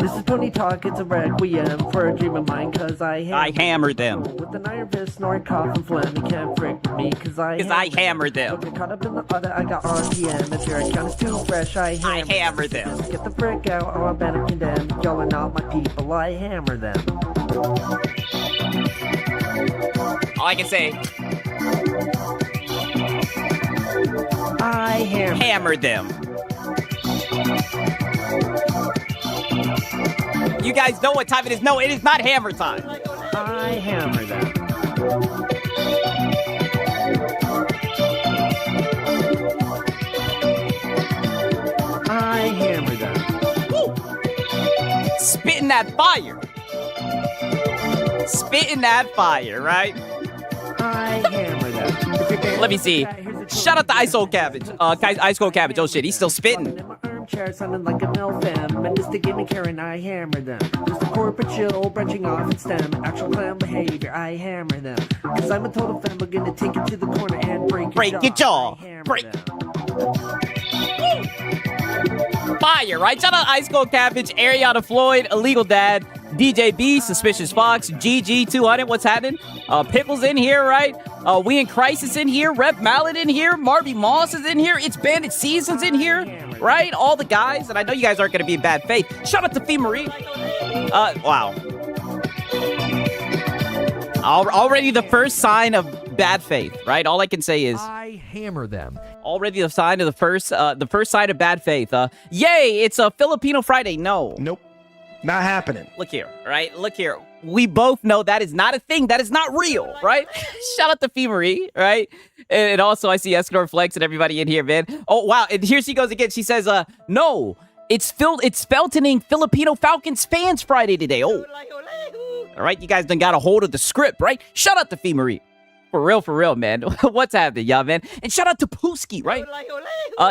This is Pony Talk, it's a requiem for a dream of mine, cause I hammered them. With an iron fist, snort, cough, and phlegm, you can't frick with me, cause I hammered them. Don't get caught up in the audit, I got RPM. If your account is too fresh, I hammer them. Just get the frick out, or I'll better condemn. Y'all are not my people, I hammer them. All I can say, I hammer them. You guys know what time it is. No, it is not hammer time. I hammer them. I hammer them. Woo. Spitting that fire. Spitting that fire, right? I hammer them. Let me see. Shout out to Ice Cold Cabbage. Ice Cold Cabbage. Oh shit, he's still spitting. Chair sounding like a MILF. And just to give me Karen, I hammer them. Just a corporate chill, branching off in STEM. Actual clown behavior, I hammer them. Cause I'm a total fan, but gonna take it to the corner and break your jaw. Break. Fire, right? Shout out Ice Cold Cabbage, Ariana Floyd, Illegal Dad, DJ B, Suspicious Fox, GG200, what's happening? Pickles in here, right? We in Crisis in here, Rep Mallet in here, Marby Moss is in here, It's Bandit Seasons in here, right? All the guys, and I know you guys aren't going to be in bad faith. Shout out to Fee Marie. Wow. Already the first sign of bad faith, right? All I can say is I hammer them. Already the sign of the first sign of bad faith. Yay, it's a Filipino Friday. No. Nope. Not happening. Look here, right? Look here. We both know that is not a thing. That is not real, right? Shout out to Fee Marie, right? And also, I see Escanor Flex and everybody in here, man. Oh, wow. And here she goes again. She says, no, it's Feltoning Filipino Falcons fans Friday today. Oh. All right, you guys done got a hold of the script, right? Shout out to Fee Marie. For real, man. What's happening, y'all, man? And shout out to Pooski, right?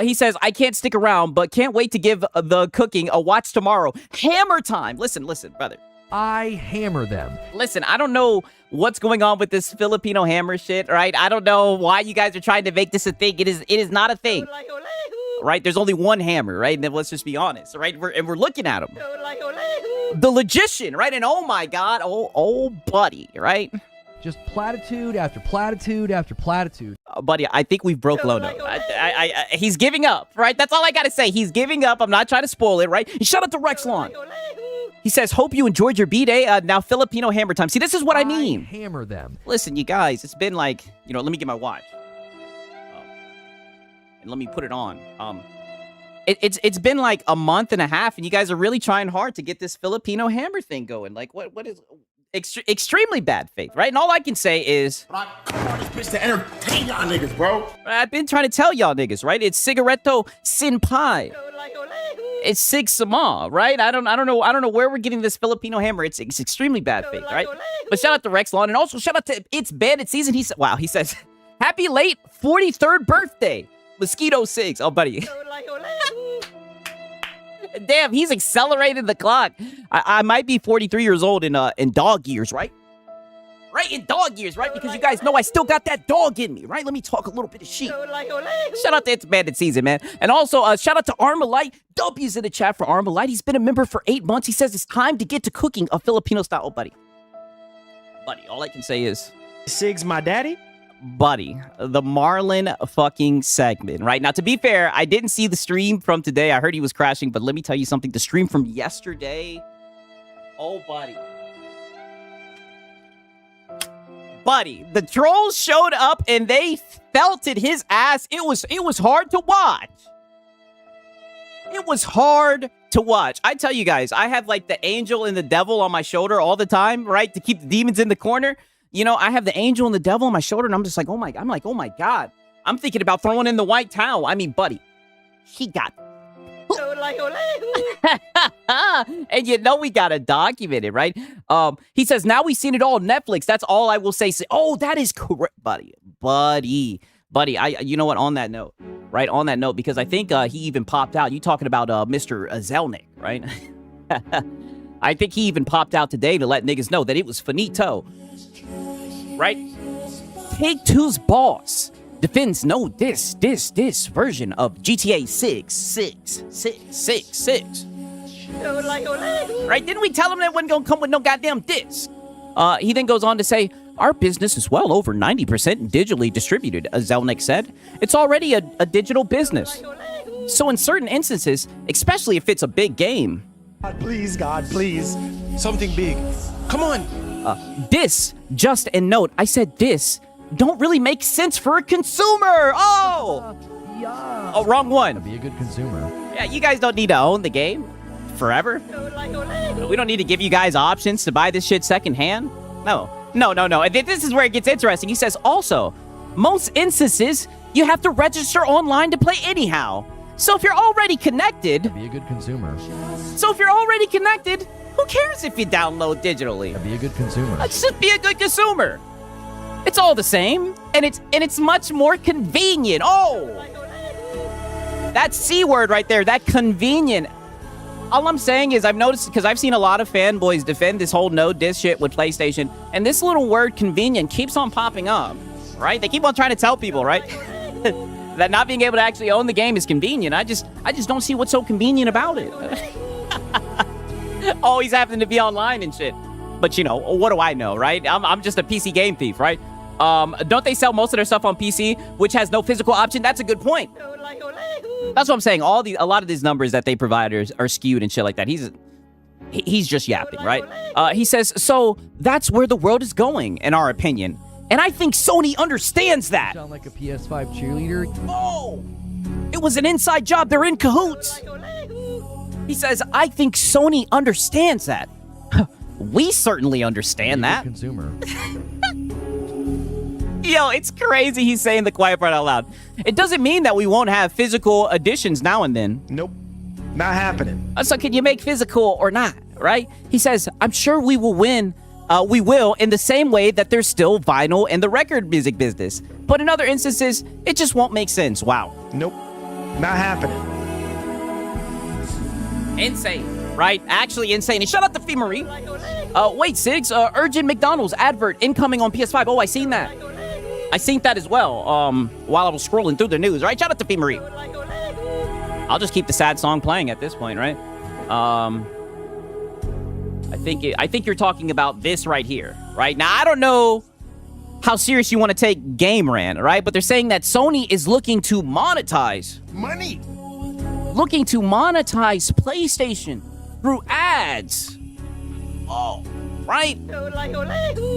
He says, I can't stick around, but can't wait to give the cooking a watch tomorrow. Hammer time. Listen, brother. I hammer them. Listen, I don't know what's going on with this Filipino hammer shit, right? I don't know why you guys are trying to make this a thing. It is not a thing. Right? There's only one hammer, right? And then let's just be honest, right? We're looking at him. The Logician, right? And oh my God, oh buddy, right? Just platitude after platitude after platitude. Buddy, I think we've broke Lono. He's giving up, right? That's all I gotta say. He's giving up. I'm not trying to spoil it, right? And shout out to Rex Lawn. He says, hope you enjoyed your B-Day. Now Filipino hammer time. See, this is what I mean. Hammer them. Listen, you guys, it's been like, let me get my watch. And let me put it on. It's been like a month and a half, and you guys are really trying hard to get this Filipino hammer thing going. Like, what is... extremely bad faith, right? And all I can say is, But I come on this bitch to entertain y'all niggas, bro. I've been trying to tell y'all niggas, right? It's Cigaretto Sinpai. It's Sig Sama, right? I don't know where we're getting this Filipino hammer. It's extremely bad faith, right? But shout out to Rex Lawn, and also shout out to It's Bandit Season. He says, happy late 43rd birthday, Mosquito Sigs. Oh, buddy. Damn, he's accelerated the clock. I might be 43 years old in dog years, right? Right, in dog years, right? Because you guys know I still got that dog in me, right? Let me talk a little bit of shit. Shout out to It's Bandit Season, man. And also, shout out to Armalite. W's in the chat for Armalite. He's been a member for 8 months. He says it's time to get to cooking a Filipino style. Oh, buddy. Buddy, all I can say is... Sig's my daddy? Buddy, the Marlon fucking segment, right? Now, to be fair, I didn't see the stream from today. I heard he was crashing, but let me tell you something. The stream from yesterday, oh, buddy. Buddy, the trolls showed up and they felted his ass. It was hard to watch. It was hard to watch. I tell you guys, I have like the angel and the devil on my shoulder all the time, right? To keep the demons in the corner. I have the angel and the devil on my shoulder, and I'm just like, oh my God. I'm thinking about throwing in the white towel. I mean, buddy, he got... and we got to document it, right? He says, now we've seen it all on Netflix. That's all I will say. Oh, that is correct, buddy. You know what? On that note, right? On that note, because I think he even popped out. You talking about Mr. Zelnick, right? I think he even popped out today to let niggas know that it was finito. Right? Take-Two's boss defends this version of GTA 6. Right? Didn't we tell him that wasn't gonna come with no goddamn disc? He then goes on to say, our business is well over 90% digitally distributed, Zelnick said. It's already a digital business. So in certain instances, especially if it's a big game, God, please. Something big. Come on. this, just and note, I said this, don't really make sense for a consumer. Oh, wrong one. Be a good consumer. Yeah, you guys don't need to own the game forever. We don't need to give you guys options to buy this shit secondhand. No. And this is where it gets interesting. He says, also, most instances, you have to register online to play anyhow. So if you're already connected, Be a good consumer. who cares if you download digitally? Be a good consumer. Let's just be a good consumer. It's all the same, and it's much more convenient. Oh, that C word right there, that convenient. All I'm saying is I've noticed, because I've seen a lot of fanboys defend this whole no disc shit with PlayStation, and this little word convenient keeps on popping up, right? They keep on trying to tell people, right? That not being able to actually own the game is convenient. I just don't see what's so convenient about it. Always having to be online and shit. But you know, what do I know, right? I'm just a PC game thief, right? Don't they sell most of their stuff on PC, which has no physical option? That's a good point. That's what I'm saying. A lot of these numbers that they provide are skewed and shit like that. He's just yapping, right? He says, so that's where the world is going, in our opinion. And I think Sony understands that. Sound like a PS5 cheerleader? Oh, it was an inside job. They're in cahoots. He says, I think Sony understands that. We certainly understand that. Consumer. Yo, it's crazy he's saying the quiet part out loud. It doesn't mean that we won't have physical editions now and then. Nope. Not happening. So can you make physical or not, right? He says, I'm sure we will win. We will in the same way that there's still vinyl in the record music business. But in other instances, it just won't make sense. Wow. Nope. Not happening. Insane, right? Actually insane. And shout out to Fee Marie. Wait, Sigs, urgent McDonald's advert incoming on PS5. Oh, I seen that. I seen that as well while I was scrolling through the news, right? Shout out to Fee Marie. I'll just keep the sad song playing at this point, right? I think you're talking about this right here, right? Now, I don't know how serious you want to take Game Rant, right? But they're saying that Sony is looking to monetize PlayStation through ads. Oh, right?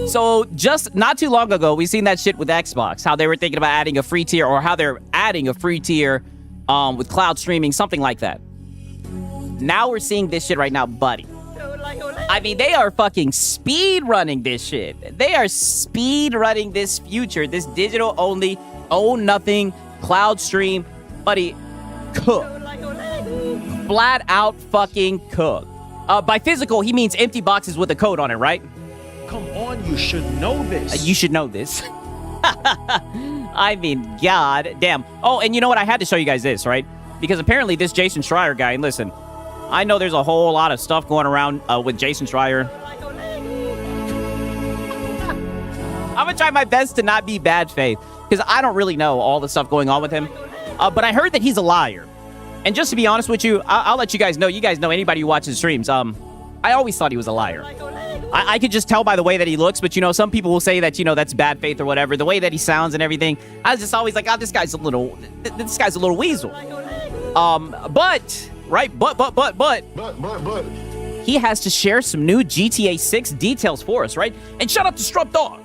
So just not too long ago, we seen that shit with Xbox, how they were thinking about adding a free tier, or how they're adding a free tier with cloud streaming, something like that. Now we're seeing this shit right now, buddy. I mean, they are fucking speed running this shit. They are speed running this future, this digital only, own nothing, cloud stream, buddy. Cook. Flat out fucking cook. By physical, he means empty boxes with a code on it, right? Come on, you should know this. You should know this. I mean, god damn. Oh, and you know what? I had to show you guys this, right? Because apparently this Jason Schreier guy, and listen, I know there's a whole lot of stuff going around with Jason Schreier. I'm gonna try my best to not be bad faith, because I don't really know all the stuff going on with him. But I heard that he's a liar. And just to be honest with you, I'll let you guys know. You guys know anybody who watches streams. I always thought he was a liar. I could just tell by the way that he looks, but, you know, some people will say that, you know, that's bad faith or whatever. The way that he sounds and everything. I was just always like, oh, this guy's a little weasel. But he has to share some new GTA 6 details for us, right? And shout out to Strup Dog.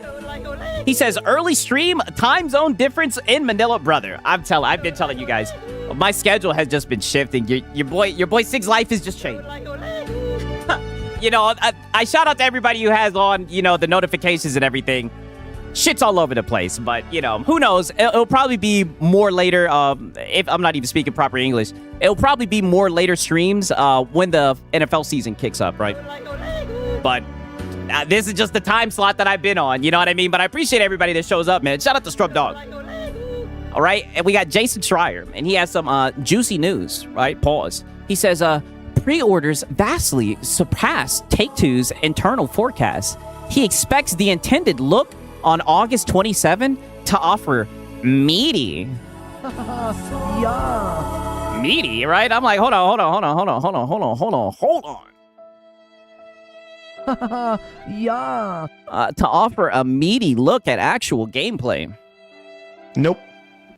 He says, early stream, time zone difference in Manila, brother. I've been telling you guys, my schedule has just been shifting. Your boy Sig's life has just changed. You know, I shout out to everybody who has on, you know, the notifications and everything. Shit's all over the place, but, you know, who knows? It'll probably be more later, if I'm not even speaking proper English. It'll probably be more later streams when the NFL season kicks up, right? But this is just the time slot that I've been on, you know what I mean? But I appreciate everybody that shows up, man. Shout out to Strub Dog. All right, and we got Jason Schreier, and he has some juicy news, right? Pause. He says, pre-orders vastly surpassed Take-Two's internal forecasts. He expects the intended look on August 27 to offer meaty Meaty, right? I'm like, hold on. Yeah. To offer a meaty look at actual gameplay. Nope.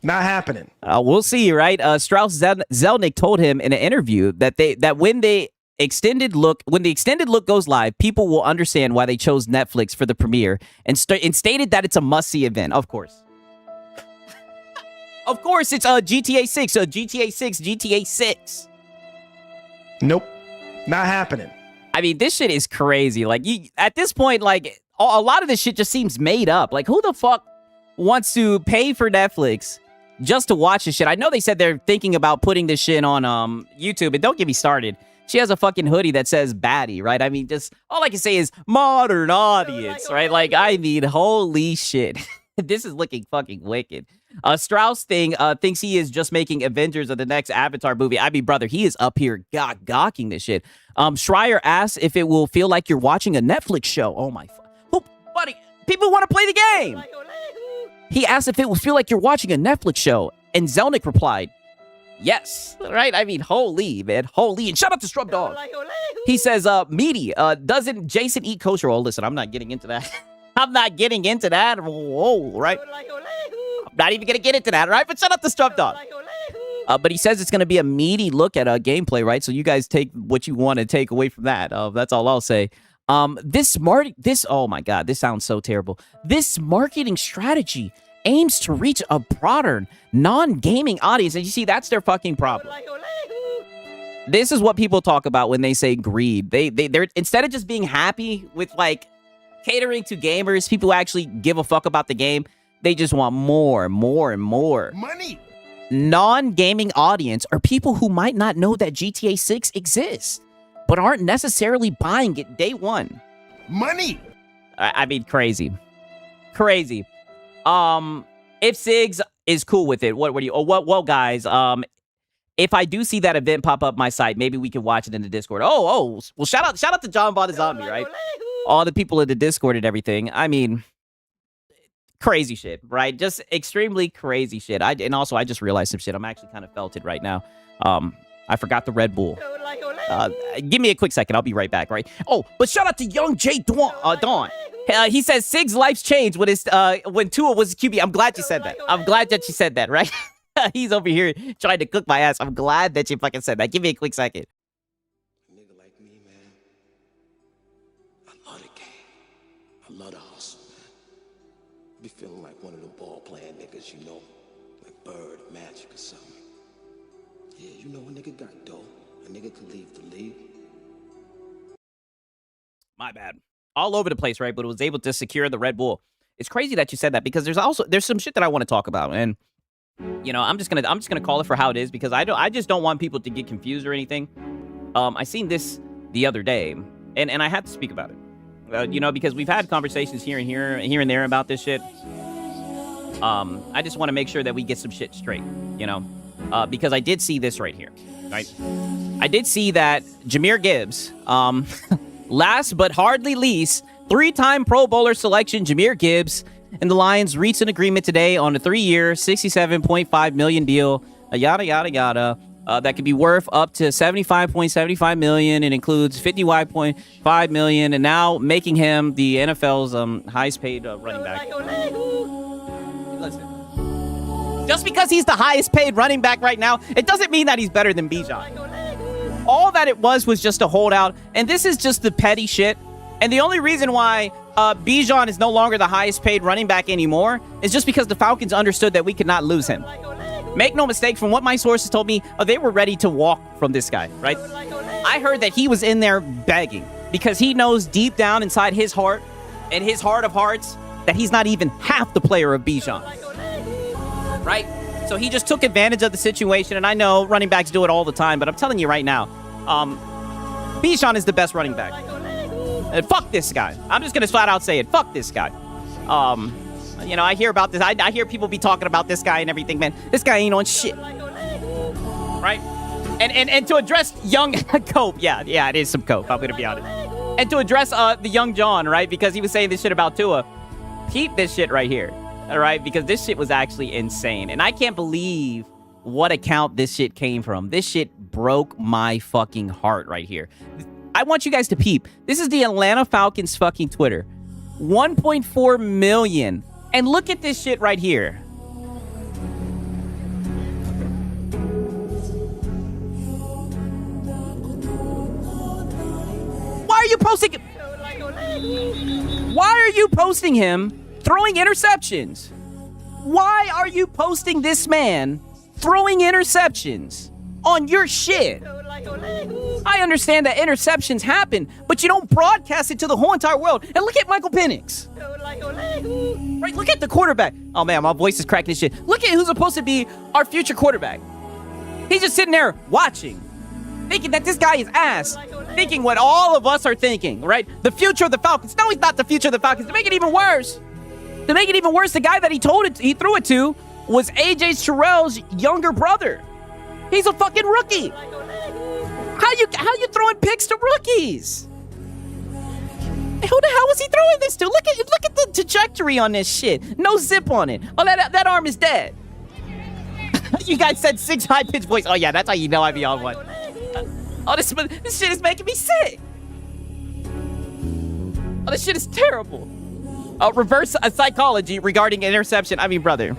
Not happening. We'll see, right? Strauss Zelnick told him in an interview that when the extended look goes live, people will understand why they chose Netflix for the premiere, and stated that it's a must-see event. Of course. Of course, it's GTA 6, GTA 6. Nope. Not happening. I mean, this shit is crazy. Like, at this point, like, a lot of this shit just seems made up. Like, who the fuck wants to pay for Netflix just to watch this shit? I know they said they're thinking about putting this shit on YouTube, and don't get me started. She has a fucking hoodie that says baddie, right? I mean, just all I can say is modern audience, right? Like, I mean, holy shit. This is looking fucking wicked. Strauss thinks he is just making Avengers of the next Avatar movie. I mean, brother, he is up here gawking this shit. Schreier asks if it will feel like you're watching a Netflix show. Oh my, buddy, people want to play the game. He asked if it will feel like you're watching a Netflix show, and Zelnick replied, yes, right? I mean, holy, man, holy. And shout out to Strub Dog. He says, meaty, doesn't Jason eat kosher? Oh, listen, I'm not getting into that. I'm not getting into that. Whoa, right? I'm not even going to get into that, right? But shout out to Strub Dog. But he says it's going to be a meaty look at gameplay, right? So you guys take what you want to take away from that. That's all I'll say. Oh my God, this sounds so terrible. This marketing strategy aims to reach a broader non-gaming audience. And you see, that's their fucking problem. This is what people talk about when they say greed. They're instead of just being happy with like catering to gamers, people who actually give a fuck about the game, they just want more and more and more. Money. Non-gaming audience are people who might not know that GTA 6 exists, but aren't necessarily buying it day one. Money. I mean, crazy. Crazy. If Sigs is cool with it, what do you? Well, guys. If I do see that event pop up my site, maybe we can watch it in the Discord. Well, shout out to John Bond Zombie, right? All the people in the Discord and everything. I mean, crazy shit, right? Just extremely crazy shit. I just realized some shit. I'm actually kind of felted right now. I forgot the Red Bull. Give me a quick second. I'll be right back, right? Oh, but shout out to Young J Dawn. He says Sig's life's changed when Tua was QB. I'm glad you said that. I'm glad that you said that, right? He's over here trying to cook my ass. I'm glad that you fucking said that. Give me a quick second. A nigga like me, man, I love the game. I love the hustle, man. I be feeling like one of the ball-playing niggas, you know, like Bird, Magic, or something. Yeah, you know, a nigga got dough. A nigga could leave the league. My bad. All over the place, right? But it was able to secure the Red Bull. It's crazy that you said that because there's some shit that I want to talk about, and you know, I'm just gonna call it for how it is because I just don't want people to get confused or anything. I seen this the other day, and I had to speak about it. You know, because we've had conversations here and there about this shit. I just want to make sure that we get some shit straight, you know, because I did see this right here, right? I did see that Jahmyr Gibbs, last but hardly least, 3-time Pro Bowler selection Jahmyr Gibbs and the Lions reached an agreement today on a 3-year, $67.5 million deal, yada, yada, yada, that could be worth up to $75.75 million. It includes $51.5 million, and now making him the NFL's highest paid running back. Listen, just because he's the highest paid running back right now, it doesn't mean that he's better than Bijan. All that it was just a holdout, and this is just the petty shit. And the only reason why Bijan is no longer the highest paid running back anymore is just because the Falcons understood that we could not lose him. Make no mistake, from what my sources told me, they were ready to walk from this guy, right? I heard that he was in there begging because he knows deep down inside his heart and his heart of hearts that he's not even half the player of Bijan, right? So he just took advantage of the situation, and I know running backs do it all the time, but I'm telling you right now, Bijan is the best running back. And fuck this guy. I'm just gonna flat out say it. Fuck this guy. You know, I hear about this. I hear people be talking about this guy and everything, man. This guy ain't on shit. Right? And to address young Cope, yeah, it is some Cope. I'm gonna be honest. And to address the young John, right? Because he was saying this shit about Tua. Keep this shit right here. All right? Because this shit was actually insane. And I can't believe what account this shit came from. This shit broke my fucking heart right here. I want you guys to peep. This is the Atlanta Falcons fucking Twitter. 1.4 million. And look at this shit right here. Why are you posting? Why are you posting him throwing interceptions? Why are you posting this man throwing interceptions on your shit? I understand that interceptions happen, but you don't broadcast it to the whole entire world. And look at Michael Penix. Right, look at the quarterback. Oh man, my voice is cracking this shit. Look at who's supposed to be our future quarterback. He's just sitting there watching, thinking that this guy is ass, thinking what all of us are thinking, right? The future of the Falcons. No, he's not the future of the Falcons. To make it even worse, the guy that he threw it to was AJ Terrell's younger brother. He's a fucking rookie. How you throwing picks to rookies? Who the hell was he throwing this to? Look at the trajectory on this shit. No zip on it. Oh, that arm is dead. You guys said 6 high-pitched voice. Oh yeah, that's how you know I be on one. Oh, this shit is making me sick. Oh, this shit is terrible. Reverse psychology regarding interception. I mean, brother,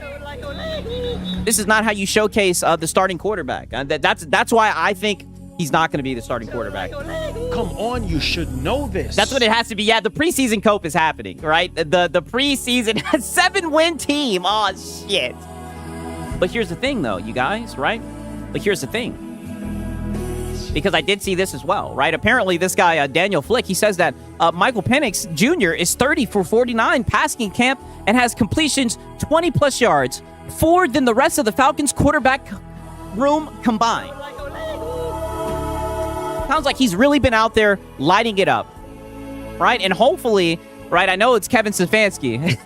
this is not how you showcase the starting quarterback. That's why I think he's not going to be the starting quarterback. Come on, you should know this. That's what it has to be. Yeah, the preseason cope is happening, right? The preseason 7-win team. Oh, shit. But here's the thing, though, you guys, right? But here's the thing. Because I did see this as well, right? Apparently, this guy, Daniel Flick, he says that Michael Penix Jr. is 30 for 49 passing in camp and has completions 20-plus yards, 4 than the rest of the Falcons quarterback room combined. Sounds like he's really been out there lighting it up, right? And hopefully, right, I know it's Kevin Stefanski,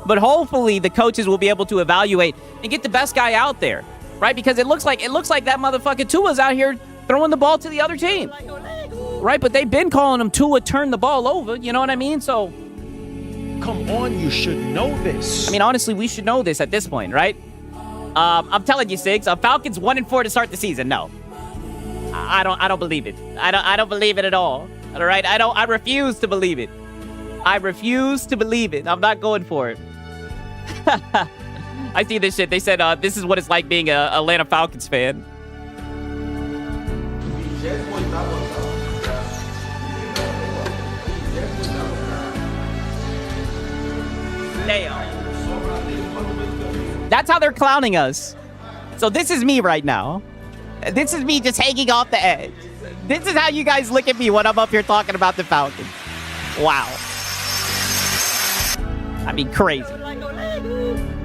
but hopefully the coaches will be able to evaluate and get the best guy out there, right? Because it looks like that motherfucker Tua's out here throwing the ball to the other team, right? But they've been calling him Tua turn the ball over, you know what I mean? So, come on, you should know this. I mean, honestly, we should know this at this point, right? I'm telling you, Sigs, Falcons 1-4 to start the season. No, I don't believe it. I don't believe it at all. All right, I refuse to believe it. I refuse to believe it. I'm not going for it. I see this shit. They said this is what it's like being a Atlanta Falcons fan. Damn. That's how they're clowning us. So this is me right now. This is me just hanging off the edge. This is how you guys look at me when I'm up here talking about the Falcons. Wow. I mean, crazy.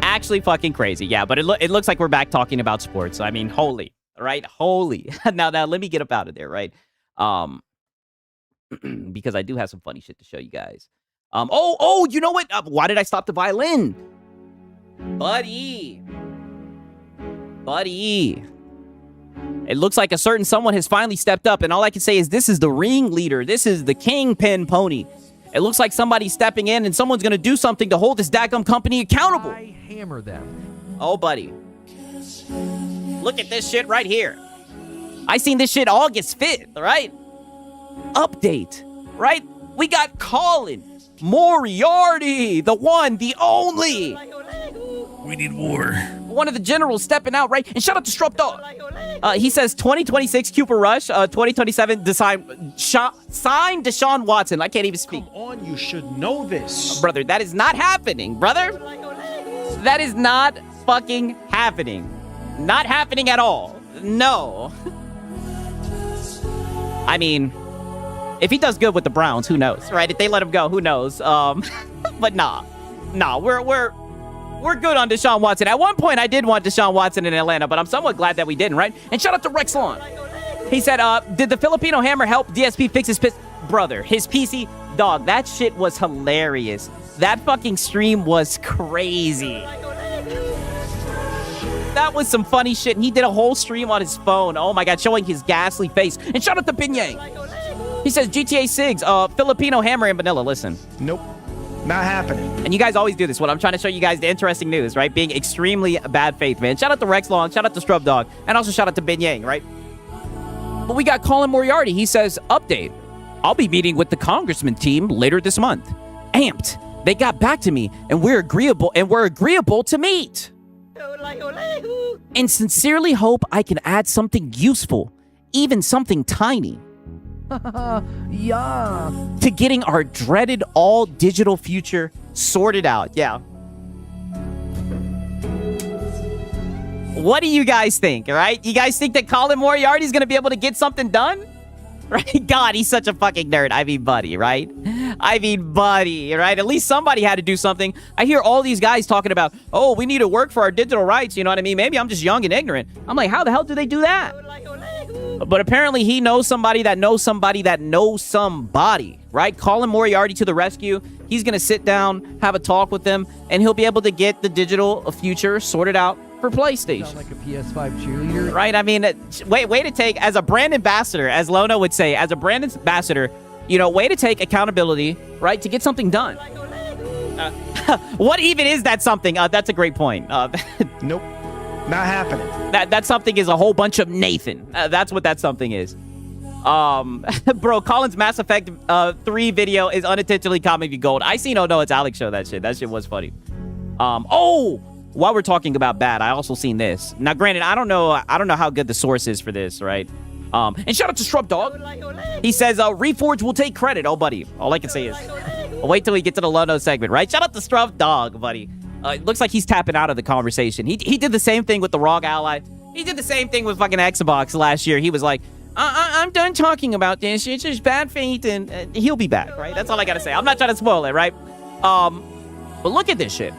Actually fucking crazy. Yeah, but it looks like we're back talking about sports. I mean, holy, right? Holy. now let me get up out of there, right? Because I do have some funny shit to show you guys. You know what? Why did I stop the violin? Buddy. It looks like a certain someone has finally stepped up, and all I can say is this is the ringleader. This is the kingpin pony. It looks like somebody's stepping in, and someone's going to do something to hold this daggum company accountable. I hammer them. Oh, buddy. Look at this shit right here. I seen this shit August 5th, right? Update, right? We got Colin Moriarty, the one, the only. We need war. One of the generals stepping out, right? And shout out to Strup Dog. He says 2026 Cooper Rush, 2027 signed Deshaun Watson. I can't even speak. Come on, you should know this. Brother, that is not happening, brother. That is not fucking happening. Not happening at all. No. I mean, if he does good with the Browns, who knows, right? If they let him go, who knows? But nah, we're good on Deshaun Watson. At one point, I did want Deshaun Watson in Atlanta, but I'm somewhat glad that we didn't, right? And shout out to Rex Lawn. He said, did the Filipino Hammer help DSP fix his brother, his PC? Dog, that shit was hilarious. That fucking stream was crazy. That was some funny shit, and he did a whole stream on his phone. Oh my God, showing his ghastly face. And shout out to Binyang. He says, GTA Sigs, Filipino Hammer and Vanilla, listen. Nope. Not happening. And you guys always do this when I'm trying to show you guys the interesting news, right? Being extremely bad faith, man. Shout out to Rex Long, shout out to Strub Dog, and also shout out to Ben Yang, right? But we got Colin Moriarty. He says, update. I'll be meeting with the congressman team later this month. Amped. They got back to me, and we're agreeable to meet. And sincerely hope I can add something useful, even something tiny, Yeah. to getting our dreaded all-digital future sorted out. Yeah. What do you guys think, all right? You guys think that Colin Moriarty's going to be able to get something done? Right? God, he's such a fucking nerd. I mean, buddy, right? Right? At least somebody had to do something. I hear all these guys talking about, oh, we need to work for our digital rights. You know what I mean? Maybe I'm just young and ignorant. I'm like, how the hell do they do that? But apparently he knows somebody that knows somebody that knows somebody, right? Colin Moriarty to the rescue. He's going to sit down, have a talk with them, and he'll be able to get the digital future sorted out for PlayStation. Sound like a PS5 cheerleader. Right? I mean, way to take, as a brand ambassador, as Lono would say, as a brand ambassador, you know, way to take accountability, right, to get something done. What even is that something? That's a great point. Nope. Not happening. That something is a whole bunch of Nathan. That's what that something is. Bro, Colin's Mass Effect 3 video is unintentionally comic gold. I seen no, it's Alex show that shit. That shit was funny. While we're talking about bad, I also seen this. Now, granted, I don't know how good the source is for this, right? And shout out to Strub Dog. He says, Reforge will take credit. Oh, buddy. All I can say is, wait till we get to the Lono segment, right? Shout out to Strub Dog, buddy. It looks like he's tapping out of the conversation. He did the same thing with the ROG Ally. He did the same thing with fucking Xbox last year. He was like, I'm done talking about this. It's just bad faith, and he'll be back, right? That's all I gotta say. I'm not trying to spoil it, right? But look at this shit.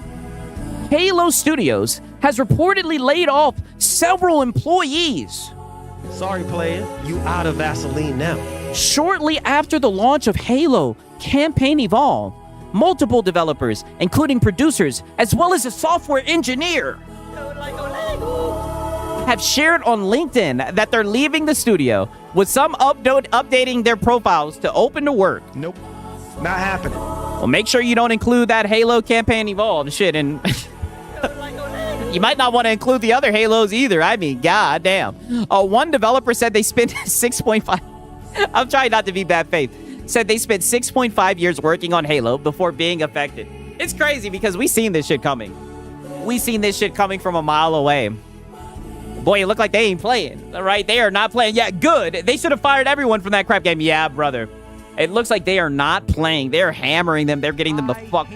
Halo Studios has reportedly laid off several employees Sorry, player. You out of Vaseline now. shortly after the launch of Halo Campaign Evolve. Multiple developers, including producers, as well as a software engineer, have shared on LinkedIn that they're leaving the studio, with some updating their profiles to open to work. Nope. Not happening. Well, make sure you don't include that Halo Campaign Evolved shit, and you might not want to include the other Halos either. I mean, goddamn. One developer said they spent 6.5. I'm trying not to be bad faith. Said they spent 6.5 years working on Halo before being affected. It's crazy because we seen this shit coming. We seen this shit coming from a mile away. Boy, it looked like they ain't playing, right? They are not playing. Yeah, good. They should have fired everyone from that crap game. Yeah, brother. It looks like they are not playing. They're hammering them. They're getting them the fuck.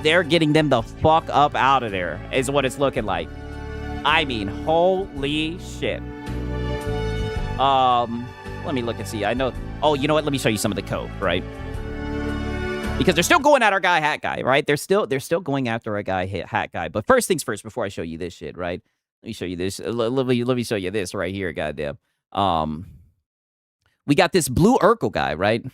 They're getting them the fuck up out of there, is what it's looking like. I mean, holy shit. Let me look and see. I know. Oh, you know what? Let me show you some of the code, right? Because they're still going at our guy, Hat Guy, right? They're still going after our guy, Hat Guy. But first things first, before I show you this shit, right? Let me show you this. Let me show you this right here, goddamn. We got this Blue Urkel guy, right?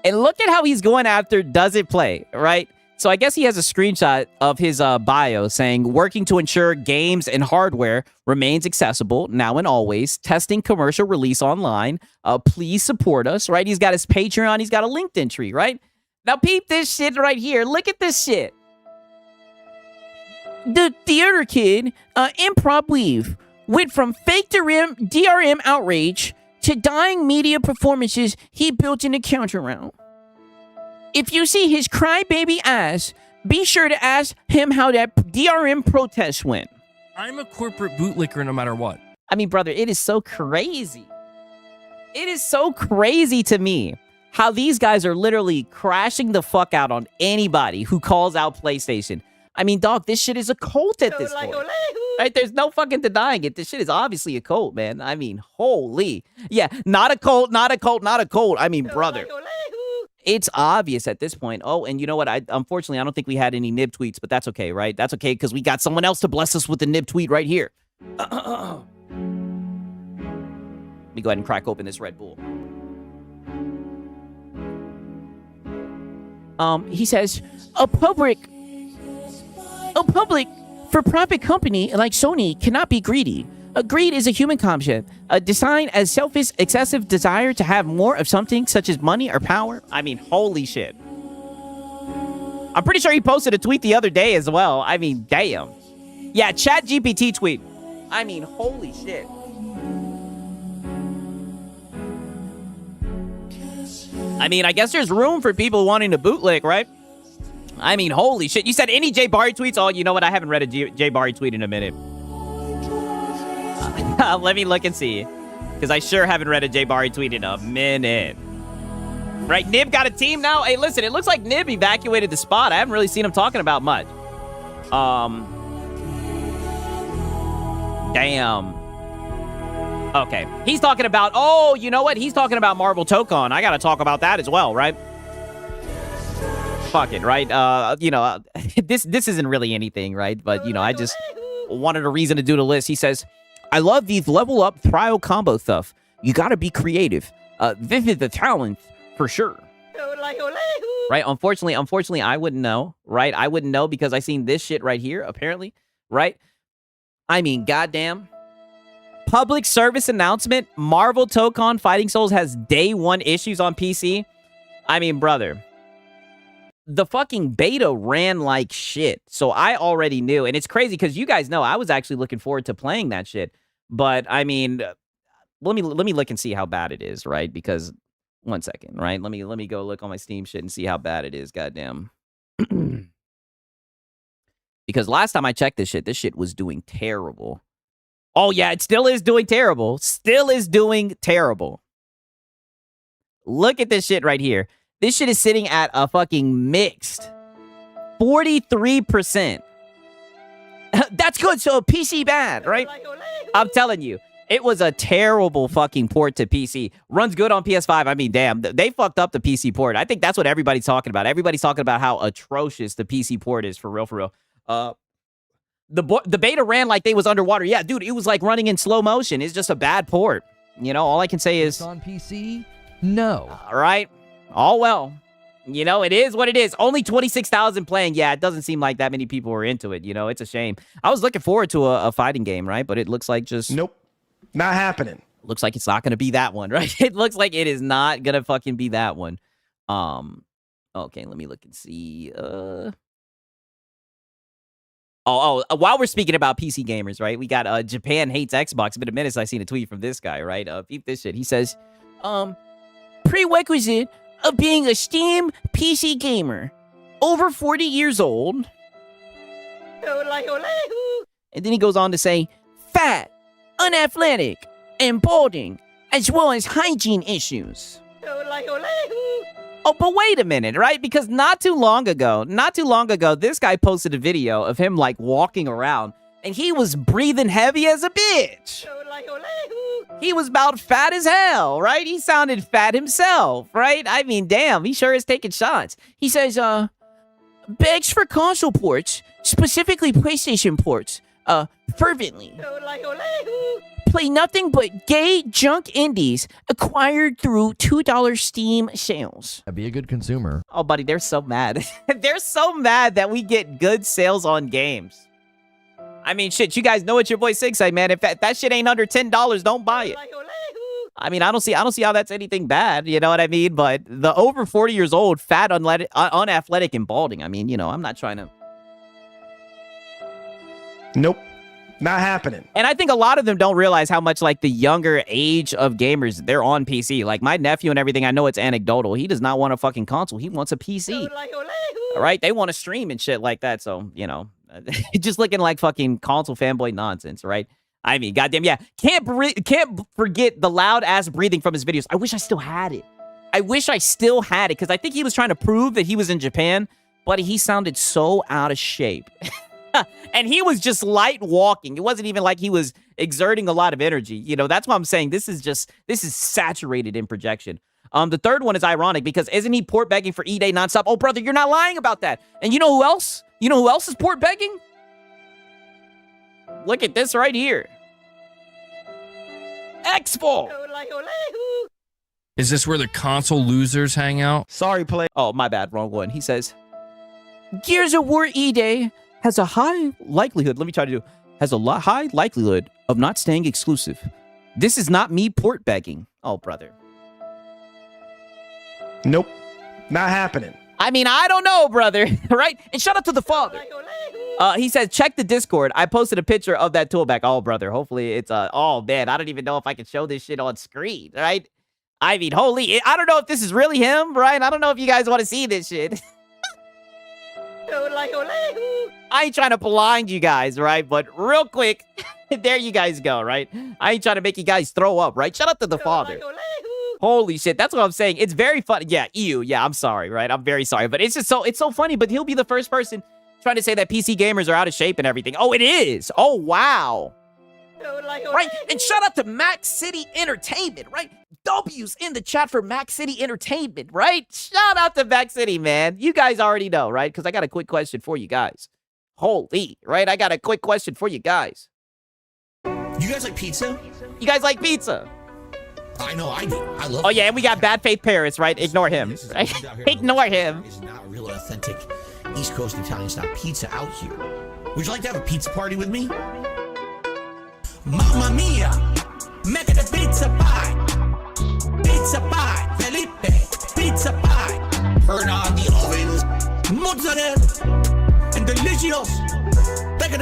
And look at how he's going after Does It Play, right? So I guess he has a screenshot of his bio saying, working to ensure games and hardware remains accessible now and always, testing commercial release online. Please support us, right? He's got his Patreon. He's got a LinkedIn tree, right? Now peep this shit right here. Look at this shit. The theater kid, Improv Weave, went from fake DRM outrage to dying media performances he built in a counter round. If you see his crybaby ass, be sure to ask him how that DRM protest went. I'm a corporate bootlicker no matter what. I mean, brother, it is so crazy. It is so crazy to me how these guys are literally crashing the fuck out on anybody who calls out PlayStation. I mean, dog, this shit is a cult at this point. Right? There's no fucking denying it. This shit is obviously a cult, man. I mean, holy. Yeah, not a cult, not a cult, not a cult. I mean, brother. It's obvious at this point. Oh, and you know what? Unfortunately, I don't think we had any nib tweets, but that's okay, right? That's okay, because we got someone else to bless us with the nib tweet right here. Let me go ahead and crack open this Red Bull. He says, a public for-profit company like Sony cannot be greedy. Greed is a human concept, designed as selfish, excessive desire to have more of something such as money or power. I mean, holy shit. I'm pretty sure he posted a tweet the other day as well. I mean, damn. Yeah, ChatGPT tweet. I mean, holy shit. I mean, I guess there's room for people wanting to bootleg, right? I mean, holy shit. You said any Jay Bari tweets? Oh, you know what? I haven't read a Jay Bari tweet in a minute. Let me look and see. Because I sure haven't read a Jay Bari tweet in a minute. Right, Nib got a team now? Hey, listen, it looks like Nib evacuated the spot. I haven't really seen him talking about much. Damn. Okay. He's talking about, oh, you know what? He's talking about Marvel Tokon. I got to talk about that as well, right? Fuck it, right? You know, this isn't really anything, right? But, you know, I just wanted a reason to do the list. He says, I love these level up trio combo stuff. You got to be creative. This is the talent for sure. Right? Unfortunately, I wouldn't know, right? I wouldn't know because I seen this shit right here, apparently, right? I mean, goddamn. Public service announcement. Marvel Tokon Fighting Souls has day one issues on PC. I mean, brother. The fucking beta ran like shit. So I already knew. And it's crazy because you guys know I was actually looking forward to playing that shit. But, I mean, let me look and see how bad it is, right? Because, one second, right? Let me go look on my Steam shit and see how bad it is, goddamn. Because last time I checked this shit was doing terrible. Oh, yeah, it still is doing terrible. Still is doing terrible. Look at this shit right here. This shit is sitting at a fucking mixed 43%. That's good. So PC bad, right? I'm telling you, it was a terrible fucking port to PC. Runs good on PS5. I mean, damn, they fucked up the PC port. I think that's what everybody's talking about. Everybody's talking about how atrocious the PC port is for real, for real. The beta ran like they was underwater. Yeah, dude, it was like running in slow motion. It's just a bad port. You know, all I can say is... It's on PC? No. All right. All well. You know, it is what it is. Only 26,000 playing. Yeah, it doesn't seem like that many people were into it. You know, it's a shame. I was looking forward to a fighting game, right? But it looks like just... Nope. Not happening. Looks like it's not going to be that one, right? It looks like it is not going to fucking be that one. Okay, let me look and see. While we're speaking about PC gamers, right? We got Japan hates Xbox. It's been a minute since I seen a tweet from this guy, right? Peep this shit. He says, prerequisite of being a Steam PC gamer, over 40 years old. And then he goes on to say, fat, unathletic, and balding, as well as hygiene issues. Oh, but wait a minute, right? Because not too long ago, this guy posted a video of him, like, walking around, and he was breathing heavy as a bitch. He was about fat as hell, right? He sounded fat himself, right? I mean, damn, he sure is taking shots. He says, begs for console ports, specifically PlayStation ports, fervently. Play nothing but gay junk indies acquired through $2 Steam sales. Be a good consumer. Oh, buddy, they're so mad. They're so mad that we get good sales on games. I mean, shit, you guys know what your boy Sig say, man. If that shit ain't under $10, don't buy it. I mean, I don't see how that's anything bad, you know what I mean? But the over 40 years old, fat, unathletic, and balding, I mean, you know, I'm not trying to... Nope. Not happening. And I think a lot of them don't realize how much, like, the younger age of gamers, they're on PC. Like, my nephew and everything, I know it's anecdotal. He does not want a fucking console. He wants a PC. All right? They want to stream and shit like that. So, you know, just looking like fucking console fanboy nonsense, right? I mean, goddamn, yeah. Can't forget the loud-ass breathing from his videos. I wish I still had it. Because I think he was trying to prove that he was in Japan, but he sounded so out of shape. And he was just light walking. It wasn't even like he was exerting a lot of energy. You know, that's why I'm saying this is saturated in projection. The third one is ironic because isn't he port begging for E-Day nonstop? Oh, brother, you're not lying about that. And you know who else? You know who else is port begging? Look at this right here. X-Ball. Is this where the console losers hang out? Sorry, play. Oh, my bad. Wrong one. He says, Gears of War E-Day has a high likelihood, high likelihood of not staying exclusive. This is not me port begging. Oh, brother. Nope. Not happening. I mean, I don't know, brother, right? And shout out to the father. He says, check the Discord. I posted a picture of that toolback. Oh, brother, hopefully it's, oh, man, I don't even know if I can show this shit on screen, right? I mean, holy, I don't know if this is really him, right? I don't know if you guys want to see this shit. I ain't trying to blind you guys, right? But real quick, there you guys go, right? I ain't trying to make you guys throw up, right? Shout out to the father. Holy shit, that's what I'm saying. It's very funny. Yeah, ew. Yeah, I'm sorry, right? I'm very sorry. But it's just it's so funny. But he'll be the first person trying to say that PC gamers are out of shape and everything. Oh, it is. Oh, wow. Right? And shout out to Max City Entertainment, right? W's in the chat for Max City Entertainment, right? Shout out to Max City, man. You guys already know, right? Because I got a quick question for you guys. Holy, right? I got a quick question for you guys. You guys like pizza? You guys like pizza? I know I do. I love. Oh yeah, and we got Bad Faith Paris, right? Ignore him. Right? Ignore him. It's not a real authentic East Coast Italian style pizza out here. Would you like to have a pizza party with me? Mamma mia, make it a pizza pie. Pizza pie, Felipe, pizza pie. Turn on the ovens, mozzarella, and delicious. Take it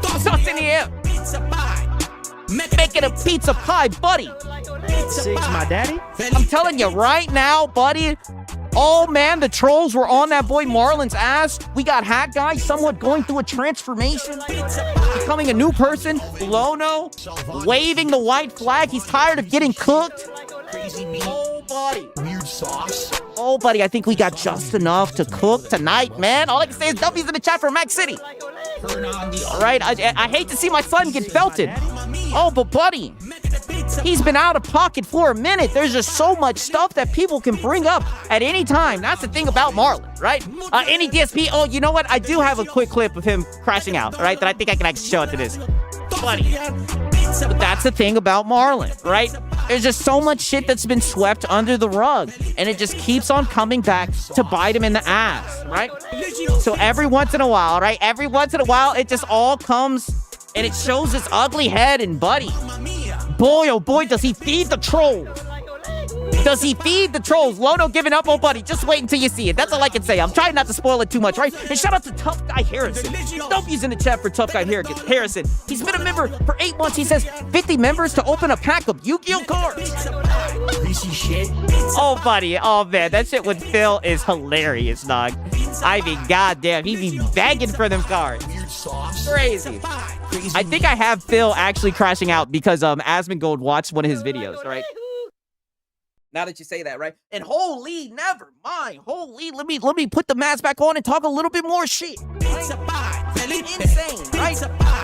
Toss in the air. Pizza pie. Make it a pizza pie, buddy. Six, my daddy. I'm telling you right now, buddy. Oh, man, the trolls were on that boy Marlon's ass. We got Hack Guy somewhat going through a transformation, becoming a new person. Lono waving the white flag. He's tired of getting cooked. Oh, buddy. Weird sauce. Oh, buddy, I think we got just enough to cook tonight, man. All I can say is W's in the chat for Max City. All right, I hate to see my son get belted. Oh, but buddy, he's been out of pocket for a minute. There's just so much stuff that people can bring up at any time. That's the thing about Marlon, right? Any DSP, oh, you know what? I do have a quick clip of him crashing out, right? That I think I can actually show it to this. Buddy. But that's the thing about Marlon, right? There's just so much shit that's been swept under the rug, and it just keeps on coming back to bite him in the ass, right? So every once in a while, right? Every once in a while, it just all comes and it shows its ugly head, and buddy, boy, oh boy, does he feed the trolls. Does he feed the trolls? Lono giving up, oh buddy, just wait until you see it. That's all I can say. I'm trying not to spoil it too much, right? And shout out to Tough Guy Harrison. W's in the chat for Tough Guy Harrison. He's been a member for 8 months. He says 50 members to open a pack of Yu-Gi-Oh cards. Oh buddy, oh man, that shit with Phil is hilarious, dog. I mean, goddamn, he be begging for them cards. Crazy. I think I have Phil actually crashing out because Asmongold watched one of his videos, right? Now that you say that, right? And holy, never mind. Holy, let me put the mask back on and talk a little bit more shit. Insane, right?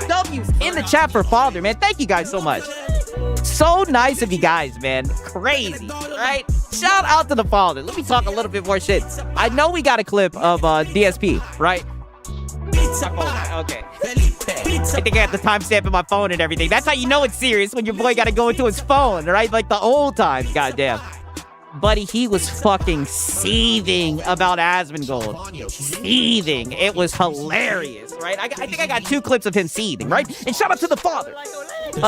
W's in the chat for father, man. Thank you guys so much. So nice of you guys, man. Crazy, right? Shout out to the father. Let me talk a little bit more shit. I know we got a clip of DSP, right? Okay. I think I have the timestamp in my phone and everything. That's how you know it's serious, when your boy got to go into his phone, right? Like the old times, goddamn. Buddy, he was fucking seething about Asmongold. Seething. It was hilarious, right? I think I got 2 clips of him seething, right? And shout out to the father.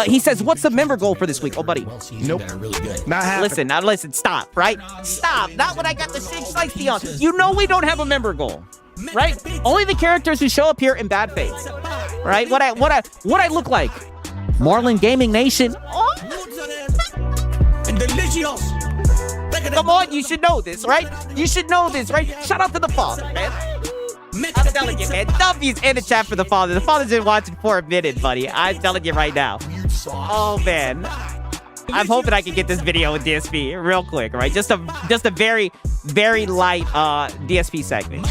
He says, what's the member goal for this week? Oh, buddy. Nope. Not happening. Listen, stop, right? Stop. Not when I got the 6 shiesty on. You know we don't have a member goal, right? Only the characters who show up here in bad faith, right? What I look like? Marlon Gaming Nation. Oh. And delicious. Come on, you should know this, right? You should know this, right? Shout out to the father, man. I'm telling you, man. W's in the chat for the father. The father's been watching for a minute, buddy. I'm telling you right now. Oh, man. I'm hoping I can get this video with DSP real quick, right? Just a very, very light DSP segment.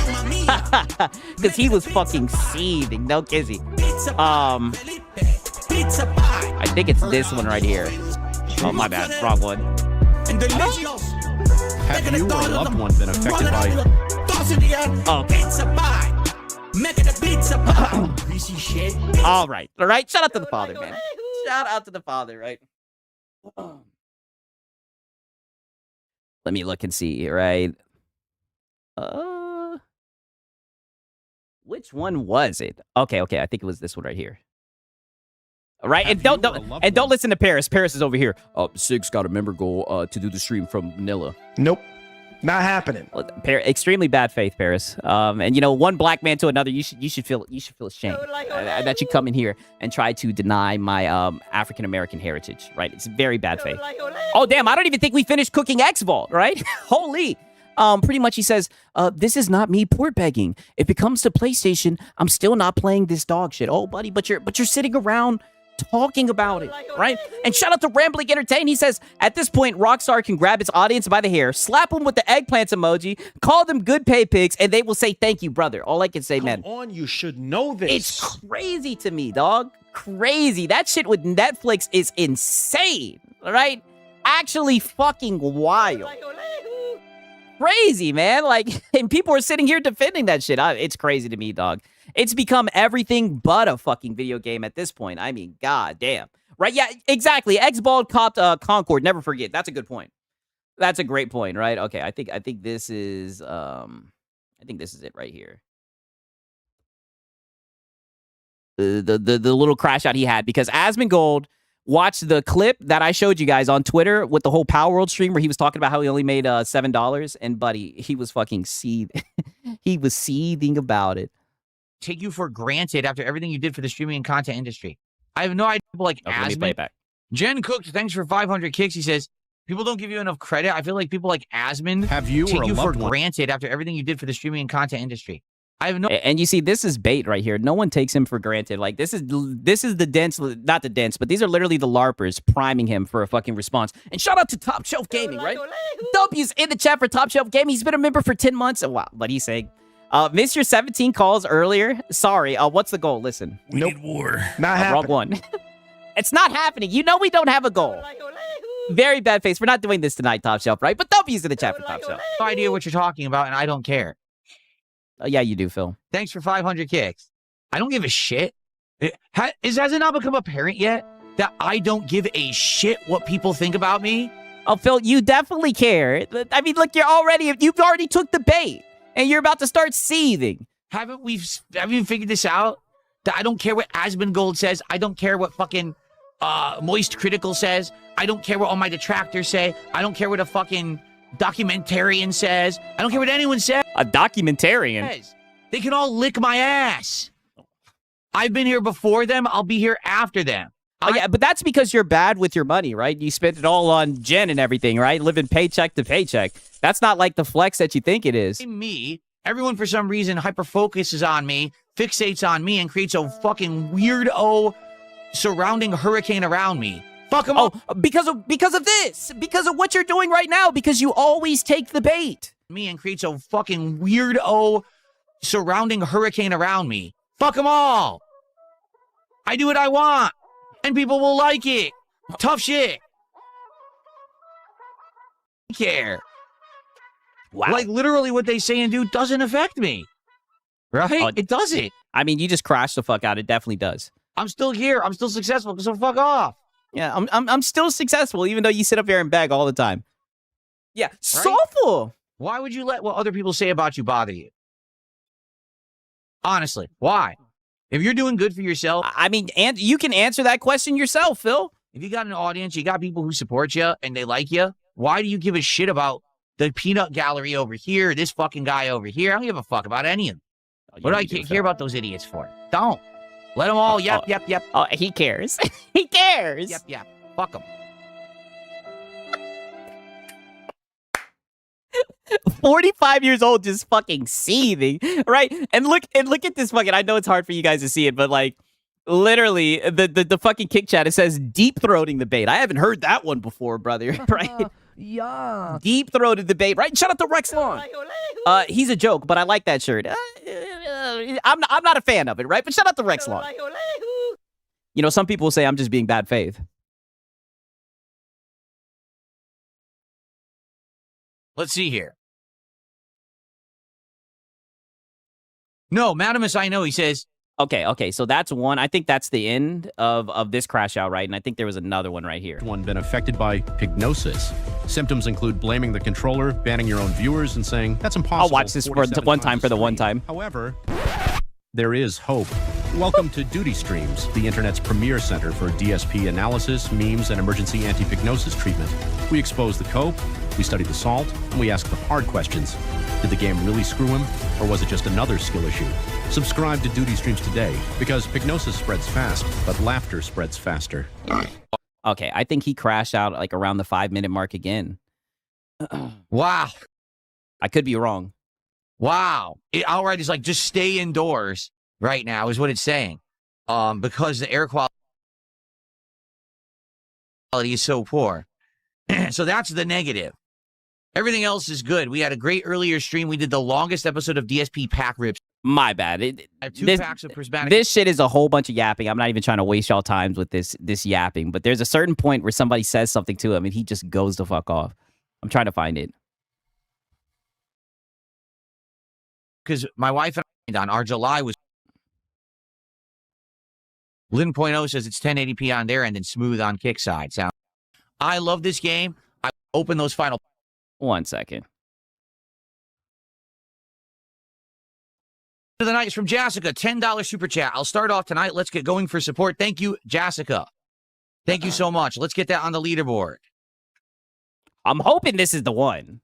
Because he was fucking seething. No kizzy. I think it's this one right here. Oh, my bad. Wrong one. Have you or a loved one been affected by... Okay. All right. Shout out to the father, man. Shout out to the father, right? Let me look and see, right? Which one was it? Okay. I think it was this one right here. All right, and don't listen to Paris. Paris is over here. Sig's got a member goal to do the stream from Manila. Nope. Not happening. Well, extremely bad faith, Paris. And you know, one black man to another, you should feel ashamed that you come in here and try to deny my African American heritage, right? It's very bad faith. Oh damn, I don't even think we finished cooking X-Vault, right? Holy. Pretty much he says, this is not me port begging. If it comes to PlayStation, I'm still not playing this dog shit. Oh, buddy, but you're sitting around talking about it, right? And shout out to Rambling Entertain. He says, at this point, Rockstar can grab its audience by the hair, slap them with the eggplants emoji, call them good pay pigs, and they will say, thank you, brother. All I can say, man. Come on, you should know this. It's crazy to me, dog. Crazy. That shit with Netflix is insane, all right? Actually fucking wild. Crazy, man. Like, and people are sitting here defending that shit. It's crazy to me, dog. It's become everything but a fucking video game at this point. I mean, god damn. Right? Yeah, exactly. X-Bald copped Concord. Never forget. That's a good point. That's a great point, right? Okay, I think this is it right here. The little crash out he had, because Asmongold watched the clip that I showed you guys on Twitter with the whole Power World stream where he was talking about how he only made $7, and buddy, he was fucking seething. He was seething about it. Take you for granted after everything you did for the streaming and content industry. I have no idea. Like, Let me play it back. Jen Cook, thanks for 500 kicks. He says, people don't give you enough credit. I feel like people like Asmon Have you take or a you for loved one? granted after everything you did for the streaming and content industry. I have no. And you see, this is bait right here. No one takes him for granted. Like, this is the dense, not the dense, but these are literally the LARPers priming him for a fucking response. And shout out to Top Shelf Gaming, right? W's in the chat for Top Shelf Gaming. He's been a member for 10 months. Wow, but he's saying, missed your 17 calls earlier. Sorry. What's the goal? Listen. We need war. Not happening. Wrong one. It's not happening. You know we don't have a goal. Very bad face. We're not doing this tonight, Top Shelf, right? But W's in the chat for Top Shelf. No idea what you're talking about, and I don't care. Yeah, you do, Phil. Thanks for 500 kicks. I don't give a shit. Has it not become apparent yet that I don't give a shit what people think about me? Oh, Phil, you definitely care. I mean, look, you've already took the bait, and you're about to start seething. Haven't we figured this out? That I don't care what Asmongold says. I don't care what fucking Moist Critical says. I don't care what all my detractors say. I don't care what a fucking documentarian says. I don't care what anyone says. A documentarian? They can all lick my ass. I've been here before them. I'll be here after them. Oh, yeah, but that's because you're bad with your money, right? You spent it all on Jen and everything, right? Living paycheck to paycheck. That's not like the flex that you think it is. Me, everyone for some reason hyper-focuses on me, fixates on me, and creates a fucking weirdo surrounding hurricane around me. Fuck them all. Because of this. Because of what you're doing right now. Because you always take the bait. Me and creates a fucking weirdo surrounding hurricane around me. Fuck them all. I do what I want. And people will like it. Tough shit. I care. Wow. Like, literally what they say and do doesn't affect me. Right? It doesn't. I mean, you just crashed the fuck out. It definitely does. I'm still here. I'm still successful, so fuck off. Yeah, I'm still successful, even though you sit up here and beg all the time. Yeah, right? Soulful. Why would you let what other people say about you bother you? Honestly, why? If you're doing good for yourself, I mean, and you can answer that question yourself, Phil. If you got an audience, you got people who support you and they like you, why do you give a shit about the peanut gallery over here, this fucking guy over here? I don't give a fuck about any of them. What do I care about those idiots for? Don't. Let them all, yep. Oh, he cares. He cares. Yep. Fuck them. 45 years old, just fucking seething, right? And look at this fucking, I know it's hard for you guys to see it, but like, literally, the fucking kick chat, it says deep throating the bait. I haven't heard that one before, brother, right? Yeah. Deep throated the bait, right? Shout out to Rex Long. He's a joke, but I like that shirt. I'm not a fan of it, right? But shout out to Rex Long. You know, some people will say I'm just being bad faith. Let's see here. No, Madamus, I know. He says, Okay, so that's one. I think that's the end of this crash out, right? And I think there was another one right here. One been affected by pygnosis. Symptoms include blaming the controller, banning your own viewers, and saying, that's impossible. I'll watch this for one time for the one time. However, there is hope. Welcome to Duty Streams, the internet's premier center for DSP analysis, memes, and emergency anti-pygnosis treatment. We expose the cope, We study the salt, and we ask the hard questions. Did the game really screw him, or was it just another skill issue? Subscribe to Duty Streams today, because Pignosis spreads fast, but laughter spreads faster. Okay, I think he crashed out like around the 5-minute mark again. Wow. I could be wrong. Wow. Outright is like, just stay indoors right now is what it's saying. Because the air quality is so poor. So that's the negative. Everything else is good. We had a great earlier stream. We did the longest episode of DSP pack rips. My bad. I have 2 packs of prismatic. This shit is a whole bunch of yapping. I'm not even trying to waste y'all times with this yapping. But there's a certain point where somebody says something to him and he just goes the fuck off. I'm trying to find it. Because my wife and I on our July was. Lin.0 says it's 1080p on their end and smooth on kick side. Sound. I love this game. I open those final. 1 second. Of the night is from Jessica, $10 super chat. I'll start off tonight. Let's get going for support. Thank you, Jessica. Thank you so much. Let's get that on the leaderboard. I'm hoping this is the one.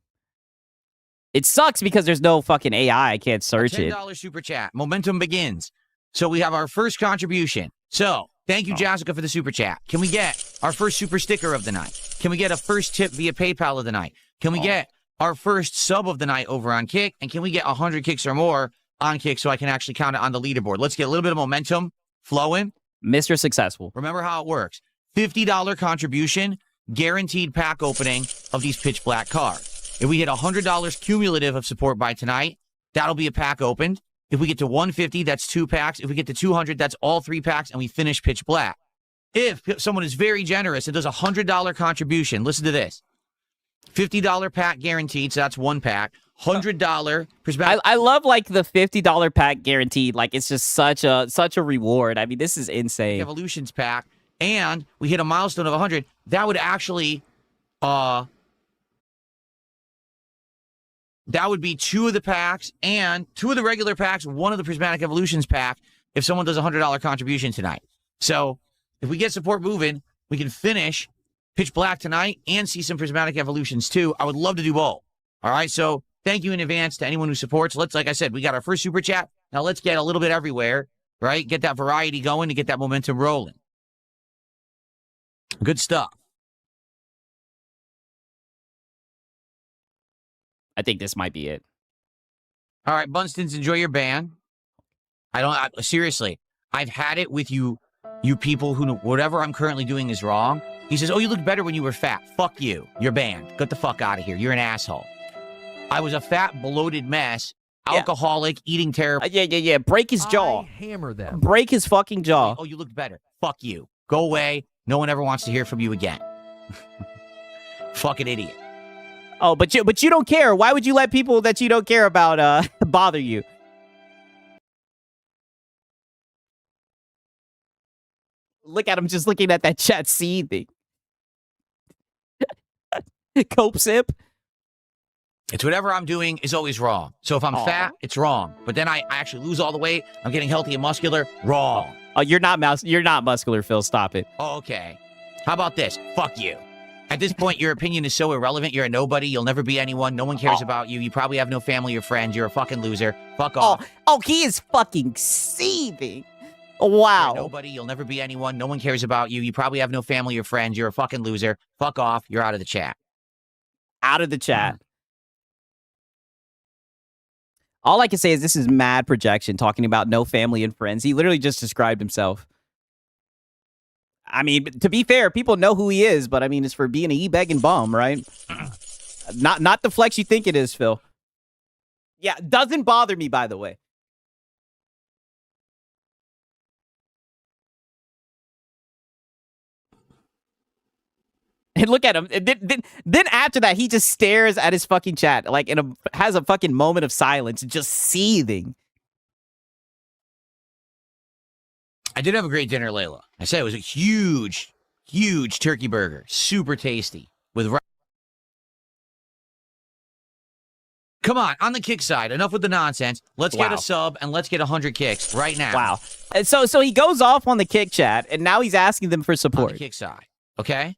It sucks because there's no fucking AI. I can't search it. $10 super chat. Momentum begins. So we have our first contribution. So thank you, Jessica, for the super chat. Can we get our first super sticker of the night? Can we get a first tip via PayPal of the night? Can we get our first sub of the night over on Kick? And can we get 100 kicks or more on Kick so I can actually count it on the leaderboard? Let's get a little bit of momentum flowing. Mr. Successful. Remember how it works. $50 contribution, guaranteed pack opening of these pitch black cards. If we hit $100 cumulative of support by tonight, that'll be a pack opened. If we get to 150, that's 2 packs. If we get to 200, that's all 3 packs, and we finish pitch black. If someone is very generous and does a $100 contribution, listen to this. $50 pack guaranteed, so that's 1 pack. $100 prismatic. I love like the $50 pack guaranteed. Like it's just such a reward. I mean, this is insane. Evolutions pack, and we hit a milestone of 100. That would actually, that would be 2 of the packs and 2 of the regular packs, 1 of the Prismatic Evolutions pack if someone does a $100 contribution tonight. So if we get support moving, we can finish Pitch Black tonight and see some Prismatic Evolutions too. I would love to do both. All right, so thank you in advance to anyone who supports. Let's, like I said, we got our first super chat. Now let's get a little bit everywhere, right? Get that variety going to get that momentum rolling. Good stuff. I think this might be it. All right, Bunstons, enjoy your ban. Seriously, I've had it with you people who, whatever I'm currently doing is wrong. He says, oh, you looked better when you were fat. Fuck you. You're banned. Get the fuck out of here. You're an asshole. I was a fat, bloated mess, alcoholic, eating terrible. Yeah. Break his jaw. Hammer them. Break his fucking jaw. Oh, you looked better. Fuck you. Go away. No one ever wants to hear from you again. Fucking idiot. Oh, but you don't care. Why would you let people that you don't care about bother you? Look at him just looking at that chat seething. Cope sip. It's whatever I'm doing is always wrong. So if I'm fat, it's wrong. But then I actually lose all the weight. I'm getting healthy and muscular. Wrong. Oh, you're not muscular, Phil. Stop it. Oh, okay. How about this? Fuck you. At this point, your opinion is so irrelevant. You're a nobody. You'll never be anyone. No one cares about you. You probably have no family or friends. You're a fucking loser. Fuck off. Oh, he is fucking seething. Wow. You're a nobody. You'll never be anyone. No one cares about you. You probably have no family or friends. You're a fucking loser. Fuck off. You're out of the chat. Out of the chat. All I can say is this is mad projection, talking about no family and friends. He literally just described himself. I mean, to be fair, people know who he is, but I mean, it's for being an e-begging bum, right? Not the flex you think it is, Phil. Yeah, doesn't bother me, by the way. And look at him. Then after that, he just stares at his fucking chat, like has a fucking moment of silence, just seething. I did have a great dinner, Layla. I said it was a huge, huge turkey burger. Super tasty. Come on the kick side. Enough with the nonsense. Let's get a sub and let's get 100 kicks right now. Wow. And so he goes off on the kick chat, and now he's asking them for support. On the kick side. Okay?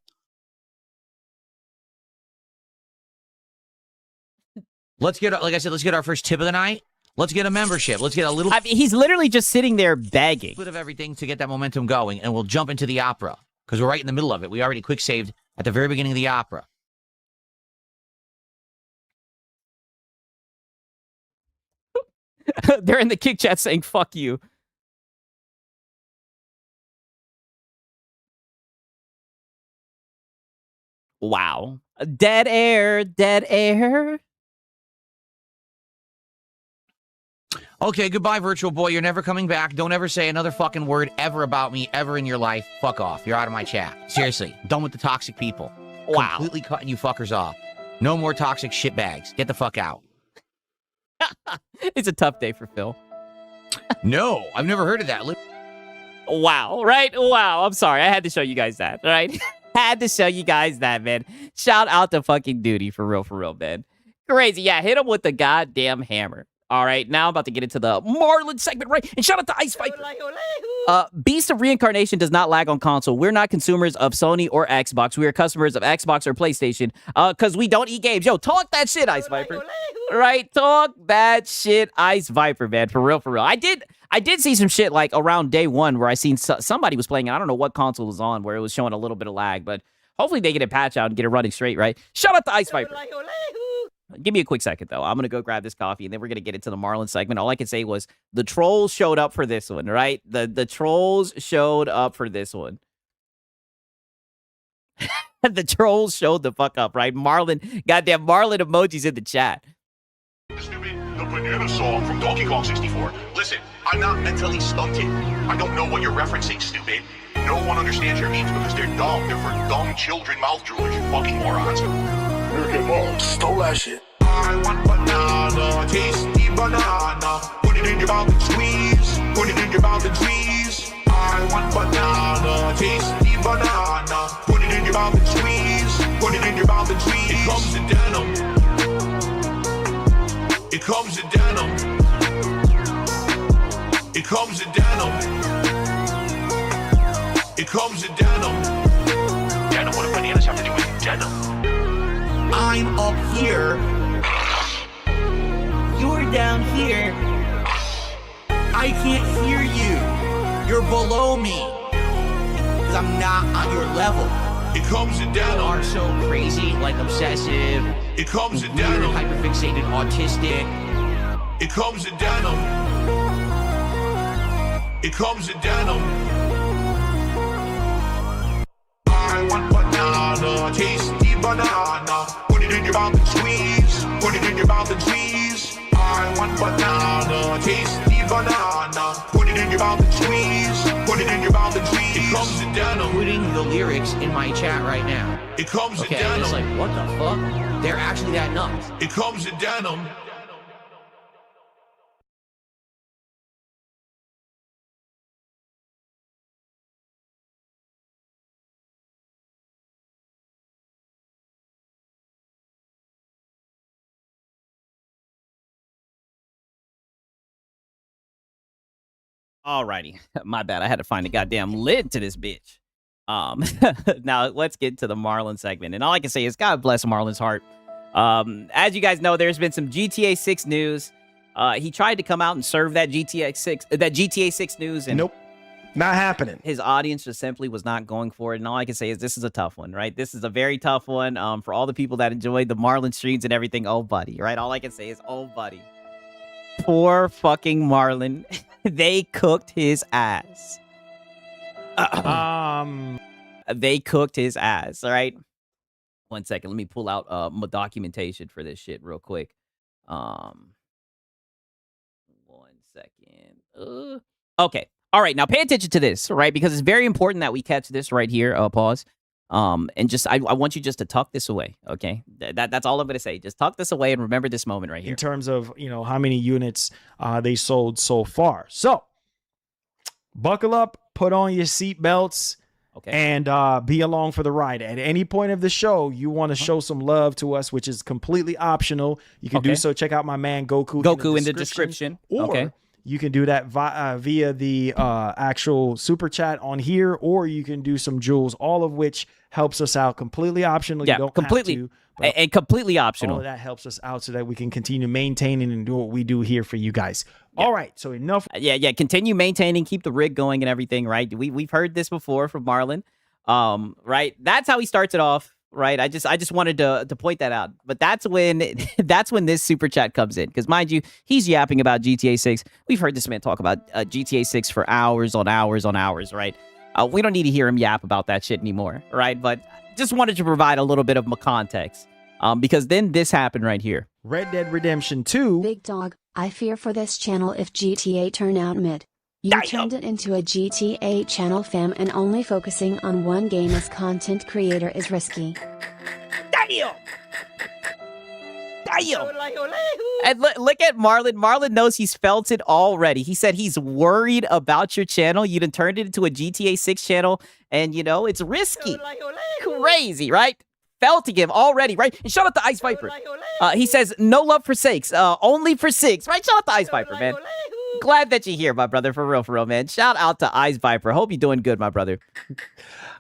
Let's get, like I said, let's get our first tip of the night. Let's get a membership. Let's get a little I mean, he's literally just sitting there begging. bit of everything to get that momentum going, and we'll jump into the opera because we're right in the middle of it. We already quick saved at the very beginning of the opera. They're in the kick chat saying, fuck you. Wow. Dead air, dead air. Okay, goodbye, virtual boy. You're never coming back. Don't ever say another fucking word ever about me ever in your life. Fuck off. You're out of my chat. Seriously. Done with the toxic people. Wow. Completely cutting you fuckers off. No more toxic shitbags. Get the fuck out. It's a tough day for Phil. No, I've never heard of that. Wow, right? Wow, I'm sorry. I had to show you guys that, right? Had to show you guys that, man. Shout out to fucking Duty, for real, man. Crazy. Yeah, hit him with the goddamn hammer. All right, now I'm about to get into the Marlon segment, right? And shout out to Ice Viper. Beast of Reincarnation does not lag on console. We're not consumers of Sony or Xbox. We are customers of Xbox or PlayStation because we don't eat games. Yo, talk that shit, Ice Viper. Right? Talk that shit, Ice Viper, man. For real. I did see some shit like around day one where I seen somebody was playing. I don't know what console was on where it was showing a little bit of lag, but hopefully they get a patch out and get it running straight, right? Shout out to Ice Viper. Give me a quick second, though. I'm going to go grab this coffee, and then we're going to get into the Marlon segment. All I can say was the trolls showed up for this one, right? The trolls showed up for this one. The trolls showed the fuck up, right? Marlon, goddamn Marlon emojis in the chat. Stupid, the banana song from Donkey Kong 64. Listen, I'm not mentally stunted. I don't know what you're referencing, stupid. No one understands your memes because they're dumb. They're for dumb children, mouth droolers, you fucking morons. Stole that shit. I want banana, tasty banana. Put it in your mouth and squeeze. Put it in your mouth and squeeze. I want banana, tasty banana. Put it in your mouth and squeeze. Put it in your mouth and squeeze. It comes in denim. It comes in denim. It comes in denim. It comes in denim. Denim, what do bananas have to do with denim? I'm up here. You're down here. I can't hear you. You're below me. Because I'm not on your level. It comes in denim. You are so crazy, like obsessive. It comes in weird, denim. hyperfixated, autistic. It comes in denim. It comes in denim. I want banana, tasty banana. Put it in your mouth and squeeze. Put it in your mouth and squeeze. I want banana, tasty banana. Put it in your mouth and squeeze. Put it in your mouth and squeeze. It comes in denim. Putting the lyrics in my chat right now. It comes Okay, in denim. it's like, what the fuck? They're actually that nuts. It comes in denim. Alrighty, my bad. I had to find a goddamn lid to this bitch. Now let's get to the Marlon segment, and all I can say is God bless Marlon's heart. As you guys know, there's been some GTA 6 news. He tried to come out and serve that GTA 6 news, and Nope. Not happening. his audience just simply was not going for it. And all I can say is this is a tough one, right? This is a very tough one for all the people that enjoyed the Marlon streams and everything. Oh, buddy, right? All I can say is, oh, buddy. Poor fucking Marlon. They cooked his ass. They cooked his ass, all right? 1 second. Let me pull out my documentation for this shit real quick. 1 second. Okay. All right. Now pay attention to this, right? Because it's very important that we catch this right here. Pause. And just I want you just to tuck this away, okay? That's all I'm gonna say. Just tuck this away and remember this moment right here. In terms of, you know, how many units they sold so far. So buckle up, put on your seatbelts, Okay. and be along for the ride. At any point of the show, you want to show some love to us, which is completely optional. You can do so. Check out my man Goku in the description. Or Okay. you can do that via the actual super chat on here, or you can do some jewels, all of which helps us out completely optional. Yeah, You don't completely. have to, But and completely all optional. of that helps us out so that we can continue maintaining and do what we do here for you guys. All right, so enough. Yeah. Continue maintaining, keep the rig going and everything, right? We've heard this before from Marlon. Right? That's how he starts it off, right? I just wanted to point that out. But that's when this super chat comes in. Because mind you, he's yapping about GTA 6. We've heard this man talk about GTA 6 for hours on hours on hours, right? We don't need to hear him yap about that shit anymore, right? But just wanted to provide a little bit of context. Because then this happened right here. Red Dead Redemption 2. Big dog, I fear for this channel if GTA turn out mid. You turned it into a GTA channel, fam, and only focusing on one game as content creator is risky. Damn! And look at Marlon. Marlon knows he's felt it already. He said he's worried about your channel. You done turned it into a GTA 6 channel, and you know, it's risky. Crazy, right? Felt him already, right? And shout out to Ice Viper. He says, no love for sakes, only for six, right? Shout out to Ice Viper, man. Glad that you're here, my brother, for real, man. Shout out to Ice Viper. Hope you're doing good, my brother.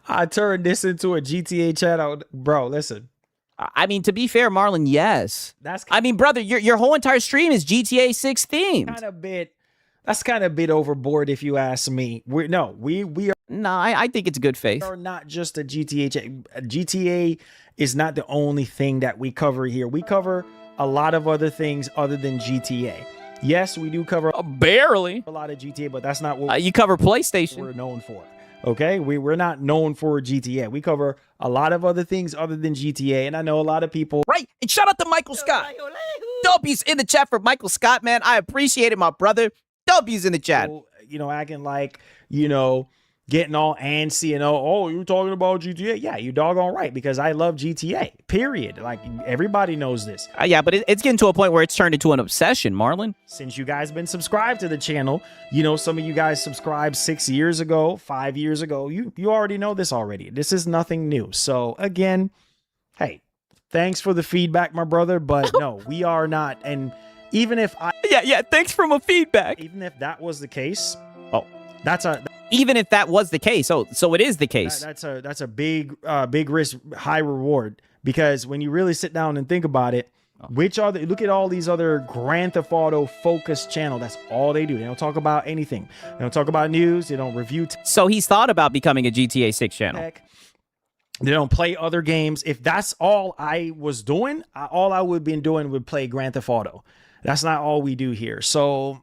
I turned this into a GTA channel. Bro, listen. I mean, to be fair, Marlon, yes. I mean, brother, your whole entire stream is GTA 6 themed. That's kind of a bit overboard, if you ask me. We are. No, I think it's good faith. We are not just a GTA. GTA is not the only thing that we cover here. We cover a lot of other things other than GTA. Yes, we do cover barely a lot of GTA, but that's not what you cover. PlayStation. We're known for. Okay, we're not known for GTA. We cover a lot of other things other than GTA, and I know a lot of people. Right, and shout out to Michael Scott. W's in the chat for Michael Scott, man. I appreciate it, my brother. W's in the chat. You know, acting like, you know, getting all antsy and oh, you're talking about GTA. Yeah, you doggone right, because I love GTA, period. Like, everybody knows this. Yeah, but it's getting to a point where it's turned into an obsession, Marlon. Since you guys been subscribed to the channel, you know, some of you guys subscribed 6 years ago, 5 years ago. You already know this already. This is nothing new. So, again, hey, thanks for the feedback, my brother, but no, we are not. And even if I... Yeah, thanks for my feedback. Even if that was the case... Even if that was the case, so it is the case. That's a big risk, high reward, because when you really sit down and think about it, look at all these other Grand Theft Auto focused channel. That's all they do. They don't talk about anything. They don't talk about news. They don't review. So he's thought about becoming a GTA 6 channel. They don't play other games. If that's all I was doing, all I would have been doing would play Grand Theft Auto. That's not all we do here. So,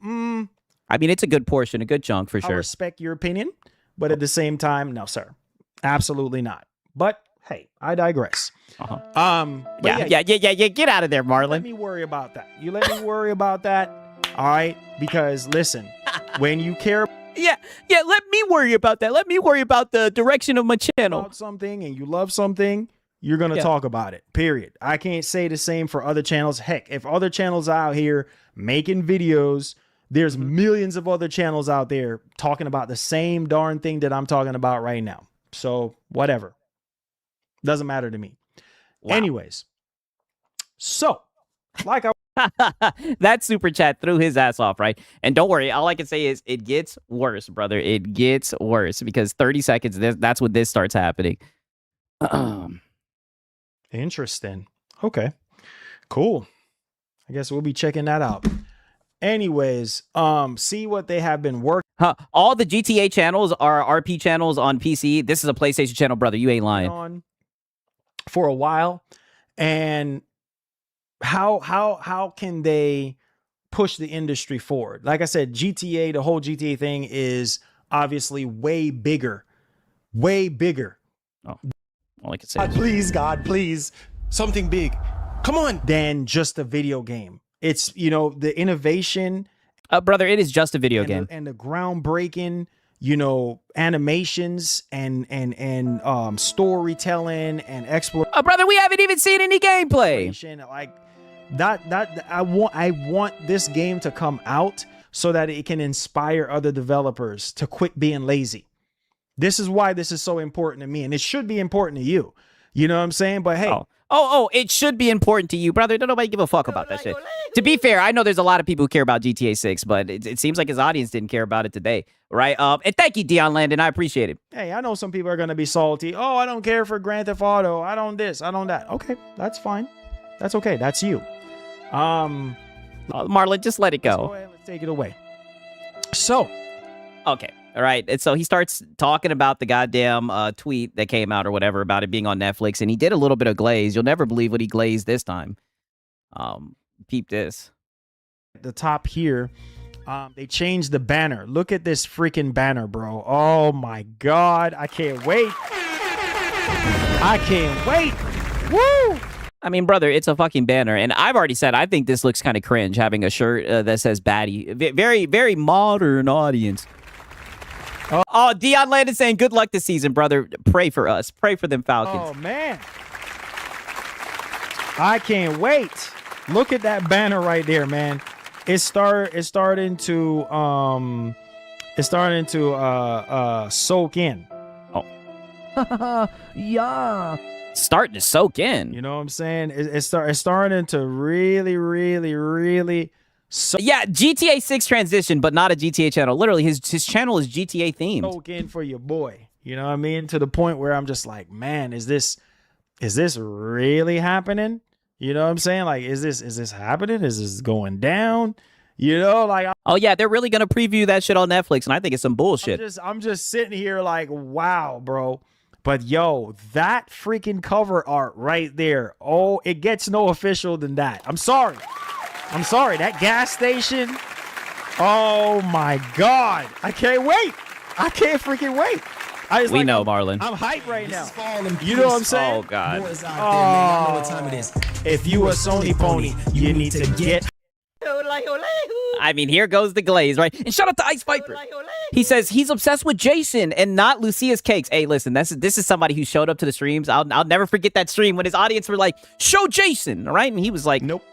I mean, it's a good portion, a good chunk for sure. I respect your opinion, but at the same time, no, sir. Absolutely not. But hey, I digress. Yeah. Get out of there, Marlon. Let me worry about that. You let me worry about that. All right. Because listen, when you care. Yeah. Let me worry about that. Let me worry about the direction of my channel. About something and you love something, you're going to talk about it. Period. I can't say the same for other channels. Heck, if other channels out here making videos, there's millions of other channels out there talking about the same darn thing that I'm talking about right now. So whatever. Doesn't matter to me. Wow. Anyways. So like that super chat threw his ass off, right? And don't worry. All I can say is it gets worse, brother. It gets worse because 30 seconds, that's when this starts happening. Interesting. Okay, cool. I guess we'll be checking that out. Anyways, see what they have been working. All the GTA channels are RP channels on PC. This is a PlayStation channel, brother. You ain't lying. On for a while, and how can they push the industry forward? Like I said, GTA, the whole GTA thing is obviously way bigger. Oh, all I can say. Please, God, please, something big. Come on. Than just a video game. It's, you know, the innovation. Brother, it is just a video game. And the groundbreaking, you know, animations and storytelling and exploration. Brother, we haven't even seen any gameplay. Like that I want this game to come out so that it can inspire other developers to quit being lazy. This is why this is so important to me, and it should be important to you. You know what I'm saying? But hey, Oh, it should be important to you, brother. Don't nobody give a fuck about that shit. To be fair, I know there's a lot of people who care about GTA 6, but it seems like his audience didn't care about it today, right? And thank you, Dion Landon. I appreciate it. Hey, I know some people are gonna be salty. Oh, I don't care for Grand Theft Auto. I don't this. I don't that. Okay, that's fine. That's okay. That's you. Marlon, just let it go. Let's take it away. So, okay. All right. And so he starts talking about the goddamn tweet that came out or whatever about it being on Netflix. And he did a little bit of glaze. You'll never believe what he glazed this time. Peep this. At the top here, they changed the banner. Look at this freaking banner, bro. Oh my God. I can't wait. I can't wait. Woo! I mean, brother, it's a fucking banner. And I've already said, I think this looks kind of cringe, having a shirt that says baddie. Very, very modern audience. Oh, Dion Landon saying, good luck this season, brother. Pray for us. Pray for them Falcons. Oh, man. I can't wait. Look at that banner right there, man. It's starting to soak in. Oh. Yeah. Starting to soak in. You know what I'm saying? It's starting to really so yeah, GTA 6 transition, but not a GTA channel. Literally, his channel is GTA themed. soak in for your boy. You know what I mean? To the point where I'm just like, man, is this really happening? You know what I'm saying? Like, is this happening? Is this going down? You know, like, oh yeah, they're really gonna preview that shit on Netflix, and I think it's some bullshit. I'm just sitting here like, wow, bro. But yo, that freaking cover art right there. Oh, it gets no official than that. I'm sorry. That gas station. Oh my God. I can't wait. I can't freaking wait. We know, Marlon. I'm hyped right now. You know what I'm saying? Oh God. If you a Sony pony, you need to get. I mean, here goes the glaze, right? And shout out to Ice Viper. He says he's obsessed with Jason and not Lucia's cakes. Hey, listen, this is somebody who showed up to the streams. I'll never forget that stream when his audience were like, show Jason, all right? And he was like, nope,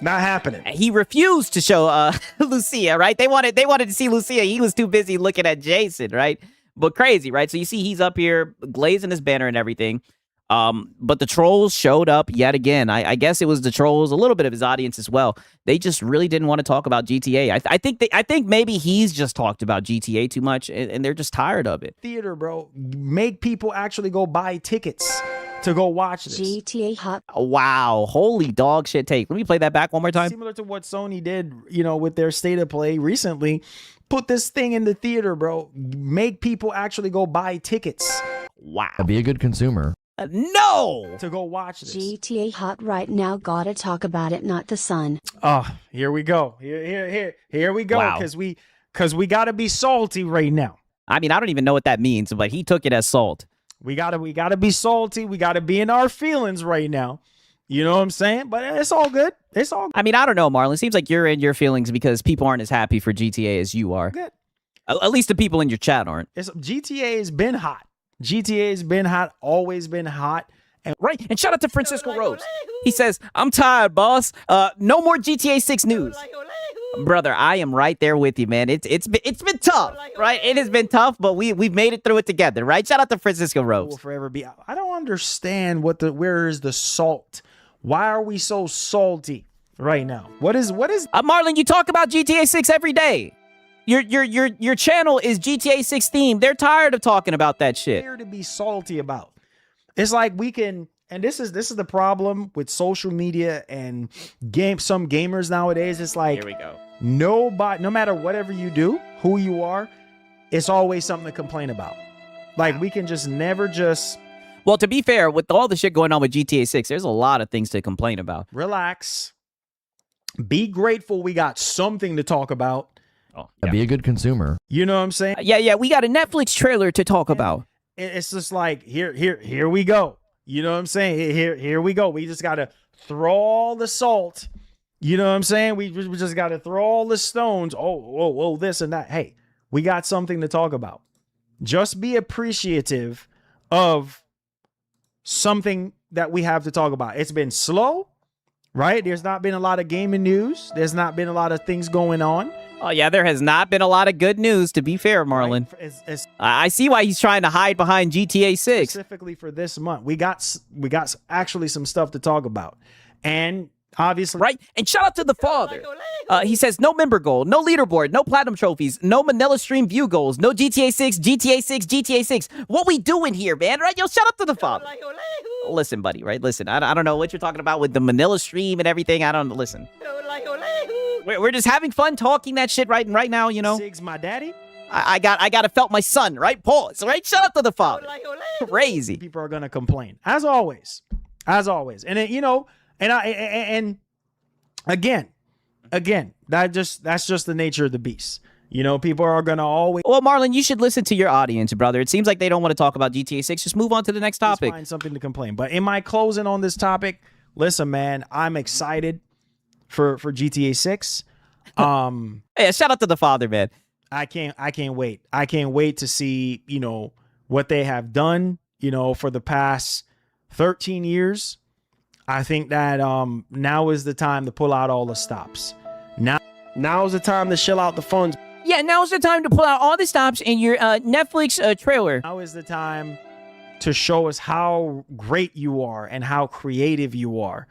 not happening. He refused to show Lucia, right? They wanted to see Lucia. He was too busy looking at Jason, right? But crazy, right? So you see he's up here glazing his banner and everything. But the trolls showed up yet again. I guess it was the trolls, a little bit of his audience as well. They just really didn't want to talk about GTA. I think maybe he's just talked about GTA too much, and they're just tired of it. Theater, bro. Make people actually go buy tickets to go watch this. GTA Hot. Wow, holy dog shit take. Let me play that back one more time. Similar to what Sony did, with their State of Play recently. Put this thing in the theater, bro. Make people actually go buy tickets. Wow. Be a good consumer. No! To go watch this. GTA Hot right now, gotta talk about it, not the sun. Oh, here we go. Here we go. Wow. Cause we gotta be salty right now. I mean, I don't even know what that means, but he took it as salt. We gotta be salty. We gotta be in our feelings right now. You know what I'm saying? But it's all good. It's all good. I mean, I don't know, Marlon. It seems like you're in your feelings because people aren't as happy for GTA as you are. Good. At least the people in your chat aren't. GTA has been hot. GTA has been hot, always been hot. And right. And shout out to Francisco Rose. He says, I'm tired, boss. No more GTA 6 news. Brother, I am right there with you, man. It's been tough, right? It has been tough, but we've made it through it together, right? Shout out to Francisco Rose. Will forever be. I don't understand where is the salt? Why are we so salty right now? What is Marlon, you talk about GTA 6 every day. Your channel is GTA 6 themed. They're tired of talking about that shit. There to be salty about. It's like we can, and this is the problem with social media and some gamers nowadays. It's like, here we go. No matter whatever you do, who you are, it's always something to complain about. Like we can just never just. Well, to be fair, with all the shit going on with GTA 6, there's a lot of things to complain about. Relax. Be grateful we got something to talk about. Oh, yeah. Be a good consumer. You know what I'm saying? Yeah. We got a Netflix trailer to talk about. It's just like here we go. You know what I'm saying? Here we go. We just gotta throw all the salt. You know what I'm saying? We just gotta throw all the stones. Oh, this and that. Hey, we got something to talk about. Just be appreciative of something that we have to talk about. It's been slow, right? There's not been a lot of gaming news. There's not been a lot of things going on. Oh, yeah, there has not been a lot of good news, to be fair, Marlon. I see why he's trying to hide behind GTA 6. Specifically for this month, we got actually some stuff to talk about. And obviously, right? And shout out to the father. He says no member goal, no leaderboard, no platinum trophies, no Manila stream view goals, no GTA 6, GTA 6, GTA 6. What we doing here, man? Right? Yo, shout out to the father. Listen, buddy, right? Listen, I don't know what you're talking about with the Manila stream and everything. I don't listen. We're just having fun talking that shit right now, you know. Sig's my daddy. I got to felt my son, right? Pause, right? Shout out to the father. Crazy. People are gonna complain as always, and it, you know, and again, that's just the nature of the beast. You know, people are gonna always. Well, Marlon, you should listen to your audience, brother. It seems like they don't want to talk about GTA 6. Just move on to the next topic. Find something to complain. But in my closing on this topic, listen, man, I'm excited for GTA 6. Hey, shout out to the father, man. I can't wait. I can't wait to see, you know, what they have done, you know, for the past 13 years. I think that now is the time to pull out all the stops. Now is the time to shell out the funds. Yeah, now's the time to pull out all the stops in your Netflix trailer. Now is the time to show us how great you are and how creative you are.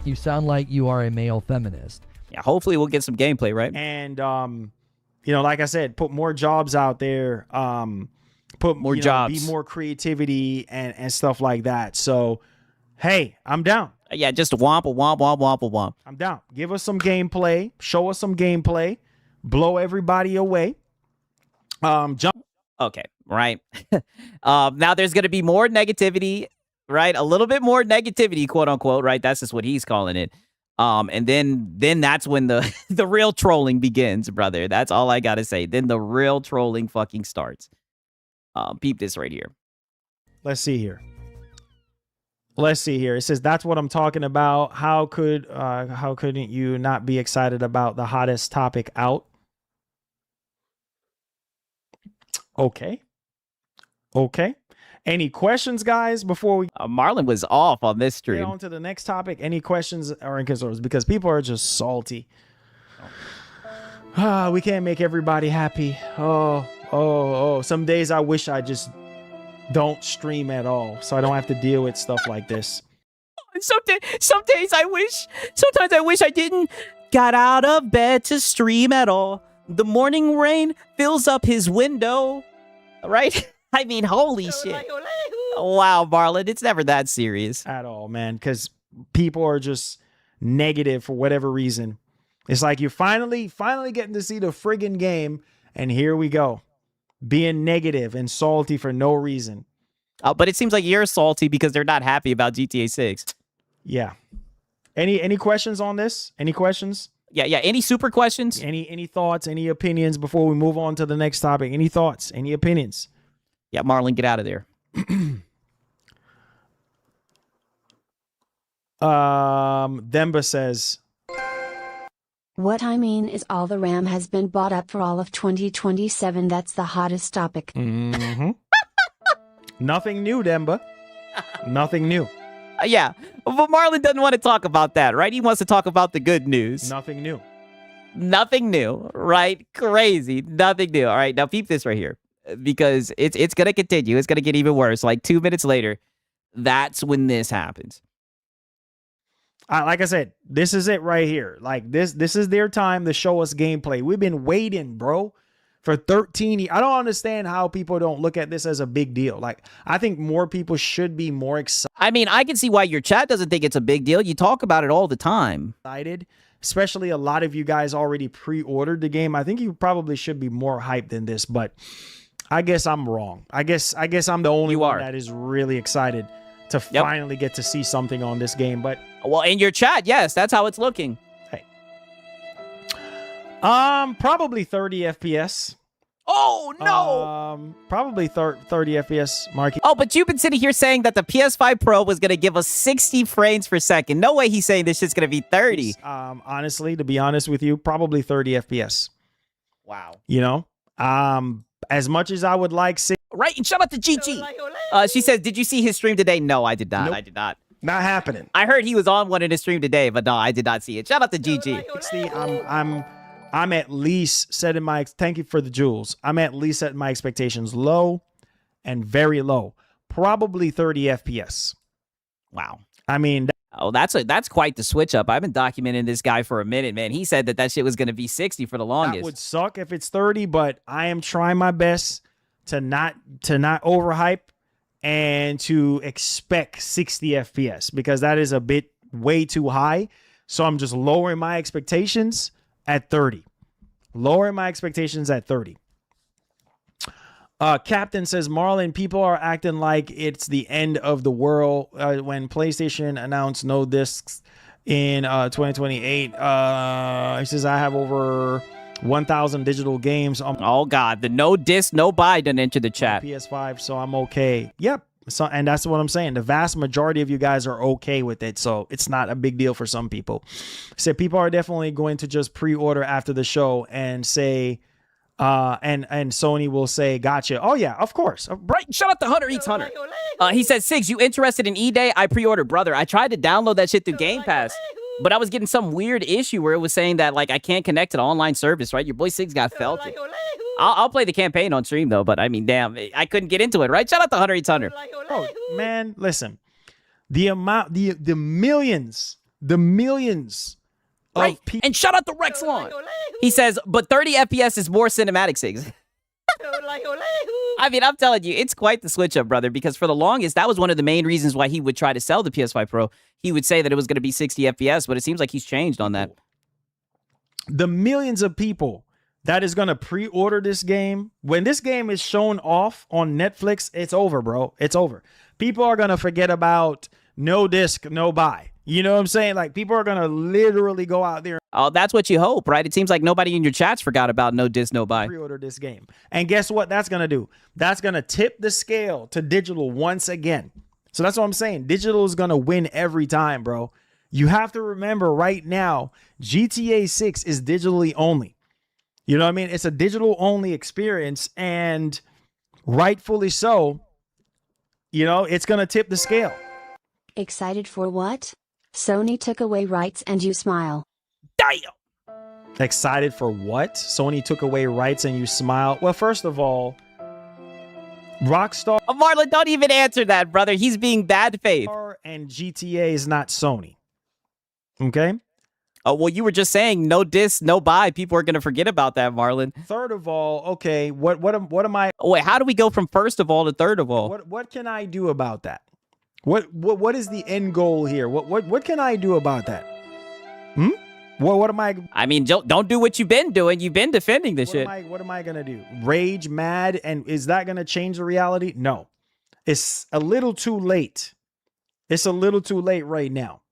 You sound like you are a male feminist. Yeah, hopefully we'll get some gameplay, right? And you know, like I said, put more jobs out there. Put more jobs, be more creativity and stuff like that. So, hey, I'm down. Yeah, just womp. I'm down. Give us some gameplay. Show us some gameplay. Blow everybody away. Jump. Okay, right. Now there's gonna be more negativity, right? A little bit more negativity, quote unquote, right? That's just what he's calling it. And then that's when the the real trolling begins, brother. That's all I gotta say. Then the real trolling fucking starts. Peep this right here. Let's see here. It says that's what I'm talking about. How couldn't you not be excited about the hottest topic out? Okay. Any questions, guys, before we Marlon was off on this stream. Get on to the next topic. Any questions or concerns? Because people are just salty. We can't make everybody happy. Oh. Some days I wish I just don't stream at all, so I don't have to deal with stuff like this. Sometimes I wish I didn't got out of bed to stream at all. The morning rain fills up his window, right? I mean, holy shit. Wow, Marlon, it's never that serious. At all, man, because people are just negative for whatever reason. It's like you're finally getting to see the friggin' game, and here we go. Being negative and salty for no reason. But it seems like you're salty because they're not happy about GTA 6. Yeah. Any questions on this? Any questions? Yeah. Any super questions? Any thoughts? Any opinions before we move on to the next topic? Any thoughts? Any opinions? Yeah, Marlon, get out of there. Demba says, what I mean is all the RAM has been bought up for all of 2027. That's the hottest topic. Mm-hmm. Nothing new, Demba. Nothing new. Yeah, but Marlon doesn't want to talk about that, right? He wants to talk about the good news. Nothing new. Nothing new, right? Crazy. Nothing new. All right, now peep this right here. Because it's going to continue. It's going to get even worse. Like 2 minutes later, that's when this happens. Like I said, this is it right here. Like this is their time to show us gameplay. We've been waiting, bro, for 13 years. I don't understand how people don't look at this as a big deal. Like, I think more people should be more excited. I mean, I can see why your chat doesn't think it's a big deal. You talk about it all the time. Especially a lot of you guys already pre-ordered the game. I think you probably should be more hyped than this, but I guess I'm wrong. I guess I'm the only one that is really excited to finally get to see something on this game. But well, in your chat, yes, that's how it's looking. Hey, probably 30 FPS. Oh no! Probably 30 FPS, Marky. Oh, but you've been sitting here saying that the PS5 Pro was gonna give us 60 frames per second. No way he's saying this shit's gonna be 30. Honestly, to be honest with you, probably 30 FPS. Wow. You know, as much as I would like, right? And shout out to GG. She says, "Did you see his stream today?" No, I did not. Nope. I did not. Not happening. I heard he was on one in his stream today, but no, I did not see it. Shout out to GG. I'm at least setting my, thank you for the jewels. I'm at least setting my expectations low and very low. Probably 30 FPS. Wow. I mean, oh, that's quite the switch up. I've been documenting this guy for a minute, man. He said that shit was going to be 60 for the longest. that would suck if it's 30, but I am trying my best to not overhype and to expect 60 FPS because that is a bit way too high. So I'm just lowering my expectations at 30. Lowering my expectations at 30. Captain says, Marlon, people are acting like it's the end of the world when PlayStation announced no discs in 2028. He says, I have over 1,000 digital games on oh, God. The no disc, no buy done enter the chat. PS5, so I'm okay. Yep. So, and that's what I'm saying. The vast majority of you guys are okay with it, so it's not a big deal for some people. So people are definitely going to just pre-order after the show and say, and Sony will say, gotcha. Oh yeah, of course. Right. Shout out to Hunter Eats Hunter. He said, Sigs, you interested in E-Day? I pre-ordered, brother. I tried to download that shit through Game Pass, but I was getting some weird issue where it was saying that like I can't connect to the online service, right? Your boy Sigs got felted. I'll play the campaign on stream though, but I mean, damn, I couldn't get into it, right? Shout out to Hunter Eats Hunter. Oh man, listen. The amount, the millions right. And shout out to Rexlon. He says, but 30 FPS is more cinematic, Sigs. I mean, I'm telling you, it's quite the switch up, brother, because for the longest, that was one of the main reasons why he would try to sell the PS5 Pro. He would say that it was going to be 60 FPS, but it seems like he's changed on that. The millions of people that is going to pre-order this game, when this game is shown off on Netflix, it's over, bro. It's over. People are going to forget about no disc, no buy. You know what I'm saying? Like, people are going to literally go out there. Oh, that's what you hope, right? It seems like nobody in your chats forgot about no disc, no buy. Pre-order this game. And guess what that's going to do? That's going to tip the scale to digital once again. So that's what I'm saying. Digital is going to win every time, bro. You have to remember right now, GTA 6 is digitally only. You know what I mean? It's a digital only experience, and rightfully so, you know, it's going to tip the scale. Excited for what? Sony took away rights and you smile. Damn! Excited for what? Sony took away rights and you smile? Well, first of all, Rockstar Marlon, don't even answer that, brother. He's being bad faith. And GTA is not Sony. Okay? Oh, well, you were just saying no disc, no buy. People are going to forget about that, Marlon. Third of all, okay, what am I? Oh, wait, how do we go from first of all to third of all? What can I do about that? What is the end goal here? What can I do about that? What am I? I mean, don't do what you've been doing. You've been defending this shit. What am I gonna do? Rage, mad, and is that gonna change the reality? No, it's a little too late. It's a little too late right now.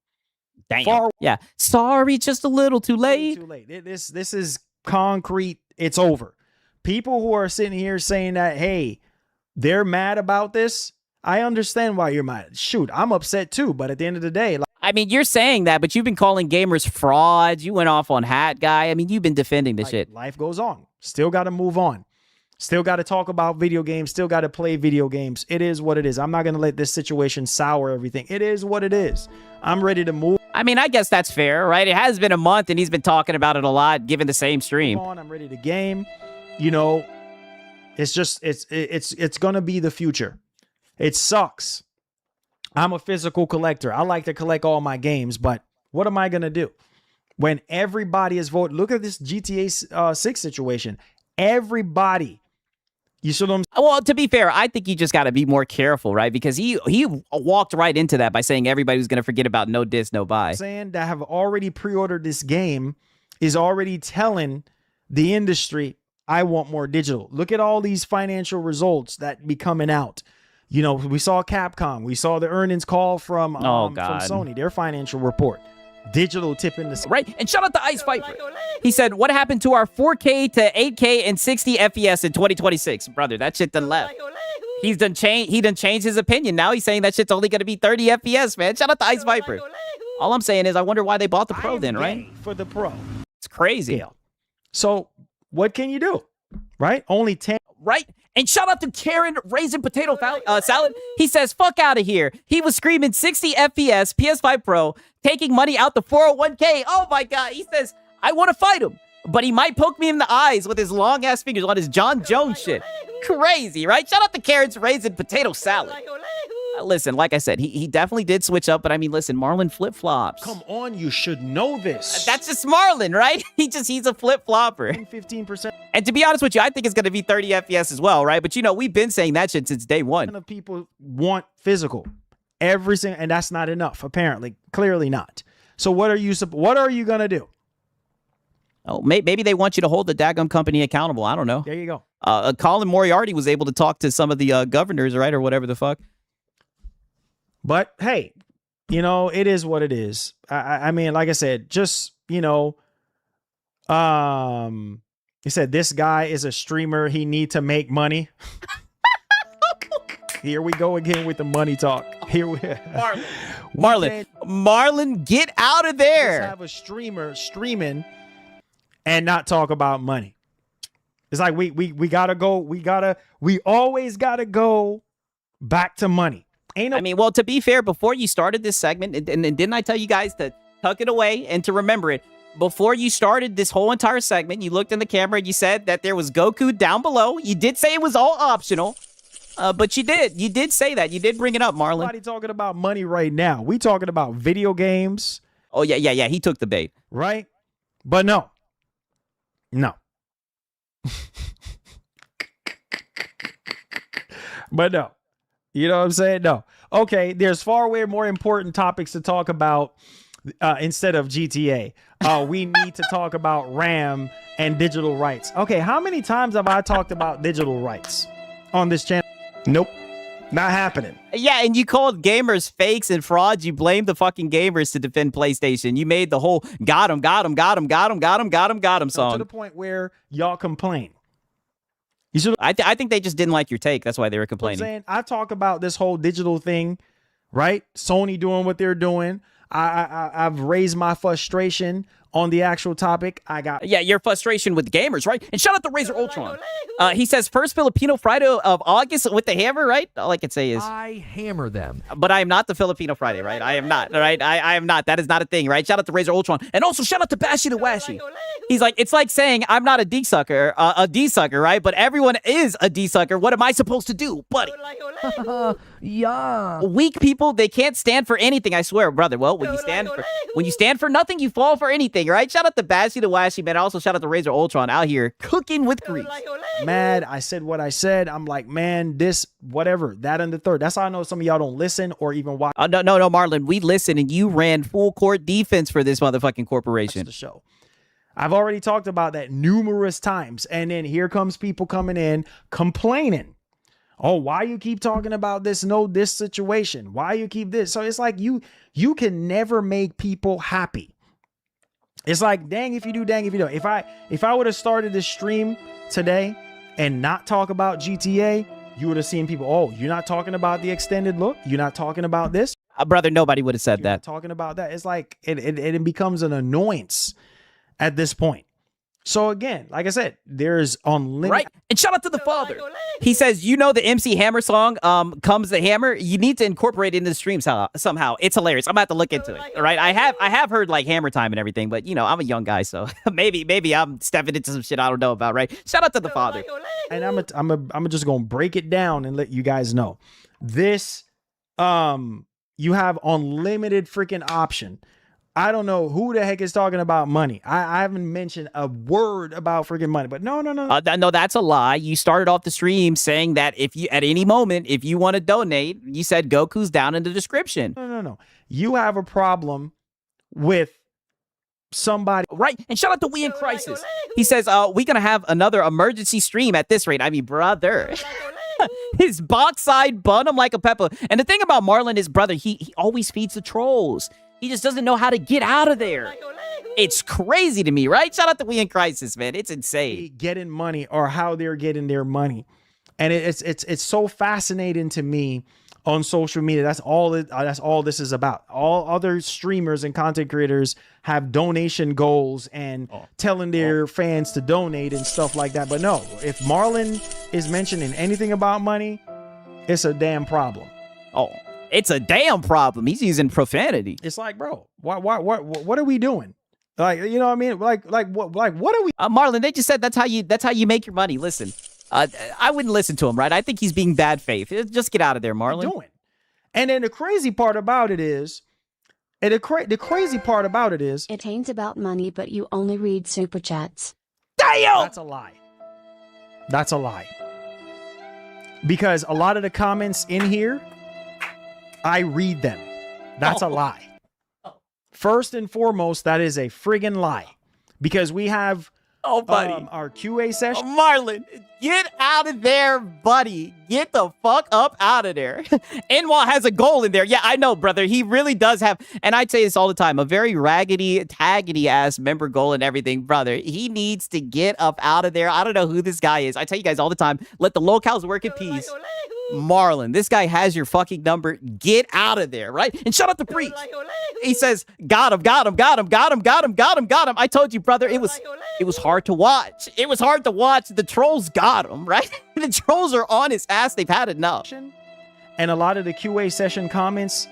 Damn. Yeah. Sorry, just a little too late. Too late. This is concrete. It's over. People who are sitting here saying that, hey, they're mad about this. I understand why you're mad. Shoot, I'm upset too. But at the end of the day, like, I mean, you're saying that, but you've been calling gamers frauds. You went off on Hat Guy. I mean, you've been defending this shit. Life goes on. Still got to move on. Still got to talk about video games. Still got to play video games. It is what it is. I'm not going to let this situation sour everything. It is what it is. I'm ready to move. I mean, I guess that's fair, right? It has been a month and he's been talking about it a lot, given the same stream. I'm ready to game. You know, it's just, it's going to be the future. It sucks. I'm a physical collector. I like to collect all my games, but what am I going to do? When everybody is voting, look at this GTA 6 situation. Everybody. You see what I'm saying? Well, to be fair, I think you just got to be more careful, right? Because he walked right into that by saying everybody was going to forget about no disc, no buy. Saying that have already pre-ordered this game is already telling the industry, I want more digital. Look at all these financial results that be coming out. You know, we saw Capcom. We saw the earnings call from Sony, their financial report. Digital tipping the... Right, and shout out to Ice Viper. He said, what happened to our 4K to 8K and 60 FPS in 2026? Brother, that shit done left. He done changed his opinion. Now he's saying that shit's only going to be 30 FPS, man. Shout out to Ice Viper. All I'm saying is I wonder why they bought the Pro then, right? For the Pro. It's crazy. Yeah. So what can you do? Right? Only 10. Right? And shout out to Karen Raisin Potato Salad. He says, fuck out of here. He was screaming 60 FPS, PS5 Pro, taking money out the 401k. Oh my God. He says, I want to fight him. but he might poke me in the eyes with his long ass fingers on his John Jones shit. Crazy, right? Shout out to carrots, raisin, potato salad. Listen, like I said, he definitely did switch up, but I mean, listen, Marlon flip-flops. Come on, you should know this. That's just Marlon, right? He's a flip-flopper. 15%. And to be honest with you, I think it's going to be 30 FPS as well, right? But you know, we've been saying that shit since day one. Of people want physical. Every single, and that's not enough, apparently. Clearly not. So what are you going to do? Oh, maybe they want you to hold the daggum company accountable. I don't know. There you go. Colin Moriarty was able to talk to some of the governors, right? Or whatever the fuck. But hey, you know, it is what it is. I mean, like I said, just, you know, he said this guy is a streamer. He need to make money. Here we go again with the money talk. Here we Marlon, get out of there. Let's have a streamer streaming and not talk about money. It's like we always gotta go back to money. I mean, well, to be fair, before you started this segment, and didn't I tell you guys to tuck it away and to remember it? Before you started this whole entire segment, you looked in the camera and you said that there was Goku down below. You did say it was all optional, but you did say that. You did bring it up, Marlon. Nobody talking about money right now. We talking about video games. Oh, yeah. He took the bait. Right? But no. But no. You know what I'm saying? No. Okay, there's far way more important topics to talk about instead of GTA. We need to talk about RAM and digital rights. Okay, how many times have I talked about digital rights on this channel? Nope. Not happening. Yeah, and you called gamers fakes and frauds. You blamed the fucking gamers to defend PlayStation. You made the whole got him song. To the point where y'all complain. I think they just didn't like your take. That's why they were complaining. I talk about this whole digital thing, right? Sony doing what they're doing. I've raised my frustration on the actual topic. Your frustration with gamers, right? And shout out to Razor Ultron. He says first Filipino Friday of August with the hammer, right? All I can say is I hammer them. But I am not the Filipino Friday, right? I am not. All right, I am not. That is not a thing, right? Shout out to Razor Ultron, and also shout out to Bashi the Washi. He's like, it's like saying I'm not a D sucker, right? But everyone is a D sucker. What am I supposed to do, buddy? Yeah. Weak people, they can't stand for anything. I swear, brother. Well, when you stand for nothing, you fall for anything, right? Shout out to Bashi the Washi, man. Also shout out to Razor Ultron out here cooking with grease. Mad. I said what I said. I'm like, man, this, whatever, that and the third. That's how I know some of y'all don't listen or even watch. No, Marlon, we listen, and you ran full court defense for this motherfucking corporation. That's the show. I've already talked about that numerous times. And then here comes people coming in complaining. Oh, why you keep talking about this situation? Why you keep this? So it's like you can never make people happy. It's like, dang if you do, dang if you don't. If I would have started this stream today and not talk about GTA, you would have seen people, oh, you're not talking about the extended look? You're not talking about this? Brother, nobody would have said that. Talking about that. It's like it becomes an annoyance at this point. So again, like I said, there's unlimited. Right. And shout out to the father. He says, you know, the MC Hammer song, Comes the Hammer. You need to incorporate it into the stream somehow. It's hilarious. I'm about to look into it. All right. I have heard like Hammer Time and everything, but you know, I'm a young guy, so maybe I'm stepping into some shit I don't know about, right? Shout out to the father. And I'm just gonna break it down and let you guys know. This you have unlimited freaking option. I don't know who the heck is talking about money. I haven't mentioned a word about freaking money, but no. No, that's a lie. You started off the stream saying that if you, at any moment, if you want to donate, you said Goku's down in the description. No. You have a problem with somebody. Right. And shout out to We in Crisis. He says, we're going to have another emergency stream at this rate. I mean, brother. His box side bun him like a pepper. And the thing about Marlon is, brother, he always feeds the trolls. He just doesn't know how to get out of there. It's crazy to me, right? Shout out to We in Crisis, man. It's insane. Getting money or how they're getting their money. And it's so fascinating to me on social media. That's all this is about. All other streamers and content creators have donation goals and telling their fans to donate and stuff like that. But no, if Marlon is mentioning anything about money, it's a damn problem. Oh, it's a damn problem. He's using profanity. It's like, bro, what are we doing? Like, you know what I mean? Like what are we? Marlon, they just said that's how you make your money. Listen, I wouldn't listen to him, right? I think he's being bad faith. Just get out of there, Marlon. Doing? And then the crazy part about it is, the crazy part about it is, It ain't about money, but you only read super chats. Damn! That's a lie. That's a lie. Because a lot of the comments in here, I read them. That's a lie. First and foremost, that is a friggin' lie. Because we have buddy. our QA session. Marlon, get out of there, buddy. Get the fuck up out of there. Enwa has a goal in there. Yeah, I know, brother. He really does have, and I'd say this all the time, a very raggedy, taggedy ass member goal and everything, brother. He needs to get up out of there. I don't know who this guy is. I tell you guys all the time, let the locals work in peace. Marlon, this guy has your fucking number. Get out of there, right? And shut up the priest. He says, got him. I told you, brother, it was hard to watch. It was hard to watch. The trolls got him, right? The trolls are on his ass. They've had enough. And a lot of the QA session comments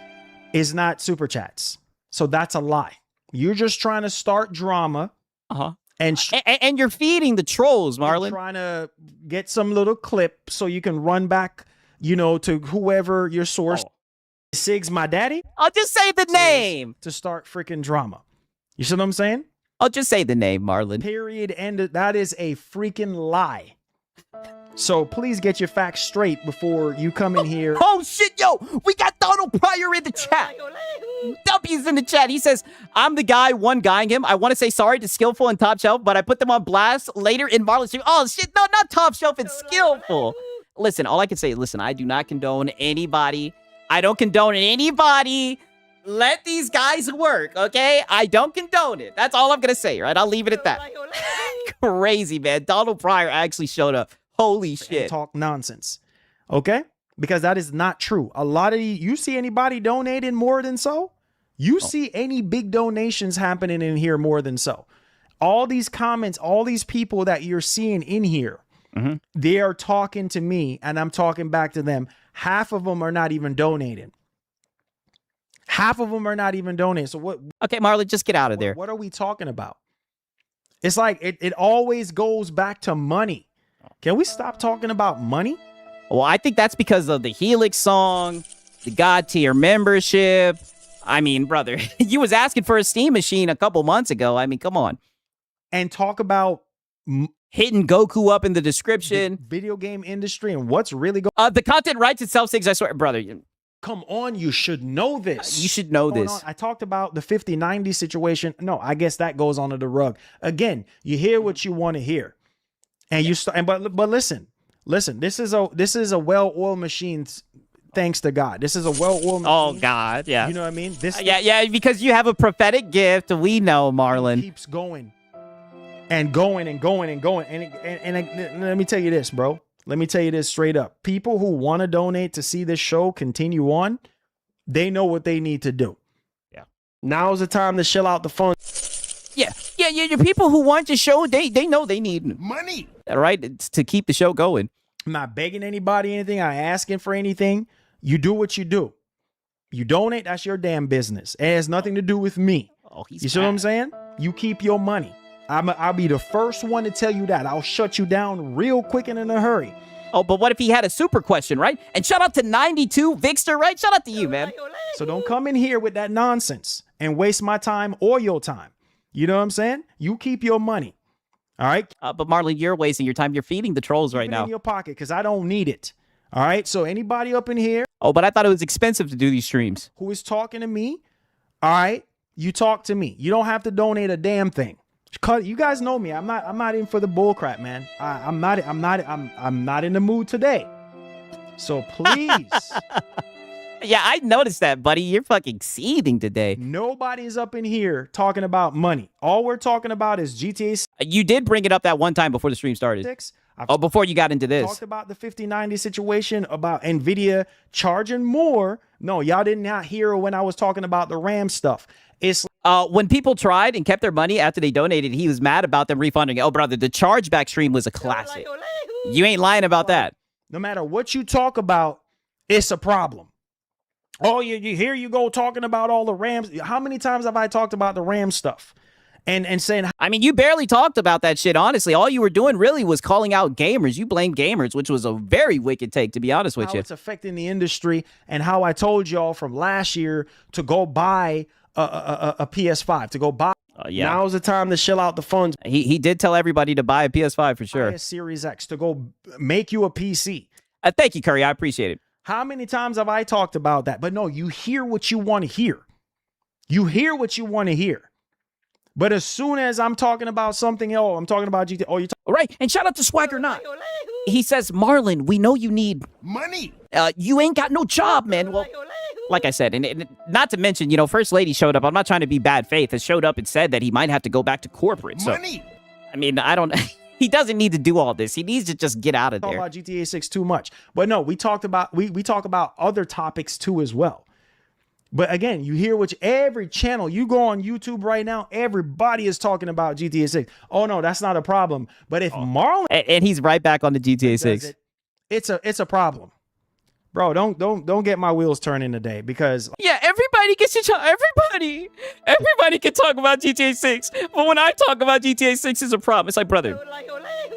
is not super chats. So that's a lie. You're just trying to start drama. Uh-huh. And you're feeding the trolls, Marlon. Trying to get some little clip so you can run back, to whoever your source. Sig's my daddy. I'll just say the name. To start freaking drama. You see what I'm saying? I'll just say the name, Marlon. Period. And that is a freaking lie. So please get your facts straight before you come in here. Oh shit, yo, we got Donald Pryor in the chat. W's in the chat. He says, I'm the guy one guying him. I want to say sorry to Skillful and Top Shelf, but I put them on blast later in Marlon's stream. Oh shit, no, not Top Shelf, it's Skillful. Listen, all I can say, listen, I do not condone anybody. I don't condone anybody. Let these guys work, okay? I don't condone it. That's all I'm going to say, right? I'll leave it at that. Crazy, man. Donald Pryor actually showed up. Holy shit. Talk nonsense. Okay? Because that is not true. A lot of you see anybody donating more than so? You see any big donations happening in here more than so? All these comments, all these people that you're seeing in here, they are talking to me and I'm talking back to them. Half of them are not even donating. Half of them are not even donating. So what? Okay, Marlon, just get out of there. What are we talking about? It's like it always goes back to money. Can we stop talking about money? Well, I think that's because of the Helix song, the God tier membership. I mean, brother, you was asking for a Steam machine a couple months ago. I mean, come on. And talk about hitting Goku up in the description. The video game industry and what's really going the content writes itself, Sigs, I swear. Brother, come on, you should know this. You should know this. I talked about the 50-90 situation. No, I guess that goes under the rug. Again, you hear what you want to hear. And you start, but listen, this is a well-oiled machine, thanks to God. This is a well-oiled machine. Oh God, yeah. You know what I mean? Yeah, because you have a prophetic gift. We know, Marlon. It keeps going and going and going and going. And let me tell you this, bro. Let me tell you this straight up. People who want to donate to see this show continue on, they know what they need to do. Yeah. Now's the time to shell out the funds. Yeah. People who want the show, they know they need money, right, it's to keep the show going. I'm not begging anybody anything. I'm asking for anything. You do what you do. You donate. That's your damn business. It has nothing to do with me. Oh, you see what I'm saying? You keep your money. I'll be the first one to tell you that. I'll shut you down real quick and in a hurry. Oh, but what if he had a super question, right? And shout out to 92 Vixter, right? Shout out to you, man. So don't come in here with that nonsense and waste my time or your time. You know what I'm saying? You keep your money. All right? But Marlon, you're wasting your time. You're feeding the trolls right now. In your pocket because I don't need it. All right? So anybody up in here. Oh, but I thought it was expensive to do these streams. Who is talking to me? All right? You talk to me. You don't have to donate a damn thing. You guys know me. I'm not in for the bull crap, man. I'm not in the mood today. So please. Yeah, I noticed that, buddy. You're fucking seething today. Nobody's up in here talking about money. All we're talking about is GTA. You did bring it up that one time before the stream started. Before you got into this. Talked about the 50-90 situation, about NVIDIA charging more. No, y'all did not hear when I was talking about the RAM stuff. It's when people tried and kept their money after they donated, he was mad about them refunding it. Oh, brother, the chargeback stream was a classic. You ain't lying about that. No matter what you talk about, it's a problem. Oh, you here you go talking about all the RAMs. How many times have I talked about the RAM stuff? and saying, I mean, you barely talked about that shit, honestly. All you were doing really was calling out gamers. You blamed gamers, which was a very wicked take, to be honest with how you. it's affecting the industry, and how I told y'all from last year to go buy a PS5, to go buy. Yeah. Now's the time to shell out the funds. He did tell everybody to buy a PS5 for sure. Buy a Series X, to go make you a PC. Thank you, Curry. I appreciate it. How many times have I talked about that? But no, you hear what you want to hear. You hear what you want to hear. But as soon as I'm talking about something else, I'm talking about GTA. Oh, you right. And shout out to Swagger Not. He says, Marlon, we know you need money. You ain't got no job, man. Well, like I said, and not to mention, you know, First Lady showed up. I'm not trying to be bad faith. Has showed up and said that he might have to go back to corporate. So, Money. I mean, I don't. He doesn't need to do all this. He needs to just get out of talk there. about GTA 6 too much. But no, we talked about we talk about other topics too as well. But again, you hear every channel you go on YouTube right now, everybody is talking about GTA 6. Oh no, that's not a problem. But if Marlon and he's right back on the GTA 6, it's a problem. Bro, don't get my wheels turning today, because yeah, everybody gets to talk. Everybody can talk about GTA 6, but when I talk about GTA 6, it's a problem. It's like, brother,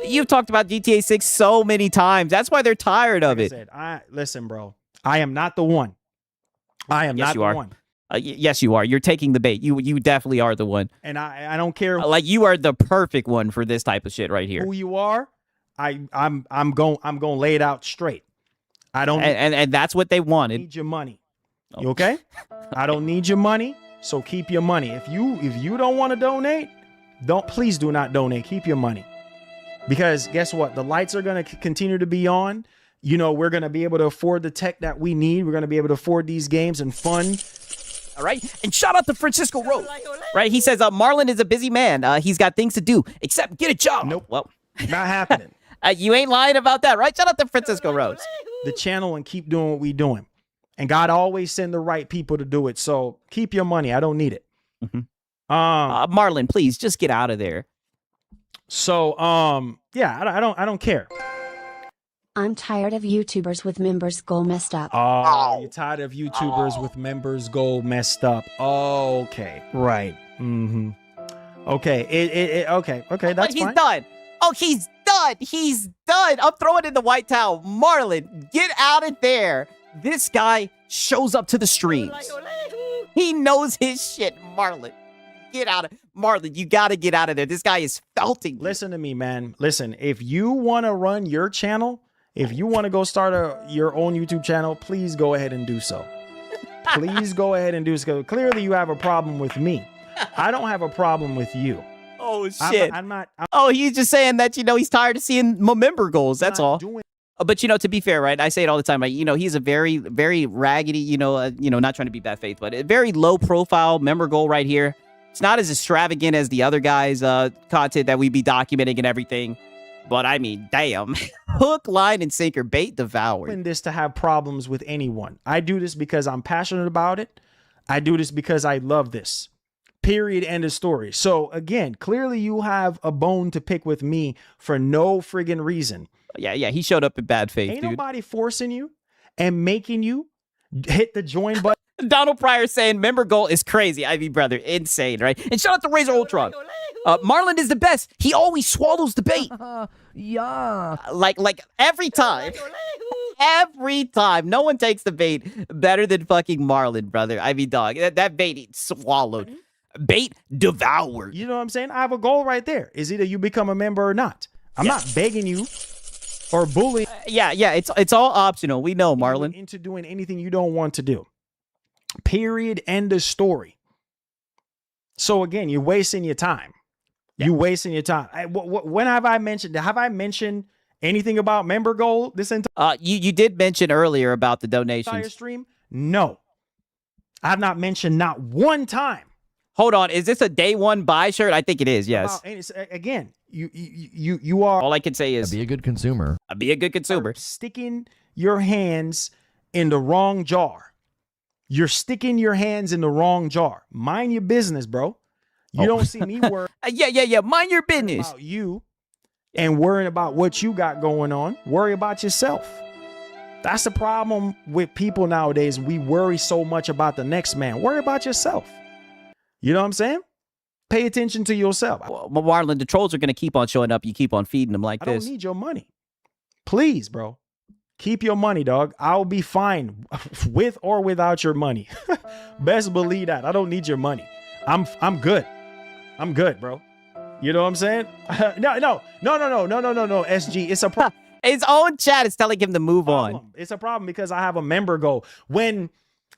you've talked about GTA 6 so many times. That's why they're tired of it. Listen, bro, I am not the one. I am not the one. Yes, you are. You're taking the bait. You definitely are the one. And I don't care. Like, you are the perfect one for this type of shit right here. Who you are, I'm going to lay it out straight. I don't and that's what they wanted. Need your money. You okay? I don't need your money, so keep your money. If you don't want to donate, please do not donate. Keep your money. Because guess what? The lights are going to continue to be on. You know, we're going to be able to afford the tech that we need. We're going to be able to afford these games and fun. All right. And shout out to Francisco Rose. Right? He says, Marlon is a busy man. He's got things to do except get a job. Nope. Well, not happening. You ain't lying about that, right? Shout out to Francisco Rose. The channel and keep doing what we doing. And God always send the right people to do it. So keep your money. I don't need it. Mm-hmm. Marlon, please just get out of there. So yeah, I don't care. I'm tired of YouTubers with members goal messed up. Oh, you're tired of YouTubers with members goal messed up. Oh, okay. Right. Mm-hmm. Okay. Okay, that's he's fine. Done. Oh, he's done. He's done. I'm throwing in the white towel. Marlon, get out of there. This guy shows up to the streams. He knows his shit, Marlon. Get out of Marlon, you got to get out of there. This guy is felting. Listen to me, man. Listen, if you want to run your channel, if you want to go start your own YouTube channel, please go ahead and do so. Please go ahead and do so. Clearly, you have a problem with me. I don't have a problem with you. Oh, shit. I'm not. He's just saying that, he's tired of seeing member goals. That's all. But, to be fair, right? I say it all the time. Like, he's a very, very raggedy, not trying to be bad faith, but a very low profile member goal right here. It's not as extravagant as the other guys' content that we be documenting and everything. But I mean, damn. Hook, line, and sinker, bait devoured. I'm doing this to have problems with anyone. I do this because I'm passionate about it. I do this because I love this. Period. End of story. So again, clearly you have a bone to pick with me for no friggin' reason. Yeah, he showed up in bad faith, Ain't dude. nobody forcing you and making you hit the join button. Donald Pryor saying member goal is crazy. I mean, brother, insane, right? And shout out to Razor Ultron. Marlon is the best. He always swallows the bait. Yeah. Like every time. Every time. No one takes the bait better than fucking Marlon, brother. I mean, dog, that bait he swallowed. Bait devoured. You know what I'm saying? I have a goal right there. Is either you become a member or not. I'm not begging you or bullying. Yeah, it's all optional. We know, Marlon. Into doing anything you don't want to do. Period. End of story. So again, you're wasting your time. Yeah. You're wasting your time. When have I mentioned anything about member goal this entire you did mention earlier about the donations. Stream? No. I have not mentioned not one time. Hold on, is this a day one buy shirt? I think it is, yes. Again, you are. All I can say is be a good consumer. Be a good consumer. Sticking your hands in the wrong jar. You're sticking your hands in the wrong jar. Mind your business, bro. You don't see me worry. Yeah. Mind your business. About you and worrying about what you got going on. Worry about yourself. That's the problem with people nowadays. We worry so much about the next man. Worry about yourself. You know what I'm saying? Pay attention to yourself. Well, Marlon, the trolls are going to keep on showing up. You keep on feeding them like I this. don't need your money. Please, bro. Keep your money, dog. I'll be fine with or without your money. Best believe that. I don't need your money. I'm good. I'm good, bro. You know what I'm saying? No, SG. It's a problem. His own chat is telling him to move on. It's a problem because I have a member goal. When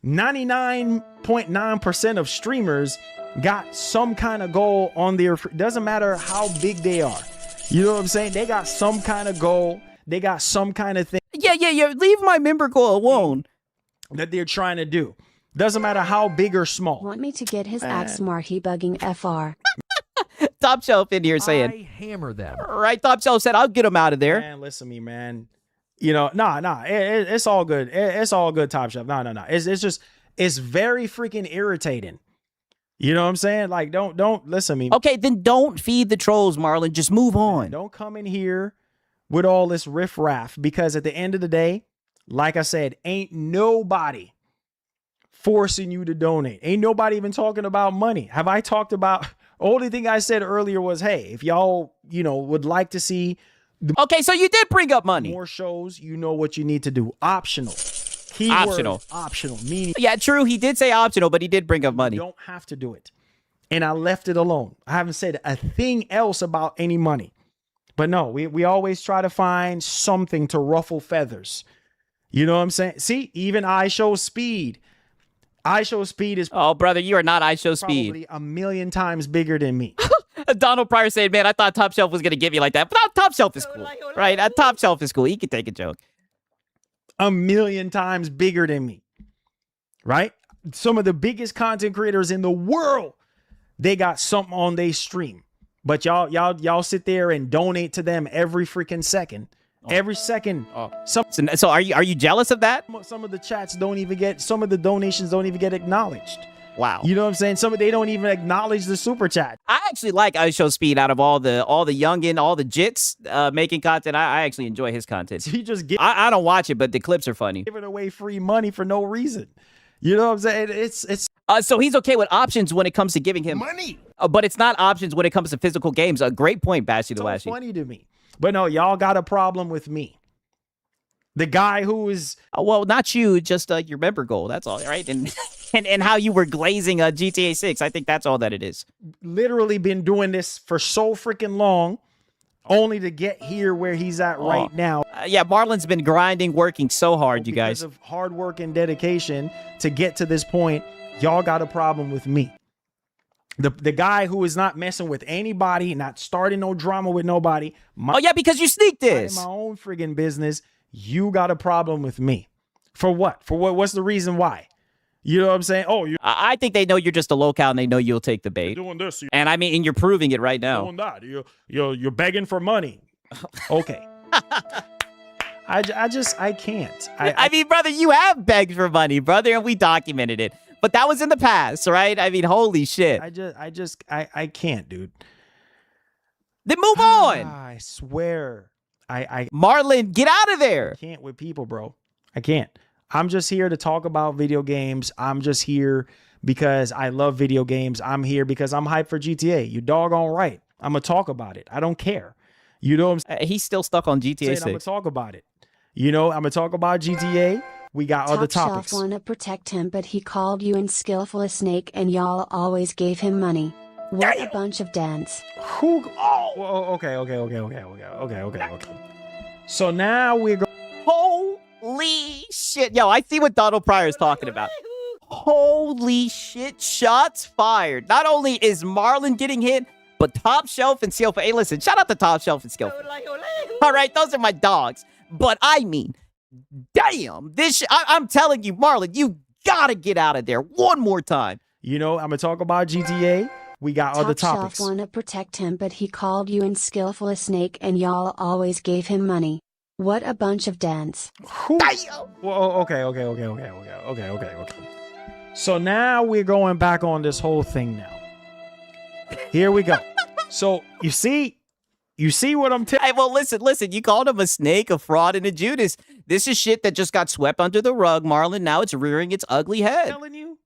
99.9% of streamers got some kind of goal on their, doesn't matter how big they are. You know what I'm saying? They got some kind of goal. They got some kind of thing. Yeah. Leave my member goal alone. That they're trying to do. Doesn't matter how big or small. Want me to get his axe Marky bugging FR. Top Shelf in here saying, I hammer them. right? Top Shelf said, I'll get him out of there. Man, listen to me, man. You know, it's all good. It's all good, Top Shelf. No. It's just, it's very freaking irritating. You know what I'm saying? Like, don't listen to me. Okay, then don't feed the trolls, Marlon. Just move on. Don't come in here with all this riffraff, because at the end of the day, like I said, ain't nobody forcing you to donate. Ain't nobody even talking about money. Have I talked about, only thing I said earlier was, hey, if y'all, would like to see okay, so you did bring up money. more shows, you know what you need to do. Optional. Keyword, optional. Meaning Yeah, true. He did say optional, but he did bring up money. you don't have to do it. And I left it alone. I haven't said a thing else about any money. But no, we always try to find something to ruffle feathers. You know what I'm saying? See, even I Show Speed. I Show Speed is Oh, brother, you are not I Show Speed. probably a million times bigger than me. Donald Pryor said, man, I thought Top Shelf was going to give you like that. But Top Shelf is cool, right? Top Shelf is cool. He can take a joke. A million times bigger than me. Right? Some of the biggest content creators in the world, they got something on their stream. But y'all sit there and donate to them every freaking second. Every second. So are you jealous of that? Some of the chats don't even get, some of the donations don't even get acknowledged. Wow. You know what I'm saying? They don't even acknowledge the super chat. I actually like I Show Speed out of all the youngin, all the jits making content. I actually enjoy his content. He just get I don't watch it, but the clips are funny. giving away free money for no reason. You know what I'm saying? It's So he's okay with options when it comes to giving him Money. but it's not options when it comes to physical games. A great point, Bashy the so Lashy. funny to me. But no, y'all got a problem with me. The guy who is Well, not you, just your member goal. That's all, right? And and how you were glazing GTA 6. I think that's all that it is. literally been doing this for so freaking long, only to get here where he's at right now. Yeah, Marlon's been grinding, working so hard, you Because guys. of hard work and dedication to get to this point, y'all got a problem with me. The guy who is not messing with anybody, not starting no drama with nobody. Oh, yeah, because you sneaked this. My own friggin' business. You got a problem with me. For what? For what? What's the reason why? You know what I'm saying? Oh, you're I think they know you're just a locale and they know you'll take the bait. doing this. You're And I mean, and you're proving it right now. doing that. You're begging for money. Okay. I can't. I mean, brother, you have begged for money, brother, and we documented it. But that was in the past, right? I mean, holy shit. I can't, dude. Then move on. I swear. I Marlon, get out of there. can't with people, bro. I can't. I'm just here to talk about video games. I'm just here because I love video games. I'm here because I'm hyped for GTA. You doggone right. I'm going to talk about it. I don't care. You know what I'm He's still stuck on GTA saying? 6. I'm going to talk about it. You know, I'm going to talk about GTA. We got other Top topics. Shelf wanna protect him, but he called you unskillful a snake, and y'all always gave him money. What a bunch of dance. Who? Oh, okay. So now we're going. Holy shit. Yo, I see what Donald Pryor is talking about. Holy shit. Shots fired. Not only is Marlon getting hit, but Top Shelf and Skillful. Hey, listen, shout out to Top Shelf and Skillful. All right, those are my dogs. But I mean, damn, this I'm telling you, Marlon, you gotta get out of there one more time. You know, I'm going to talk about GTA. We got other Top topics. Shelf wanna protect him, but he called you unskillful a snake, and y'all always gave him money. What a bunch of dance. Who? Well, okay. So now we're going back on this whole thing now. Here we go. So you see what I'm telling? Hey, well, listen, you called him a snake, a fraud, and a Judas. This is shit that just got swept under the rug, Marlon. Now it's rearing its ugly head.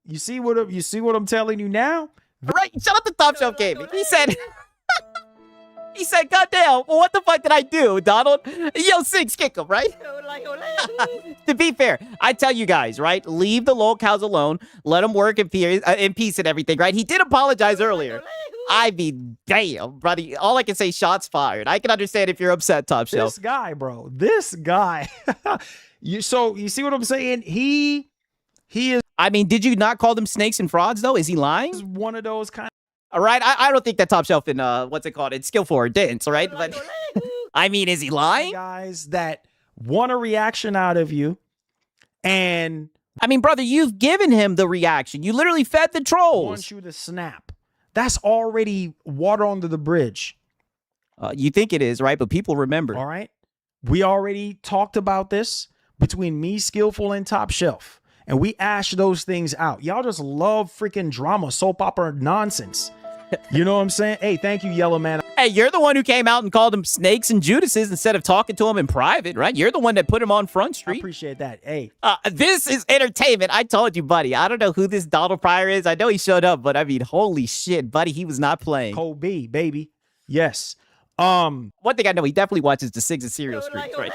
You see what I'm telling you now? Right? Shout out to Top Shelf Gaming. He said, he said, goddamn, well, what the fuck did I do, Donald? Yo, Six, kick him, right? To be fair, I tell you guys, right? Leave the lolcows alone. Let them work in peace and everything, right? He did apologize earlier. I mean, damn, buddy. All I can say, shots fired. I can understand if you're upset, Top Shelf. This guy, bro. This guy. You see what I'm saying? He is. I mean, did you not call them snakes and frauds, though? Is he lying? One of those kind. All right, I don't think that Top Shelf in what's it called? It's Skillful or didn't, all right? But I mean, is he lying? Guys that want a reaction out of you, and I mean, brother, you've given him the reaction. You literally fed the trolls. Want you to snap. That's already water under the bridge. You think it is, right? But people remember. All right. We already talked about this between me, Skillful, and Top Shelf. And we ashed those things out. Y'all just love freaking drama, soap opera nonsense. You know what I'm saying? Hey, thank you, Yellow Man. Hey, you're the one who came out and called them snakes and Judases instead of talking to them in private, right? You're the one that put him on Front Street. I appreciate that. Hey. This is entertainment. I told you, buddy. I don't know who this Donald Pryor is. I know he showed up, but I mean, holy shit, buddy. He was not playing. Kobe, baby. Yes. One thing I know, he definitely watches the Sigs and Cereal streams, right?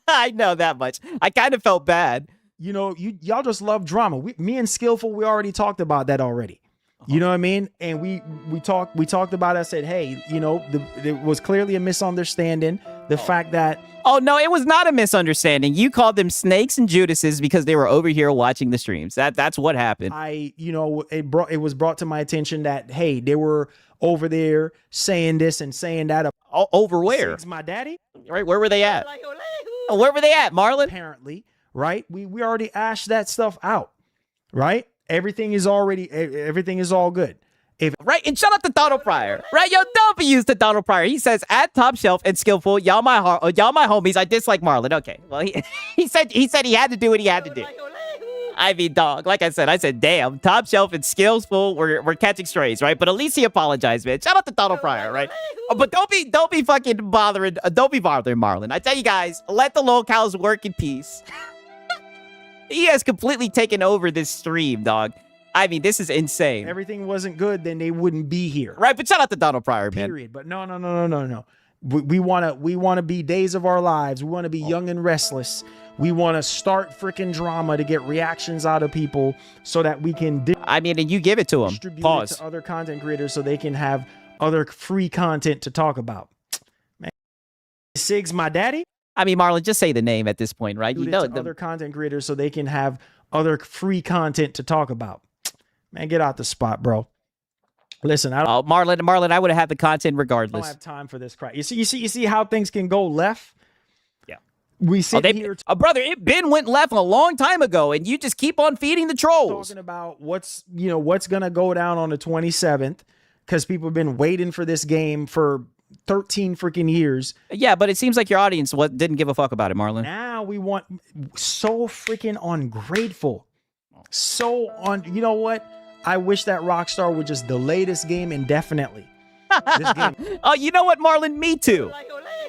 I know that much. I kind of felt bad. You know, y'all just love drama. Me and Skillful, we already talked about that already. You know what I mean? And we talked about it. I said, hey, you know, there was clearly a misunderstanding. The fact that oh no, it was not a misunderstanding. You called them snakes and Judases because they were over here watching the streams. That's what happened. It was brought to my attention that hey, they were over there saying this and saying that. Over where? Sig's my daddy. Right? Where were they at? Where were they at, Marlon? Apparently, right? We already ashed that stuff out, right? Everything is all good. Right, and shout out to Donald Pryor. Right, yo, don't be used to Donald Pryor. He says at Top Shelf and Skillful, y'all my homies. I dislike Marlon. Okay, well he said he had to do what he had to do. I mean, dog. Like I said, damn. Top Shelf and Skillful, we're catching strays, right? But at least he apologized, man. Shout out to Donald Pryor, right? But don't be fucking bothering. Don't be bothering Marlon. I tell you guys, let the lolcows work in peace. He has completely taken over this stream, dog. I mean, this is insane. Everything wasn't good, then they wouldn't be here. Right, but shout out to Donald Pryor, man. Period. But no. We wanna be days of our lives. We wanna be young and restless. We wanna start freaking drama to get reactions out of people so that we can I mean, and you give it to them. Distribute Pause. it to other content creators so they can have other free content to talk about. Man, Sig's my daddy. I mean, Marlon, just say the name at this point, right? You know, other content creators so they can have other free content to talk about. Man, get out the spot, bro. Listen, Marlon, I would have had the content regardless. I don't have time for this crap. You see how things can go left? Yeah. We sit here, brother. It went left a long time ago, and you just keep on feeding the trolls. Talking about what's gonna go down on the 27th because people have been waiting for this game for 13 freaking years. Yeah, but it seems like your audience didn't give a fuck about it, Marlon. Now we want so freaking ungrateful. You know what? I wish that Rockstar would just delay this game indefinitely. This game. Oh, you know what, Marlon? Me too.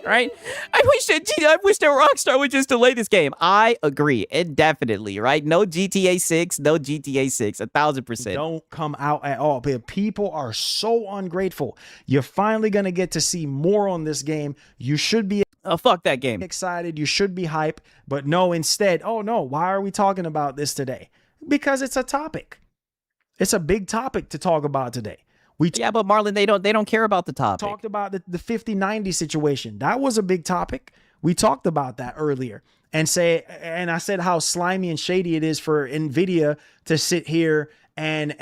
Right? I wish that Rockstar would just delay this game. I agree, indefinitely. Right? No GTA 6, no GTA 6, 1,000%. Don't come out at all. People are so ungrateful. You're finally gonna get to see more on this game. You should be. Fuck that game. Excited. You should be hype, but no. Instead, oh no. Why are we talking about this today? Because it's a topic. It's a big topic to talk about today. Yeah, but Marlon, they don't care about the topic. Talked about the 5090 situation. That was a big topic. We talked about that earlier. And I said how slimy and shady it is for Nvidia to sit here and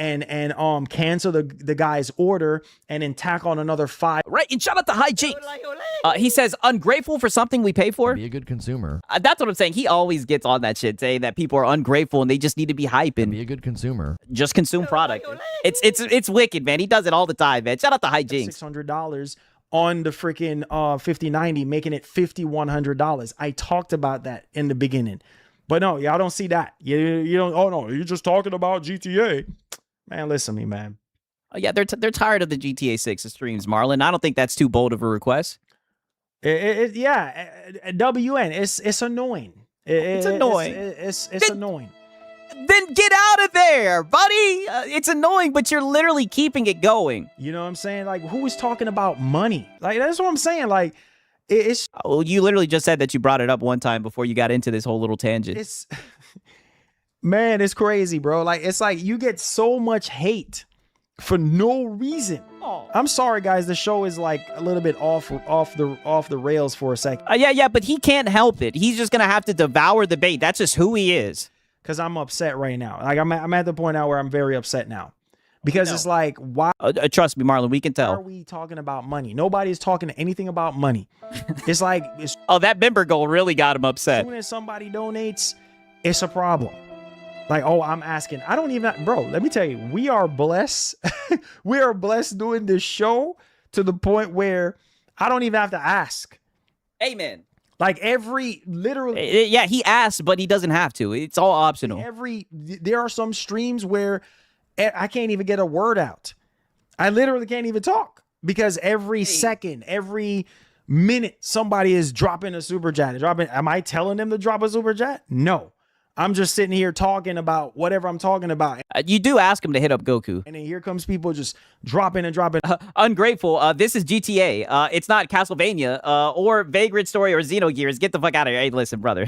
cancel the guy's order and then tack on another 5. Right, and shout out to High Jinx. He says, ungrateful for something we pay for? Be a good consumer. That's what I'm saying. He always gets on that shit, saying that people are ungrateful and they just need to be hype and be a good consumer. Just consume product. It's wicked, man. He does it all the time, man. Shout out to High Jinx. $600 on the freaking 5090, making it $5,100. I talked about that in the beginning. But no, y'all don't see that. You don't. Oh no, you're just talking about GTA. Man, listen to me, man. Yeah, they're tired of the GTA 6 streams, Marlon. I don't think that's too bold of a request. WN. It's annoying. It's annoying. Then get out of there, buddy. It's annoying, but you're literally keeping it going. You know what I'm saying? Like, who is talking about money? Like, that's what I'm saying. Like, it's Oh, you literally just said that you brought it up one time before you got into this whole little tangent. it's man, it's crazy, bro. Like, it's like you get so much hate for no reason. I'm sorry, guys. The show is like a little bit off the rails for a second. Yeah, but he can't help it. He's just gonna have to devour the bait. That's just who he is. Because I'm upset right now. Like, I'm at the point now where I'm very upset now. Because it's like, why Trust me, Marlon, we can are tell. we talking about money? Nobody's talking anything about money. It's like, as Oh, that member goal really got him upset. soon as somebody donates, it's a problem. Like, oh, I'm asking. I don't even, bro, let me tell you, we are blessed. We are blessed doing this show to the point where I don't even have to ask. Amen. Like, literally, Yeah, he asked, but he doesn't have to. It's all optional. there are some streams where I can't even get a word out. I literally can't even talk because every second, every minute, somebody is dropping a super chat. Am I telling them to drop a super chat? No. I'm just sitting here talking about whatever I'm talking about. You do ask him to hit up Goku. And then here comes people just dropping and dropping. Ungrateful. This is GTA. It's not Castlevania or Vagrant Story or Xenogears. Get the fuck out of here. Hey, listen, brother.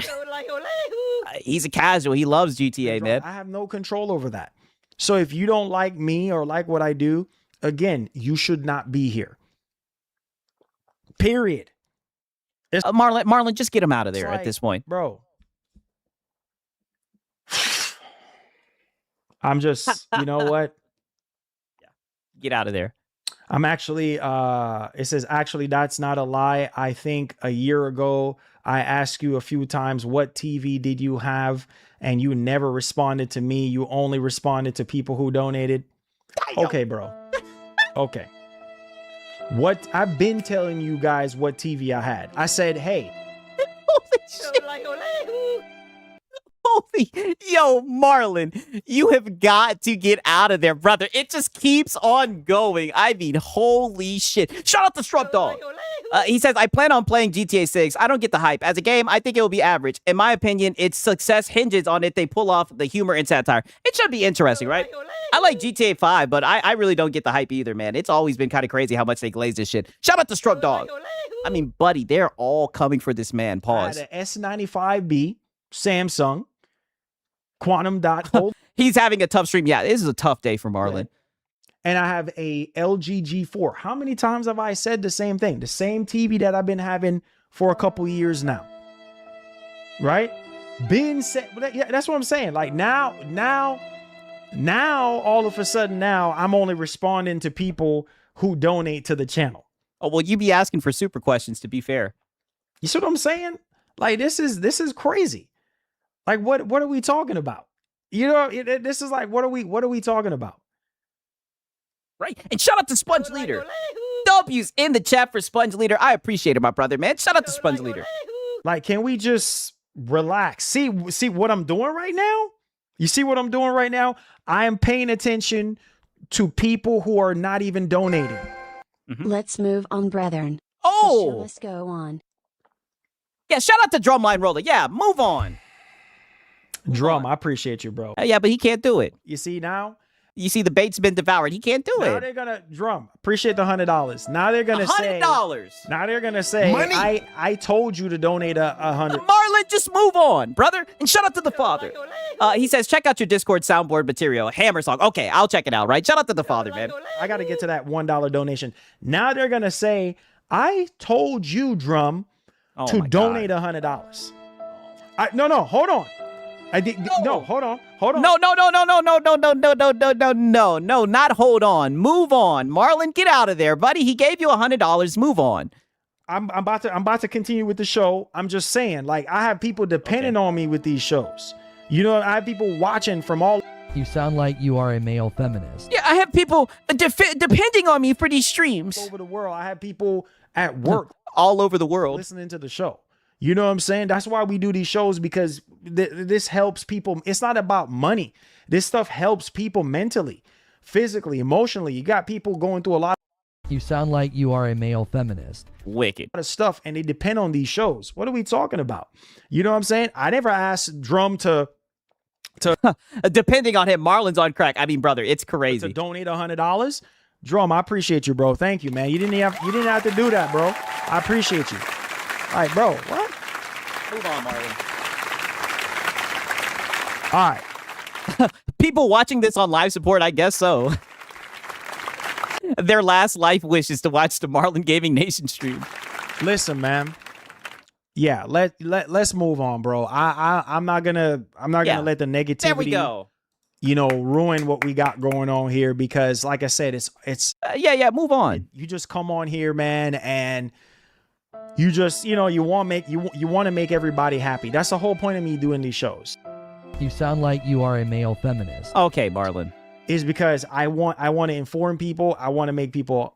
He's a casual. He loves GTA, man. I have no control over that. So if you don't like me or like what I do, again, you should not be here. Period. Marlon, just get him out of there like, at this point. Bro. I'm just, you know what? Get out of there. I'm actually, it says, actually, that's not a lie. I think a year ago, I asked you a few times, what TV did you have? And you never responded to me. You only responded to people who donated. Okay, bro. Okay. What I've been telling you guys what TV I had. I said, hey. Holy shit. Holy, yo, Marlon, you have got to get out of there, brother. It just keeps on going. I mean, holy shit. Shout out to Strub Dog. He says, I plan on playing GTA 6. I don't get the hype. As a game, I think it will be average. In my opinion, its success hinges on if they pull off the humor and satire. It should be interesting, right? I like GTA 5, but I really don't get the hype either, man. It's always been kind of crazy how much they glaze this shit. Shout out to Strub Dog. I mean, buddy, they're all coming for this man. Pause. I had an S95B Samsung Quantum Dot. He's having a tough stream. Yeah, this is a tough day for Marlon. And I have a LG G4. How many times have I said the same thing? The same TV that I've been having for a couple years now. Right? Been said. Yeah, that's what I'm saying. Like now, all of a sudden now, I'm only responding to people who donate to the channel. Oh, well, you be asking for super questions, to be fair. You see what I'm saying? Like, this is crazy. Like, what are we talking about? You know, this is like, what are we talking about? Right. And shout out to Sponge Leader. W's in the chat for Sponge Leader. I appreciate it, my brother, man. Shout out to Sponge Leader. Like, can we just relax? See what I'm doing right now? You see what I'm doing right now? I am paying attention to people who are not even donating. Let's move on, brethren. Oh, Let's go on. Yeah, shout out to Drumline Roller. Yeah, move on. Drum, I appreciate you, bro. Yeah, but he can't do it. You see now? You see the bait's been devoured. He can't do Now it. they're gonna Drum. Appreciate the $100. Now they're gonna say $100. Now they're gonna say Money. I told you to donate a 100. Marlon, just move on, brother. And shout out to the father. He says, check out your Discord soundboard material. Hammer song. Okay, I'll check it out, right? Shout out to the father, man. I gotta get to that $1 donation. Now they're gonna say, I told you, Drum, to donate $100. No, hold on. I did no, hold on. No, not hold on. Move on. Marlon, get out of there, buddy. He gave you $100. Move on. I'm about to continue with the show. I'm just saying, like, I have people depending on me with these shows. You know, I have people watching from all. You sound like you are a male feminist. Yeah, I have people depending on me for these streams. Over the world. I have people at work all over the world listening to the show. You know what I'm saying? That's why we do these shows, because this helps people. It's not about money. This stuff helps people mentally, physically, emotionally. You got people going through a lot. You sound like you are a male feminist. Wicked. Of stuff, and they depend on these shows. What are we talking about? You know what I'm saying? I never asked Drum to Depending on him, Marlon's on crack. I mean, brother, it's to crazy. donate $100. Drum, I appreciate you, bro. Thank you, man. You didn't have to do that, bro. I appreciate you. All right, bro. What? Move on, Marlon. All right. People watching this on live support, I guess so. Their last life wish is to watch the Marlon Gaming Nation stream. Listen, man. Yeah, let's move on, bro. I'm not gonna let the negativity There we go. Ruin what we got going on here, because like I said, it's move on. You just come on here, man, and you just you want to make everybody happy. That's the whole point of me doing these shows. You sound like you are a male feminist. Okay, Marlon. Is because I want to inform people. I want to make people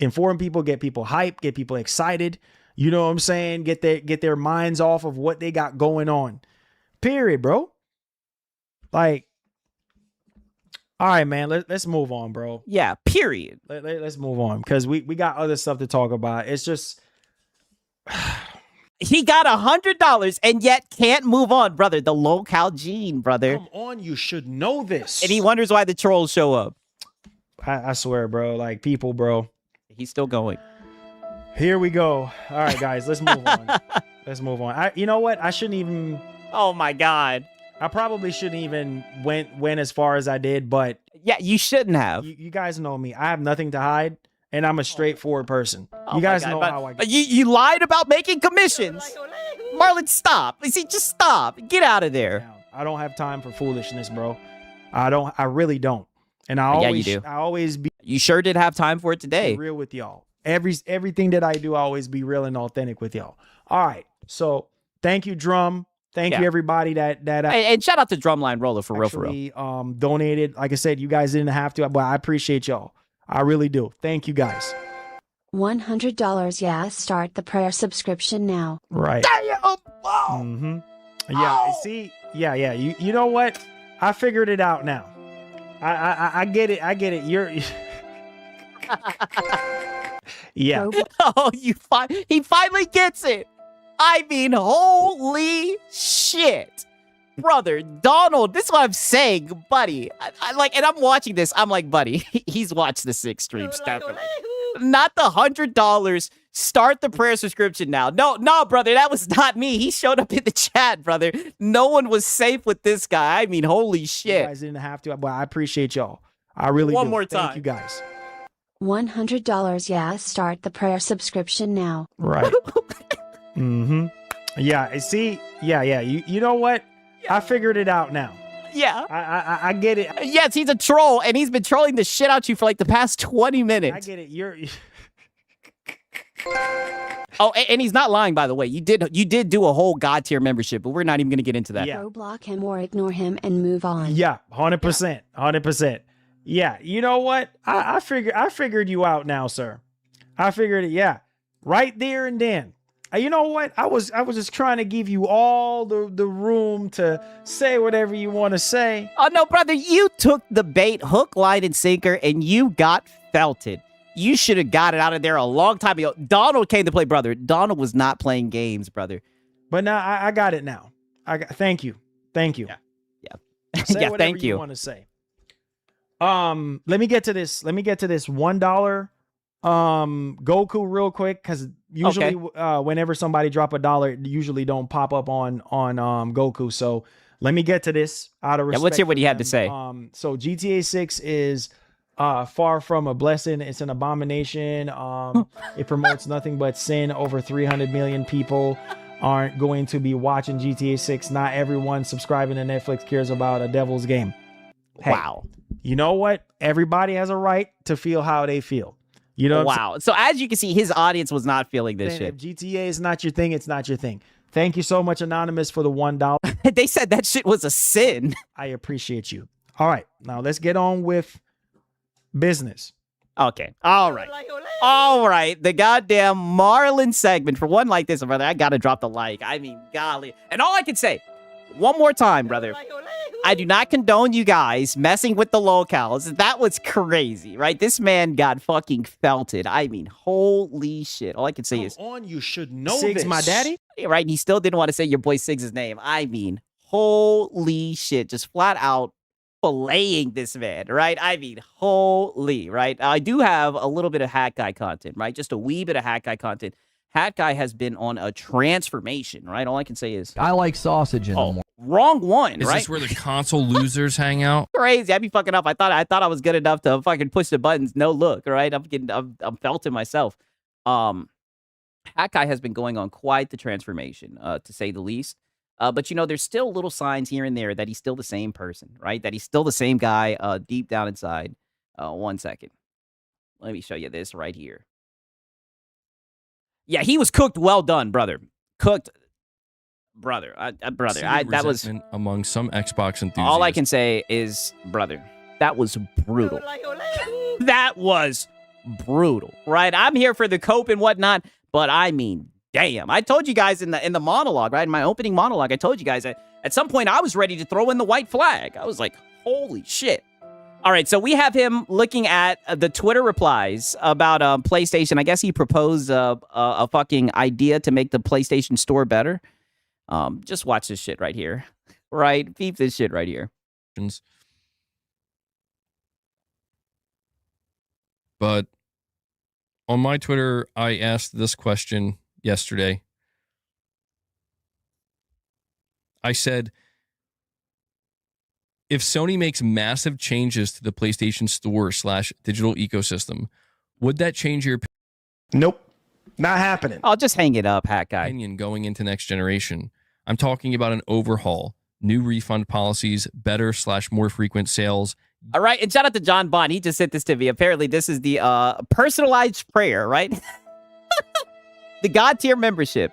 inform people, get people hyped, get people excited. You know what I'm saying? Get their minds off of what they got going on. Period, bro. Like, all right, man. Let's move on, bro. Yeah, period. Let's move on, because we got other stuff to talk about. It's just he got $100 and yet can't move on, brother. The low-cal gene, brother. Come on, you should know this. And he wonders why the trolls show up. I swear, bro. Like, people, bro. He's still going. Here we go. All right, guys, let's move on. Let's move on. You know what? I shouldn't even. Oh my God. I probably shouldn't even went as far as I did, but yeah, you shouldn't have. You guys know me. I have nothing to hide, and I'm a straightforward person. Oh you guys God, know how I. You lied about making commissions. Marlon, stop. See, just stop. Get out of there. I don't have time for foolishness, bro. I really don't. And I always, you do. I always be. You sure did have time for it today. Real with y'all. Everything that I do, I always be real and authentic with y'all. All right. So thank you, Drum. Thank you, everybody that and shout out to Drumline Roller for real. Donated. Like I said, you guys didn't have to, but I appreciate y'all. I really do. Thank you, guys. $100. Yeah, start the prayer subscription now. Right. Damn! Mm-hmm. Yeah. See. Yeah. You know what? I figured it out now. I get it. I get it. You're. Yeah. Oh, he finally gets it. I mean, holy shit. Brother, Donald, this is what I'm saying, buddy. I like, and I'm watching this. I'm like, buddy, he's watched the 6 streams. Definitely. Not the $100. Start the prayer subscription now. No, brother, that was not me. He showed up in the chat, brother. No one was safe with this guy. I mean, holy shit. You guys didn't have to, but I appreciate y'all. I really do. One more time. Thank you, guys. $100. Yeah, start the prayer subscription now. Right. Mm-hmm. Yeah. See. Yeah. You know what? I figured it out now. Yeah. I get it. Yes, he's a troll, and he's been trolling the shit out you for like the past 20 minutes. I get it. You're. Oh, and he's not lying, by the way. You did do a whole God tier membership, but we're not even going to get into that. Yeah. Go block him or ignore him and move on. Yeah, 100%. 100%. Yeah. You know what? I figured you out now, sir. I figured it. Yeah. Right there and then. You know what? I was just trying to give you all the room to say whatever you want to say. Oh, no, brother. You took the bait, hook, line, and sinker, and you got felted. You should have got it out of there a long time ago. Donald came to play, brother. Donald was not playing games, brother. But now I got it now. Thank you. Yeah. Say yeah, whatever thank you. Want to say. Let me get to this $1 Goku real quick, because usually whenever somebody drop $1, it usually don't pop up on Goku. So let me get to this out of respect. Yeah, let's hear what for he had them. to say. So GTA 6 is far from a blessing. It's an abomination. It promotes nothing but sin. Over 300 million people aren't going to be watching GTA 6. Not everyone subscribing to Netflix cares about a devil's game. Hey, wow. You know what? Everybody has a right to feel how they feel. You know. Wow. So as you can see, his audience was not feeling this shit. If GTA is not your thing, it's not your thing. Thank you so much, Anonymous, for the $1. They said that shit was a sin. I appreciate you. All right. Now let's get on with business. Okay. All right. The goddamn Marlon segment. For one like this, brother, I gotta drop the like. I mean, golly. And all I can say, one more time, brother, I do not condone you guys messing with the locals. That was crazy, right? This man got fucking felted. I mean, holy shit. All I can say is, you should know Siggs, this. my daddy? Right? And he still didn't want to say your boy Siggs' name. I mean, holy shit, just flat out filleting this man, right? I mean, holy, right? I do have a little bit of Hat Guy content, right? Just a wee bit of Hat Guy content. Hat Guy has been on a transformation, right? All I can say is I like sausage in the morning. wrong one, Is right? this where the console losers hang out? Crazy. I'd be fucking up. I thought I was good enough to fucking push the buttons. No look, right? I'm felting myself. Hat Guy has been going on quite the transformation, to say the least. But you know, there's still little signs here and there that he's still the same person, right? That he's still the same guy, deep down inside. 1 second. Let me show you this right here. Yeah, he was cooked. Well done, brother. Cooked, brother. Brother. That was among some Xbox enthusiasts. all I can say is, brother. That was brutal. That was brutal, right? I'm here for the cope and whatnot, but I mean, damn. I told you guys in the monologue, right? In my opening monologue, I told you guys that at some point I was ready to throw in the white flag. I was like, holy shit. All right, so we have him looking at the Twitter replies about PlayStation. I guess he proposed a fucking idea to make the PlayStation Store better. Just watch this shit right here. Right? Peep this shit right here. But on my Twitter, I asked this question yesterday. I said, if Sony makes massive changes to the PlayStation Store / digital ecosystem, would that change your Nope. Not happening. I'll just hang it up, Hat Guy. opinion going into next generation? I'm talking about an overhaul, new refund policies, better / more frequent sales. All right, and shout out to John Bond. He just sent this to me. Apparently, this is the personalized prayer, right? The God tier membership.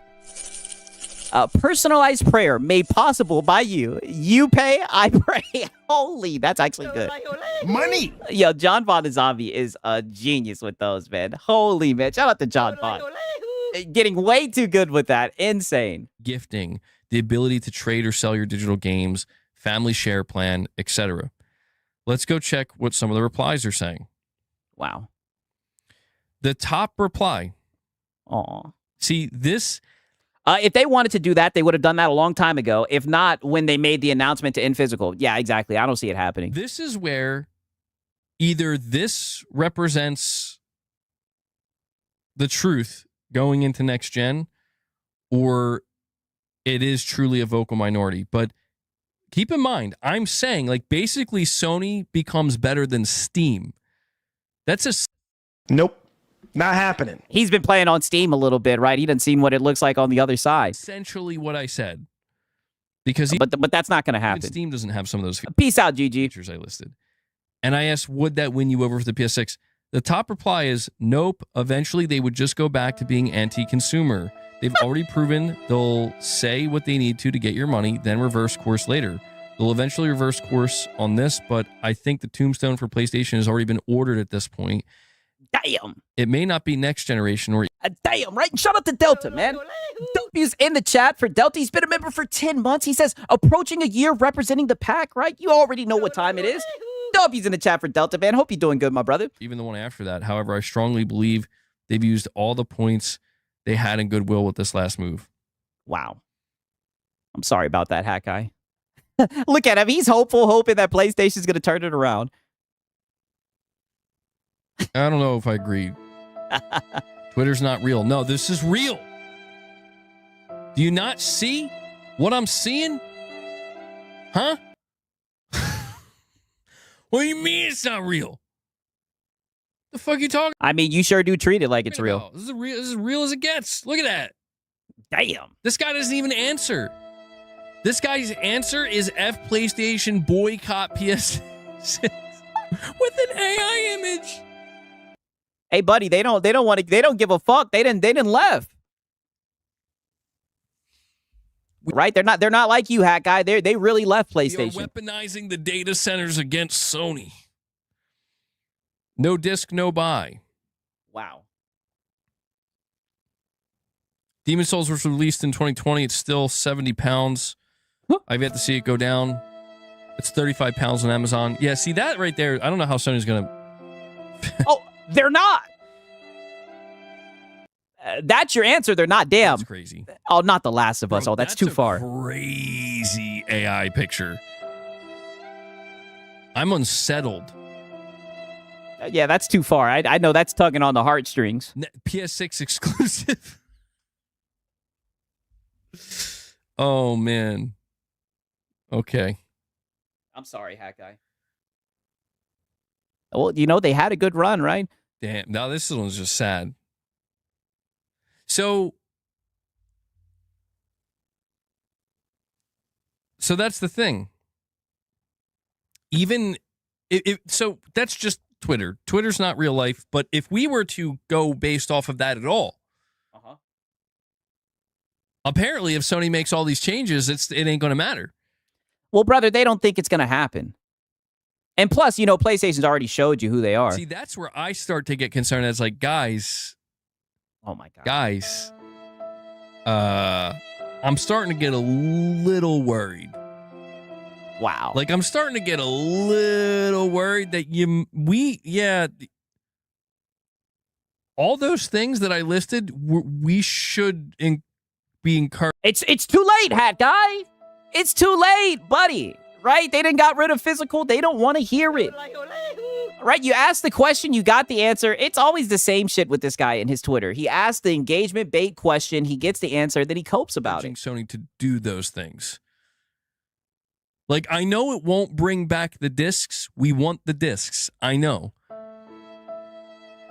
Personalized prayer made possible by you. You pay, I pray. Holy, that's actually good. Money. Yo, John Bond the Zombie is a genius with those, man. Holy, man. Shout out to John Bond. Getting way too good with that. Insane. Gifting, the ability to trade or sell your digital games, family share plan, etc. Let's go check what some of the replies are saying. Wow. The top reply. Aw. See, this... if they wanted to do that, they would have done that a long time ago. If not, when they made the announcement to end physical. Yeah, exactly. I don't see it happening. This is where either this represents the truth going into next gen, or it is truly a vocal minority. But keep in mind, I'm saying, like, basically Sony becomes better than Steam. That's a... Nope. Not happening. He's been playing on Steam a little bit, right? He done seen what it looks like on the other side. Essentially what I said. Because but that's not going to happen. Steam doesn't have some of those Peace out, GG. features I listed. And I asked, would that win you over for the PS6? The top reply is, nope. Eventually, they would just go back to being anti-consumer. They've already proven they'll say what they need to get your money, then reverse course later. They'll eventually reverse course on this, but I think the tombstone for PlayStation has already been ordered at this point. Damn. It may not be next generation or... Damn, right? Shout out to Delta, man. Delta's in the chat for Delta. He's been a member for 10 months. He says, approaching a year representing the pack, right? You already know what time it is. He's in the chat for Delta, man. Hope you're doing good, my brother. Even the one after that. However, I strongly believe they've used all the points they had in goodwill with this last move. Wow. I'm sorry about that, Hat Guy. Look at him. He's hopeful, hoping that PlayStation's going to turn it around. I don't know if I agree. Twitter's not real. No, this is real. Do you not see what I'm seeing? Huh? What do you mean it's not real? The fuck you talking? I mean, you sure do treat it like it's real. This is real. This is real as it gets. Look at that. Damn. This guy doesn't even answer. This guy's answer is F PlayStation boycott PS6 with an AI image. Hey, buddy, they don't give a fuck. They didn't left. Right? They're not like you, Hat Guy. They really left PlayStation. You're weaponizing the data centers against Sony. No disc, no buy. Wow. Demon's Souls was released in 2020. It's still 70 pounds. I've yet to see it go down. It's 35 pounds on Amazon. Yeah, see that right there? I don't know how Sony's going to... Oh, they're not. That's your answer. They're not. Damn. That's crazy. Oh, not The Last of Us. Bro, Oh, that's too a far. Crazy AI picture. I'm unsettled. Yeah, that's too far. I know that's tugging on the heartstrings. PS6 exclusive. Oh, man. Okay. I'm sorry, Hat Guy. Well, they had a good run, right? Damn. Now this one's just sad. So that's the thing. Even so that's just Twitter. Twitter's not real life, but if we were to go based off of that at all, apparently if Sony makes all these changes, it ain't going to matter. Well, brother, they don't think it's going to happen. And plus, PlayStation's already showed you who they are. See, that's where I start to get concerned. It's like, guys. Oh, my God. Guys. I'm starting to get a little worried. Wow. Like, I'm starting to get a little worried that all those things that I listed, we should be encouraged. It's too late, Hat Guy. It's too late, buddy. Right? They didn't got rid of physical. They don't want to hear it. Right? You asked the question, you got the answer. It's always the same shit with this guy and his Twitter. He asks the engagement bait question. He gets the answer. Then he copes about it. Sony to do those things. Like, I know it won't bring back the discs. We want the discs. I know.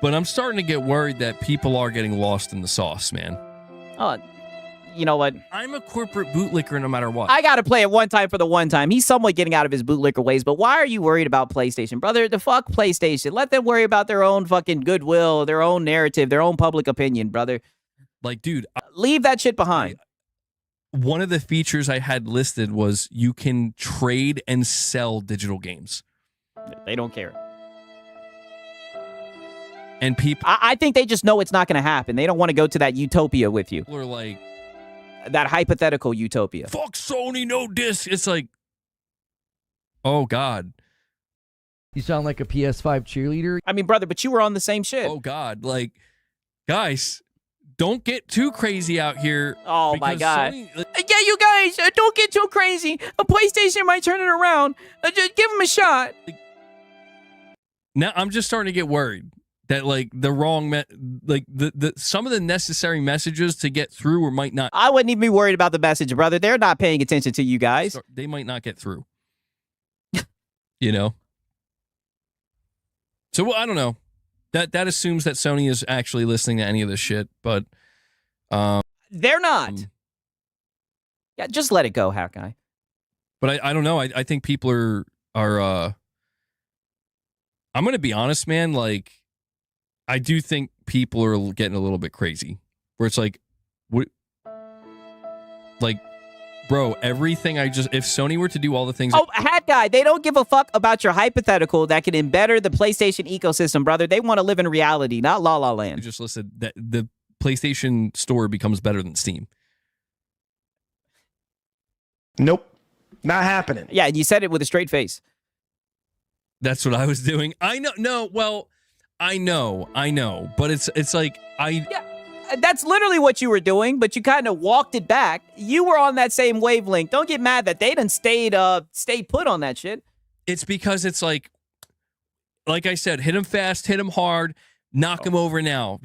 But I'm starting to get worried that people are getting lost in the sauce, man. You know what? I'm a corporate bootlicker no matter what. I got to play it one time for the one time. He's somewhat getting out of his bootlicker ways, but why are you worried about PlayStation? Brother, the fuck PlayStation. Let them worry about their own fucking goodwill, their own narrative, their own public opinion, brother. Like, dude. Leave that shit behind. One of the features I had listed was you can trade and sell digital games. They don't care. And people... I think they just know it's not going to happen. They don't want to go to that utopia with you. People are like... That hypothetical utopia. Fuck Sony, no disc. It's like... Oh, God. You sound like a PS5 cheerleader. I mean, brother, but you were on the same shit. Oh, God. Like, guys... Don't get too crazy out here. Oh, my God. Yeah, you guys, don't get too crazy. A PlayStation might turn it around. Just give them a shot. Now, I'm just starting to get worried that, like, the wrong, the some of the necessary messages to get through or might not. I wouldn't even be worried about the message, brother. They're not paying attention to you guys. They might not get through. So, well, I don't know. That assumes that Sony is actually listening to any of this shit, but they're not. Yeah, just let it go, Hat Guy. But I don't know. I think people are I'm gonna be honest, man. Like, I do think people are getting a little bit crazy. Where it's like, what? Like, bro, everything if Sony were to do all the things... Oh, Hat Guy, they don't give a fuck about your hypothetical that can embetter the PlayStation ecosystem, brother. They want to live in reality, not La La Land. You just listed that the PlayStation Store becomes better than Steam. Nope. Not happening. Yeah, and you said it with a straight face. That's what I was doing. I know. No, well, I know. But it's like, Yeah. That's literally what you were doing, but you kind of walked it back. You were on that same wavelength. Don't get mad that they done stayed put on that shit. It's because it's like I said, hit him fast, hit him hard, knock him over now.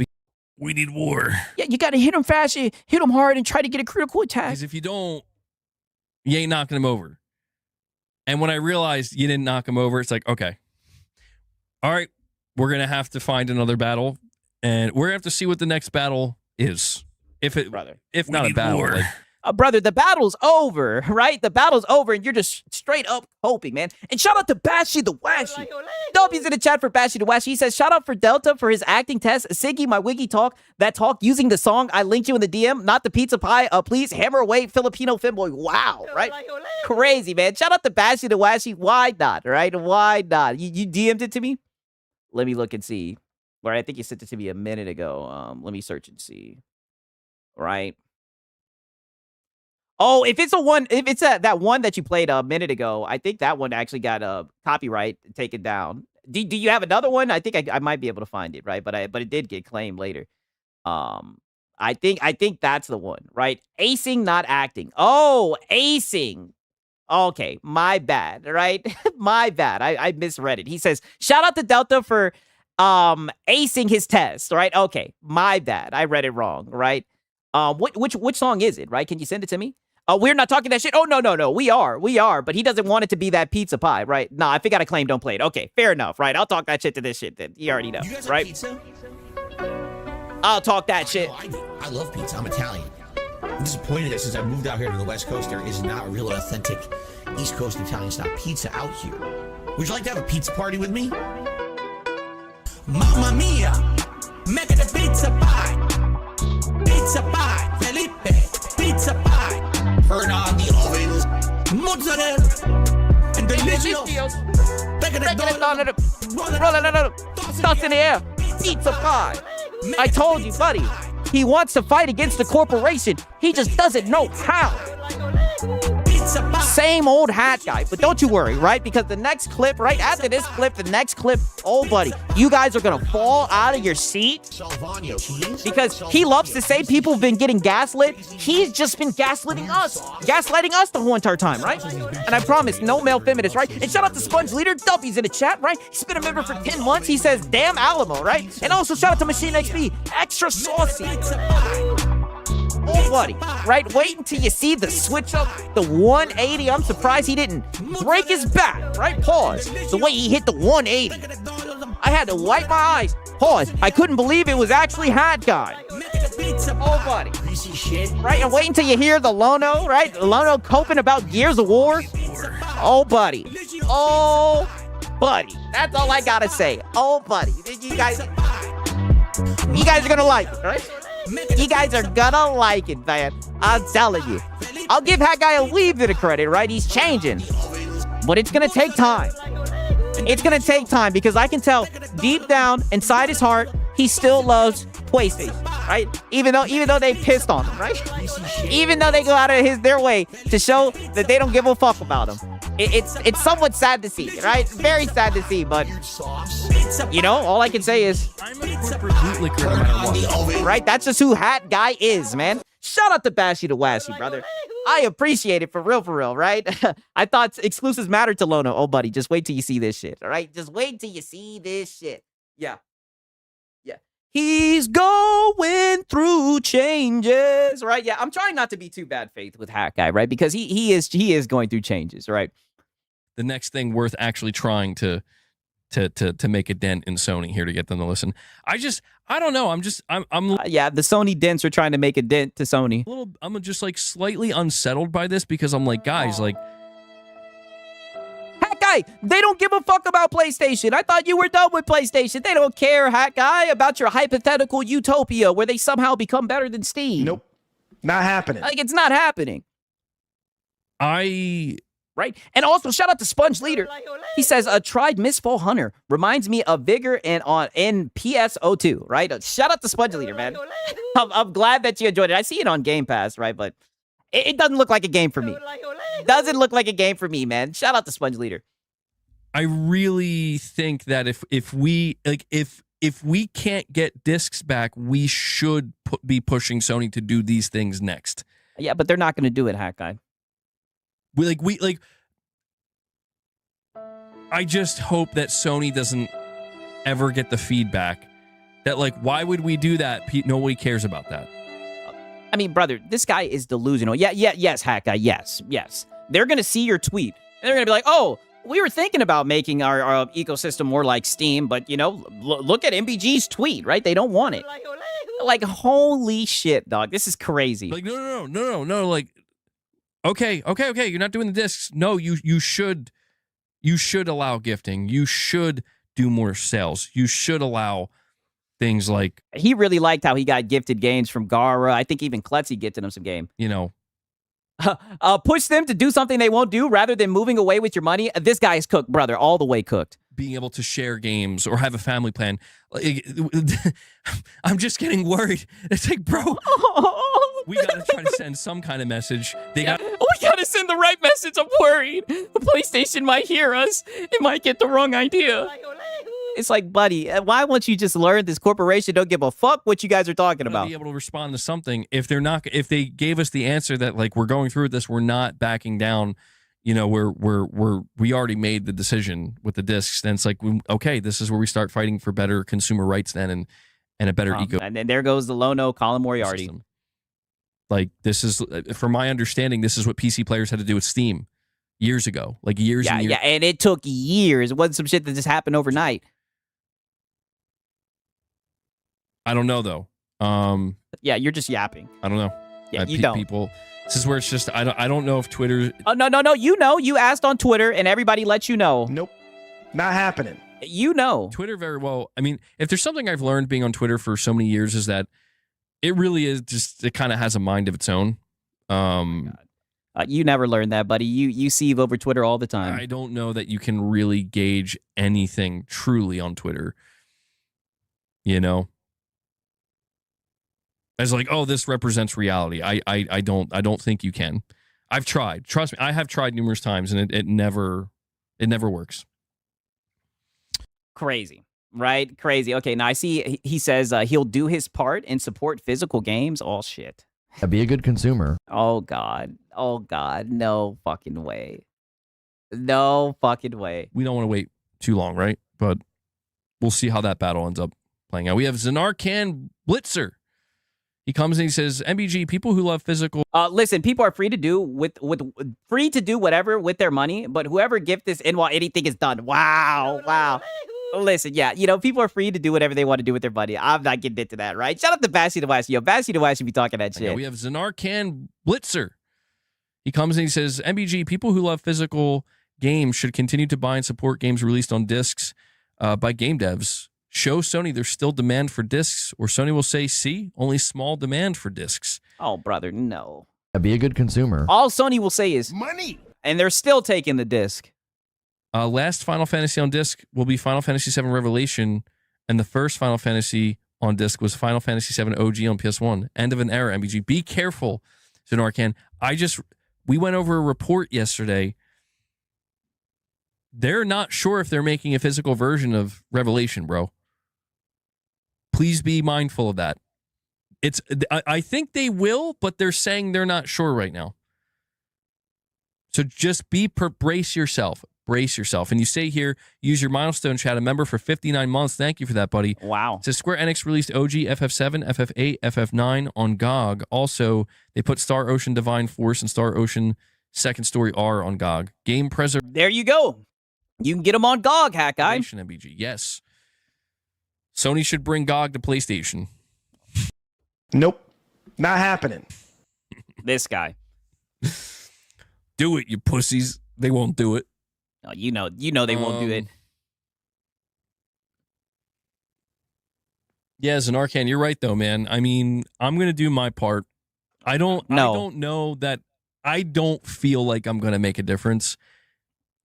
We need war. Yeah, you got to hit him fast, hit him hard, and try to get a critical attack. Because if you don't, you ain't knocking him over. And when I realized you didn't knock him over, it's like, okay. All right, we're going to have to find another battle. And we're going to have to see what the next battle is. If not a battle. Like, brother, the battle's over, right? The battle's over, and you're just straight up hoping, man. And shout out to Bashi the Washi. W's in the chat for Bashi the Washi. He says, shout out for Delta for his acting test. Siggy, my wiggy talk using the song I linked you in the DM, not the pizza pie. Please hammer away Filipino femboy. Wow, right? Crazy, man. Shout out to Bashi the Washi. Why not, right? Why not? You DM'd it to me? Let me look and see. Where I think you sent it to me a minute ago. Let me search and see. Right. Oh, if it's that one that you played a minute ago, I think that one actually got copyright taken down. Do you have another one? I think I might be able to find it, right? But it did get claimed later. I think that's the one, right? Acing, not acting. Oh, acing. Okay, my bad, right? My bad. I misread it. He says, shout out to Delta for acing his test, right? Okay, my bad. I read it wrong, right? Which song is it, right? Can you send it to me? We're not talking that shit. Oh, no. We are. But he doesn't want it to be that pizza pie, right? Nah, if he got a claim, don't play it. Okay, fair enough, right? I'll talk that shit to this shit then. You already know, You guys right? have pizza? I'll talk that shit. Oh, I do. I love pizza. I'm Italian. I'm disappointed that since I moved out here to the West Coast, there is not real authentic East Coast Italian style pizza out here. Would you like to have a pizza party with me? Mamma mia, make it a pizza pie. Pizza pie, Felipe, pizza pie. Turn on the ovens, mozzarella, and delicious. Toss in the air. Pizza pie. I told you, buddy. He wants to fight against the corporation. He just doesn't know how. Same old hat guy, but don't you worry, right? Because the next clip, right after this clip, the next clip, oh buddy, you guys are gonna fall out of your seat because he loves to say people have been getting gaslit. He's just been gaslighting us the whole entire time, right? And I promise, no male feminist, right? And shout out to Sponge Leader, Duffy's in the chat, right? He's been a member for 10 months. He says, damn Alamo, right? And also shout out to Machine XP, extra saucy. Oh, buddy, right? Wait until you see the switch up, the 180. I'm surprised he didn't break his back, right? Pause. The way he hit the 180. I had to wipe my eyes. Pause. I couldn't believe it was actually Hat Guy. Oh, buddy. Right? And wait until you hear the Lono, right? Lono coping about Gears of War. Oh, buddy. Oh, buddy. That's all I gotta say. Oh, buddy. You guys are gonna like it, right? You guys are gonna like it, man. I'm telling you. I'll give Hat Guy a wee bit of credit, right? He's changing. But it's gonna take time. It's gonna take time because I can tell deep down inside his heart, he still loves PlayStation, right? Even though they pissed on him, right? Even though they go out of their way to show that they don't give a fuck about him. It's somewhat sad to see, right? Very sad to see, but you know, all I can say is I'm a corporate bootlicker no matter what. right? That's just who Hat Guy is, man. Shout out to Bashy to Washy, brother. I appreciate it for real, right? I thought exclusives mattered to Lono. Oh, buddy, just wait till you see this shit, all right? Just wait till you see this shit. Yeah. He's going through changes, right? Yeah, I'm trying not to be too bad faith with Hat Guy, right? Because he is going through changes, right? The next thing worth actually trying to make a dent in Sony here to get them to listen. I don't know. I'm yeah, the Sony dents are trying to make a dent to Sony. I'm just like slightly unsettled by this because I'm like, guys, like, Hat Guy, they don't give a fuck about PlayStation. I thought you were done with PlayStation. They don't care, Hat Guy, about your hypothetical utopia where they somehow become better than Steam. Nope. Not happening. Like, it's not happening. Right? And also, shout out to Sponge Leader. He says, tried Mistfall Hunter. Reminds me of Vigor in PSO2, right? Shout out to Sponge Leader, man. I'm glad that you enjoyed it. I see it on Game Pass, right? But it doesn't look like a game for me. Doesn't look like a game for me, man. Shout out to Sponge Leader. I really think that if we can't get discs back, we should be pushing Sony to do these things next. Yeah, but they're not going to do it, Hat Guy. I just hope that Sony doesn't ever get the feedback that, like, why would we do that? Nobody cares about that. I mean, brother, this guy is delusional. Yes, Hat Guy, yes. They're going to see your tweet, and they're going to be like, oh, we were thinking about making our ecosystem more like Steam, but, you know, look at MBG's tweet, right? They don't want it. Like, holy shit, dog. This is crazy. Like, no. Like, okay. You're not doing the discs. No, you should allow gifting. You should do more sales. You should allow things like... He really liked how he got gifted games from Gara. I think even Klutzy gifted him some game. You know. Push them to do something they won't do rather than moving away with your money. This guy is cooked, brother. All the way cooked. Being able to share games or have a family plan. I'm just getting worried. It's like, bro, we got to try to send some kind of message. We got to send the right message. I'm worried. The PlayStation might hear us. It might get the wrong idea. It's like, buddy, why won't you just learn this corporation don't give a fuck what you guys are talking about? Be able to respond to something if they gave us the answer that like we're going through this, we're not backing down. You know, we already made the decision with the discs. Then it's like, okay, this is where we start fighting for better consumer rights then and a better eco. And then there goes the Lono, Colin Moriarty. System. Like this is, from my understanding, this is what PC players had to do with Steam years ago, like years and years. Yeah, and it took years. It wasn't some shit that just happened overnight. I don't know though. Yeah, you're just yapping. I don't know. Yeah, you don't. People. This is where it's just I don't know if Twitter. Oh no. You know, you asked on Twitter, and everybody let you know. Nope, not happening. You know, Twitter very well. I mean, if there's something I've learned being on Twitter for so many years is that it really is just it kind of has a mind of its own. You never learned that, buddy. You sieve over Twitter all the time. I don't know that you can really gauge anything truly on Twitter. You know. As like, oh, this represents reality. I don't think you can. I've tried. Trust me, I have tried numerous times, and it never works. Crazy, right? Crazy. Okay, now I see he says he'll do his part and support physical games. Oh shit. Be a good consumer. Oh god. No fucking way. No fucking way. We don't want to wait too long, right? But we'll see how that battle ends up playing out. We have Zanarkand Blitzer. He comes and he says, MBG, people who love physical. Listen, people are free to do whatever with their money, but whoever gift this in while anything is done. Wow. Listen, yeah, you know, people are free to do whatever they want to do with their money. I'm not getting into that, right? Shout out to Bassy the West. Yo, Bassy the West should be talking that shit. Yeah, we have Zanarkand Blitzer. He comes and he says, MBG, people who love physical games should continue to buy and support games released on discs by game devs. Show Sony there's still demand for discs, or Sony will say, see, only small demand for discs. Oh, brother, no. Be a good consumer. All Sony will say is money. And they're still taking the disc. Last Final Fantasy on disc will be Final Fantasy VII Revelation, and the first Final Fantasy on disc was Final Fantasy VII OG on PS1. End of an era, MBG. Be careful, Zanarkand. We went over a report yesterday. They're not sure if they're making a physical version of Revelation, bro. Please be mindful of that. I think they will, but they're saying they're not sure right now. So just brace yourself. Brace yourself. And you say here, use your milestone chat, a member for 59 months. Thank you for that, buddy. Wow. It says Square Enix released OG, FF7, FF8, FF9 on GOG. Also, they put Star Ocean Divine Force and Star Ocean Second Story R on GOG. Game preservation. There you go. You can get them on GOG, Hack Guy. MBG, yes. Sony should bring GOG to PlayStation. Nope, not happening. This guy. Do it, you pussies. They won't do it. No, you know they won't do it. Yeah, Zanarkand, you're right though, man. I mean, I'm gonna do my part. I don't know that. I don't feel like I'm gonna make a difference.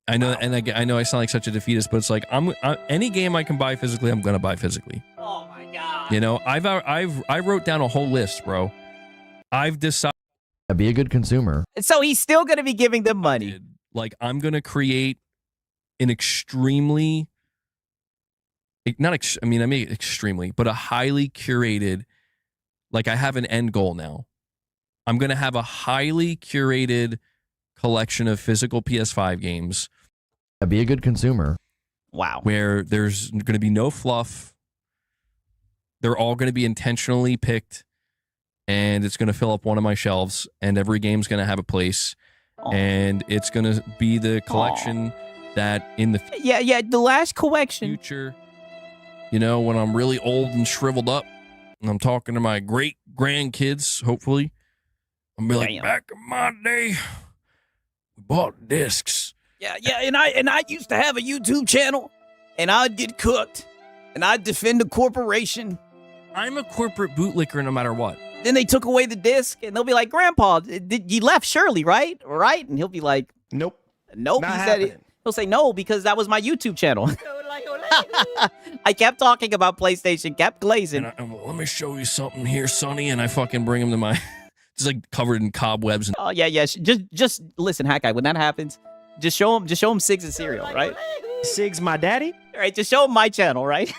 I know, and I know I sound like such a defeatist, but it's like any game I can buy physically, I'm gonna buy physically. Oh my god! You know, I wrote down a whole list, bro. I've decided. Be a good consumer. So he's still gonna be giving them money. Like I'm gonna create an extremely, extremely, but a highly curated. Like I have an end goal now. I'm gonna have a highly curated collection of physical PS5 games. Be a good consumer. Wow. Where there's going to be no fluff. They're all going to be intentionally picked, and it's going to fill up one of my shelves, and every game's going to have a place. Aww. And it's going to be the collection that in the the last collection future, you know, when I'm really old and shriveled up, and I'm talking to my great grandkids, hopefully, I'm be like, back in my day, we bought discs. Yeah, and I used to have a YouTube channel, and I'd get cooked, and I'd defend a corporation. I'm a corporate bootlicker no matter what. Then they took away the disc, and they'll be like, Grandpa, you left Shirley, right? Right? And he'll be like, Nope. Nope. He said it. He'll say, no, because that was my YouTube channel. I kept talking about PlayStation, kept glazing. Let me show you something here, Sonny, and I fucking bring him to my... Just like covered in cobwebs. And oh, yeah. Just listen, Hack Guy, when that happens, just show him Sig's cereal, right? Sig's my daddy? right, just show them my channel, right?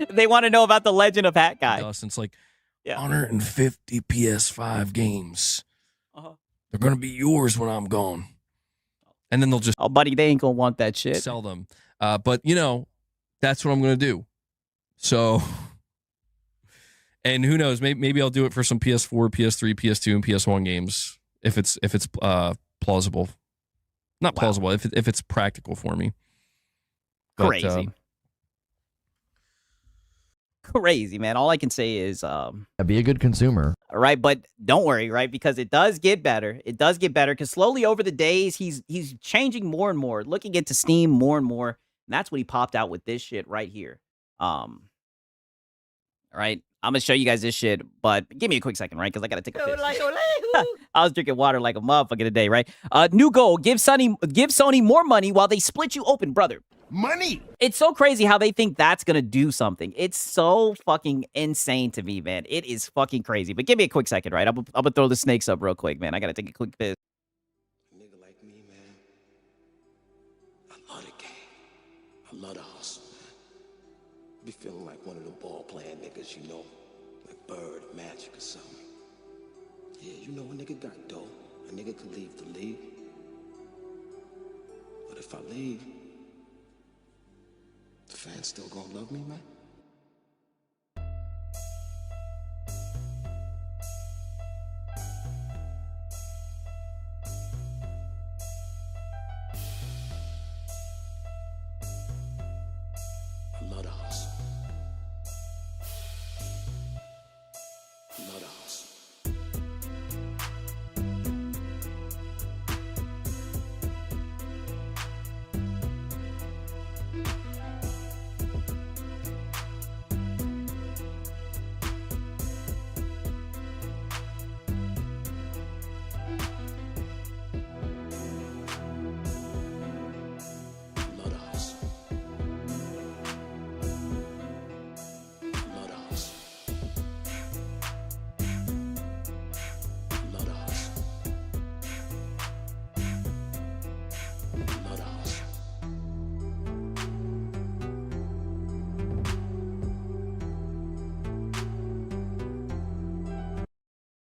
They want to know about the Legend of Hat Guy. Dustin, it's like Yeah. 150 PS5 games. Uh-huh. They're gonna be yours when I'm gone. And then they'll just Oh, buddy, they ain't gonna want that shit. sell them. But you know, that's what I'm gonna do. So, and who knows? Maybe I'll do it for some PS4, PS3, PS2, and PS1 games if it's plausible. Not plausible. If it's practical for me. But, Crazy. Crazy, man. All I can say is Be a good consumer. right, but don't worry, right? Because it does get better. It does get better because slowly over the days he's changing more and more, looking into Steam more and more. And that's what he popped out with this shit right here. All right, I'm gonna show you guys this shit, but give me a quick second, right? Because I gotta take a piss. I was drinking water like a motherfucker today, right? New goal: give Sony more money while they split you open, brother. Money! It's so crazy how they think that's gonna do something. It's so fucking insane to me, man. It is fucking crazy. But give me a quick second, right? I'm gonna throw the snakes up real quick, man. I gotta take a quick piss. A nigga like me, man. I love the game. I love the hustle, man. Be feeling like one of the ball playing niggas, you know, like Bird, Magic, or something. Yeah, you know, a nigga got dough. A nigga can leave the league. But if I leave, the fans still gonna love me, man? I love the hustle. I love the hustle. Love the hustle. Love the hustle. Love the hustle. Love the hustle.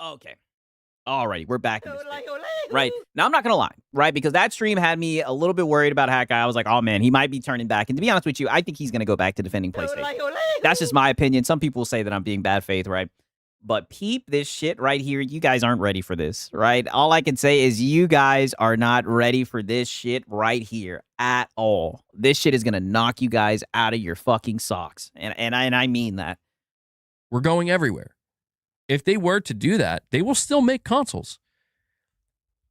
Okay. Alrighty, we're back. In this bitch. Right. Now, I'm not going to lie, right? Because that stream had me a little bit worried about Hat Guy. I was like, oh, man, he might be turning back. And to be honest with you, I think he's going to go back to defending PlayStation. That's just my opinion. Some people say that I'm being bad faith, right? But peep this shit right here. You guys aren't ready for this, right? All I can say is you guys are not ready for this shit right here at all. This shit is going to knock you guys out of your fucking socks. And I mean that. we're going everywhere. If they were to do that, they will still make consoles.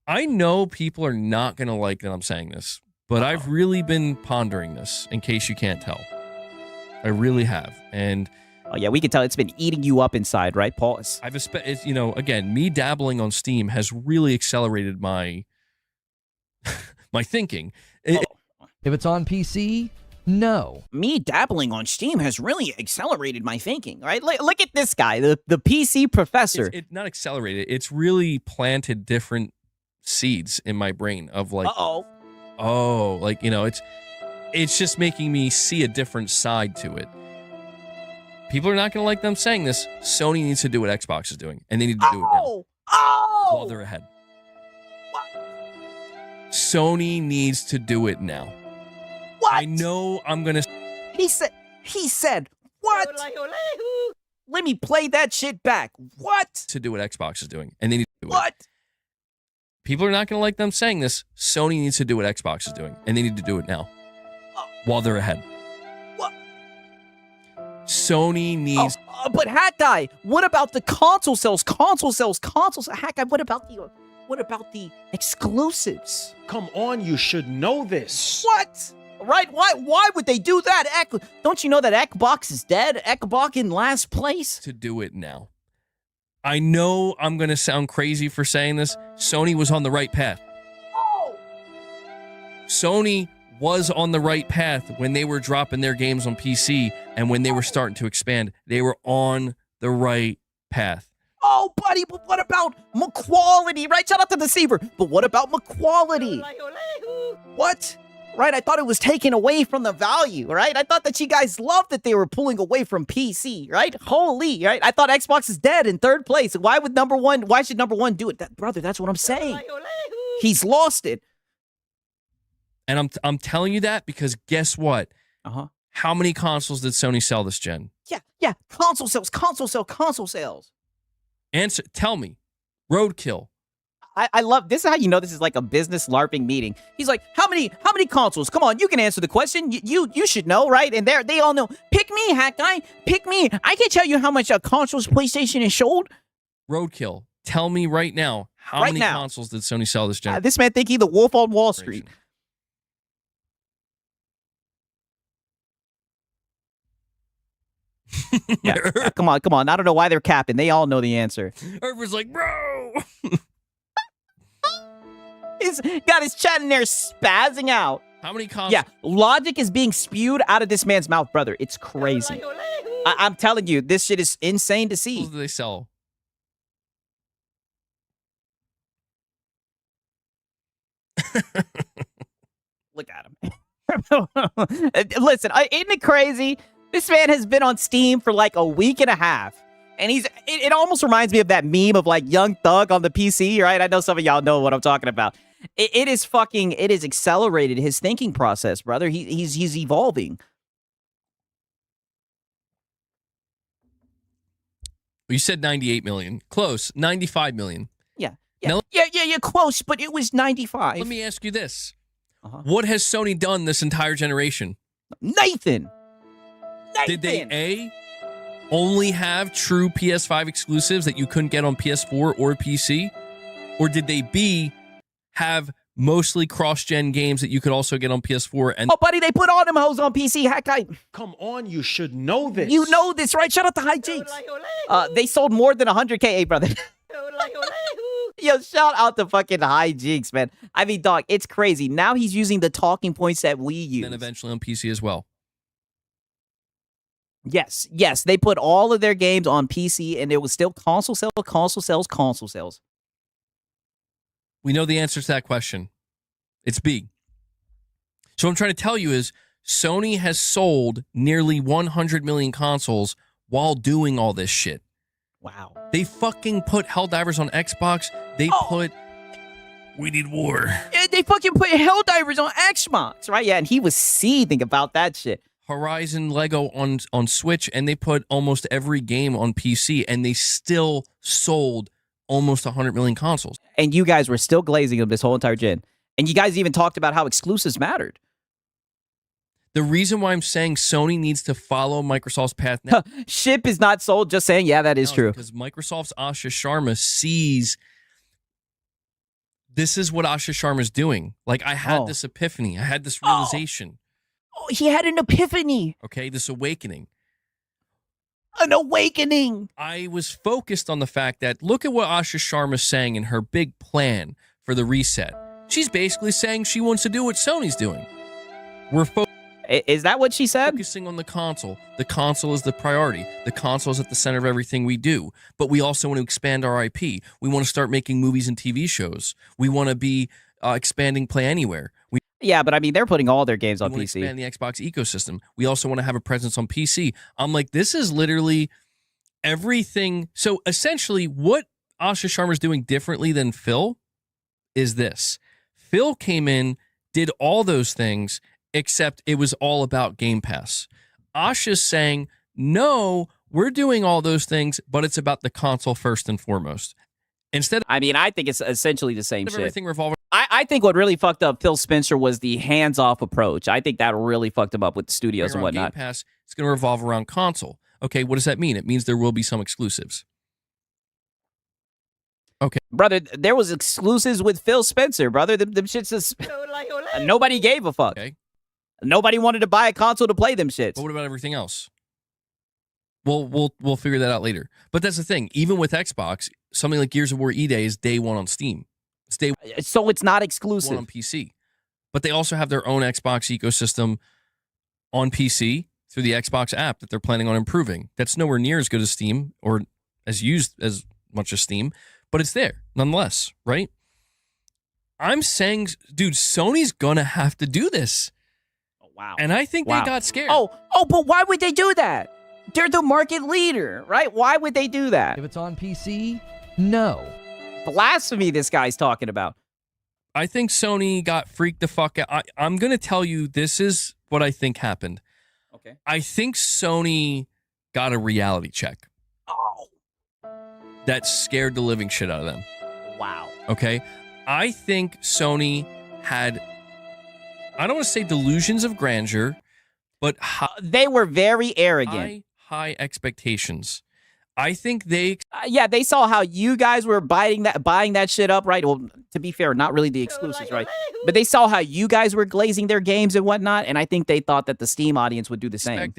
I know people are not going to like that I'm saying this, but I've really been pondering this, in case you can't tell. I really have. And oh yeah, we can tell it's been eating you up inside, right, Paul? it's, you know, again, me dabbling on Steam has really accelerated my my thinking. If it's on PC, no. Me dabbling on Steam has really accelerated my thinking, right? Look at this guy, the PC professor. It's not accelerated. It's really planted different seeds in my brain of like, oh, like, you know, it's just making me see a different side to it. People are not going to like them saying this. Sony needs to do what Xbox is doing, and they need to do it now. While they're ahead. Sony needs to do it now. What? I know I'm going to... He said, what? Let me play that shit back. What? To do what Xbox is doing, and they need to do it. What? People are not going to like them saying this. Sony needs to do what Xbox is doing, and they need to do it now. While they're ahead. What? Sony needs... But Hat Guy, what about the console sales? Hat Guy, what about the exclusives? Come on, you should know this. What? Right? Why would they do that? Don't you know that Xbox is dead? Xbox in last place? To do it now. I know I'm going to sound crazy for saying this. Sony was on the right path. Sony was on the right path when they were dropping their games on PC and when they were starting to expand. They were on the right path. Oh, buddy, but what about McQuality, right? Shout out to Deceiver. But what about McQuality? What? right? I thought it was taking away from the value, right? I thought that you guys loved that they were pulling away from PC, right? Holy, right? I thought Xbox is dead in third place. Why should number one do it? Brother, that's what I'm saying. He's lost it. And I'm telling you that because guess what? Uh-huh. How many consoles did Sony sell this gen? Yeah. Console sales. Answer. Tell me. Roadkill. I love this. Is how you know this is like a business LARPing meeting. He's like, how many consoles? Come on, you can answer the question. You should know, right? And they all know. Pick me, hack guy. Pick me. I can tell you how much consoles PlayStation has sold. Roadkill. Tell me right now. How many consoles did Sony sell this gen? This man think he the Wolf on Wall Street. Yeah, come on. I don't know why they're capping. They all know the answer. Irvin's like, bro. He's got his chat in there spazzing out. How many consoles? Yeah, logic is being spewed out of this man's mouth, brother. It's crazy. I'm telling you, this shit is insane to see. What do they sell? Look at him. Listen, isn't it crazy? This man has been on Steam for like a week and a half. And it almost reminds me of that meme of like Young Thug on the PC, right? I know some of y'all know what I'm talking about. It is accelerated his thinking process, brother. He's evolving. You said 98 million. Close. 95 million. Yeah, close, but it was 95. Let me ask you this. What has Sony done this entire generation? Nathan. Did they only have true PS5 exclusives that you couldn't get on PS4 or PC? Or did they have mostly cross-gen games that you could also get on PS4? And oh, buddy, they put all them hoes on PC. Hack guy. Come on, you should know this. You know this, right? Shout out to High Jinx. They sold more than 100K, hey, brother. Yo, shout out to fucking High Jinx, man. I mean, dog, it's crazy. Now he's using the talking points that we use. And eventually on PC as well. Yes, they put all of their games on PC, and it was still console sales. We know the answer to that question. It's B. So what I'm trying to tell you is Sony has sold nearly 100 million consoles while doing all this shit. Wow. They fucking put Helldivers on Xbox. We need war. Yeah, they fucking put Helldivers on Xbox, right? Yeah, and he was seething about that shit. Horizon Lego on Switch, and they put almost every game on PC, and they still sold almost 100 million consoles. And you guys were still glazing them this whole entire gen. And you guys even talked about how exclusives mattered. The reason why I'm saying Sony needs to follow Microsoft's path now. Ship is not sold, just saying, yeah, that is true. Because Microsoft's Asha Sharma sees this is what Asha Sharma is doing. Like, I had this epiphany. I had this realization. Oh, he had an epiphany. Okay, this awakening. An awakening. I was focused on the fact that look at what Asha Sharma is saying in her big plan for the reset. She's basically saying she wants to do what Sony's doing. Is that what she said? Focusing on the console. The console is the priority. The console is at the center of everything we do. But we also want to expand our IP. We want to start making movies and TV shows. We want to be expanding Play Anywhere. Yeah, but I mean, they're putting all their games on PC. Expand the Xbox ecosystem. We also want to have a presence on PC. I'm like, this is literally everything. So essentially, what Asha Sharma is doing differently than Phil is this. Phil came in, did all those things, except it was all about Game Pass. Asha's saying, no, we're doing all those things, but it's about the console first and foremost. Instead, I mean, I think it's essentially the same shit. Everything revolving. I think what really fucked up Phil Spencer was the hands-off approach. I think that really fucked him up with the studios and whatnot. Game Pass, it's going to revolve around console. Okay, what does that mean? It means there will be some exclusives. Okay. Brother, there was exclusives with Phil Spencer, brother. Them shits just... Nobody gave a fuck. Okay. Nobody wanted to buy a console to play them shits. But what about everything else? We'll figure that out later. But that's the thing. Even with Xbox, something like Gears of War E-Day is day one on Steam. So it's not exclusive. On PC. But they also have their own Xbox ecosystem on PC through the Xbox app that they're planning on improving. That's nowhere near as good as Steam or as used as much as Steam, but it's there nonetheless, right? I'm saying, dude, Sony's gonna have to do this. Oh, wow. And I think they got scared. Oh, but why would they do that? They're the market leader, right? Why would they do that? If it's on PC, no. Blasphemy this guy's talking about. I think Sony got freaked the fuck out. I'm going to tell you, this is what I think happened. Okay. I think Sony got a reality check. Oh. That scared the living shit out of them. Wow. Okay? I think Sony had, I don't want to say delusions of grandeur, but they were very arrogant. High expectations. I think they they saw how you guys were buying that shit up, right? Well, to be fair, not really the exclusives, right? But they saw how you guys were glazing their games and whatnot, and I think they thought that the Steam audience would do the same.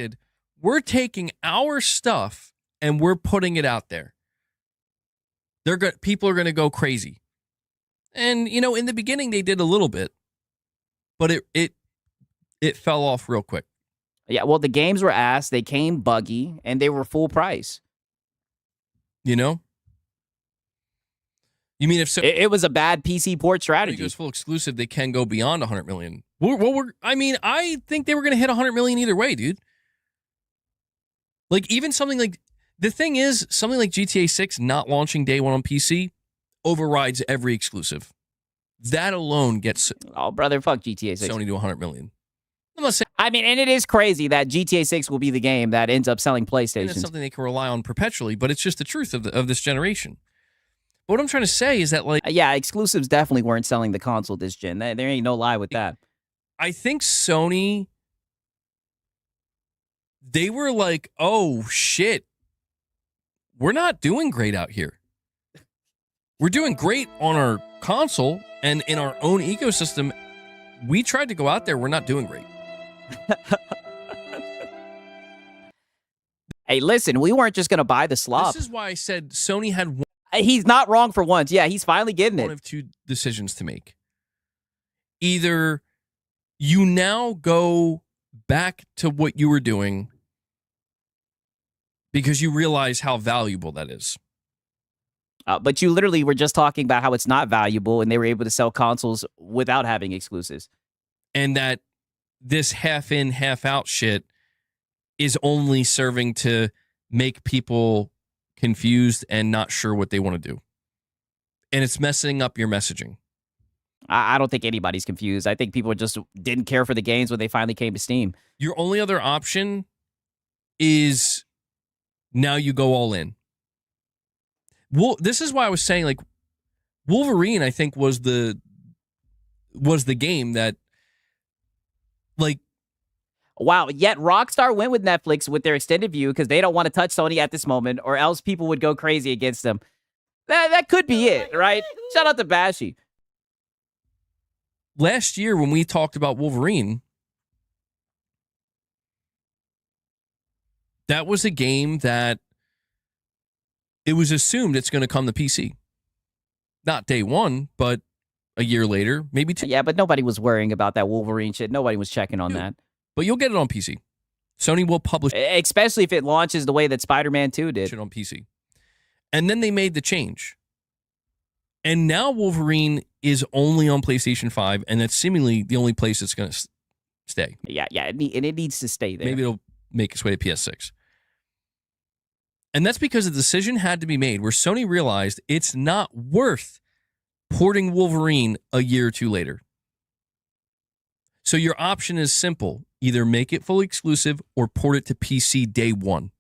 We're taking our stuff and we're putting it out there. People are going to go crazy. And in the beginning they did a little bit, but it fell off real quick. Yeah, well, the games were ass, they came buggy, and they were full price. You mean if it was a bad PC port strategy? If it goes full exclusive, they can go beyond 100 million. I think they were going to hit 100 million either way, dude. Like even something like something like GTA 6 not launching day one on PC overrides every exclusive. That alone gets brother, fuck GTA 6. Sony to 100 million. And it is crazy that GTA 6 will be the game that ends up selling PlayStation. It's something they can rely on perpetually, but it's just the truth of this generation. But what I'm trying to say is that, exclusives definitely weren't selling the console this gen. There ain't no lie with that. I think Sony, they were like, oh, shit, we're not doing great out here. We're doing great on our console and in our own ecosystem. We tried to go out there. We're not doing great. Hey, listen, we weren't just going to buy the slop. This is why I said Sony had one. He's not wrong for once. Yeah, he's finally getting it. One of two decisions to make. Either you now go back to what you were doing because you realize how valuable that is. But you literally were just talking about how it's not valuable and they were able to sell consoles without having exclusives. And that this half in, half out shit is only serving to make people confused and not sure what they want to do. And it's messing up your messaging. I don't think anybody's confused. I think people just didn't care for the games when they finally came to Steam. Your only other option is now you go all in. Well, this is why I was saying, Wolverine, I think, was the game that, wow, yet Rockstar went with Netflix with their extended view because they don't want to touch Sony at this moment, or else people would go crazy against them. That could be it, right? Shout out to Bashy. Last year when we talked about Wolverine, that was a game that it was assumed it's going to come to PC. Not day one, but a year later, maybe two. Yeah, but nobody was worrying about that Wolverine shit. Nobody was checking on that. But you'll get it on PC. Sony will publish it. Especially if it launches the way that Spider-Man 2 did. It on PC. And then they made the change. And now Wolverine is only on PlayStation 5, and that's seemingly the only place it's going to stay. Yeah, and it needs to stay there. Maybe it'll make its way to PS6. And that's because a decision had to be made where Sony realized it's not worth porting Wolverine a year or two later. So your option is simple. Either make it fully exclusive or port it to PC day one.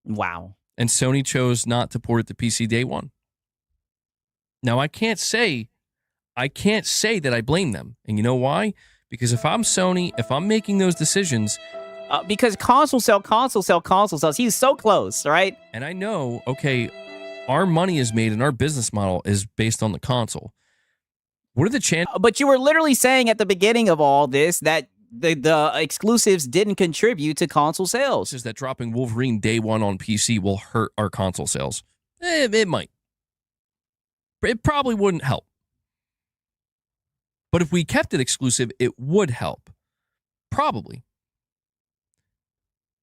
Wow. And Sony chose not to port it to PC day one. Now, I can't say that I blame them. And you know why? Because if I'm Sony, if I'm making those decisions... because console sales. He's so close, right? And I know, okay, our money is made and our business model is based on the console. What are the chances? But you were literally saying at the beginning of all this that the exclusives didn't contribute to console sales. Is that dropping Wolverine day one on PC will hurt our console sales? It might. It probably wouldn't help. But if we kept it exclusive, it would help. Probably.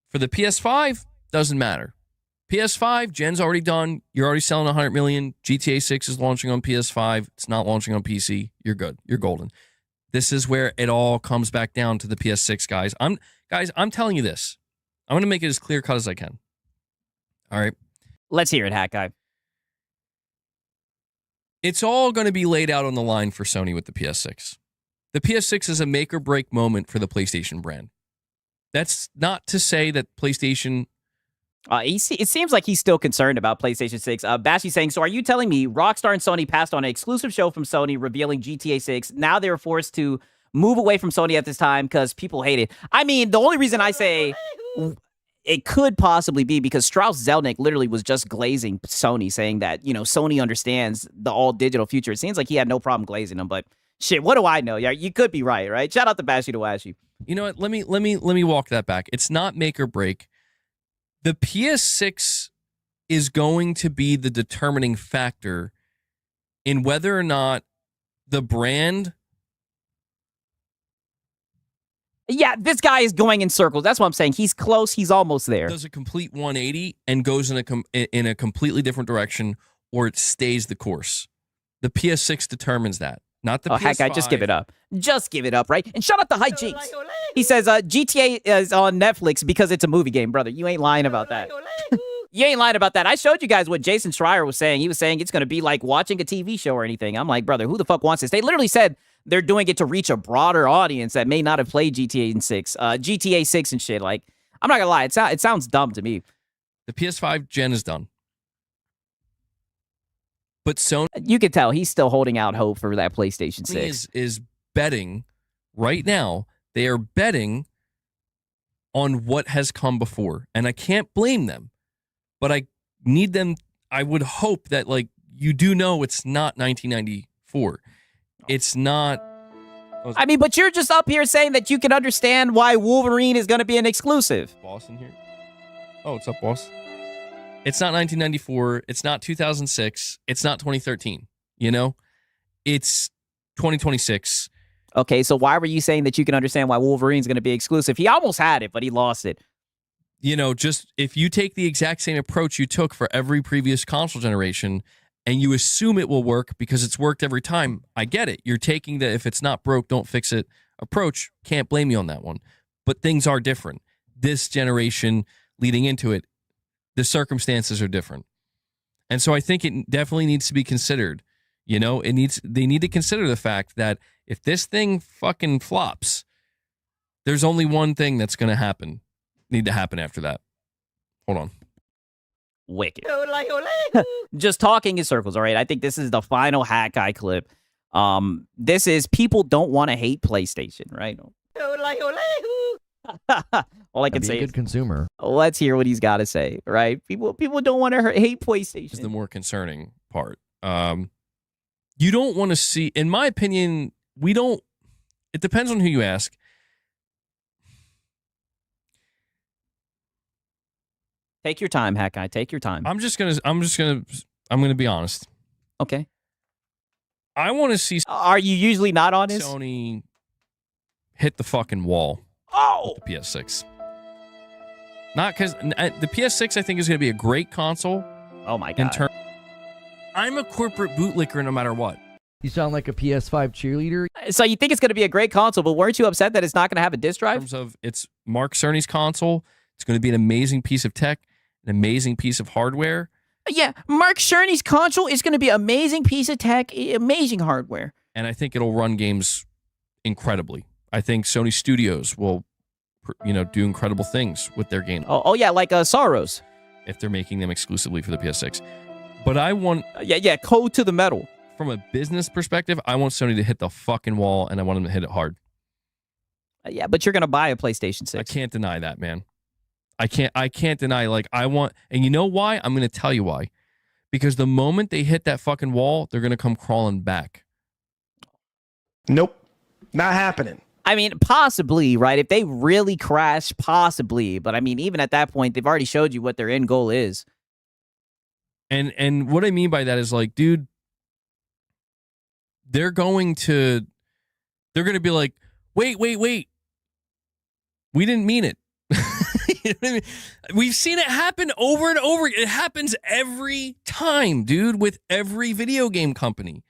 For the PS5, doesn't matter. PS5, Gen's already done. You're already selling 100 million. GTA 6 is launching on PS5. It's not launching on PC. You're good. You're golden. This is where it all comes back down to the PS6, guys. I'm telling you this. I'm going to make it as clear cut as I can. All right. Let's hear it, Hat Guy. It's all going to be laid out on the line for Sony with the PS6. The PS6 is a make or break moment for the PlayStation brand. That's not to say that PlayStation... It seems like he's still concerned about PlayStation 6. Bashy saying, so are you telling me Rockstar and Sony passed on an exclusive show from Sony revealing GTA 6? Now they're forced to move away from Sony at this time because people hate it. I mean, the only reason I say it could possibly be because Strauss Zelnick literally was just glazing Sony, saying that, Sony understands the all-digital future. It seems like he had no problem glazing them, but shit, what do I know? Yeah, you could be right? Shout out to Bashy to Washy. You know what? Let me walk that back. It's not make or break. The PS6 is going to be the determining factor in whether or not the brand... Yeah, this guy is going in circles. That's what I'm saying. He's close. He's almost there. Does a complete 180 and goes in a completely different direction, or it stays the course. The PS6 determines that, not the PS5. Heck, I just give it up. Just give it up, right? And shout out to Hijinks. He says GTA is on Netflix because it's a movie game, brother. You ain't lying about that. You ain't lying about that. I showed you guys what Jason Schreier was saying. He was saying it's going to be like watching a TV show or anything. I'm like, brother, who the fuck wants this? They literally said they're doing it to reach a broader audience that may not have played GTA 6 and shit. Like, I'm not going to lie. It sounds dumb to me. The PS5 gen is done. But Sony... You can tell he's still holding out hope for that PlayStation 6. Is betting right now. They are betting on what has come before. And I can't blame them. But I need them... I would hope that, like, you do know it's not 1994. It's not... I mean, but you're just up here saying that you can understand why Wolverine is going to be an exclusive. Boss in here? Oh, what's up, boss? It's not 1994. It's not 2006. It's not 2013. It's 2026. Okay, so why were you saying that you can understand why Wolverine's going to be exclusive? He almost had it, but he lost it. Just if you take the exact same approach you took for every previous console generation and you assume it will work because it's worked every time, I get it. You're taking the if it's not broke, don't fix it approach. Can't blame you on that one. But things are different. This generation leading into it, the circumstances are different. And so I think it definitely needs to be considered. They need to consider the fact that if this thing fucking flops, there's only one thing that's going to need to happen after that. Hold on. Wicked. Just talking in circles, all right? I think this is the final Hat Guy clip. This is people don't want to hate PlayStation, right? All I can say Be a is good consumer. let's hear what he's got to say, right? People don't want to hate PlayStation. Is the more concerning part. You don't want to see, in my opinion, it depends on who you ask. Take your time, Hat Guy. Take your time. I'm gonna be honest. Okay. I want to see. Are you usually not honest? Sony hit the fucking wall. Oh, with the PS6. Not because the PS6, I think, is going to be a great console. Oh my god! I'm a corporate bootlicker no matter what. You sound like a PS5 cheerleader. So you think it's going to be a great console, but weren't you upset that it's not going to have a disk drive? In terms of it's Mark Cerny's console, it's going to be an amazing piece of tech, an amazing piece of hardware. Yeah, Mark Cerny's console is going to be an amazing piece of tech, amazing hardware. And I think it'll run games incredibly. I think Sony Studios will, do incredible things with their games. Oh yeah, like Sorrows. If they're making them exclusively for the PS6. But I want... Code to the metal. From a business perspective, I want Sony to hit the fucking wall, and I want them to hit it hard. Yeah, but you're going to buy a PlayStation 6. I can't deny that, man. I can't deny, I want... And you know why? I'm going to tell you why. Because the moment they hit that fucking wall, they're going to come crawling back. Nope. Not happening. I mean, possibly, right? If they really crash, possibly. But I mean, even at that point, they've already showed you what their end goal is. And what I mean by that is dude, they're going to be like, wait. We didn't mean it. You know what I mean? We've seen it happen over and over. It happens every time, dude, with every video game company.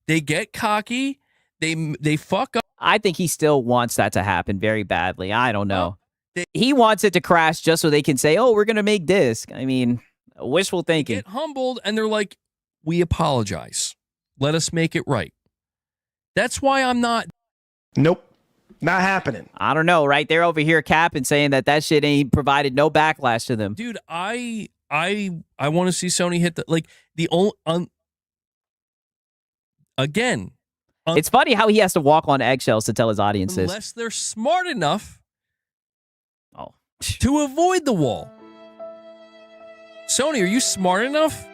They get cocky. They fuck up. I think he still wants that to happen very badly. I don't know. He wants it to crash just so they can say, oh, we're going to make this. I mean, wishful thinking. Get humbled, and they're like, we apologize. Let us make it right. That's why I'm not. Nope. Not happening. I don't know, right? They're over here capping, saying that shit ain't provided no backlash to them. Dude, I want to see Sony hit the only again. It's funny how he has to walk on eggshells to tell his audience this. Unless they're smart enough to avoid the wall. Sony, are you smart enough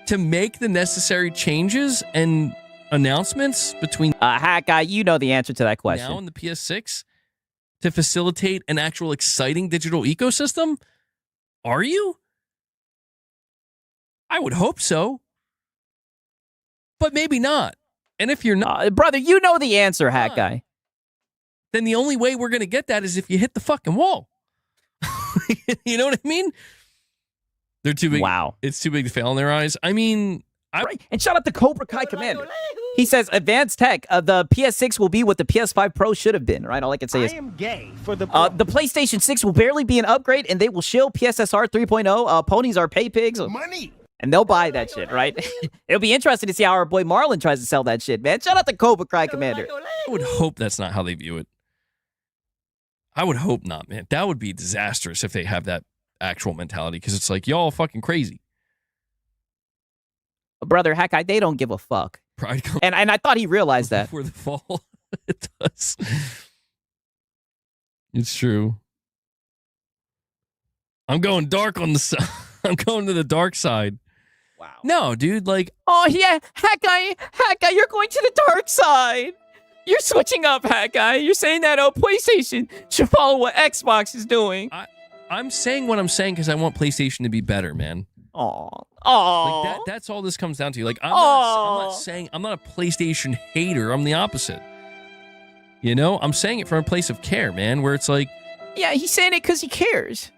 to make the necessary changes and announcements between Hat Guy, you know the answer to that question. now and the PS6 to facilitate an actual exciting digital ecosystem? Are you? I would hope so. But maybe not. And if you're not, brother, you know the answer, Hat Guy. Then the only way we're going to get that is if you hit the fucking wall. You know what I mean? They're too big. Wow. It's too big to fail in their eyes. I mean, right. And shout out to Cobra Kai Commander. He says, advanced tech, the PS6 will be what the PS5 Pro should have been, right? All I can say is, I am gay for the the PlayStation 6 will barely be an upgrade, and they will shill PSSR 3.0. Ponies are pay pigs. money. And they'll buy that shit, right? It'll be interesting to see how our boy Marlon tries to sell that shit, man. Shout out to Cobra Kai Commander. I would hope that's not how they view it. I would hope not, man. That would be disastrous if they have that actual mentality, because it's like, y'all fucking crazy. Brother, Hat Guy, they don't give a fuck. Pride comes And I thought he realized that. before the fall. It does. It's true. I'm going dark on the side. I'm going to the dark side. Wow. No, dude, like, Oh, yeah. Hat Guy, you're going to the dark side. You're switching up, Hat Guy. You're saying that PlayStation should follow what Xbox is doing. I'm saying what I'm saying because I want PlayStation to be better, man. Aw. Like that's all this comes down to. Like, I'm not saying I'm not a PlayStation hater. I'm the opposite. You know, I'm saying it from a place of care, man, where it's like, Yeah, he's saying it because he cares.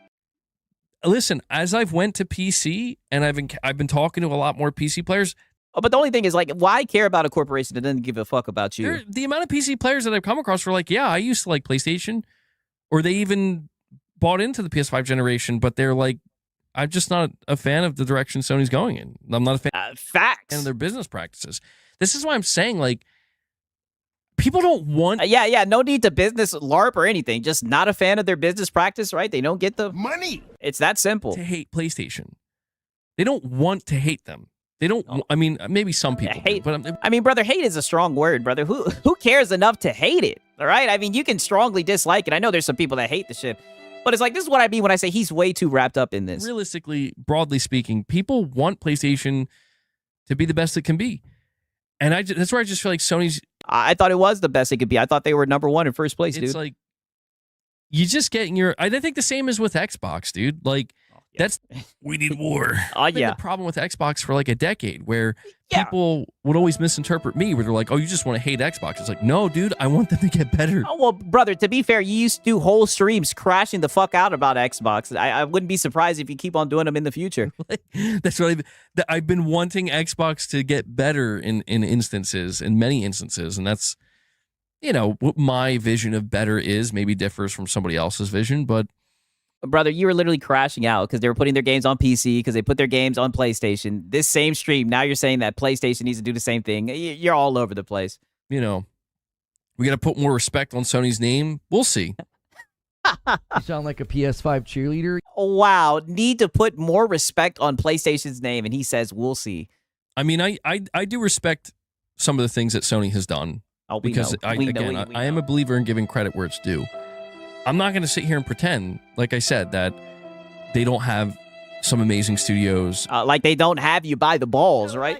listen, as I've went to PC and I've been talking to a lot more PC players. Oh, but the only thing is, like, why care about a corporation that doesn't give a fuck about you? The amount of PC players that I've come across were like, yeah, I used to like PlayStation, or they even bought into the PS5 generation, but they're like, I'm just not a fan of the direction Sony's going in. I'm not a fan facts of their business practices. This is why I'm saying, like, people don't want. Yeah. No need to business LARP or anything. Just not a fan of their business practice, right? They don't get the money. It's that simple. To hate PlayStation. They don't want to hate them. They don't. I mean, maybe some people hate, do, but I mean, brother, hate is a strong word, brother. Who cares enough to hate it? All right. I mean, you can strongly dislike it. I know there's some people that hate the shit, but it's like, this is what I mean when I say he's way too wrapped up in this. Realistically, broadly speaking, people want PlayStation to be the best it can be, and that's where I just feel like Sony's. I thought it was the best it could be. I thought they were number one in first place, dude. It's like you just get in your. I think the same is with Xbox, dude. Like. That's we need more. Yeah. The problem with Xbox for like a decade, where people would always misinterpret me, where they're like, "Oh, you just want to hate Xbox." It's like, no, dude, I want them to get better. Oh, well, brother, to be fair, you used to do whole streams crashing the fuck out about Xbox. I wouldn't be surprised if you keep on doing them in the future. That's what I've been wanting Xbox to get better in many instances, and that's, you know, what my vision of better is. Maybe differs from somebody else's vision, but. Brother, you were literally crashing out because they were putting their games on PC because they put their games on PlayStation. This same stream, now you're saying that PlayStation needs to do the same thing. You're all over the place. You know, we got to put more respect on Sony's name. We'll see. You sound like a PS5 cheerleader. Wow, need to put more respect on PlayStation's name, and he says, we'll see. I mean, I do respect some of the things that Sony has done. Oh, because I am a believer in giving credit where it's due. I'm not going to sit here and pretend, like I said, that they don't have some amazing studios. Like they don't have you by the balls, right?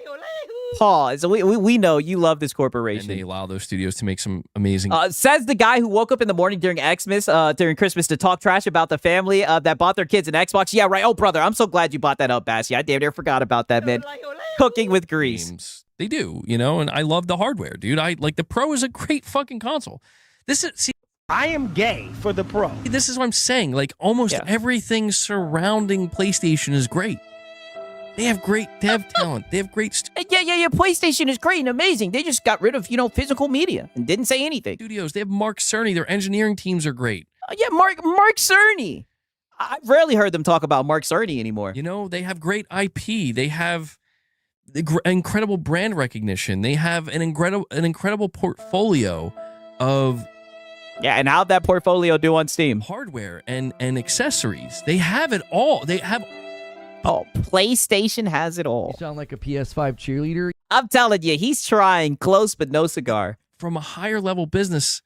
Paul, so we know you love this corporation. And they allow those studios to make some amazing... says the guy who woke up in the morning during during Christmas to talk trash about the family that bought their kids an Xbox. Yeah, right. Oh, brother, I'm so glad you bought that up, Bassy. I damn near forgot about that, man. Cooking with grease. Games. They do, you know, and I love the hardware, dude. The Pro is a great fucking console. I am gay for the pro. This is what I'm saying. Like, almost everything surrounding PlayStation is great. They have great dev talent. They have great Yeah. PlayStation is great and amazing. They just got rid of, physical media and didn't say anything. studios. They have Mark Cerny. Their engineering teams are great. Mark Cerny. I've rarely heard them talk about Mark Cerny anymore. They have great IP. They have incredible brand recognition. They have an incredible portfolio of and how'd that portfolio do on Steam? Hardware and accessories. They have it all. They have. Oh, PlayStation has it all. You sound like a PS5 cheerleader. I'm telling you, he's trying close but no cigar. From a higher level business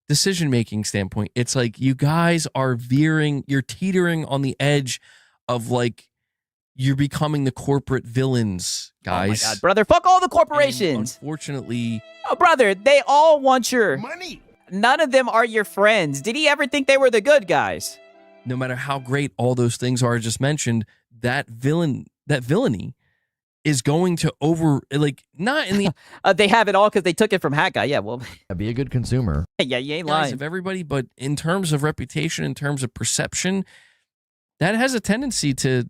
decision-making standpoint, it's like you guys are you're teetering on the edge of like you're becoming the corporate villains, guys. Oh my God, brother, fuck all the corporations. And unfortunately, brother, they all want your money. None of them are your friends. Did he ever think they were the good guys? No matter how great all those things are I just mentioned, that villainy is going to not in the they have it all because they took it from Hat Guy. Yeah, well, be a good consumer. Yeah, you ain't lying. Of everybody, but in terms of reputation, in terms of perception, that has a tendency to,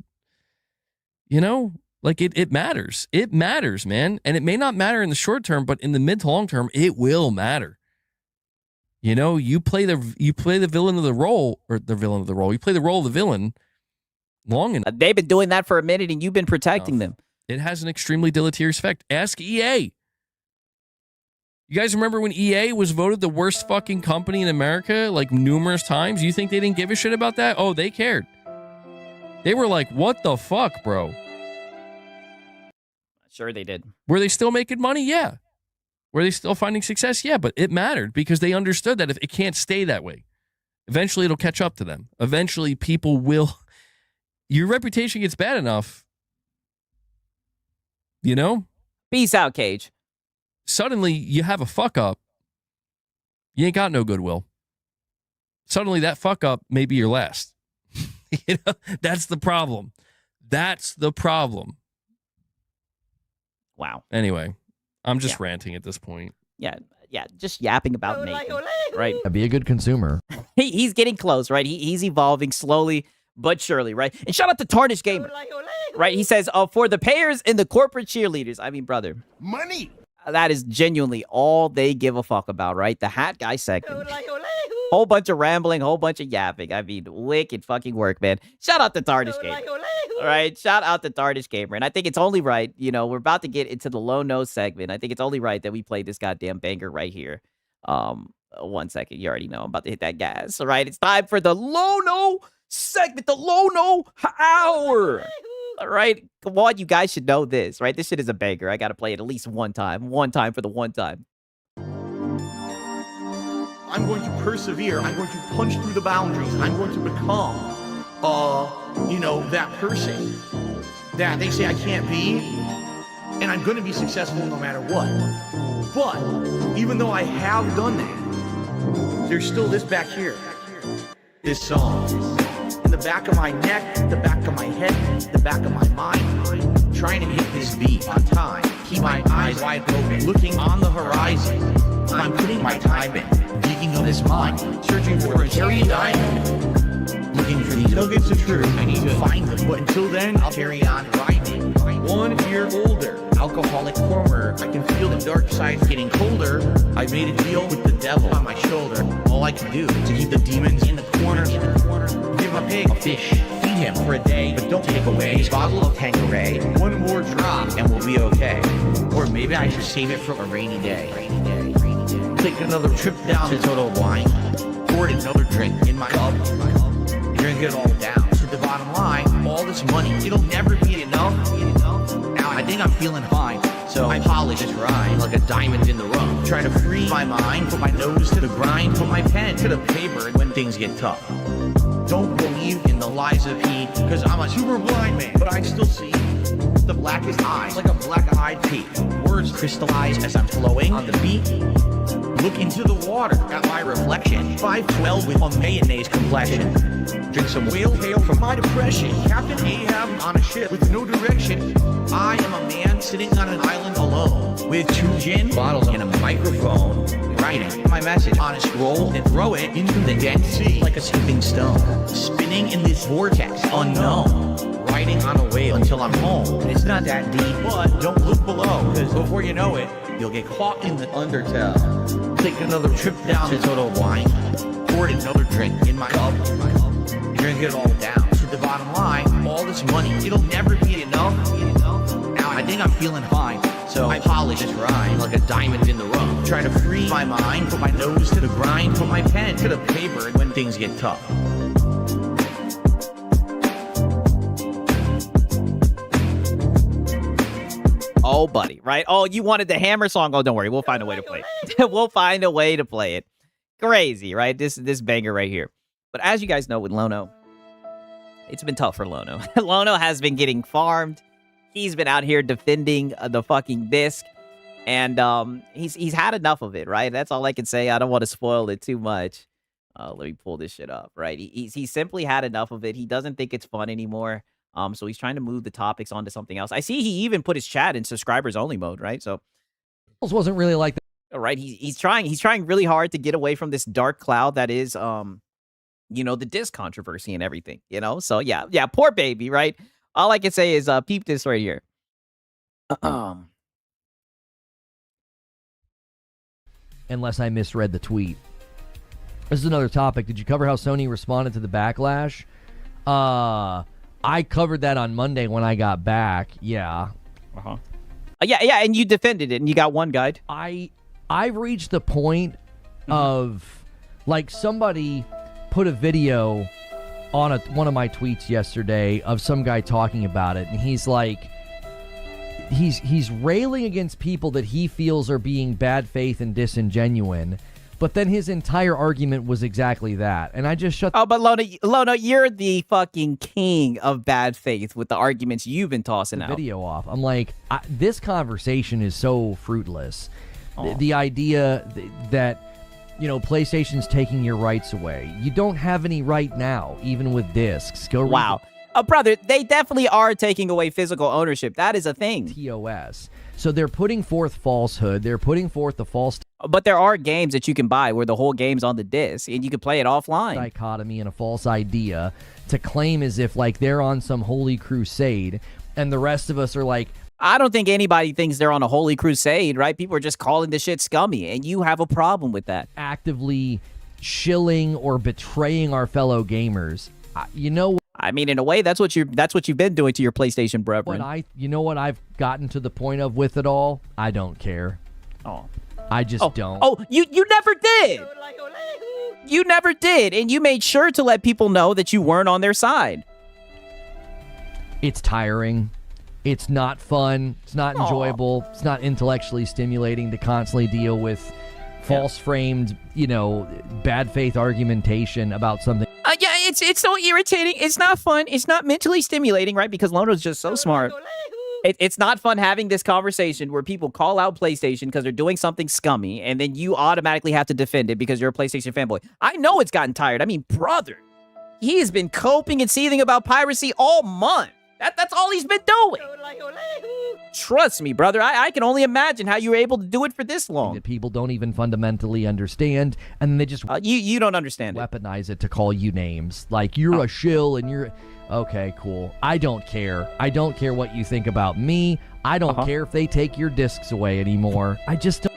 it matters. It matters, man, and it may not matter in the short term, but in the mid to long term, it will matter. You play the villain of the role, or the villain of the role. You play the role of the villain long enough. They've been doing that for a minute, and you've been protecting them. It has an extremely deleterious effect. Ask EA. You guys remember when EA was voted the worst fucking company in America like numerous times? You think they didn't give a shit about that? Oh, they cared. They were like, what the fuck, bro? Sure they did. Were they still making money? Yeah. Were they still finding success? Yeah, but it mattered because they understood that if it can't stay that way, eventually it'll catch up to them. Eventually people will... Your reputation gets bad enough, Peace out, Cage. Suddenly, you have a fuck up. You ain't got no goodwill. Suddenly, that fuck up may be your last. That's the problem. That's the problem. Wow. Anyway, I'm just ranting at this point. Yeah, just yapping about Nathan, right? Be a good consumer. He's getting close, right? He's evolving slowly but surely, right? And shout out to Tarnish Gamer, right? He says, for the payers and the corporate cheerleaders. I mean, brother. Money. That is genuinely all they give a fuck about, right? The Hat Guy segment. Whole bunch of rambling, whole bunch of yapping. I mean, wicked fucking work, man. Shout out to Tarnish Gamer. All right, shout out to Tarnish Gamer. And I think it's only right, we're about to get into the low no segment. I think it's only right that we play this goddamn banger right here. 1 second, you already know I'm about to hit that gas. All right, it's time for the low no segment, the low no hour. All right, come on, you guys should know this, right? This shit is a banger. I got to play it at least one time for the one time. I'm going to persevere. I'm going to punch through the boundaries. I'm going to become, that person that they say I can't be. And I'm going to be successful no matter what. But even though I have done that, there's still this back here. This song. In the back of my neck, the back of my head, the back of my mind. Trying to hit this beat on time. Keep my eyes wide open, looking on the horizon. I'm putting my time in, digging on this mine, searching for a cherry diamond. Looking for these nuggets of truth, I need to find them. But until then, I'll carry on grinding. 1 year older, alcoholic former. I can feel the dark side getting colder. I made a deal with the devil on my shoulder. All I can do to keep the demons in the corner. Give a pig a fish, feed him for a day, but don't take away his bottle of Tanqueray. 1 more drop and we'll be okay. Or maybe I should save it for a rainy day. Take another trip down to Total Wine. Pour another drink in my cup. Drink it all down to the bottom line. All this money, it'll never be enough. Now I think I'm feeling fine, so I polish this rhyme like a diamond in the rough. Try to free my mind, put my nose to the grind, put my pen to the paper when things get tough. Don't believe in the lies of heat, cause I'm a super blind man, but I still see the blackest eyes like a black-eyed pea. Words crystallize as I'm flowing on the beat. Look into the water at my reflection. 5'12" with a mayonnaise complexion. Drink some whale hail from my depression. Captain Ahab on a ship with no direction. I am a man I'm sitting on an island alone with 2 gin bottles and a microphone, writing my message on a scroll and throw it into the dead sea like a sleeping stone, spinning in this vortex unknown, riding on a wave until I'm home. And it's not that deep, but don't look below, because before you know it, you'll get caught in the undertow. Take another trip down to Total Wine, pour another drink in my cup, drink it all down. To the bottom line, all this money, it'll never be enough. Now I think I'm feeling fine, so I polish this rhyme like a diamond in the rough. Try to free my mind, put my nose to the grind, put my pen to the paper when things get tough. Oh, buddy, right? Oh, you wanted the Hammer song? Oh, don't worry. We'll find a way to play it. We'll find a way to play it. Crazy, right? This banger right here. But as you guys know with Lono, it's been tough for Lono. Lono has been getting farmed. He's been out here defending the fucking disc. And he's had enough of it, right? That's all I can say. I don't want to spoil it too much. Let me pull this shit up, right? He's simply had enough of it. He doesn't think it's fun anymore. So he's trying to move the topics onto something else. I see he even put his chat in subscribers only mode, right? So It wasn't really like that. Right, he's trying really hard to get away from this dark cloud that is you know, the disc controversy and everything, you know? So yeah, poor baby, right? All I can say is peep this right here. Unless I misread the tweet. This is another topic. Did you cover how Sony responded to the backlash? I covered that on Monday when I got back. Yeah. Yeah, and you defended it, and you got one guide. I've reached the point of, like, somebody put a video on one of my tweets yesterday of some guy talking about it, and he's like, he's railing against people that he feels are being bad faith and disingenuine. But then his entire argument was exactly that. And I just shut... Oh, but Lono, you're the fucking king of bad faith with the arguments you've been tossing out. Video off. I'm like, this conversation is so fruitless. The idea that, you know, PlayStation's taking your rights away. You don't have any right now, even with discs. Go wow. Brother, they definitely are taking away physical ownership. That is a thing. TOS. So they're putting forth falsehood. They're putting forth the false... But there are games that you can buy where the whole game's on the disc, and you can play it offline. Dichotomy and a false idea to claim as if, like, they're on some holy crusade, and the rest of us are like... I don't think anybody thinks they're on a holy crusade, right? People are just calling this shit scummy, and you have a problem with that. Actively shilling or betraying our fellow gamers. You know... I mean, in a way, that's what you've been doing to your PlayStation brethren. You know what I've gotten to the point of with it all? I don't care. Oh. I just don't. Oh, you never did. You never did, and you made sure to let people know that you weren't on their side. It's tiring. It's not fun. It's not enjoyable. It's not intellectually stimulating to constantly deal with false-framed, you know, bad faith argumentation about something. Yeah, it's so irritating. It's not fun. It's not mentally stimulating, right? Because Lono's just so smart. It's not fun having this conversation where people call out PlayStation because they're doing something scummy, and then you automatically have to defend it because you're a PlayStation fanboy. I know it's gotten tired. I mean, brother, he has been coping and seething about piracy all month. That's all he's been doing. Trust me, brother. I can only imagine how you were able to do it for this long. That people don't even fundamentally understand, and they just you don't understand weaponize it to call you names like you're a shill and you're okay, cool. I don't care. I don't care what you think about me. I don't care if they take your discs away anymore. I just don't.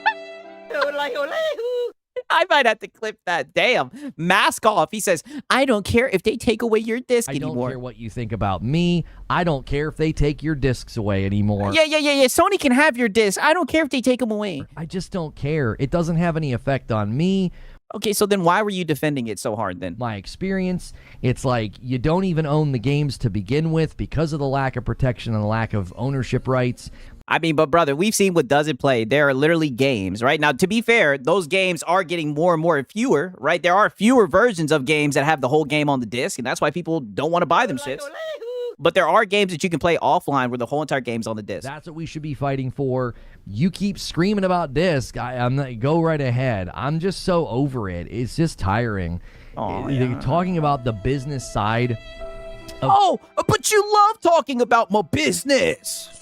I might have to clip that. Damn. Mask off. He says, I don't care if they take away your disc anymore. I don't care what you think about me. I don't care if they take your discs away anymore. Yeah. Sony can have your discs. I don't care if they take them away. I just don't care. It doesn't have any effect on me. Okay, so then why were you defending it so hard then? My experience, it's like you don't even own the games to begin with because of the lack of protection and the lack of ownership rights. I mean, but brother, we've seen what doesn't play. There are literally games, right? Now, to be fair, those games are getting more and more fewer, right? There are fewer versions of games that have the whole game on the disc, and that's why people don't want to buy them shits. But there are games that you can play offline where the whole entire game's on the disc. That's what we should be fighting for. You keep screaming about disc. I'm not, go right ahead. I'm just so over it. It's just tiring. Talking about the business side. But you love talking about my business.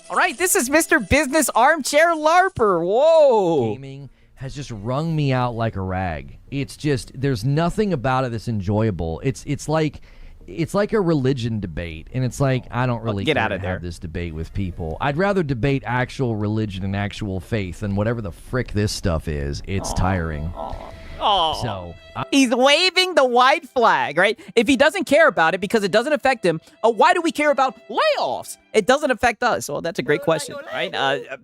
All right, this is Mr. Business Armchair LARPer. Whoa. Gaming has just wrung me out like a rag. It's just, there's nothing about it that's enjoyable. It's like a religion debate, and it's like, I don't really Get care out of to there. have this debate with people. I'd rather debate actual religion and actual faith than whatever the frick this stuff is. It's tiring. Oh. So He's waving the white flag, right? If he doesn't care about it because it doesn't affect him, why do we care about layoffs? It doesn't affect us. Well, that's a great question, right?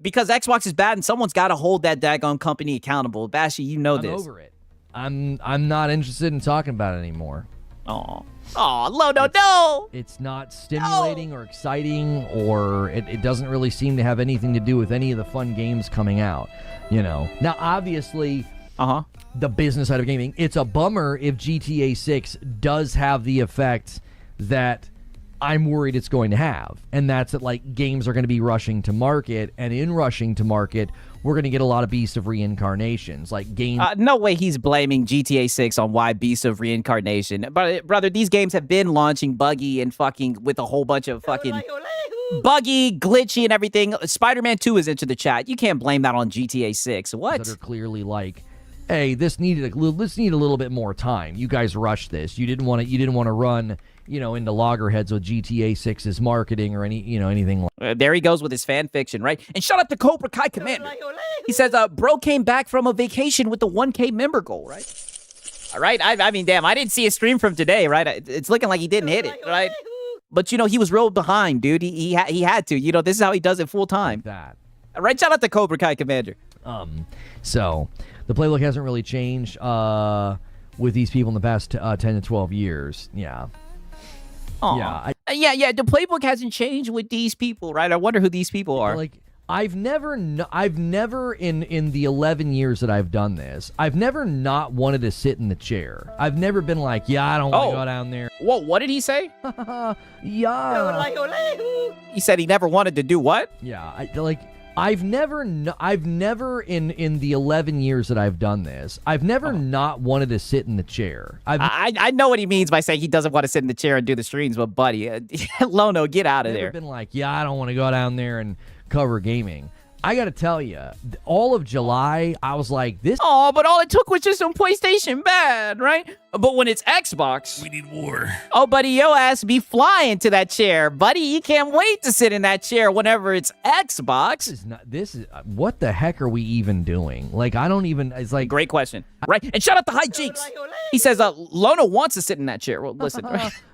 Because Xbox is bad and someone's got to hold that daggone company accountable. Bashy, you know I'm this. over it. I'm not interested in talking about it anymore. Oh, Lono, no! It's not stimulating or exciting, or it doesn't really seem to have anything to do with any of the fun games coming out. Now, obviously, the business side of gaming, it's a bummer if GTA 6 does have the effect that I'm worried it's going to have, and that's that, like, games are going to be rushing to market, and in rushing to market, we're going to get a lot of Beasts of Reincarnations, like games. No way he's blaming GTA 6 on why Beasts of Reincarnation. But brother, these games have been launching buggy and fucking with a whole bunch of fucking buggy, glitchy, and everything. Spider-Man 2 is into the chat. You can't blame that on GTA 6. What? That are clearly like, hey, this needed a little bit more time. You guys rushed this. You didn't want to run, into loggerheads with GTA 6's marketing or anything like. There he goes with his fan fiction, right? And shout out to Cobra Kai Commander. He says, bro came back from a vacation with the 1K member goal, right? All right. I mean, damn, I didn't see a stream from today, right? It's looking like he didn't hit it, right? But he was real behind, dude. He had to. This is how he does it full time. That. All right. Shout out to Cobra Kai Commander. So the playbook hasn't really changed with these people in the past 10 to 12 years. Yeah. Aw. Yeah. The playbook hasn't changed with these people, right? I wonder who these people are. Like, I've never in the 11 years that I've done this, I've never not wanted to sit in the chair. I've never been like, yeah, I don't want to go down there. Whoa, what did he say? Yeah. He said he never wanted to do what? Yeah, I've never in the 11 years that I've done this, I've never not wanted to sit in the chair. I know what he means by saying he doesn't want to sit in the chair and do the streams, but buddy, Lono, get out of I've there. never been like, yeah, I don't want to go down there and cover gaming. I got to tell you, all of July, I was like, this. Oh, but all it took was just some PlayStation bad, right? But when it's Xbox, we need war. Oh, buddy, yo ass be flying to that chair, buddy. You can't wait to sit in that chair whenever it's Xbox. This is what the heck are we even doing? Like, I don't even. It's like great question, right? And shout out to High Jinx. He says, Lono wants to sit in that chair. Well, listen,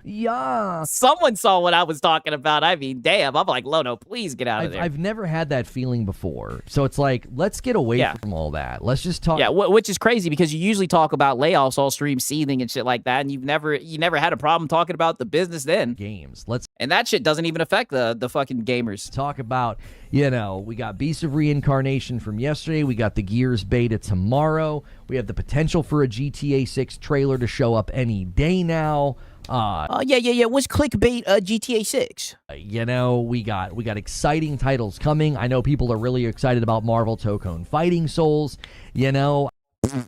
yeah. Someone saw what I was talking about. I mean, damn. I'm like, Lono, please get out of there. I've never had that feeling before, so it's like, let's get away from all that. Let's just talk. Yeah, which is crazy because you usually talk about layoffs all stream, seething and shit like that, and you never had a problem talking about the business then. Games. And that shit doesn't even affect the fucking gamers. Talk about, we got Beast of Reincarnation from yesterday. We got the Gears beta tomorrow. We have the potential for a GTA 6 trailer to show up any day now. Yeah. What's clickbait GTA 6? We got exciting titles coming. I know people are really excited about Marvel Tokone Fighting Souls.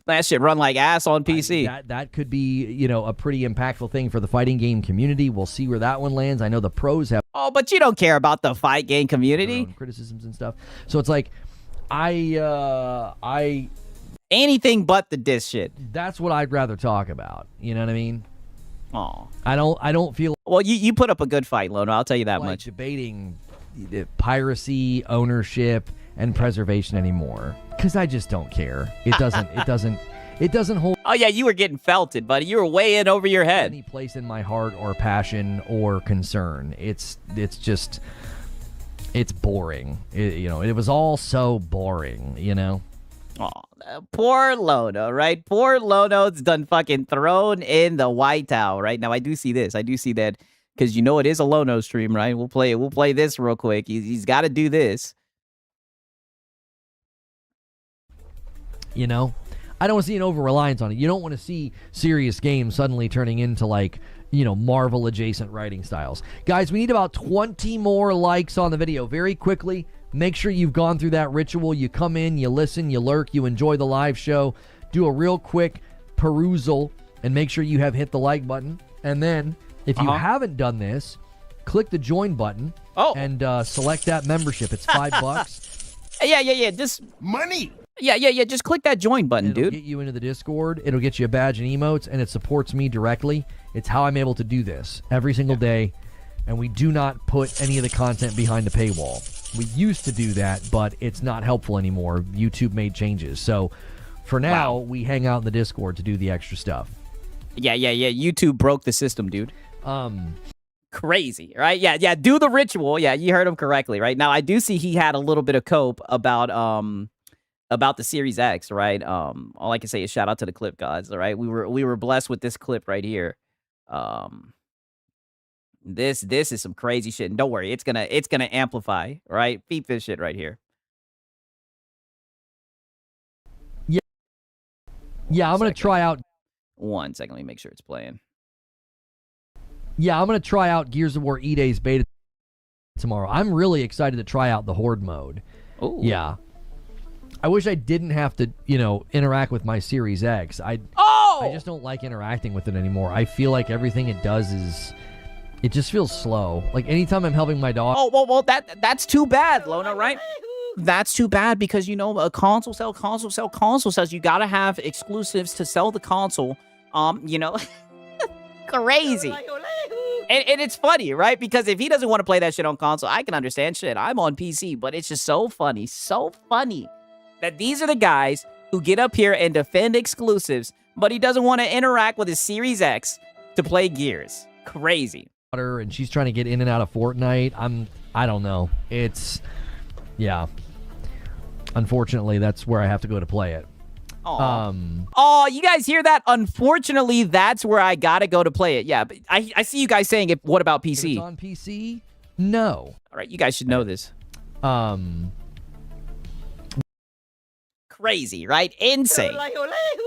That shit run like ass on PC. That could be, a pretty impactful thing for the fighting game community. We'll see where that one lands. I know the pros have. Oh, but you don't care about the fight game community. Criticisms and stuff. So it's like, anything but the diss shit. That's what I'd rather talk about. You know what I mean? Oh, I don't feel. Well, you put up a good fight, Lono. I'll tell you that like much. Debating piracy, ownership, and preservation anymore because I just don't care. It doesn't hold. Oh yeah, you were getting felted, buddy. You were way in over your head. Any place in my heart or passion or concern. It's boring. It was all so boring. Oh, poor Lono, right? Poor Lono's done fucking thrown in the White House, right? Now, I do see this. I do see that because it is a Lono stream, right? We'll play this real quick. He's got to do this. I don't want to see an over-reliance on it. You don't want to see serious games suddenly turning into, Marvel-adjacent writing styles. Guys, we need about 20 more likes on the video. Very quickly, make sure you've gone through that ritual. You come in, you listen, you lurk, you enjoy the live show. Do a real quick perusal and make sure you have hit the like button. And then, if you haven't done this, click the join button and select that membership. It's $5. Yeah. Just money. Yeah. Just click that join button, It'll dude. get you into the Discord. It'll get you a badge and emotes, and it supports me directly. It's how I'm able to do this every single day, and we do not put any of the content behind the paywall. We used to do that, but it's not helpful anymore. YouTube made changes. So for now, we hang out in the Discord to do the extra stuff. Yeah. YouTube broke the system, dude. Crazy, right? Yeah. Do the ritual. Yeah, you heard him correctly, right? Now I do see he had a little bit of cope about the Series X, right? All I can say is shout out to the clip gods, all right? We were blessed with this clip right here. This is some crazy shit, and don't worry, it's gonna amplify, right? Beep this shit right here. Yeah, I'm gonna try out. 1 second, let me make sure it's playing. Yeah, I'm gonna try out Gears of War E-Days beta tomorrow. I'm really excited to try out the Horde mode. Oh, yeah. I wish I didn't have to, interact with my Series X. I just don't like interacting with it anymore. I feel like everything it does it just feels slow. Like anytime I'm helping my dog. Oh, well, that's too bad, Lona, right? That's too bad because, a console sells. You got to have exclusives to sell the console. Crazy. And it's funny, right? Because if he doesn't want to play that shit on console, I can understand shit. I'm on PC, but it's just so funny that these are the guys who get up here and defend exclusives, but he doesn't want to interact with his Series X to play Gears. Crazy. And she's trying to get in and out of Fortnite. I don't know. Yeah. Unfortunately, that's where I have to go to play it. Oh, you guys hear that? Unfortunately, that's where I gotta go to play it. Yeah, but I see you guys saying it. What about PC? If it's on PC? No. All right, you guys should know this. Crazy, right? Insane.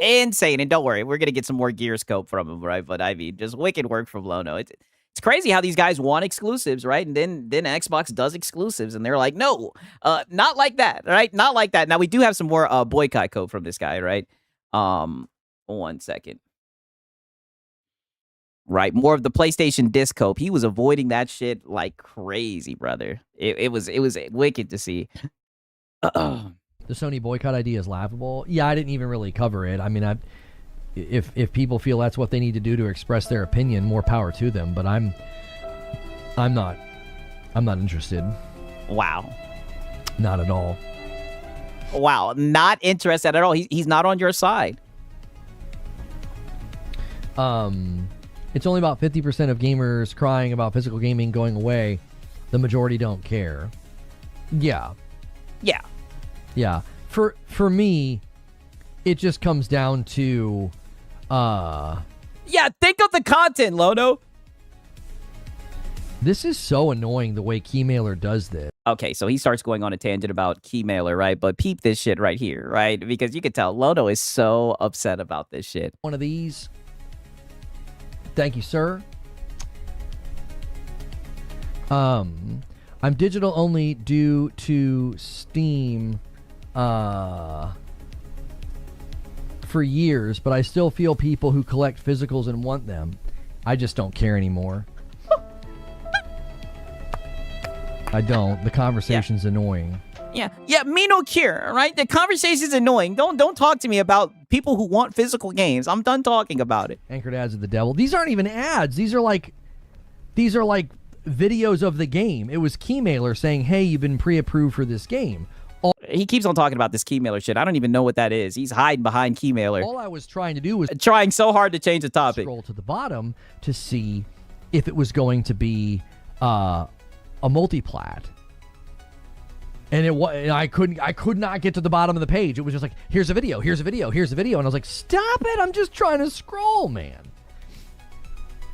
And don't worry, we're gonna get some more gear scope from him, right? But I mean, just wicked work from Lono. It's crazy how these guys want exclusives, right? And then Xbox does exclusives, and they're like, no, not like that, right? Not like that. Now, we do have some more boycott code from this guy, right? 1 second. Right, more of the PlayStation disc cope. He was avoiding that shit like crazy, brother. It was wicked to see. The Sony boycott idea is laughable. Yeah, I didn't even really cover it. I mean, if people feel that's what they need to do to express their opinion, more power to them. But I'm not interested. Wow. Not at all. Wow, not interested at all. He's not on your side. It's only about 50% of gamers crying about physical gaming going away. The majority don't care. Yeah. For me, it just comes down to yeah, think of the content, Lono. This is so annoying the way Keymailer does this. Okay, so he starts going on a tangent about Keymailer, right? But peep this shit right here, right? Because you can tell Lono is so upset about this shit. One of these. Thank you, sir. I'm digital only due to Steam for years, but I still feel people who collect physicals and want them. I just don't care anymore. I don't. The conversation's annoying. Yeah, me no care, right? The conversation's annoying. Don't talk to me about people who want physical games. I'm done talking about it. Anchored ads of the devil. These aren't even ads. These are like videos of the game. It was Keymailer saying, "Hey, you've been pre-approved for this game." He keeps on talking about this Keymailer shit. I don't even know what that is. He's hiding behind Keymailer. All I was trying to do was trying so hard to change the topic. Scroll to the bottom to see if it was going to be a multiplat. And I could not get to the bottom of the page. It was just like, here's a video, here's a video, here's a video. And I was like, stop it. I'm just trying to scroll, man.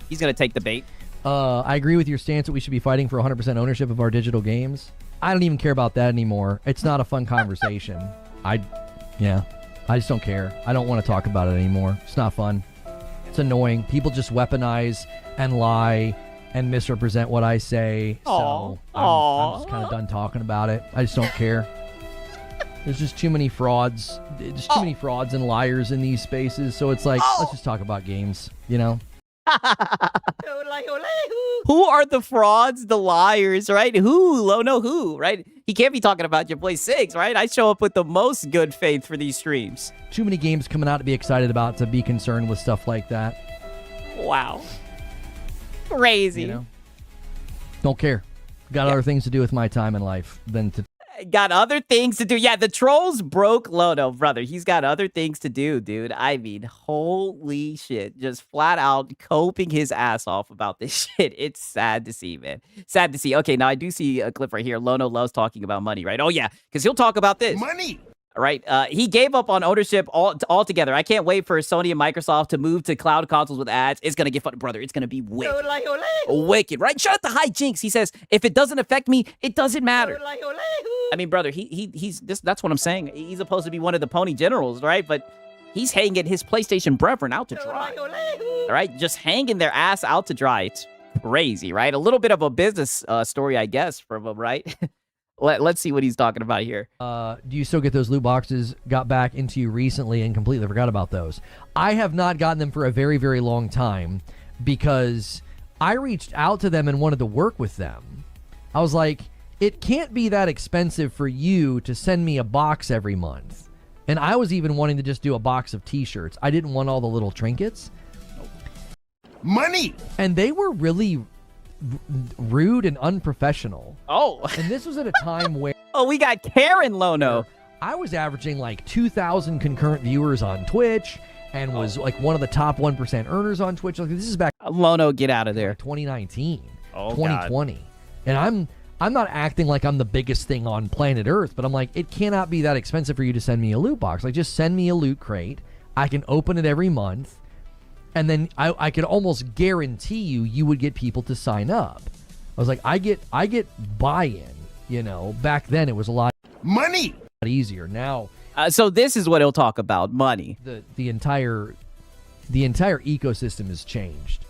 He's going to take the bait. I agree with your stance that we should be fighting for 100% ownership of our digital games. I don't even care about that anymore. It's not a fun conversation. I just don't care. I don't want to talk about it anymore. It's not fun. It's annoying. People just weaponize and lie and misrepresent what I say. So I'm just kind of done talking about it. I just don't care. There's just too many frauds. There's too many frauds and liars in these spaces. So it's like, let's just talk about games, you know? Who are the frauds, the liars, right? Who, Lono, who, right? He can't be talking about your Play 6, right? I show up with the most good faith for these streams. Too many games coming out to be excited about, to be concerned with stuff like that. Wow. Crazy. You know? Don't care. Got other things to do with my time in life than to... Got other things to do. Yeah, the trolls broke Lono, brother. He's got other things to do, dude. I mean, holy shit. Just flat out coping his ass off about this shit. It's sad to see, man. Sad to see. Okay, now I do see a clip right here. Lono loves talking about money, right? Oh, yeah, because he'll talk about this. Money! All right. He gave up on ownership altogether. I can't wait for Sony and Microsoft to move to cloud consoles with ads. It's going to get fun, brother. It's going to be wicked. Wicked, right? Shout out to Hijinks. He says, if it doesn't affect me, it doesn't matter. I mean, brother, he's that's what I'm saying. He's supposed to be one of the pony generals, right? But he's hanging his PlayStation brethren out to dry. All right? Just hanging their ass out to dry. It's crazy, right? A little bit of a business story, I guess, from him, right? Let's see what he's talking about here. Do you still get those loot boxes? Got back into you recently and completely forgot about those. I have not gotten them for a very, very long time because I reached out to them and wanted to work with them. I was like, it can't be that expensive for you to send me a box every month. And I was even wanting to just do a box of t-shirts. I didn't want all the little trinkets. Money! And they were really rude and unprofessional. Oh. And this was at a time where... Oh, we got Karen Lono. I was averaging like 2,000 concurrent viewers on Twitch and was like one of the top 1% earners on Twitch. Like, this is back... Lono, get out of there. 2019. Oh, 2020. God. And I'm not acting like I'm the biggest thing on planet Earth, but I'm like, it cannot be that expensive for you to send me a loot box. Like, just send me a loot crate. I can open it every month. And then I could almost guarantee you would get people to sign up. I was like, I get buy-in, you know. Back then it was a lot money easier. Now so this is what he'll talk about, money. The entire ecosystem has changed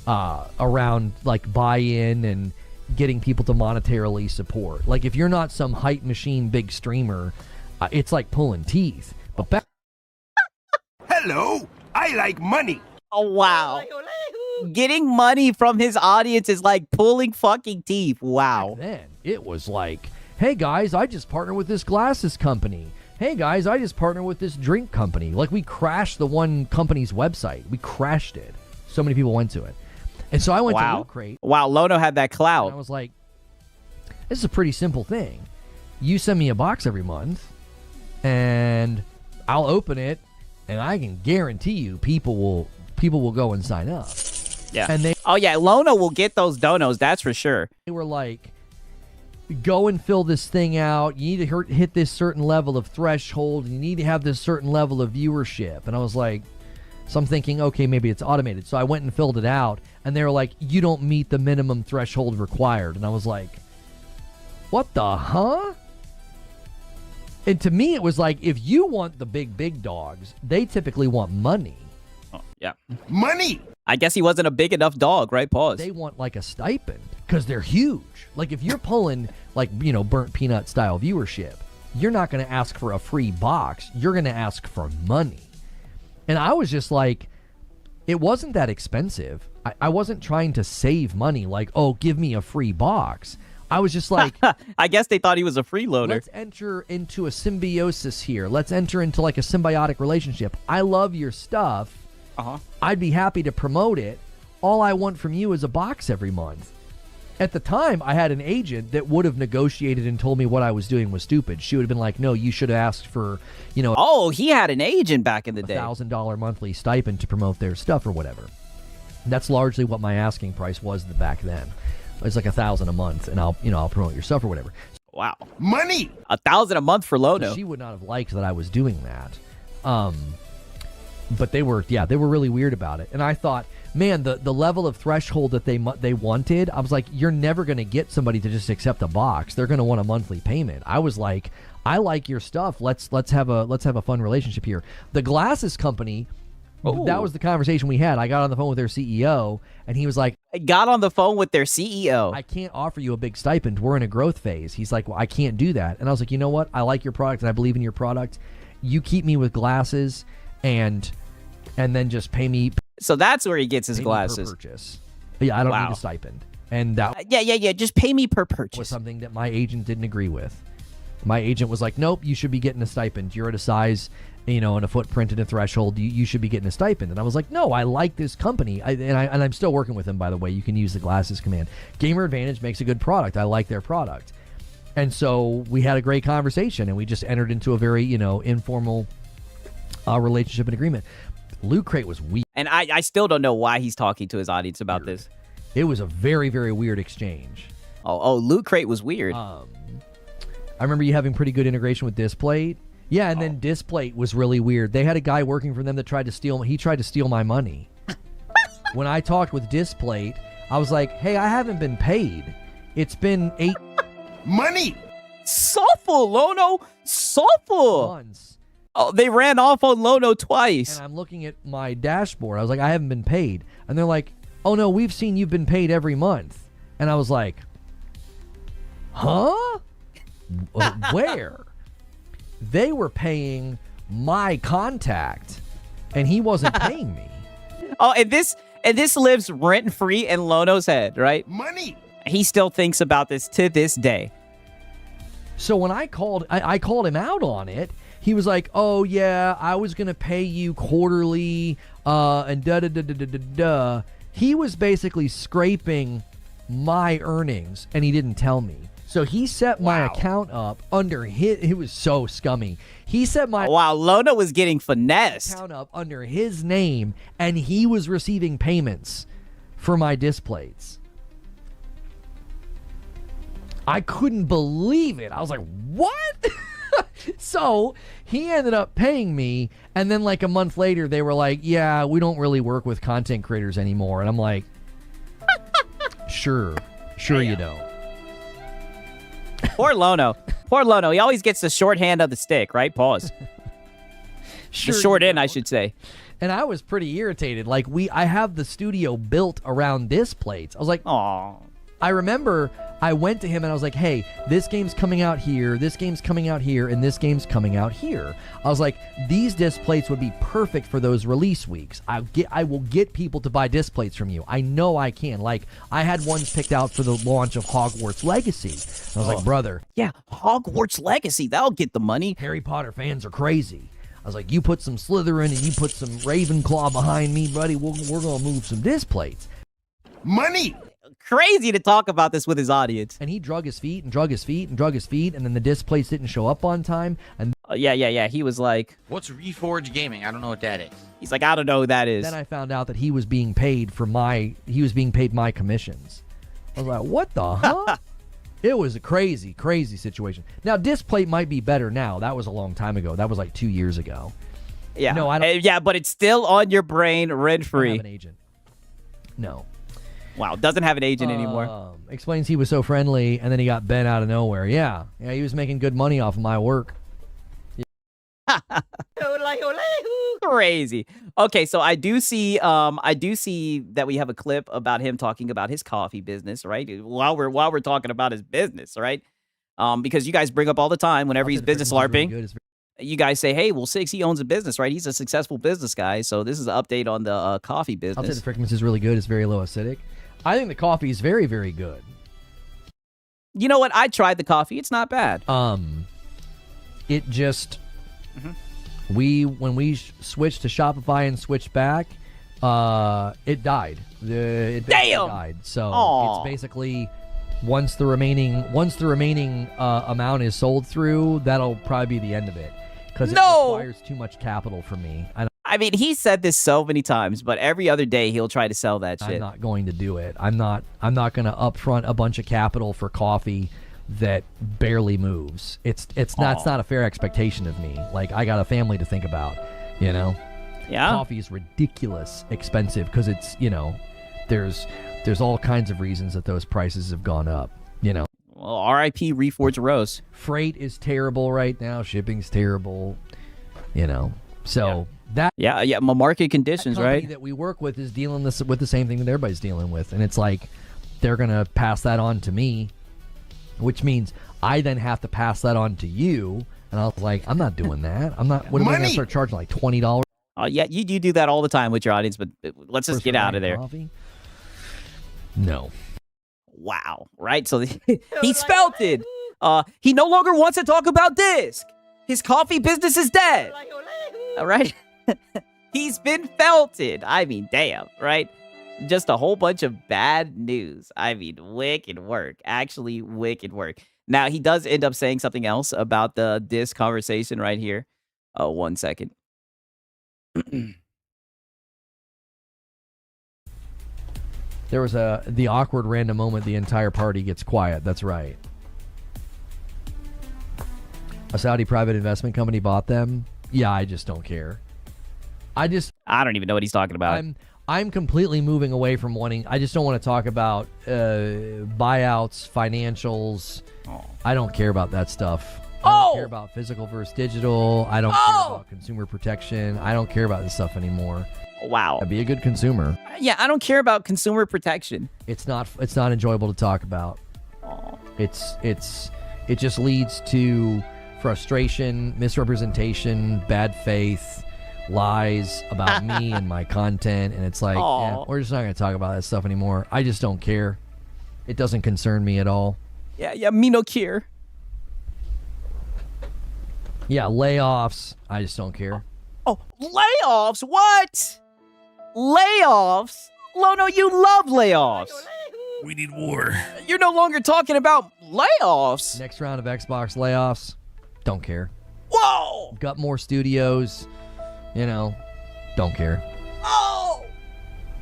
around like buy-in and getting people to monetarily support. Like if you're not some hype machine big streamer, it's like pulling teeth. But back Hello, I like money. Oh, wow. Getting money from his audience is like pulling fucking teeth. Wow. Back then, it was like, hey, guys, I just partnered with this glasses company. Hey, guys, I just partnered with this drink company. Like, we crashed the one company's website. We crashed it. So many people went to it. And so I went to Loot Crate. Wow, Lono had that clout. And I was like, this is a pretty simple thing. You send me a box every month, and I'll open it, and I can guarantee you people will go and sign up. Yeah. And oh yeah, Lono will get those donos, that's for sure. They were like, go and fill this thing out. You need to hit this certain level of threshold, and you need to have this certain level of viewership. And I was like, so I'm thinking, okay, maybe it's automated. So I went and filled it out, and they were like, you don't meet the minimum threshold required. And I was like, what the huh? And to me, it was like, if you want the big dogs, they typically want money. Oh, yeah. Money! I guess he wasn't a big enough dog, right? Pause. They want like a stipend because they're huge. Like if you're pulling like, you know, Burnt Peanut style viewership, you're not going to ask for a free box. You're going to ask for money. And I was just like, it wasn't that expensive. I wasn't trying to save money like, oh, give me a free box. I was just like... I guess they thought he was a freeloader. Let's enter into a symbiosis here. Let's enter into like a symbiotic relationship. I love your stuff. I'd be happy to promote it. All I want from you is a box every month. At the time, I had an agent that would have negotiated and told me what I was doing was stupid. She would have been like, no, you should have asked for, you know... Oh, he had an agent back in the day. $1,000 monthly stipend to promote their stuff or whatever. That's largely what my asking price was back then. It's like $1,000 a month, and I'll promote your stuff or whatever. Wow, money! $1,000 a month for Lono. So she would not have liked that I was doing that. But they were really weird about it, and I thought, man, the level of threshold that they wanted, I was like, you're never going to get somebody to just accept a box. They're going to want a monthly payment. I was like, I like your stuff. Let's have a fun relationship here. The glasses company. Ooh. That was the conversation we had. I got on the phone with their CEO, and he was like... I got on the phone with their CEO. I can't offer you a big stipend. We're in a growth phase. He's like, well, I can't do that. And I was like, you know what? I like your product, and I believe in your product. You keep me with glasses, and then just pay me... So that's where he gets his glasses. Per purchase. But yeah, I don't need a stipend. And that Yeah. Just pay me per was purchase. something that my agent didn't agree with. My agent was like, nope, you should be getting a stipend. You're at a size, and a footprint and a threshold. You should be getting a stipend. And I was like, no, I like this company. And I'm still working with them, by the way. You can use the glasses command. Gamer Advantage makes a good product. I like their product. And so we had a great conversation, and we just entered into a very, informal relationship and agreement. Loot Crate was weird. And I still don't know why he's talking to his audience about this. It was a very, very weird exchange. Oh, Loot Crate was weird. I remember you having pretty good integration with Displate. Yeah, and then Displate was really weird. They had a guy working for them that tried to steal my money. When I talked with Displate, I was like, hey, I haven't been paid. It's been 8 Money! Soulful, Lono! Soulful! months. Oh, they ran off on Lono twice. And I'm looking at my dashboard. I was like, I haven't been paid. And they're like, oh, no, we've seen you've been paid every month. And I was like, huh? Where? They were paying my contact, and he wasn't paying me. Oh, and this lives rent free in Lono's head, right? Money! He still thinks about this to this day. So when I called him out on it, he was like, oh, yeah, I was going to pay you quarterly, and da-da-da-da-da-da. He was basically scraping my earnings, and he didn't tell me. So he set my account up under his... It was so scummy. He set my Wow, Lono was getting finessed. account up under his name, and he was receiving payments for my displays. I couldn't believe it. I was like, what? So he ended up paying me, and then like a month later, they were like, yeah, we don't really work with content creators anymore. And I'm like, sure you don't. Poor Lono. Poor Lono. He always gets the short hand of the stick, right? Pause. Sure the short you end, I don't. should say. And I was pretty irritated. Like I have the studio built around displays. I was like, Aw. I remember I went to him and I was like, hey, this game's coming out here, this game's coming out here, and this game's coming out here. I was like, these disc plates would be perfect for those release weeks. I will get people to buy disc plates from you. I know I can. Like, I had ones picked out for the launch of Hogwarts Legacy. I was like, brother, Yeah, Hogwarts Legacy. That'll get the money. Harry Potter fans are crazy. I was like, you put some Slytherin and you put some Ravenclaw behind me, buddy, we're going to move some disc plates. Money! Crazy to talk about this with his audience. And he drug his feet and drug his feet and drug his feet, and then the disc plates didn't show up on time. And Yeah. He was like, What's Reforge Gaming? I don't know what that is. he's like, I don't know who that is. then I found out that he was being paid my commissions. I was like, what the huh? It was a crazy, crazy situation. Now, Displate might be better now. That was a long time ago. That was like 2 years ago. Yeah. No, I don't. Yeah, but it's still on your brain rent I don't free. have an agent. No. Wow, doesn't have an agent anymore. Explains he was so friendly, and then he got bent out of nowhere. Yeah, he was making good money off of my work. Crazy. Okay, so I do see that we have a clip about him talking about his coffee business, right? While we're talking about his business, right? Because you guys bring up all the time whenever he's business LARPing. You guys say, hey, well, Six, he owns a business, right? He's a successful business guy. So this is an update on the coffee I'll say business. the frequency is really good. It's very low acidic. I think the coffee is very, very good. You know what? I tried the coffee. It's not bad. It just when we switched to Shopify and switched back, it died. It basically Damn! died. So Aw. it's basically once the remaining amount is sold through, that'll probably be the end of it because No! it requires too much capital for me. I mean, he said this so many times, but every other day he'll try to sell that I'm shit. not going to do it. I'm not going to upfront a bunch of capital for coffee that barely moves. It's not a fair expectation of me. Like, I got a family to think about, you know. Yeah. Coffee is ridiculous expensive because it's, there's all kinds of reasons that those prices have gone up, Well, R.I.P. Reforge Rose. Freight is terrible right now, shipping's terrible, So that Yeah, my market conditions, company right? that we work with is dealing with the same thing that everybody's dealing with, and it's like they're gonna pass that on to me, which means I then have to pass that on to you. And I was like, I'm not doing that. I'm not. What am I gonna start charging, like $20? Yeah, you do that all the time with your audience, but let's just get out of there. Coffee? No. Wow, right? So he spelt it. He no longer wants to talk about disc. His coffee business is dead. All right? He's been felted. I mean, damn, right? Just a whole bunch of bad news. I mean, wicked work. Actually, wicked work. Now, he does end up saying something else about the disc conversation right here. 1 second. There was the awkward random moment. The entire party gets quiet. That's right. A Saudi private investment company bought them. Yeah, I just don't care. I don't even know what he's talking about. I'm completely moving away from wanting. I just don't want to talk about buyouts, financials. I don't care about that stuff. I don't care about physical versus digital. I don't care about consumer protection. I don't care about this stuff anymore. Wow. Be a good consumer. Yeah, I don't care about consumer protection. It's not enjoyable to talk about. It just leads to frustration, misrepresentation, bad faith, lies about me and my content, and it's like, yeah, we're just not going to talk about that stuff anymore. I just don't care. It doesn't concern me at all. Yeah, me no care. Yeah, layoffs. I just don't care. Oh, layoffs? What? Layoffs? Lono, you love layoffs. We need war. You're no longer talking about layoffs. Next round of Xbox layoffs. Don't care. Whoa! Got more studios. Don't care. Oh!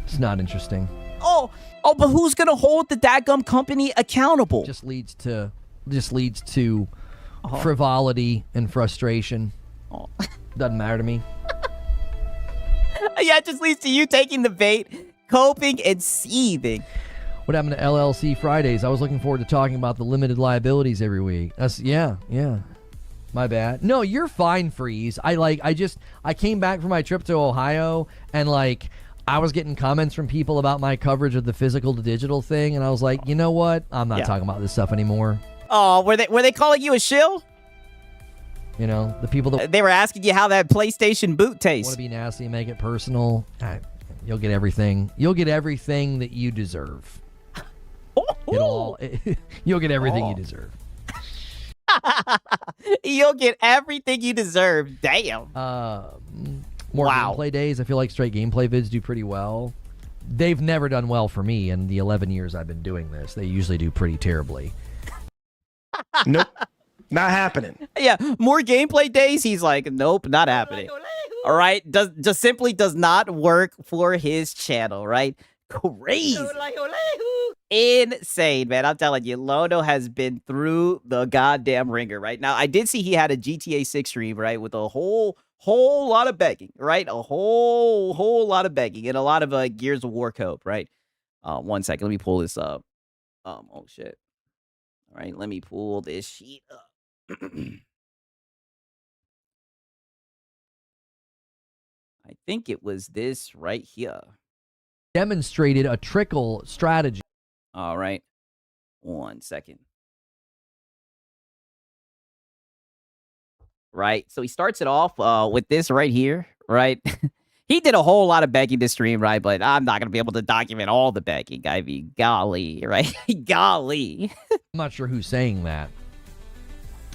It's not interesting. Oh, but who's gonna hold the dadgum company accountable? Just leads to frivolity and frustration. Doesn't matter to me. Yeah, it just leads to you taking the bait, coping, and seething. What happened to LLC Fridays? I was looking forward to talking about the limited liabilities every week. Yeah. My bad. No, you're fine, Freeze. I came back from my trip to Ohio, and I was getting comments from people about my coverage of the physical to digital thing, and I was like, you know what? I'm not talking about this stuff anymore. Oh, were they calling you a shill? The people that they were asking you how that PlayStation boot tastes. Want to be nasty and make it personal? You'll get everything. You'll get everything that you deserve. You'll get everything you deserve. You'll get everything you deserve. Damn. More gameplay days. I feel like straight gameplay vids do pretty well. They've never done well for me in the 11 years I've been doing this. They usually do pretty terribly. Nope. Not happening. Yeah, more gameplay days. He's like, nope, not happening. All right, just simply does not work for his channel, right? Crazy. Insane, man. I'm telling you, Lono has been through the goddamn ringer, right? Now, I did see he had a GTA 6 stream, right, with a whole lot of begging, right? A whole lot of begging and a lot of Gears of War cope, right? 1 second, let me pull this up. Oh shit. All right, let me pull this sheet up. I think it was this right here. Demonstrated a trickle strategy. All right. 1 second. Right. So he starts it off with this right here, right? He did a whole lot of begging to stream, right? But I'm not going to be able to document all the begging. I mean, golly, right? Golly. I'm not sure who's saying that.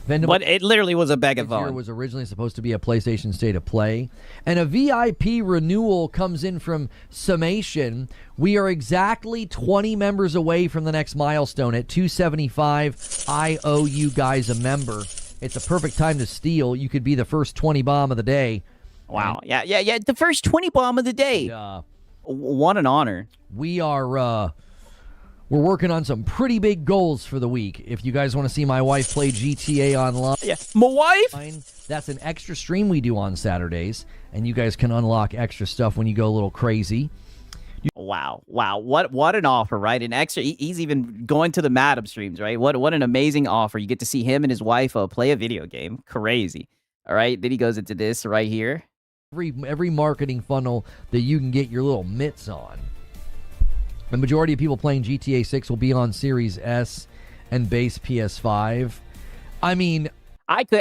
But it literally was a begathon. It was originally supposed to be a PlayStation State of Play. And a VIP renewal comes in from Summation. We are exactly 20 members away from the next milestone at 275. I owe you guys a member. It's a perfect time to steal. You could be the first 20 bomb of the day. Wow. Yeah. The first 20 bomb of the day. What an honor. We're working on some pretty big goals for the week. If you guys want to see my wife play GTA Online. Yeah, my wife? That's an extra stream we do on Saturdays. And you guys can unlock extra stuff when you go a little crazy. Wow. What an offer, right? An extra. He's even going to the Madam streams, right? What an amazing offer. You get to see him and his wife play a video game. Crazy. All right. Then he goes into this right here. Every marketing funnel that you can get your little mitts on. The majority of people playing GTA 6 will be on Series S and base PS5. I mean,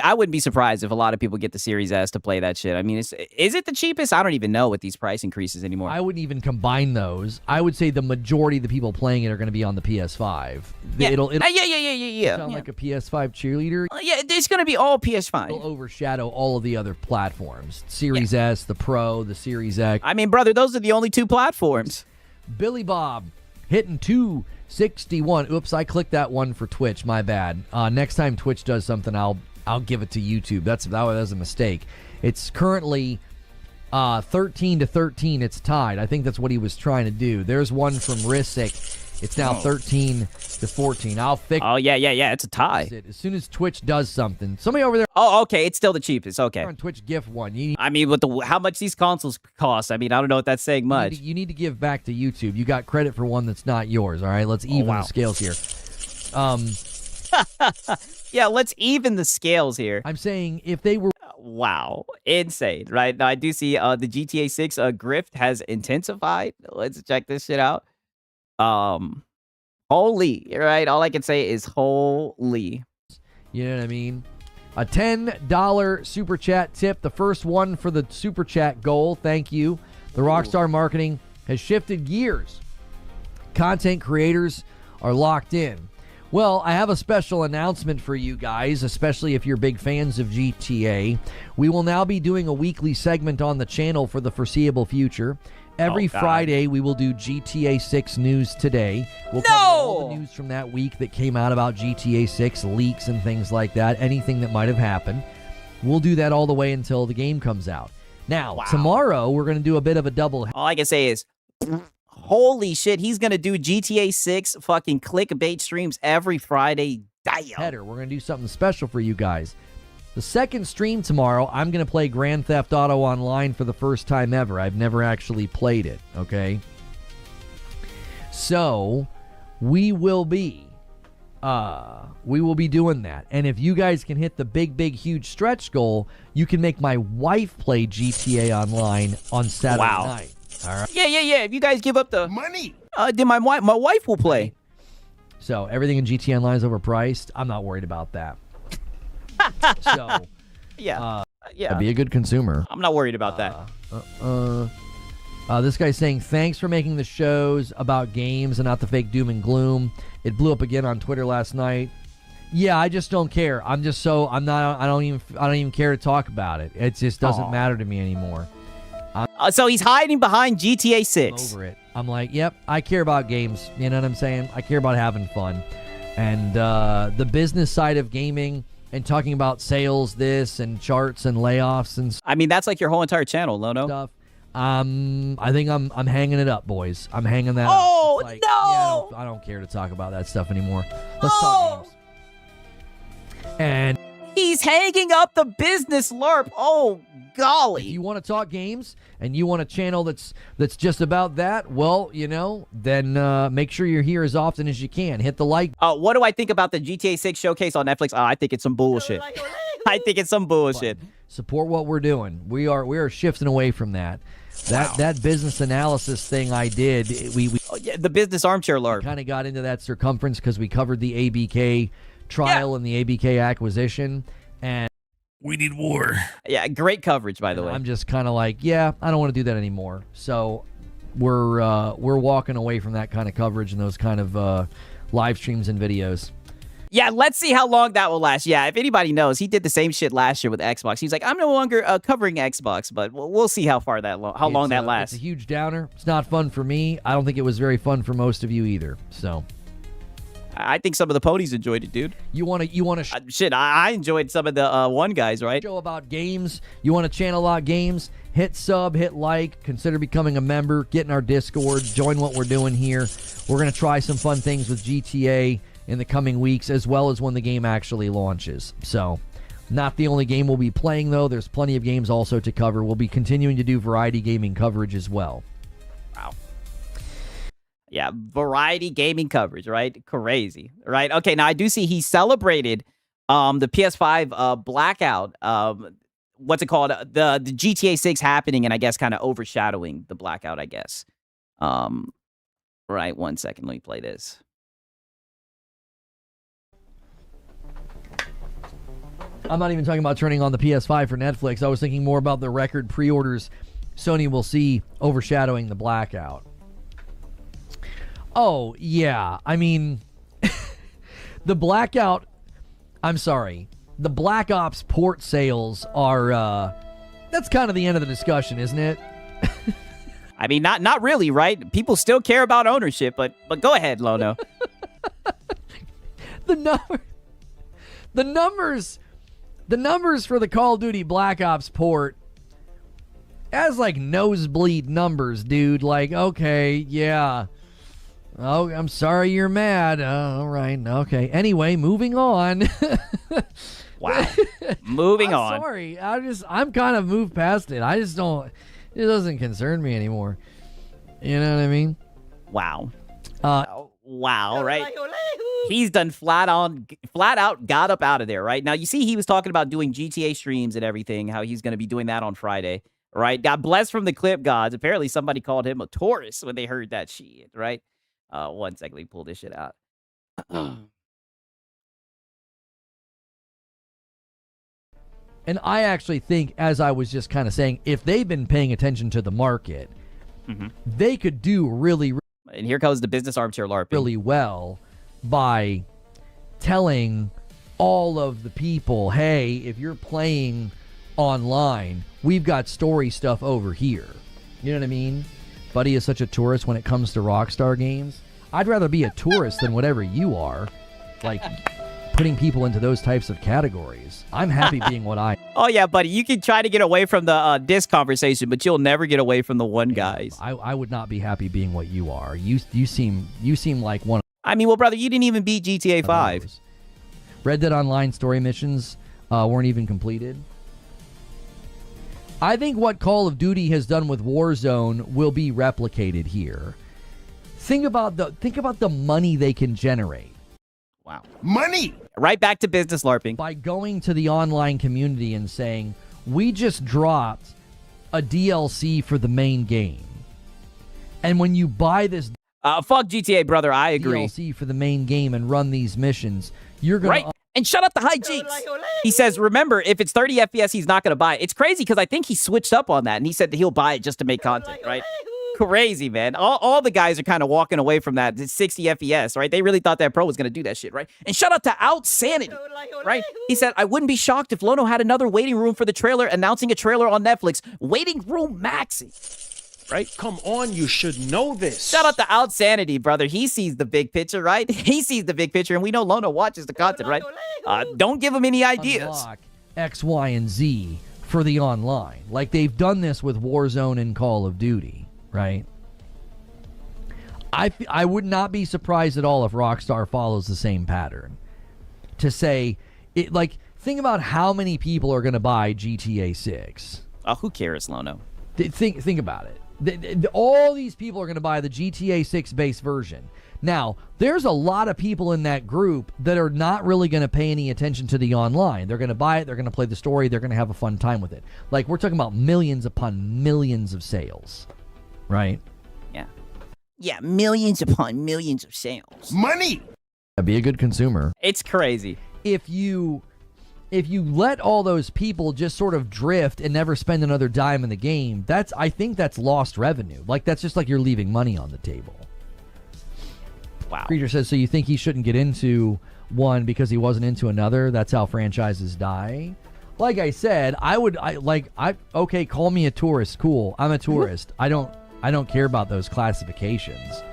I wouldn't be surprised if a lot of people get the Series S to play that shit. I mean, is it the cheapest? I don't even know with these price increases anymore. I wouldn't even combine those. I would say the majority of the people playing it are going to be on the PS5. Yeah. It'll Yeah. sound like a PS5 cheerleader. Yeah, it's going to be all PS5. It'll overshadow all of the other platforms. Series S, the Pro, the Series X. I mean, brother, those are the only two platforms. Billy Bob hitting 261. Oops, I clicked that one for Twitch. My bad. Next time Twitch does something, I'll give it to YouTube. That was a mistake. It's currently 13-13. It's tied. I think that's what he was trying to do. There's one from Risick. It's now 13-14. I'll fix. Oh yeah. It's a tie. it as soon as Twitch does something. Somebody over there Oh, okay. It's still the cheapest. Okay. on Twitch gift one. You I mean, with how much these consoles cost? I mean, I don't know if that's saying much. You need to give back to YouTube. You got credit for one that's not yours. All right, let's even wow. the scales here. Yeah, let's even the scales here. I'm saying if they were Wow, insane, right? Now I do see the GTA 6 grift has intensified. Let's check this shit out. Holy, right? All I can say is holy. You know what I mean? A $10 super chat tip, the first one for the super chat goal. Thank you. The Rockstar Marketing has shifted gears. Content creators are locked in. Well, I have a special announcement for you guys, especially if you're big fans of GTA. We will now be doing a weekly segment on the channel for the foreseeable future. Every Friday, we will do GTA 6 news today. We'll cover all the news from that week that came out about GTA 6, leaks and things like that, anything that might have happened. We'll do that all the way until the game comes out. Now, tomorrow, we're going to do a bit of a double. All I can say is, holy shit, he's going to do GTA 6 fucking clickbait streams every Friday. Damn. Header. We're going to do something special for you guys. The second stream tomorrow, I'm going to play Grand Theft Auto Online for the first time ever. I've never actually played it, okay? So, we will be doing that. And if you guys can hit the big, huge stretch goal, you can make my wife play GTA Online on Saturday night. All right. Yeah. If you guys give up the money, then my wife will play. So, everything in GTA Online is overpriced. I'm not worried about that. So, yeah. Be a good consumer. I'm not worried about that. This guy's saying, thanks for making the shows about games and not the fake doom and gloom. It blew up again on Twitter last night. Yeah, I just don't care. I don't even care to talk about it. It just doesn't matter to me anymore. So he's hiding behind GTA 6. I'm over it. I'm like, yep, I care about games. You know what I'm saying? I care about having fun. And the business side of gaming and talking about sales, this and charts and layoffs and I mean, that's like your whole entire channel, Lono. stuff. I think I'm hanging it up, boys. I'm hanging that up. Oh, It's like, no! yeah, I don't care to talk about that stuff anymore. Let's talk games. And He's hanging up the business LARP. Oh, golly. if you want to talk games and you want a channel that's just about that, well, then make sure you're here as often as you can. Hit the like. What do I think about the GTA 6 showcase on Netflix? I think it's some bullshit. I think it's some bullshit. Support what we're doing. We are shifting away from that. That business analysis thing I did, we the business armchair LARP. kind of got into that circumference because we covered the ABK trial and the ABK acquisition, and We need war. Yeah, great coverage, by the way. I'm just kind of like, I don't want to do that anymore. So we're walking away from that kind of coverage and those kind of live streams and videos. Yeah, let's see how long that will last. Yeah, if anybody knows, he did the same shit last year with Xbox. He's like, I'm no longer covering Xbox, but we'll see how far long that lasts. It's a huge downer. It's not fun for me. I don't think it was very fun for most of you either. So I think some of the ponies enjoyed it, dude. you want to Shit, I enjoyed some of the one guys, right? show about games, you want to channel about games, hit sub, hit like, consider becoming a member, get in our Discord, join what we're doing here. We're going to try some fun things with GTA in the coming weeks, as well as when the game actually launches. So, not the only game we'll be playing, though. There's plenty of games also to cover. We'll be continuing to do variety gaming coverage as well. Wow. Yeah, variety gaming coverage, right? Crazy, right? Okay, now I do see he celebrated the PS5 blackout. What's it called? The GTA 6 happening and I guess kind of overshadowing the blackout, I guess. Right, 1 second. Let me play this. I'm not even talking about turning on the PS5 for Netflix. I was thinking more about the record pre-orders Sony will see overshadowing the blackout. Oh, yeah. I mean, the blackout... I'm sorry. The Black Ops port sales are... that's kind of the end of the discussion, isn't it? I mean, not really, right? People still care about ownership, but go ahead, Lono. The numbers for the Call of Duty Black Ops port, as like nosebleed numbers, dude. Like, okay, yeah. Oh, I'm sorry you're mad. All right, okay. Anyway, moving on. Wow. Moving on. I'm sorry. I'm kind of moved past it. I just don't. It doesn't concern me anymore. You know what I mean? Wow. Wow, right? He's done flat out got up out of there, right? Now, you see he was talking about doing GTA streams and everything, how he's going to be doing that on Friday, right? Got blessed from the clip gods. Apparently, somebody called him a tourist when they heard that shit, right? One second, let me pull this shit out. And I actually think, as I was just kind of saying, if they've been paying attention to the market, they could do really, and here comes the business armchair LARPing. Really well by telling all of the people, hey, if you're playing online, we've got story stuff over here. You know what I mean? Buddy is such a tourist when it comes to Rockstar games. I'd rather be a tourist than whatever you are. Like, putting people into those types of categories. I'm happy being what I... Oh, yeah, buddy. You can try to get away from the disc conversation, but you'll never get away from the one guys. I would not be happy being what you are. You seem like one... I mean, well, brother, you didn't even beat GTA 5. Red Dead Online story missions weren't even completed. I think what Call of Duty has done with Warzone will be replicated here. Think about the money they can generate. Wow. Money! Right back to business LARPing. By going to the online community and saying, we just dropped a DLC for the main game. And when you buy this fuck GTA, brother, I agree. DLC for the main game and run these missions, you're going right. And shut up the hijinks. He says, remember, if it's 30 FPS, he's not going to buy it. It's crazy because I think he switched up on that, and he said that he'll buy it just to make content, right? Crazy, man. All the guys are kind of walking away from that 60 FPS, right? They really thought that Pro was going to do that shit, right? And shout out to Outsanity, right? He said, I wouldn't be shocked if Lono had another waiting room for the trailer, announcing a trailer on Netflix. Waiting room maxi. Right? Come on, you should know this. Shout out to Outsanity, brother. He sees the big picture, right? He sees the big picture, and we know Lono watches the content, right? Don't give him any ideas. Unlock X, Y, and Z for the online. Like they've done this with Warzone and Call of Duty, right? I would not be surprised at all if Rockstar follows the same pattern. To say, it like, think about how many people are going to buy GTA 6. Who cares, Lono? Think about it. All these people are going to buy the GTA 6 base version. Now, there's a lot of people in that group that are not really going to pay any attention to the online. They're going to buy it, they're going to play the story, they're going to have a fun time with it. Like, we're talking about millions upon millions of sales, right? Yeah. Yeah, millions upon millions of sales. Money! Be a good consumer. It's crazy. If you let all those people just sort of drift and never spend another dime in the game, I think that's lost revenue. Like, that's just like you're leaving money on the table. Wow. Creature says, so you think he shouldn't get into one because he wasn't into another? That's how franchises die? Like I said, okay, call me a tourist. Cool. I'm a tourist. I don't care about those classifications.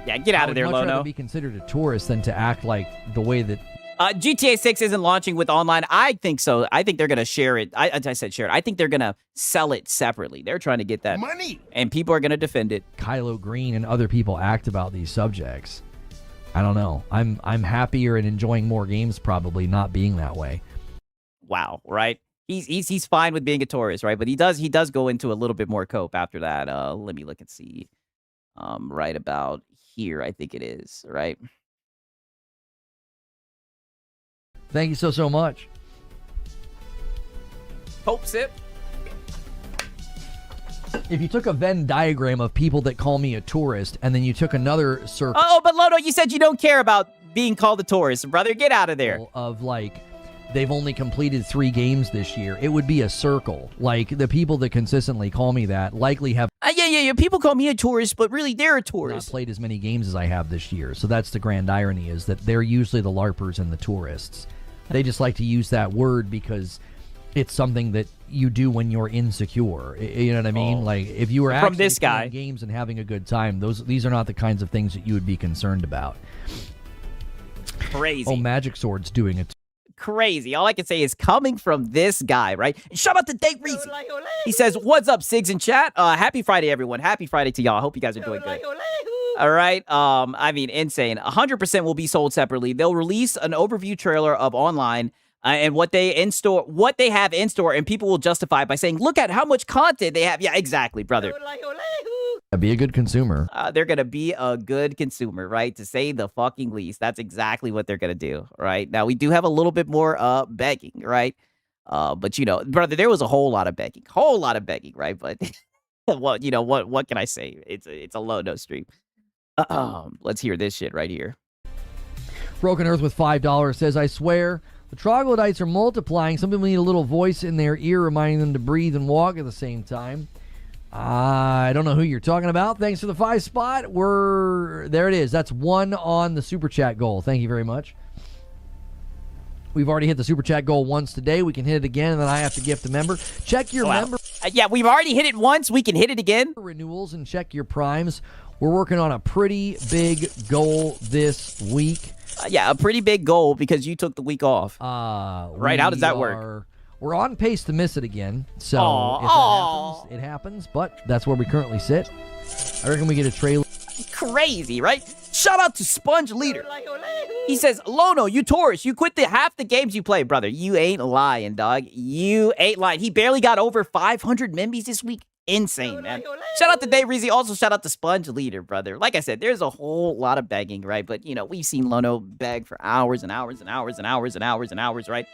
Yeah, get out of there, I would much Lono. rather be considered a tourist than to act like the way that... GTA 6 isn't launching with online. I think so. I think they're going to share it. I said share it. I think they're going to sell it separately. They're trying to get that money. And people are going to defend it. Kylo Green and other people act about these subjects. I don't know. I'm happier and enjoying more games probably not being that way. Wow, right? He's fine with being a tourist, right? But he does go into a little bit more cope after that. Let me look and see. Right about here, I think it is, right? Thank you so much. Hope sip. If you took a Venn diagram of people that call me a tourist, and then you took another circle... Oh, but Lono, you said you don't care about being called a tourist. Brother, get out of there. ...of, like, they've only completed 3 games this year. It would be a circle. Like, the people that consistently call me that likely have yeah. People call me a tourist, but really they're a not tourist. played as many games as I have this year. So that's the grand irony, is that they're usually the LARPers and the tourists. They just like to use that word because it's something that you do when you're insecure. You know what I mean? Like, if you were From actually this guy. playing games and having a good time, these are not the kinds of things that you would be concerned about. Crazy. Oh, Magic Sword's doing it. Crazy. All I can say is coming from this guy, right? And shout out to Dave Reezy. He says, "What's up, Sigs in chat? Happy Friday, everyone. Happy Friday to y'all. I hope you guys are doing good." All right. I mean, insane. 100% will be sold separately. They'll release an overview trailer of online and what they have in store, and people will justify it by saying, "Look at how much content they have." Yeah, exactly, brother. Be a good consumer. They're going to be a good consumer, right? To say the fucking least. That's exactly what they're going to do, right? Now, we do have a little bit more begging, right? But, you know, brother, there was a whole lot of begging. Right? But, well, you know, what can I say? It's a low-no stream. Let's hear this shit right here. Broken Earth with $5 says, "I swear, the troglodytes are multiplying. Some people need a little voice in their ear reminding them to breathe and walk at the same time." I don't know who you're talking about. Thanks for the 5 spot. There it is. That's 1 on the Super Chat goal. Thank you very much. We've already hit the Super Chat goal once today. We can hit it again, and then I have to gift a member. Check your member Yeah, we've already hit it once. We can hit it again. renewals and check your primes. We're working on a pretty big goal this week. Yeah, a pretty big goal because you took the week off. Right, how does that work? We're on pace to miss it again. So Aw, if that happens, it happens. But that's where we currently sit. I reckon we get a trailer. Crazy, right? Shout out to Sponge Leader. He says, "Lono, you tourist. You quit half the games you play, brother. You ain't lying, dog. You ain't lying." He barely got over 500 members this week. Insane, man. Shout out to Dave Reezy. Also, shout out to Sponge Leader, brother. Like I said, there's a whole lot of begging, right? But, you know, we've seen Lono beg for hours and hours and hours and hours and hours and hours, right?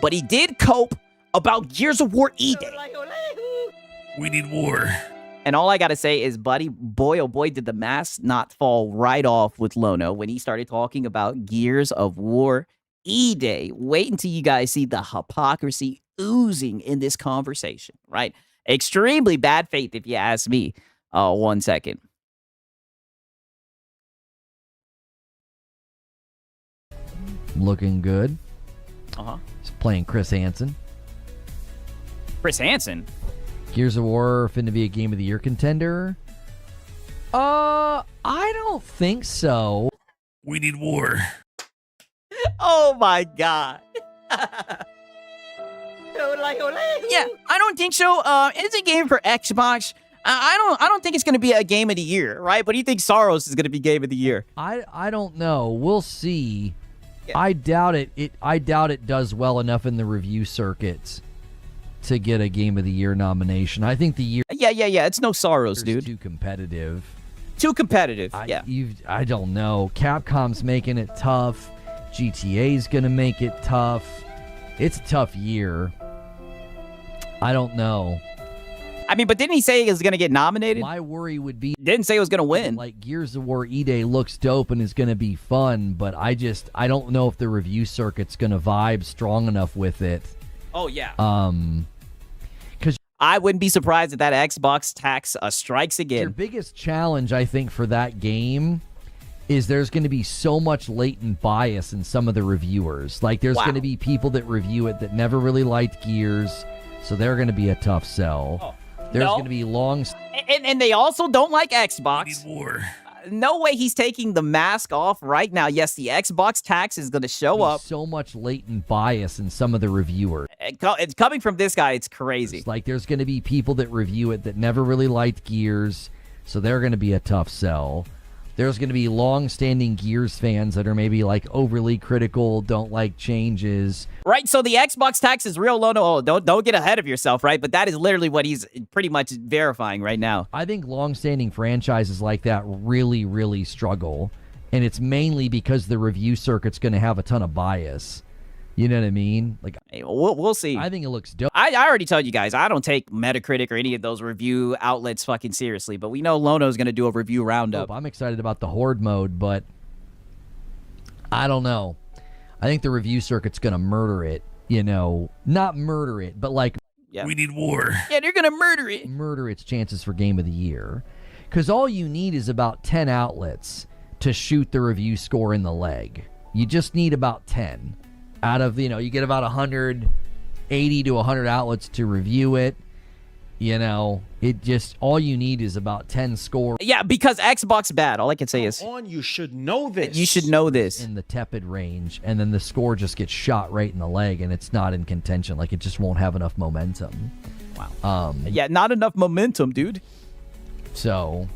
But he did cope about Gears of War E-Day. We need war. And all I got to say is, buddy, boy, oh boy, did the mask not fall right off with Lono when he started talking about Gears of War E-Day. Wait until you guys see the hypocrisy oozing in this conversation, right? Extremely bad faith, if you ask me. 1 second. Looking good. Uh-huh. He's playing Chris Hansen. Chris Hansen? Gears of War finna be a Game of the Year contender? I don't think so. We need war. Oh my god. Yeah, I don't think so. It's a game for Xbox. I don't think it's gonna be a Game of the Year, right? But do you think Soros is gonna be Game of the Year? I don't know. We'll see. Yeah. I doubt it. I doubt it does well enough in the review circuits to get a Game of the Year nomination. I think the year Yeah. It's no Soros, is dude. too competitive. Too competitive. I don't know. Capcom's making it tough. GTA's gonna make it tough. It's a tough year. I don't know. I mean, but didn't he say he was gonna get nominated? My worry would be Didn't say he was gonna win. like Gears of War E-Day looks dope and is gonna be fun, but I don't know if the review circuit's gonna vibe strong enough with it. Oh yeah. Because I wouldn't be surprised if that Xbox tax strikes your again. biggest challenge, I think, for that game is there's going to be so much latent bias in some of the reviewers. Like, there's going to be people that review it that never really liked Gears, so they're going to be a tough sell. There's going to be long... And they also don't like Xbox. We need war. No way he's taking the mask off right now. Yes, the Xbox tax is going to show up. So much latent bias in some of the reviewers. It's coming from this guy. It's crazy. Like, there's going to be people that review it that never really liked Gears, so they're going to be a tough sell. There's going to be long-standing Gears fans that are maybe, like, overly critical, don't like changes. Right, so the Xbox tax is real low. No, don't get ahead of yourself, right? But that is literally what he's pretty much verifying right now. I think long-standing franchises like that really, really struggle, and it's mainly because the review circuit's going to have a ton of bias. You know what I mean? Like, hey, we'll see. I think it looks dope. I already told you guys, I don't take Metacritic or any of those review outlets fucking seriously, but we know Lono's going to do a review roundup. I'm excited about the Horde mode, but I don't know. I think the review circuit's going to murder it, not murder it, but like Yeah. We need war. Yeah, they're gonna murder it. murder its chances for game of the year. Because all you need is about 10 outlets to shoot the review score in the leg. You just need about 10 out of, you get about 180 to 100 outlets to review it. All you need is about 10 scores Yeah, because Xbox bad. All I can say is You should know this. you should know this. in the tepid range, and then the score just gets shot right in the leg, and it's not in contention. Like, it just won't have enough momentum. Wow. Yeah, not enough momentum, dude. So,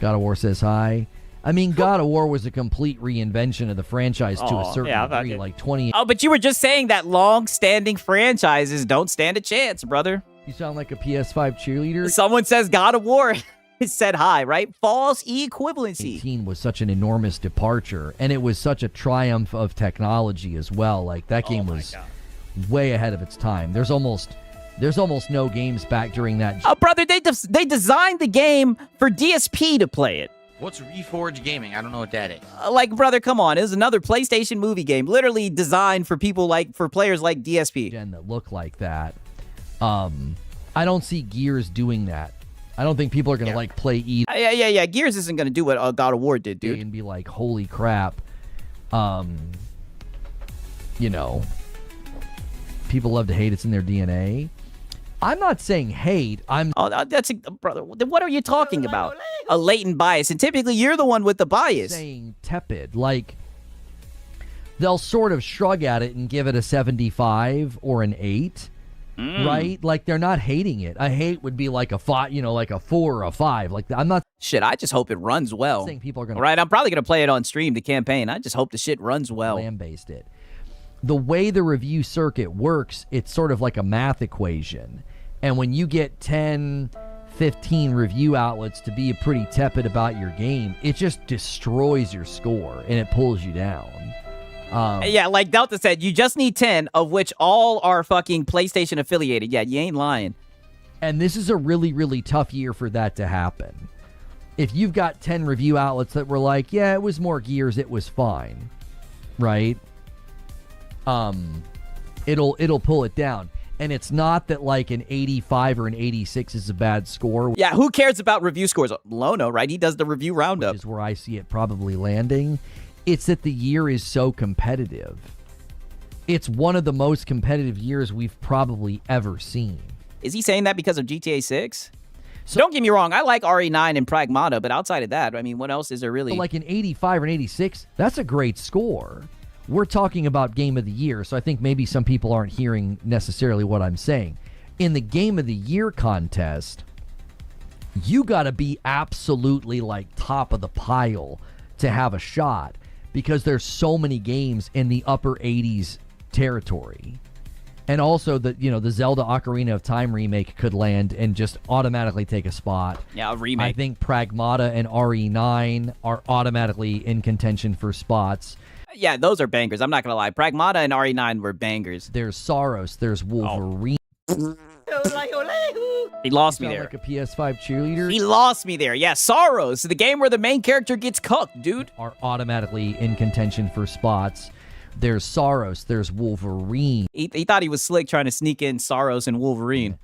God of War says hi. I mean, God of War was a complete reinvention of the franchise to a certain degree, like 20. Oh, but you were just saying that long-standing franchises don't stand a chance, brother. You sound like a PS5 cheerleader. Someone says God of War said hi, right? False equivalency. 18 was such an enormous departure, and it was such a triumph of technology as well. Like, that game was way ahead of its time. There's almost no games back during that. Oh, brother, they designed the game for DSP to play it. What's Reforged Gaming? I don't know what that is. Like, brother, come on. It was another PlayStation movie game, literally designed for players like DSP. Gen that look like that. I don't see Gears doing that. I don't think people are going to play E Yeah. Gears isn't going to do what God of War did, dude. and be like, holy crap. People love to hate. It's in their DNA. I'm not saying hate. Brother, then what are you talking about? A latent bias. And typically you're the one with the bias. Saying tepid. Like, they'll sort of shrug at it and give it a 75 or an 8. Right? Like, they're not hating it. A hate would be like a 5, like a 4 or a 5. Like, I'm not Shit, I just hope it runs well. saying people are going to Right, I'm probably going to play it on stream, the campaign. I just hope the shit runs well. lambaste it. The way the review circuit works, it's sort of like a math equation. And when you get 10, 15 review outlets to be pretty tepid about your game, it just destroys your score and it pulls you down. Yeah, like Delta said, you just need 10, of which all are fucking PlayStation affiliated. Yeah, you ain't lying. And this is a really, really tough year for that to happen. If you've got 10 review outlets that were like, yeah, it was more Gears, it was fine, right? It'll pull it down. And it's not that like an 85 or an 86 is a bad score. Yeah, who cares about review scores? Lono, right? He does the review roundup. Which is where I see it probably landing. It's that the year is so competitive. It's one of the most competitive years we've probably ever seen. Is he saying that because of GTA 6? So don't get me wrong, I like RE9 and Pragmata, but outside of that, I mean, what else is there really? Like an 85 or an 86, that's a great score. We're talking about Game of the Year, so I think maybe some people aren't hearing necessarily what I'm saying. In the Game of the Year contest, you got to be absolutely like top of the pile to have a shot because there's so many games in the upper 80s territory. And also the Zelda Ocarina of Time remake could land and just automatically take a spot. Yeah, a remake. I think Pragmata and RE9 are automatically in contention for spots. Yeah, those are bangers. I'm not going to lie. Pragmata and RE9 were bangers. There's Saros. There's Wolverine. He lost me Sound there. like a PS5 cheerleader. He lost me there. Yeah, Sorrows, the game where the main character gets cooked, dude. Are automatically in contention for spots. There's Saros. There's Wolverine. He thought he was slick trying to sneak in Sorrows and Wolverine.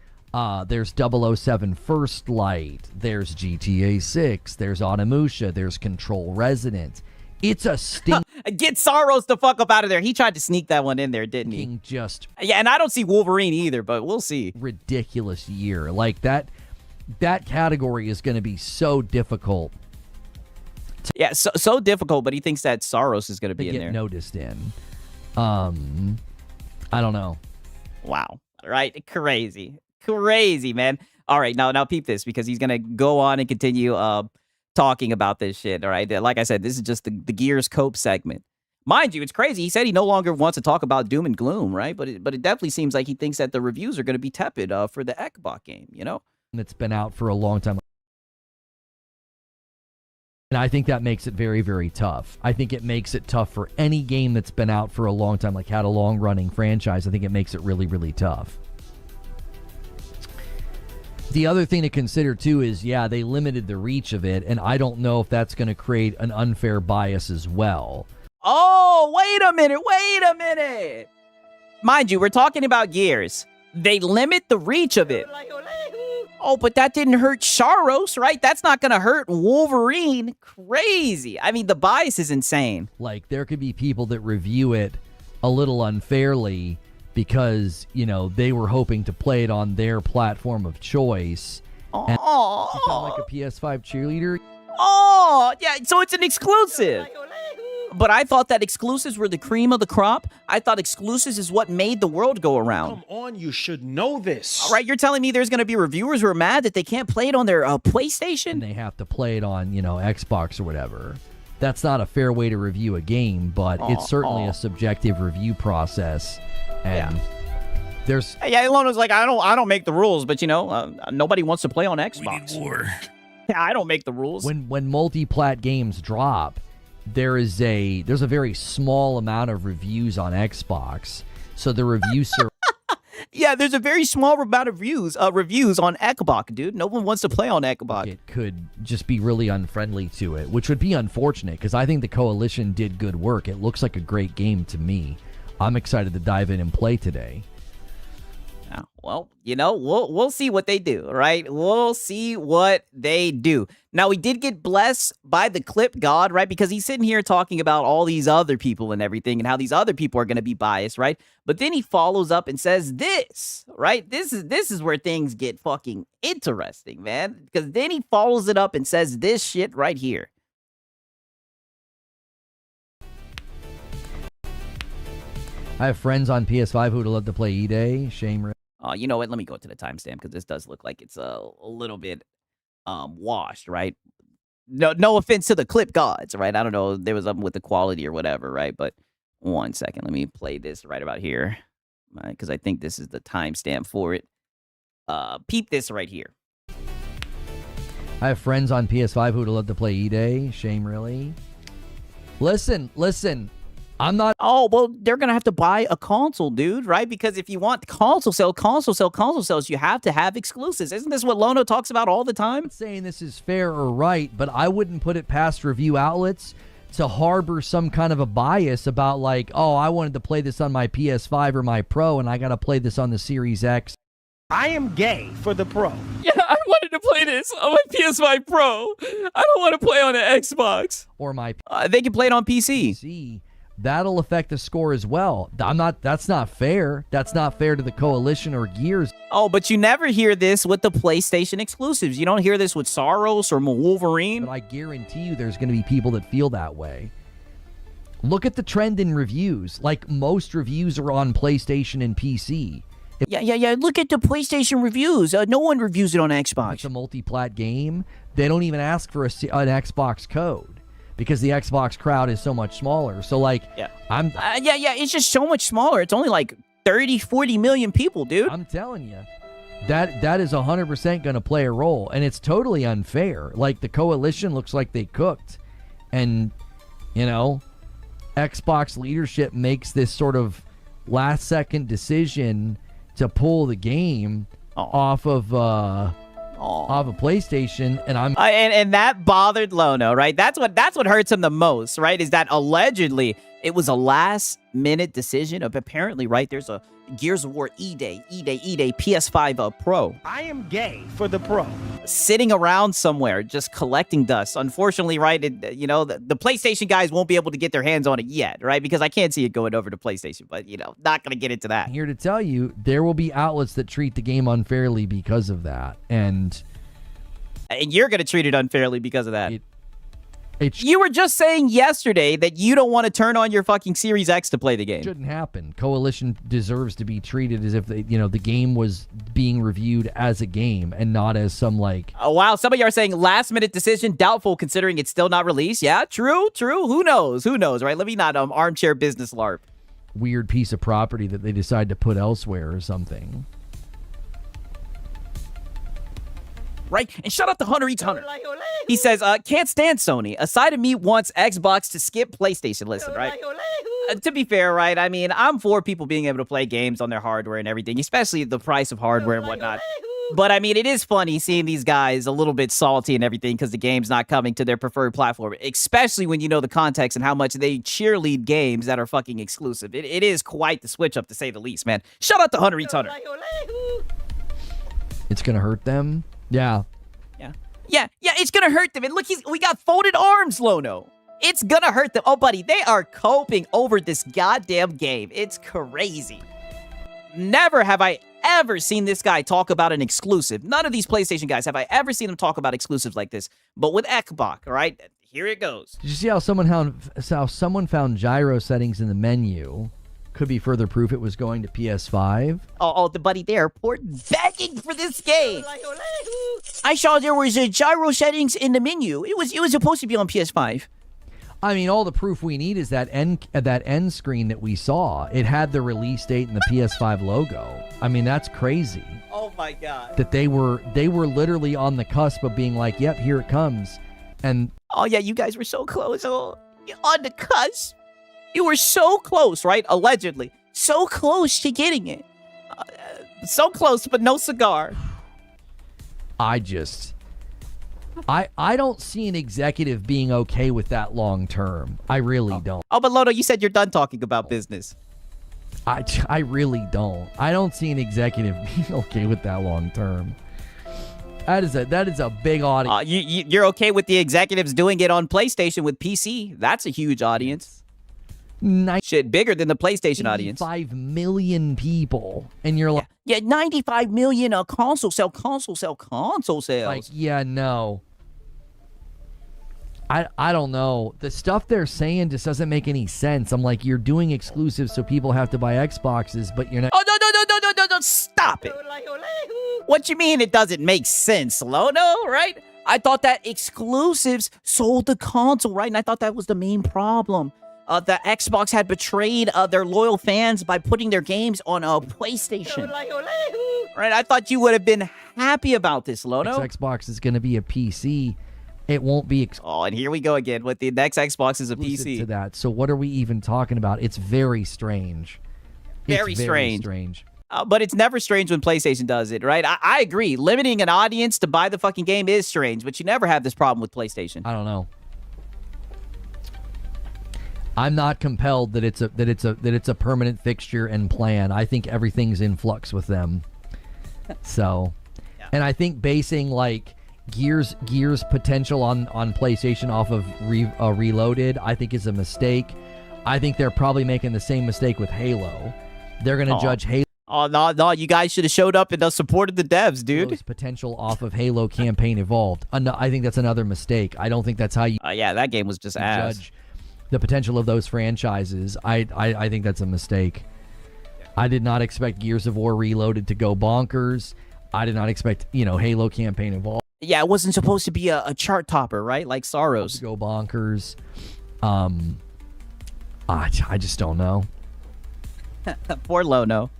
There's 007 First Light. There's GTA 6. There's Onimusha. There's Control Resident. It's a stink. Get Sorrows the fuck up out of there. He tried to sneak that one in there, didn't he? Just yeah, and I don't see Wolverine either, but we'll see. Ridiculous year. Like that category is going to be so difficult. Yeah, so difficult, but he thinks that Sorrows is going to be in get there. Noticed in. I don't know. Wow. Right? Crazy, man. All right, now peep this because he's going to go on and continue talking about this shit, all right? Like I said, this is just the Gears Cope segment. Mind you, it's crazy. He said he no longer wants to talk about Doom and Gloom, right? But it definitely seems like he thinks that the reviews are going to be tepid for the Ekbot game, you know? It's been out for a long time. And I think that makes it very, very tough. I think it makes it tough for any game that's been out for a long time, like had a long-running franchise. I think it makes it really, really tough. The other thing to consider, too, is, yeah, they limited the reach of it, and I don't know if that's going to create an unfair bias as well. Oh, wait a minute. Mind you, we're talking about Gears. They limit the reach of it. Oh, but that didn't hurt Charos, right? That's not going to hurt Wolverine. Crazy. I mean, the bias is insane. Like, there could be people that review it a little unfairly because, you know, they were hoping to play it on their platform of choice. And you sound like a PS5 cheerleader. Oh, yeah, so it's an exclusive. But I thought that exclusives were the cream of the crop. I thought exclusives is what made the world go around. Come on, you should know this. All right, you're telling me there's going to be reviewers who are mad that they can't play it on their PlayStation? And they have to play it on, you know, Xbox or whatever. That's not a fair way to review a game, but it's certainly a subjective review process. And there's... Yeah, Lono's like, I don't make the rules, but, you know, nobody wants to play on Xbox. We need war. Yeah, I don't make the rules. When multi-plat games drop, there's a very small amount of reviews on Xbox. So the review yeah, there's a very small amount of reviews on Xbox, dude. No one wants to play on Xbox. It could just be really unfriendly to it, which would be unfortunate because I think the Coalition did good work. It looks like a great game to me. I'm excited to dive in and play today. Well, you know, we'll see what they do, right? We'll see what they do. Now, we did get blessed by the clip god, right? Because he's sitting here talking about all these other people and everything and how these other people are going to be biased, right? But then he follows up and says this, right? This is where things get fucking interesting, man. Because then he follows it up and says this shit right here. I have friends on PS5 who would love to play E-Day. Shame. You know what? Let me go to the timestamp because this does look like it's a little bit washed, right? No offense to the clip gods, right? I don't know. There was something with the quality or whatever, right? But 1 second. Let me play this right about here, right? Because I think this is the timestamp for it. Peep this right here. I have friends on PS5 who would love to play E-Day. Shame, really? Listen. I'm not... Oh, well, they're going to have to buy a console, dude, right? Because if you want console sales, you have to have exclusives. Isn't this what Lono talks about all the time? I'm not saying this is fair or right, but I wouldn't put it past review outlets to harbor some kind of a bias about like, oh, I wanted to play this on my PS5 or my Pro, and I got to play this on the Series X. I am gay for the Pro. Yeah, I wanted to play this on my PS5 Pro. I don't want to play on an Xbox. Or my... they can play it on PC. That'll affect the score as well. That's not fair. That's not fair to the Coalition or Gears. Oh, but you never hear this with the PlayStation exclusives. You don't hear this with Saros or Wolverine. But I guarantee you there's going to be people that feel that way. Look at the trend in reviews. Like, most reviews are on PlayStation and PC. Yeah. Look at the PlayStation reviews. No one reviews it on Xbox. It's a multi-plat game. They don't even ask for an Xbox code. Because the Xbox crowd is so much smaller. So, like, it's just so much smaller. It's only like 30, 40 million people, dude. I'm telling you, that is 100% going to play a role. And it's totally unfair. Like, the Coalition looks like they cooked. And, you know, Xbox leadership makes this sort of last-second decision to pull the game off of a PlayStation, and and that bothered Lono, right? That's what hurts him the most, right? Is that allegedly it was a last minute decision of apparently, right? There's a Gears of War E-Day PS5 Pro. I am gay for the Pro. Sitting around somewhere, just collecting dust. Unfortunately, right, the PlayStation guys won't be able to get their hands on it yet, right? Because I can't see it going over to PlayStation, but, not going to get into that. I'm here to tell you, there will be outlets that treat the game unfairly because of that. And you're going to treat it unfairly because of that. You were just saying yesterday that you don't want to turn on your fucking Series X to play the game. Shouldn't happen. Coalition deserves to be treated as if the game was being reviewed as a game and not as some like... Oh, wow. Some of you are saying last minute decision, doubtful considering it's still not released. Yeah, true. Who knows, right? Let me not armchair business LARP. Weird piece of property that they decide to put elsewhere or something. Right? And shout out to Hunter Eats Hunter. He says, can't stand Sony. A side of me wants Xbox to skip PlayStation. Listen, right? To be fair, right? I mean, I'm for people being able to play games on their hardware and everything, especially the price of hardware and whatnot. But I mean, it is funny seeing these guys a little bit salty and everything because the game's not coming to their preferred platform, especially when you know the context and how much they cheerlead games that are fucking exclusive. It is quite the switch up, to say the least, man. Shout out to Hunter x Hunter. It's gonna hurt them. Yeah. Yeah, it's gonna hurt them. And look, we got folded arms, Lono. It's gonna hurt them. Oh, buddy, they are coping over this goddamn game. It's crazy. Never have I ever seen this guy talk about an exclusive. None of these PlayStation guys have I ever seen him talk about exclusives like this. But with Ekbok, all right, here it goes. Did you see how someone found gyro settings in the menu? Could be further proof it was going to PS5. Oh, the buddy there, port begging for this game. I saw there was a gyro settings in the menu. It was supposed to be on PS5. I mean, all the proof we need is that end screen that we saw. It had the release date and the PS5 logo. I mean, that's crazy. Oh my god. That they were literally on the cusp of being like, "Yep, here it comes." And oh yeah, you guys were so close. Oh, on the cusp. You were so close, right? Allegedly. So close to getting it. So close, but no cigar. I don't see an executive being okay with that long term. I really don't. Oh, but Lono, you said you're done talking about business. I really don't. I don't see an executive being okay with that long term. That is a big audience. You're okay with the executives doing it on PlayStation with PC? That's a huge audience. Shit, bigger than the PlayStation audience. 5 million people, and you're like, yeah, 95 million console sales. Like, yeah, no. I don't know. The stuff they're saying just doesn't make any sense. I'm like, you're doing exclusives so people have to buy Xboxes, but you're not. Oh, no, stop it. What you mean it doesn't make sense, Lono, right? I thought that exclusives sold the console, right? And I thought that was the main problem. The Xbox had betrayed their loyal fans by putting their games on a PlayStation. Right? I thought you would have been happy about this, Lono. Xbox is going to be a PC. It won't be. Oh, and here we go again with the next Xbox is a PC. To that. So what are we even talking about? It's very strange. Very strange. But it's never strange when PlayStation does it, right? I agree. Limiting an audience to buy the fucking game is strange, but you never have this problem with PlayStation. I don't know. I'm not compelled that it's a permanent fixture and plan. I think everything's in flux with them. So, yeah. And I think basing like Gears potential on PlayStation off of Reloaded, I think is a mistake. I think they're probably making the same mistake with Halo. They're gonna judge Halo. Oh no! You guys should have showed up and supported the devs, dude. Halo's potential off of Halo campaign evolved. I think that's another mistake. I don't think that's how you. Yeah, that game was just ass. Judge the potential of those franchises. I think that's a mistake. I did not expect Gears of War Reloaded to go bonkers. I did not expect, Halo campaign evolved. Yeah, it wasn't supposed to be a chart topper, right? Like Sorrows. To go bonkers. I just don't know. Poor Lono.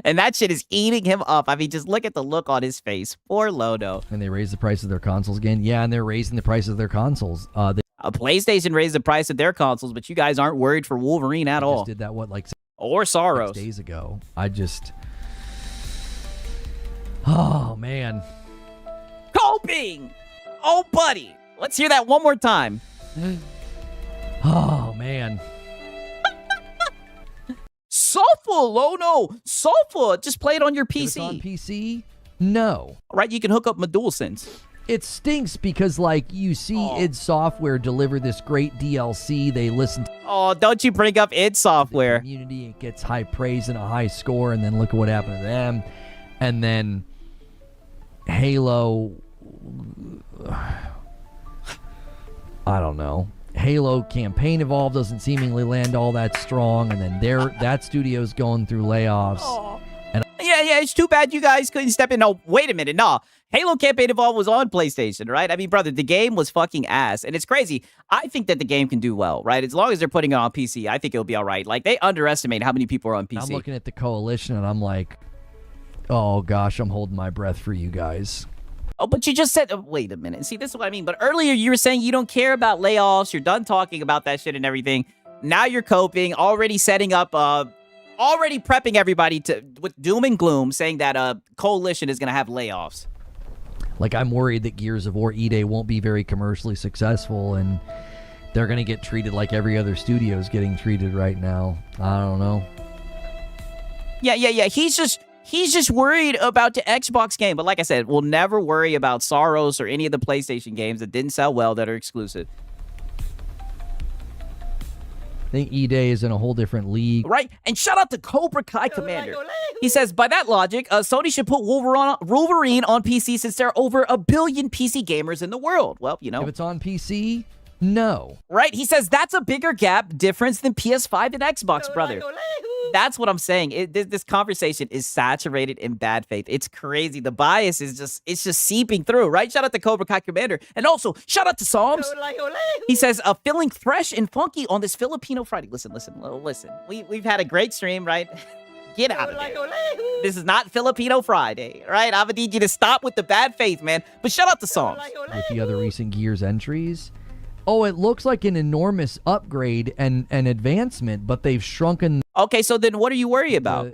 And that shit is eating him up. I mean, just look at the look on his face. Poor Lono. And they raised the price of their consoles again. Yeah, and they're raising the price of their consoles. PlayStation raised the price of their consoles, but you guys aren't worried for Wolverine at all. Just did that or Sorrows 6 days ago. Oh man, coping. Oh buddy, let's hear that one more time. Oh man. Sofa, Lono, Sofa. Just play it on your PC. It's on PC? No. Right, you can hook up my DualSense. It stinks because, you see id Software deliver this great DLC. They listen to... Oh, don't you bring up id Software. The community, it gets high praise and a high score, and then look at what happened to them. And then Halo... I don't know. Halo campaign evolved doesn't seemingly land all that strong, and then that studio's going through layoffs. Oh. And yeah, it's too bad you guys couldn't step in. No, wait a minute, no. Halo Campaign Evolved was on PlayStation, right? I mean, brother, the game was fucking ass, and it's crazy. I think that the game can do well, right? As long as they're putting it on PC, I think it'll be all right. Like, they underestimate how many people are on PC. I'm looking at the coalition, and I'm like, oh gosh, I'm holding my breath for you guys. Oh, but you just said, wait a minute. See, this is what I mean. But earlier you were saying you don't care about layoffs. You're done talking about that shit and everything. Now you're coping, already setting up already prepping everybody with doom and gloom, saying that Coalition is going to have layoffs. Like, I'm worried that Gears of War E-Day won't be very commercially successful, and they're going to get treated like every other studio is getting treated right now. I don't know. Yeah. He's just worried about the Xbox game. But like I said, we'll never worry about Soros or any of the PlayStation games that didn't sell well that are exclusive. I think E-Day is in a whole different league. Right? And shout out to Cobra Kai Commander. He says, by that logic, Sony should put Wolverine on PC since there are over 1 billion PC gamers in the world. Well, you know. If it's on PC, no. Right? He says that's a bigger gap difference than PS5 and Xbox, brother. That's what I'm saying. This conversation is saturated in bad faith. It's crazy. The bias is just seeping through, right? Shout out to Cobra Kai Commander. And also, shout out to Psalms. He says, feeling fresh and funky on this Filipino Friday. Listen. We've had a great stream, right? Get out of there. This is not Filipino Friday, right? I would need you to stop with the bad faith, man. But shout out to Psalms. With the other recent Gears entries. Oh, it looks like an enormous upgrade and advancement, but they've shrunken. Okay, so then what are you worried about?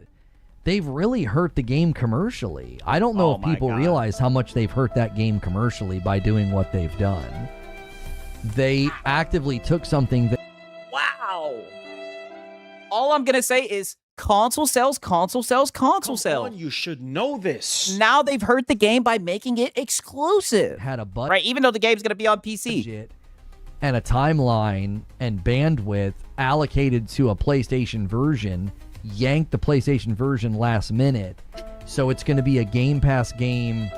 They've really hurt the game commercially. I don't know if people realize how much they've hurt that game commercially by doing what they've done. They actively took something that... Wow. All I'm going to say is console sales. Come on, you should know this. Now they've hurt the game by making it exclusive. Had a budget. Right, even though the game's going to be on PC. And a timeline and bandwidth allocated to a PlayStation version, yanked the PlayStation version last minute. So it's going to be a Game Pass game.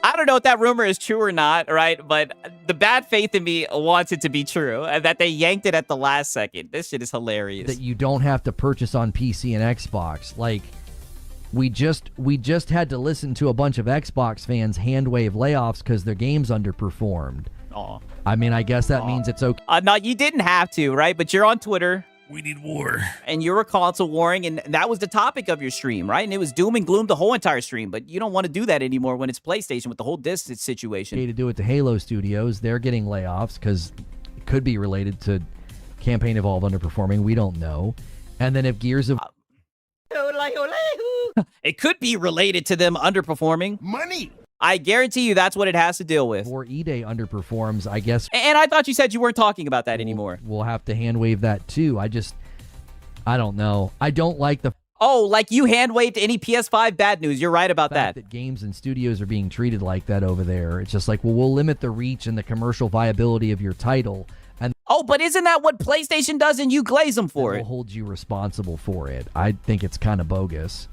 I don't know if that rumor is true or not, right? But the bad faith in me wants it to be true, and that they yanked it at the last second. This shit is hilarious. That you don't have to purchase on PC and Xbox. Like, we just had to listen to a bunch of Xbox fans hand wave layoffs because their games underperformed. Aw. I mean, I guess that means it's okay. No, you didn't have to, right? But you're on Twitter. We need war. And you were console warring, and that was the topic of your stream, right? And it was doom and gloom the whole entire stream. But you don't want to do that anymore when it's PlayStation with the whole distance situation. To do it to Halo Studios, they're getting layoffs because it could be related to Campaign Evolve underperforming. We don't know. And then if Gears of... It could be related to them underperforming. Money! I guarantee you that's what it has to deal with. Or E-Day underperforms, I guess. And I thought you said you weren't talking about that anymore. We'll have to hand wave that too. I don't know. I don't like the... Oh, like you hand waved any PS5 bad news. You're right about fact that games and studios are being treated like that over there. It's just like, well, we'll limit the reach and the commercial viability of your title. And oh, but isn't that what PlayStation does and you glaze them for it? We'll hold you responsible for it. I think it's kind of bogus.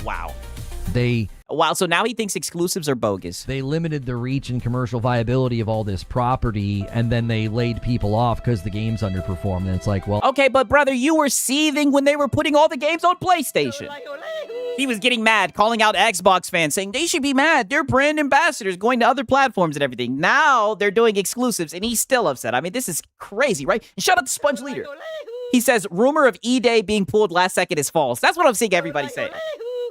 Wow. Wow, so now he thinks exclusives are bogus. They limited the reach and commercial viability of all this property, and then they laid people off because the game's underperformed. And it's like, well... Okay, but brother, you were seething when they were putting all the games on PlayStation. He was getting mad, calling out Xbox fans, saying they should be mad. They're brand ambassadors going to other platforms and everything. Now they're doing exclusives, and he's still upset. I mean, this is crazy, right? And shout out to Sponge Leader. He says, rumor of E-Day being pulled last second is false. That's what I'm seeing everybody say.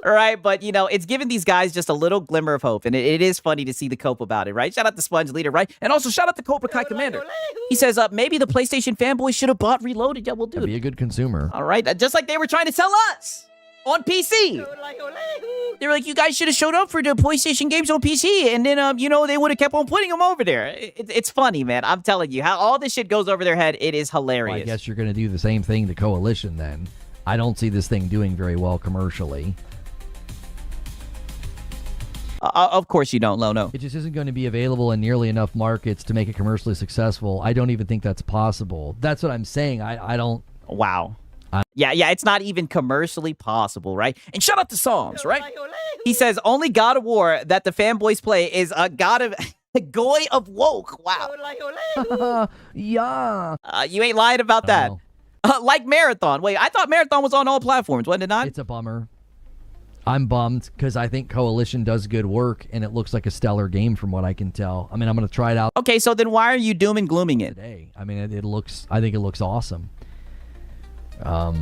All right, but, you know, it's giving these guys just a little glimmer of hope, and it is funny to see the cope about it, right? Shout out to Sponge Leader, right? And also shout out to Cobra Kai Commander. He says, maybe the PlayStation fanboys should have bought Reloaded. Yeah, we'll do it. Be a good consumer. All right, just like they were trying to sell us on PC. They were like, you guys should have showed up for the PlayStation games on PC, and then, you know, they would have kept on putting them over there. It's funny, man. I'm telling you, how all this shit goes over their head, it is hilarious. Well, I guess you're going to do the same thing to Coalition, then. I don't see this thing doing very well commercially. Of course you don't, Lono. It just isn't going to be available in nearly enough markets to make it commercially successful. I don't even think that's possible. That's what I'm saying. I don't... Wow. Yeah, it's not even commercially possible, right? And shout out to Psalms, right? He says, only God of War that the fanboys play is a God of... Goy of Woke. Wow. Yeah. You ain't lying about that. Like Marathon. Wait, I thought Marathon was on all platforms, wasn't it not? It's a bummer. I'm bummed because I think Coalition does good work, and it looks like a stellar game from what I can tell. I mean, I'm going to try it out. Okay, so then why are you doom and glooming it? Today. I mean, I think it looks awesome. I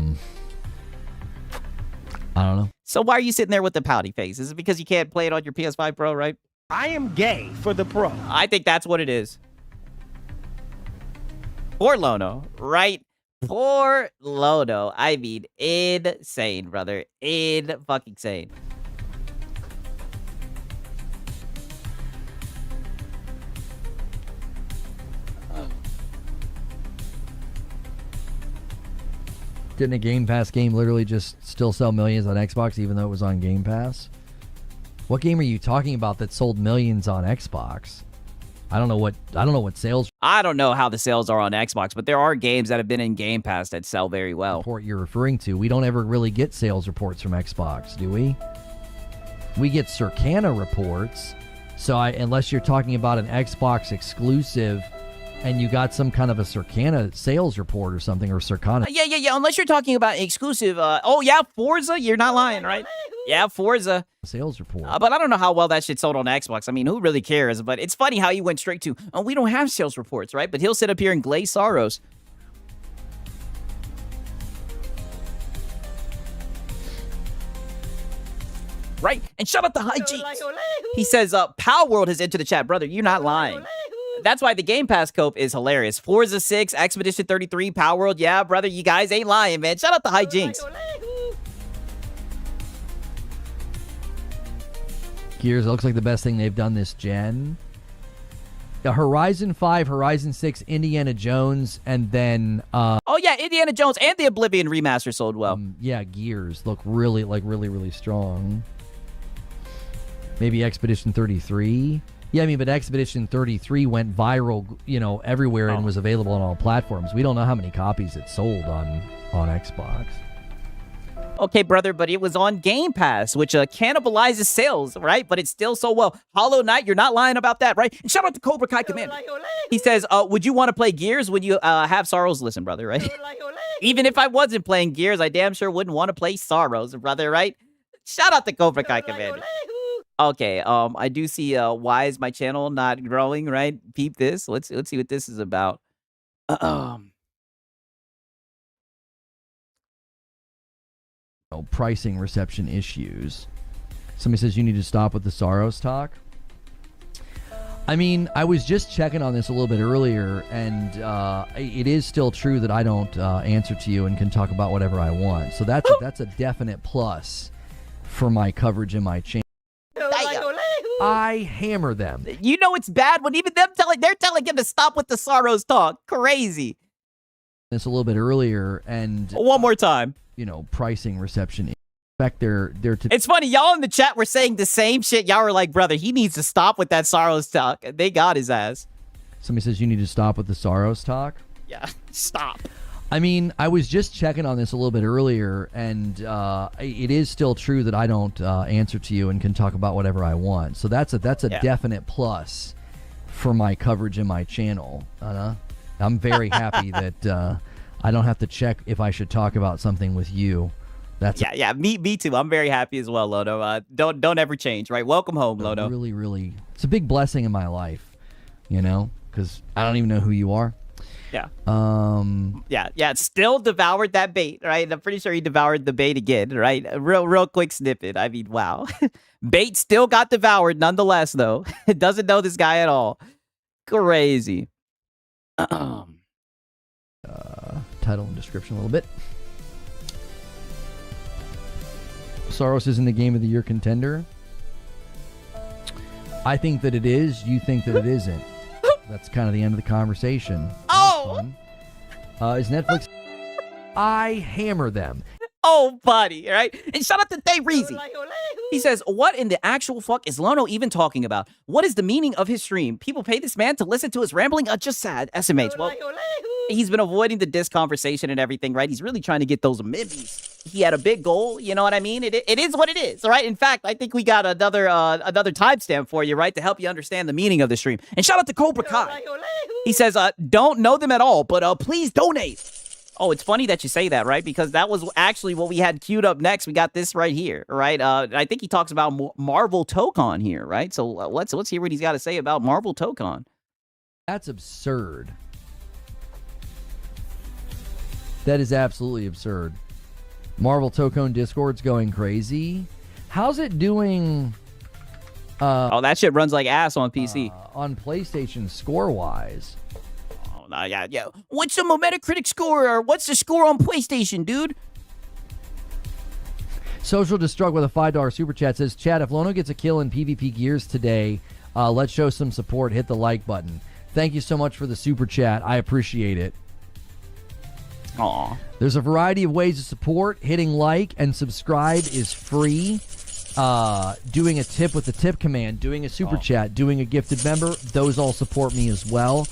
don't know. So why are you sitting there with the pouty face? Is it because you can't play it on your PS5 Pro, right? I am gay for the Pro. I think that's what it is. Or Lono, right? Poor Lono. I mean, insane, brother. Fucking sane. Didn't a Game Pass game literally just still sell millions on Xbox even though it was on Game Pass? What game are you talking about that sold millions on Xbox? I don't know what sales I don't know how the sales are on Xbox, but there are games that have been in Game Pass that sell very well. report you're referring to. We don't ever really get sales reports from Xbox, do we? We get Circana reports. So unless you're talking about an Xbox exclusive and you got some kind of a Circana sales report or something, or Circana. Yeah. Unless you're talking about exclusive. Oh, yeah, Forza. You're not lying, right? Yeah, Forza. Sales report. But I don't know how well that shit sold on Xbox. I mean, who really cares? But it's funny how he went straight to, oh, we don't have sales reports, right? But he'll sit up here and glaze sorrows. Right? And shout out to High Jinx. He says, Power World has entered the chat. Brother, you're not lying. That's why the Game Pass cope is hilarious. Forza 6, Expedition 33, Power World. Yeah, brother, you guys ain't lying, man. Shout out to High Jinx. Gears, it looks like the best thing they've done this gen. The Horizon 5, Horizon 6, Indiana Jones, and then oh yeah, Indiana Jones and the Oblivion remaster sold well. Yeah, Gears look really strong. Maybe Expedition 33. Yeah, I mean, but Expedition 33 went viral, everywhere and was available on all platforms. We don't know how many copies it sold on Xbox. Okay, brother, but it was on Game Pass, which cannibalizes sales, right? But it's still so well. Hollow Knight, you're not lying about that, right? And shout out to Cobra Kai Commander. He says, would you want to play Gears when you have Sorrows? Listen, brother, right? Even if I wasn't playing Gears, I damn sure wouldn't want to play Sorrows, brother, right? Shout out to Cobra Kai Commander. Okay, I do see why is my channel not growing, right? Peep this. Let's see what this is about. Pricing reception issues. Somebody says you need to stop with the Sorrows talk. I mean, I was just checking on this a little bit earlier, and it is still true that I don't answer to you and can talk about whatever I want. So that's a definite plus for my coverage in my channel. I hammer them. You know it's bad when even they're telling him to stop with the Sorrows talk. Crazy. This a little bit earlier, and one more time. Pricing reception. In fact, it's funny, y'all in the chat were saying the same shit. Y'all were like, brother, he needs to stop with that Sorrows talk. They got his ass. Somebody says you need to stop with the Sorrows talk. Yeah, stop. I mean, I was just checking on this a little bit earlier, and it is still true that I don't answer to you and can talk about whatever I want. So that's a definite plus for my coverage in my channel. I'm very happy that I don't have to check if I should talk about something with you. Me too. I'm very happy as well, Lono. Don't ever change, right? Welcome home, Lono. Really, it's a big blessing in my life, because I don't even know who you are. Yeah. Still devoured that bait, right? I'm pretty sure he devoured the bait again, right? A real quick snippet. I mean, wow. Bait still got devoured nonetheless, though. Doesn't know this guy at all. Crazy. Title and description a little bit. Sorrows isn't a Game of the Year contender. I think that it is. You think that it isn't. That's kind of the end of the conversation. Is Netflix? I hammer them. Oh, buddy, right? And shout out to Day Reezy. He says, what in the actual fuck is Lono even talking about? What is the meaning of his stream? People pay this man to listen to his rambling? Just sad. SMH. Well, he's been avoiding the diss conversation and everything, right? He's really trying to get those amenities. He had a big goal, you know what I mean? It is what it is, right? In fact, I think we got another timestamp for you, right? To help you understand the meaning of the stream. And shout out to Cobra Kai. He says, don't know them at all, but please donate. Oh, it's funny that you say that, right? Because that was actually what we had queued up next. We got this right here, right? I think he talks about Marvel Tokon here, right? So let's hear what he's got to say about Marvel Tokon. That's absurd. That is absolutely absurd. Marvel Tokon Discord's going crazy. How's it doing? That shit runs like ass on PC. On PlayStation score-wise. Yeah. What's the Metacritic score, or what's the score on PlayStation, dude? Social Destruct with a $5 super chat says, Chad, if Lono gets a kill in PvP Gears today, let's show some support. Hit the like button. Thank you so much for the super chat. I appreciate it. Aw. There's a variety of ways to support. Hitting like and subscribe is free. Doing a tip with the tip command, doing a super chat, doing a gifted member, those all support me as well.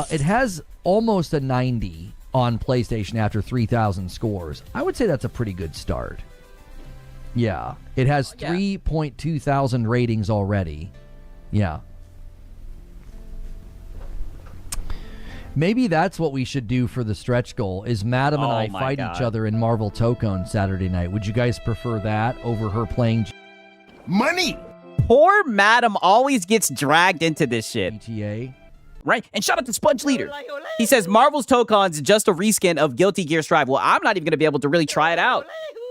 It has almost a 90 on PlayStation after 3,000 scores. I would say that's a pretty good start. Yeah. It has 3.2 thousand ratings already. Yeah. Maybe that's what we should do for the stretch goal, is Madam and I fight each other in Marvel Tokon Saturday night. Would you guys prefer that over her playing Money! Poor Madam always gets dragged into this shit. GTA? Right? And shout out to Sponge Leader. He says, Marvel's Tokon's just a reskin of Guilty Gear Strive. Well, I'm not even going to be able to really try it out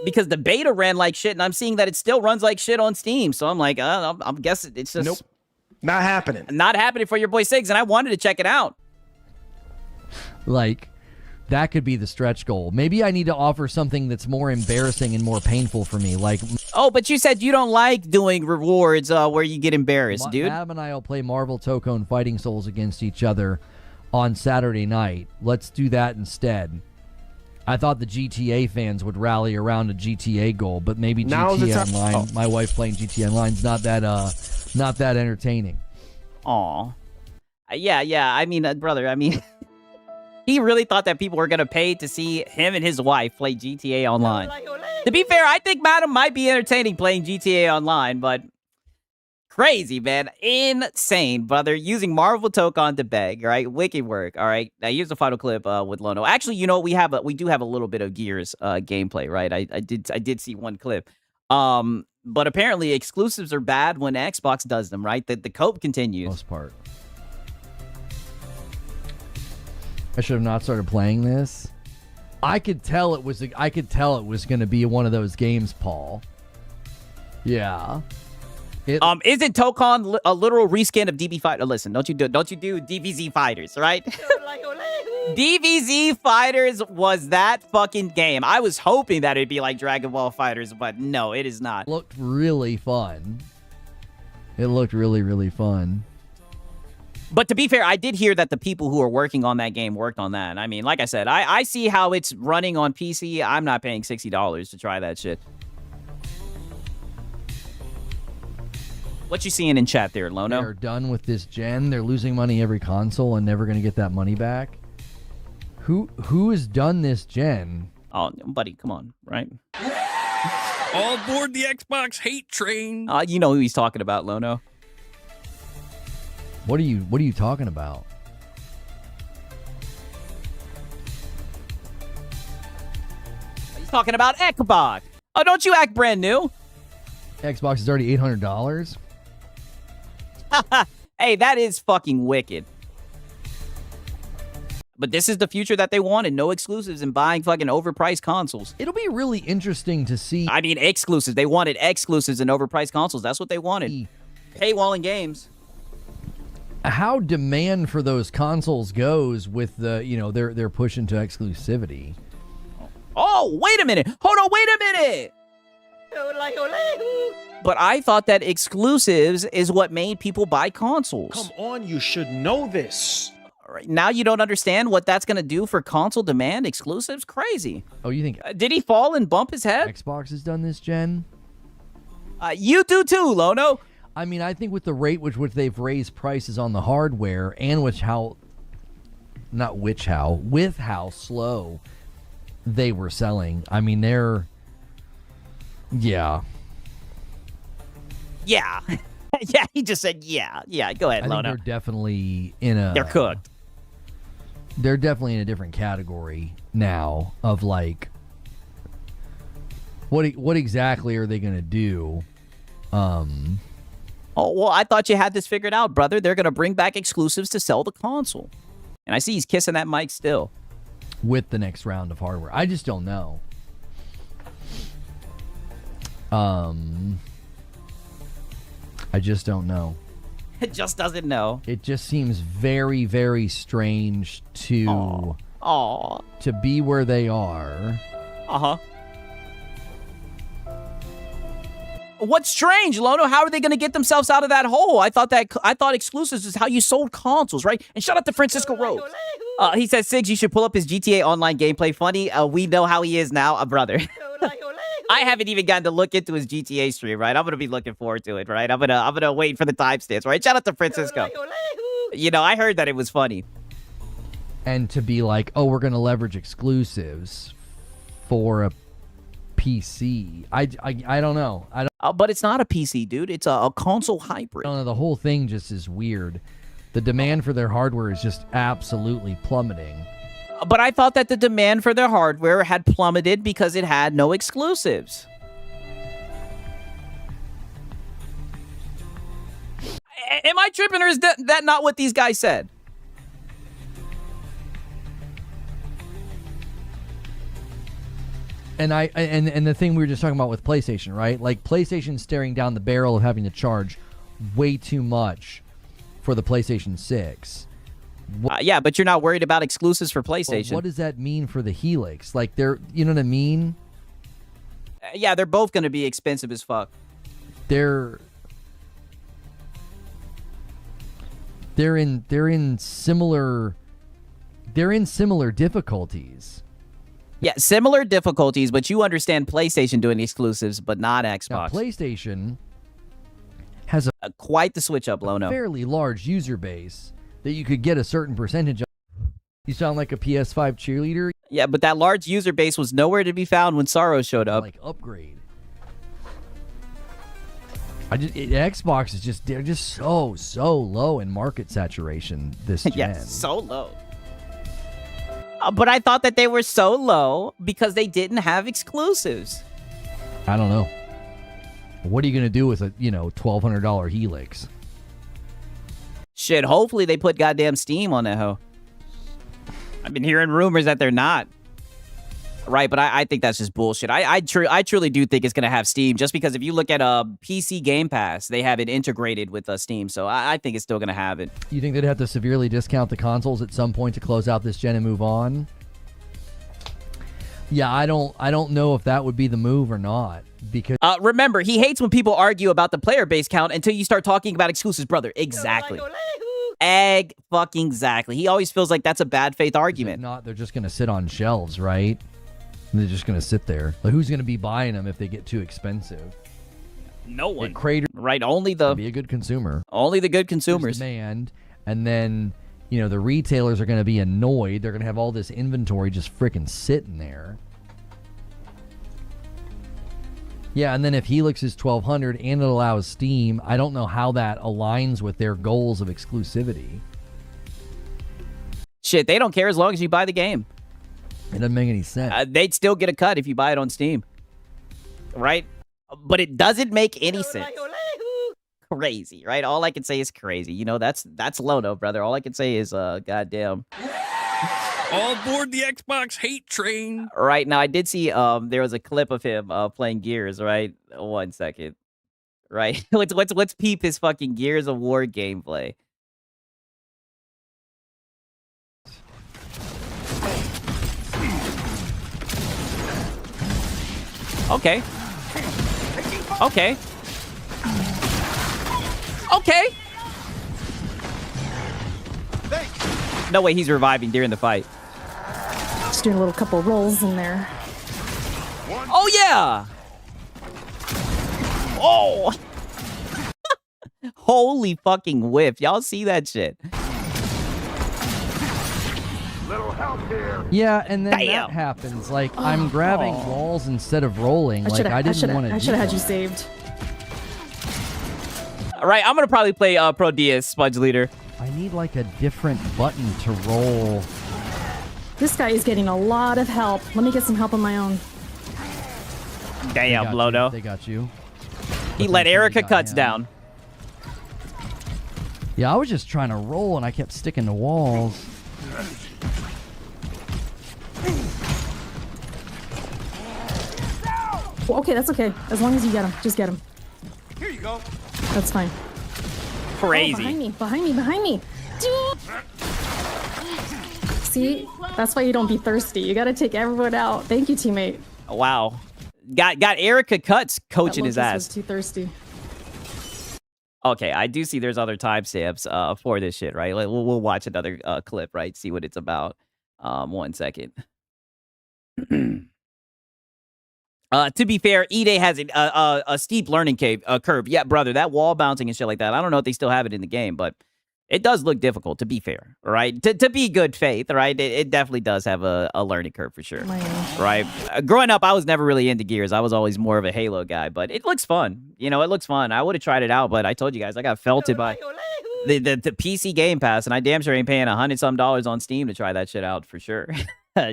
because the beta ran like shit, and I'm seeing that it still runs like shit on Steam. So I'm like, I'm guessing it's just... Nope. Not happening. Not happening for your boy Siggs, and I wanted to check it out. Like, that could be the stretch goal. Maybe I need to offer something that's more embarrassing and more painful for me. Like, oh, but you said you don't like doing rewards where you get embarrassed, dude. Adam and I will play Marvel Tokon Fighting Souls against each other on Saturday night. Let's do that instead. I thought the GTA fans would rally around a GTA goal, but maybe GTA Online. My wife playing GTA Online's not that entertaining. Aw. Yeah. I mean, brother, he really thought that people were going to pay to see him and his wife play GTA Online. To be fair, I think Madam might be entertaining playing GTA Online, but crazy, man. Insane, brother. Using Marvel Tokon to beg, all right? Wicked work, all right? Now, here's the final clip with Lono. Actually, you know, we do have a little bit of Gears gameplay, right? I did see one clip. But apparently exclusives are bad when Xbox does them, right? The cope continues. Most part. I should have not started playing this. I could tell it was going to be one of those games, Paul. Yeah. Isn't Tokon a literal reskin of DB Fighter? Listen, don't you do DBZ Fighters, right? DBZ Fighters was that fucking game. I was hoping that it'd be like Dragon Ball Fighters, but no, it is not. It looked really fun. It looked really, really fun. But to be fair, I did hear that the people who are working on that game worked on that. I mean, like I said, I see how it's running on PC. I'm not paying $60 to try that shit. What you seeing in chat there, Lono? They're done with this gen. They're losing money every console and never going to get that money back. Who has done this gen? Oh, buddy, come on, right? All aboard the Xbox hate train. You know who he's talking about, Lono. What are you talking about? He's talking about Xbox. Oh, don't you act brand new. Xbox is already $800. Hey, that is fucking wicked. But this is the future that they wanted. No exclusives and buying fucking overpriced consoles. It'll be really interesting to see. I mean, exclusives. They wanted exclusives and overpriced consoles. That's what they wanted. Paywalling games. How demand for those consoles goes with the, they're pushing to exclusivity. Oh, wait a minute. Hold on, wait a minute. But I thought that exclusives is what made people buy consoles. Come on, you should know this. All right, now you don't understand what that's going to do for console demand? Exclusives? Crazy. Oh, you think... did he fall and bump his head? Xbox has done this with You do too, Lono. I mean, I think with the rate which they've raised prices on the hardware and with how slow they were selling. I mean, they're... Yeah. Yeah. Yeah, he just said yeah. Yeah, go ahead, I think Lono. they're definitely They're cooked. They're definitely in a different category now of like... What exactly are they going to do? Oh, well, I thought you had this figured out, brother. They're going to bring back exclusives to sell the console. And I see he's kissing that mic still. With the next round of hardware. I just don't know. I just don't know. just doesn't know. It just seems very, very strange to be where they are. What's strange, Lono? How are they going to get themselves out of that hole? I thought exclusives is how you sold consoles, right? And shout out to Francisco Rose. He says, Siggs, you should pull up his GTA Online gameplay. Funny, we know how he is now, brother. I haven't even gotten to look into his GTA stream, right? I'm gonna be looking forward to it, right? I'm gonna wait for the timestamps, right? Shout out to Francisco. You know, I heard that it was funny. And to be like, oh, we're gonna leverage exclusives for a PC. I don't know. I don't. But it's not a PC, dude. It's a console hybrid. I don't know. The whole thing just is weird. The demand for their hardware is just absolutely plummeting. But I thought that the demand for their hardware had plummeted because it had no exclusives. Am I tripping, or is that not what these guys said? And and the thing we were just talking about with PlayStation, right? Like PlayStation staring down the barrel of having to charge way too much for the PlayStation 6. Yeah, but you're not worried about exclusives for PlayStation. Well, what does that mean for the Helix? Like, you know what I mean? Yeah, they're both going to be expensive as fuck. They're in similar difficulties. Yeah, similar difficulties, but you understand PlayStation doing exclusives, but not Xbox. Now, PlayStation has quite the switch up, Lono. Fairly large user base that you could get a certain percentage of. You sound like a PS5 cheerleader. Yeah, but that large user base was nowhere to be found when Sorrow showed up. Like upgrade. Xbox is they're just so low in market saturation this gen. Yes, so low. But I thought that they were so low because they didn't have exclusives. I don't know. What are you gonna do with a $1,200 Helix? Shit, hopefully they put goddamn Steam on that hoe. I've been hearing rumors that they're not. Right, but I think that's just bullshit. I truly do think it's going to have Steam, just because if you look at PC Game Pass, they have it integrated with Steam, so I think it's still going to have it. You think they'd have to severely discount the consoles at some point to close out this gen and move on? Yeah, I don't know if that would be the move or not, because remember, he hates when people argue about the player base count until you start talking about exclusives, brother. Exactly. Exactly. He always feels like that's a bad faith argument. If not, they're just going to sit on shelves, right? They're just going to sit there. Like, who's going to be buying them if they get too expensive? No one. Right, only the... Be a good consumer. Only the good consumers. Demand, and then, the retailers are going to be annoyed. They're going to have all this inventory just freaking sitting there. Yeah, and then if Helix is $1,200 and it allows Steam, I don't know how that aligns with their goals of exclusivity. Shit, they don't care as long as you buy the game. It doesn't make any sense. They'd still get a cut if you buy it on Steam. Right? But it doesn't make any sense. Crazy, right? All I can say is crazy. That's Lono, brother. All I can say is, goddamn. All aboard the Xbox hate train. Right, now I did see, there was a clip of him, playing Gears, right? 1 second. Right? let's peep his fucking Gears of War gameplay. Okay. Okay. Okay. No way he's reviving during the fight. Just doing a little couple rolls in there. Oh, yeah. Oh. Holy fucking whiff. Y'all see that shit? Little help here. Yeah, and then that happens. Like, I'm grabbing walls instead of rolling. I didn't want to do that. I should have had you saved. All right, I'm going to probably play Pro Diaz, Smudge Leader. I need, like, a different button to roll. This guy is getting a lot of help. Let me get some help on my own. Damn, Lono. They got you. He let Erica Cuts down. Yeah, I was just trying to roll, and I kept sticking to walls. Well, okay, that's okay. As long as you get him. Just get him. Here you go. That's fine. Crazy. Behind me. See, that's why you don't be thirsty. You gotta take everyone out. Thank you, teammate. Wow. Got Erica Cuts coaching his Lucas was ass. too thirsty. Okay, I do see there's other timestamps for this shit, right? Like, we'll watch another clip, right? See what it's about. 1 second. To be fair, E-Day has a steep learning curve. Yeah, brother, that wall bouncing and shit like that. I don't know if they still have it in the game, but it does look difficult, to be fair, right? To be good faith, right? It definitely does have a learning curve for sure, right? Growing up, I was never really into Gears. I was always more of a Halo guy, but it looks fun. You know, it looks fun. I would have tried it out, but I told you guys, I got felted by the PC Game Pass, and I damn sure ain't paying $100-some on Steam to try that shit out for sure.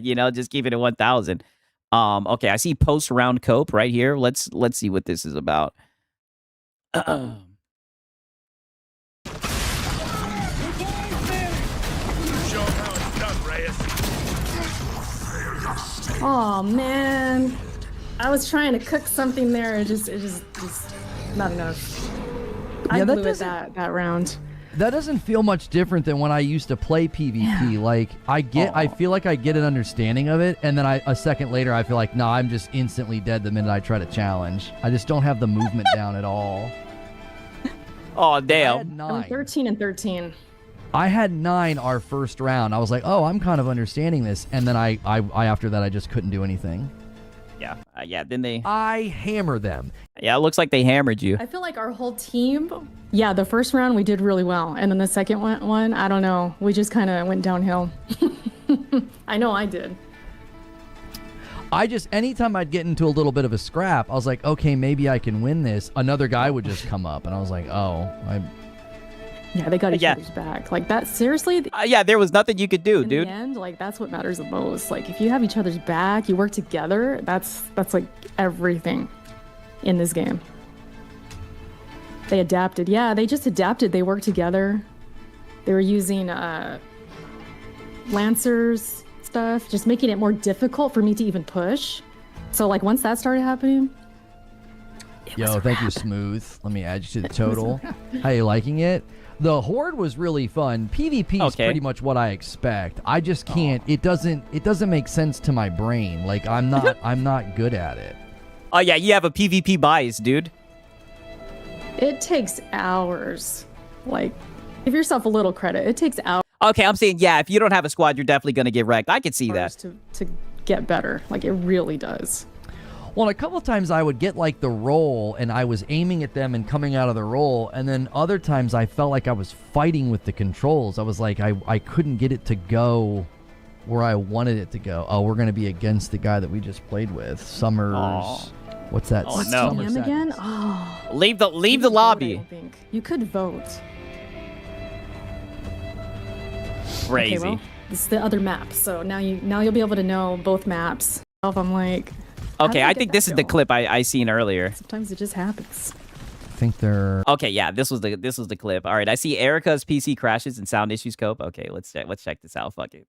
You know, just keep it at 1,000. Okay, I see post-round cope right here. Let's see what this is about. Oh man, I was trying to cook something there. It just not enough. I blew it that round. That doesn't feel much different than when I used to play PvP. Yeah. Like I feel like I get an understanding of it, and then a second later I feel like, no, I'm just instantly dead the minute I try to challenge. I just don't have the movement down at all. Oh damn! I'm 13 and 13. I had 9 our first round. I was like, oh, I'm kind of understanding this, and then I after that I just couldn't do anything. Yeah. Then I hammer them. Yeah, it looks like they hammered you. I feel like our whole team. Yeah, the first round we did really well, and then the second one, I don't know. We just kind of went downhill. I know I did. Anytime I'd get into a little bit of a scrap, I was like, okay, maybe I can win this. Another guy would just come up, and I was like, oh, Yeah, they got each other's back. Like that, seriously? Yeah, there was nothing you could do, in dude. the end, like that's what matters the most. Like if you have each other's back, you work together, that's like everything in this game. They adapted. Yeah, they just adapted. They worked together. They were using Lancers stuff, just making it more difficult for me to even push. So like once that started happening, yo, thank you, Smooth. Let me add you to the total. How you liking it? The Horde was really fun. PvP is pretty much what I expect. I just can't. It doesn't make sense to my brain. Like I'm not good at it. Oh yeah, you have a PvP bias, dude. it takes hours. Like, give yourself a little credit. It takes hours. Okay, I'm saying, yeah, if you don't have a squad, you're definitely going to get wrecked. I could see that. To get better. Like, it really does. Well, a couple of times I would get, like, the roll, and I was aiming at them and coming out of the roll, and then other times I felt like I was fighting with the controls. I was like, I couldn't get it to go where I wanted it to go. Oh, we're going to be against the guy that we just played with. Summers. Aww. What's that? Oh, no. What's him again? Oh. Leave the lobby. I think. You could vote. Crazy. Okay, well, this is the other map, so now you'll be able to know both maps. If I'm like, okay, I think this is the clip I seen earlier. Sometimes it just happens. I think they're okay. Yeah, this was the clip. All right, I see Erica's PC crashes and sound issues. Cope. Okay, let's check this out. Fuck it.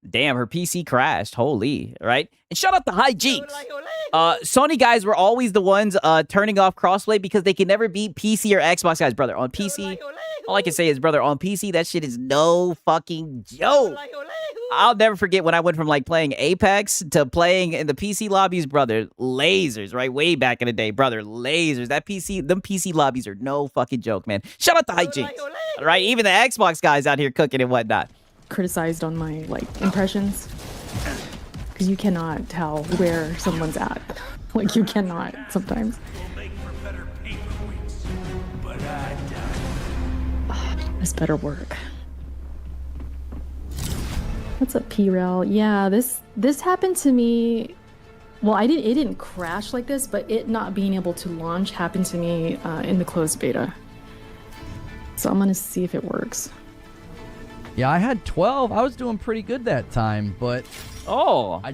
Damn, her PC crashed. Holy, right? And shout out to High Jinx. Sony guys were always the ones turning off crossplay because they can never beat PC or Xbox guys, brother. On PC, all I can say is, brother, on PC, that shit is no fucking joke. I'll never forget when I went from like playing Apex to playing in the PC lobbies, brother. Lasers, right? Way back in the day, brother. Lasers. Them PC lobbies are no fucking joke, man. Shout out to High Jinx, right? Even the Xbox guys out here cooking and whatnot. Criticized on my impressions because you cannot tell where someone's at. Like, you cannot sometimes. This better work. What's up, P-Rel? Yeah, this happened to me. Well, it didn't crash like this, but it not being able to launch happened to me in the closed beta. So I'm gonna see if it works. Yeah, I had 12. I was doing pretty good that time, but I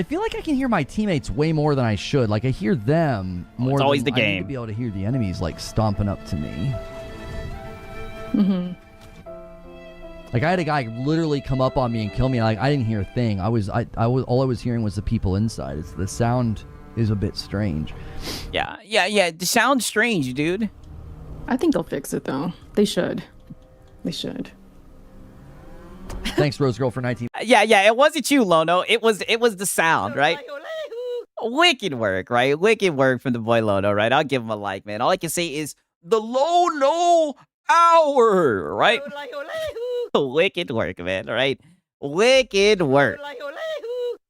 feel like I can hear my teammates way more than I should. Like, I hear them more. It's always than the game. I need to be able to hear the enemies like stomping up to me. Mm-hmm. Like, I had a guy literally come up on me and kill me. Like, I didn't hear a thing. All I was hearing was the people inside. The sound is a bit strange. Yeah. It sounds strange, dude. I think they'll fix it though. They should. They should. Thanks, Rose Girl, for 19. Yeah. It wasn't you, Lono. It was the sound, right? Wicked work, right? Wicked work from the boy Lono, right? I'll give him a like, man. All I can say is the Lono hour, right? Wicked work, man. Right? Wicked work.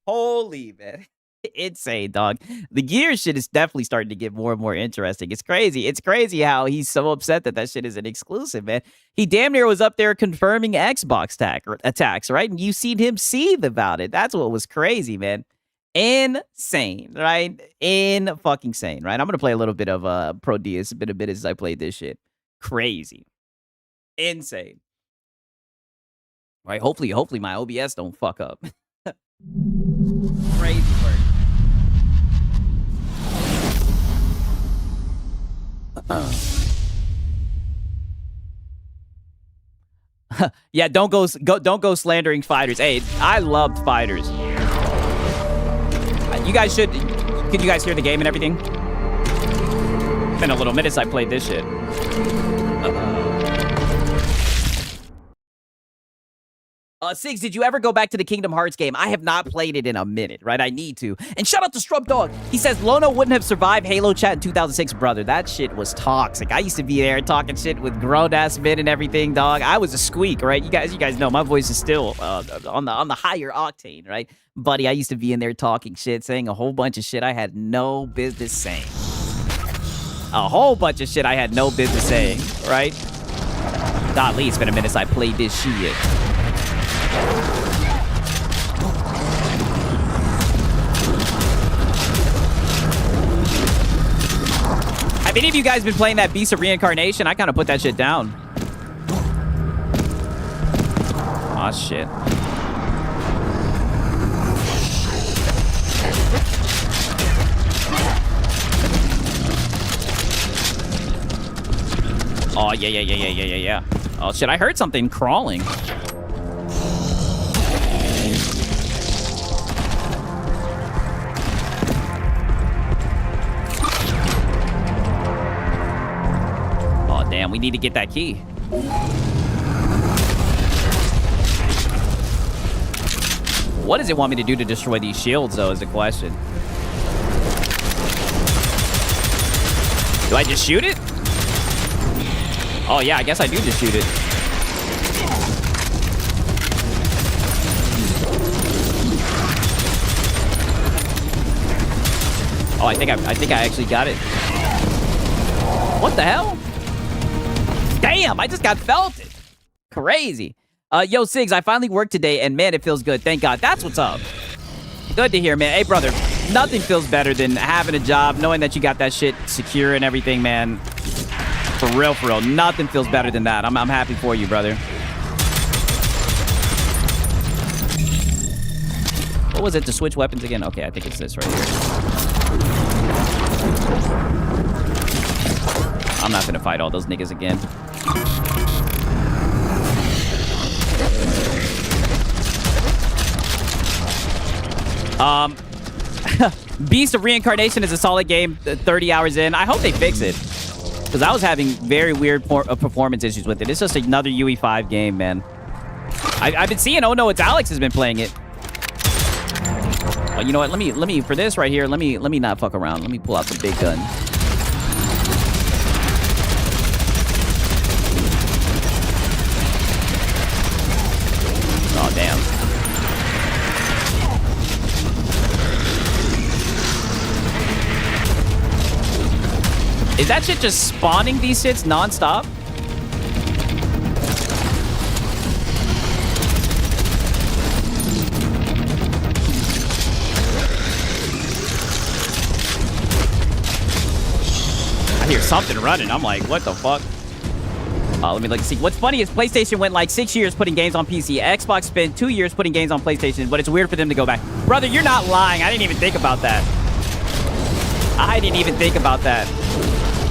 Holy, man. Insane, dog. The gear shit is definitely starting to get more and more interesting. It's crazy. It's crazy how he's so upset that shit is an exclusive, man. He damn near was up there confirming Xbox attacks, right? And you seen him seethe about it. That's what was crazy, man. Insane, right? Fucking sane, right? I'm gonna play a little bit of Pro Diaz, a bit as I played this shit. Crazy. Insane. Right? Hopefully my OBS don't fuck up. Crazy work. Yeah, don't go slandering fighters. Hey, I loved fighters. You guys should. Can you guys hear the game and everything? It's been a little minute since I played this shit. Sigs, did you ever go back to the Kingdom Hearts game? I have not played it in a minute, right? I need to. And shout out to Strub Dog. He says Lono wouldn't have survived Halo chat in 2006, brother. That shit was toxic. I used to be there talking shit with grown-ass men and everything, dog. I was a squeak, right? You guys know my voice is still on the higher octane, right? Buddy, I used to be in there talking shit, saying a whole bunch of shit I had no business saying. A whole bunch of shit I had no business saying, right? Golly, it's been a minute since I played this shit. Have any of you guys been playing that Beast of Reincarnation? I kind of put that shit down. Aw, shit. Oh, yeah. Oh, shit, I heard something crawling. Oh, damn, we need to get that key. What does it want me to do to destroy these shields, though, is the question. Do I just shoot it? Oh, yeah, I guess I do just shoot it. Oh, I think I actually got it. What the hell? Damn, I just got felted. Crazy. Yo, Sigs, I finally worked today, and man, it feels good. Thank God. That's what's up. Good to hear, man. Hey, brother, nothing feels better than having a job, knowing that you got that shit secure and everything, man. For real. Nothing feels better than that. I'm happy for you, brother. What was it to switch weapons again? Okay, I think it's this right here. I'm not gonna fight all those niggas again. Beast of Reincarnation is a solid game, 30 hours in. I hope they fix it. Because I was having very weird performance issues with it. It's just another UE5 game, man. I've been seeing, oh no, it's Alex has been playing it. Oh, you know what? Let me for this right here, let me not fuck around. Let me pull out the big gun. Oh, damn. Is that shit just spawning these shits nonstop? I hear something running. I'm like, what the fuck? Let me see. What's funny is PlayStation went like 6 years putting games on PC. Xbox spent 2 years putting games on PlayStation, but it's weird for them to go back. Brother, you're not lying. I didn't even think about that. I didn't even think about that.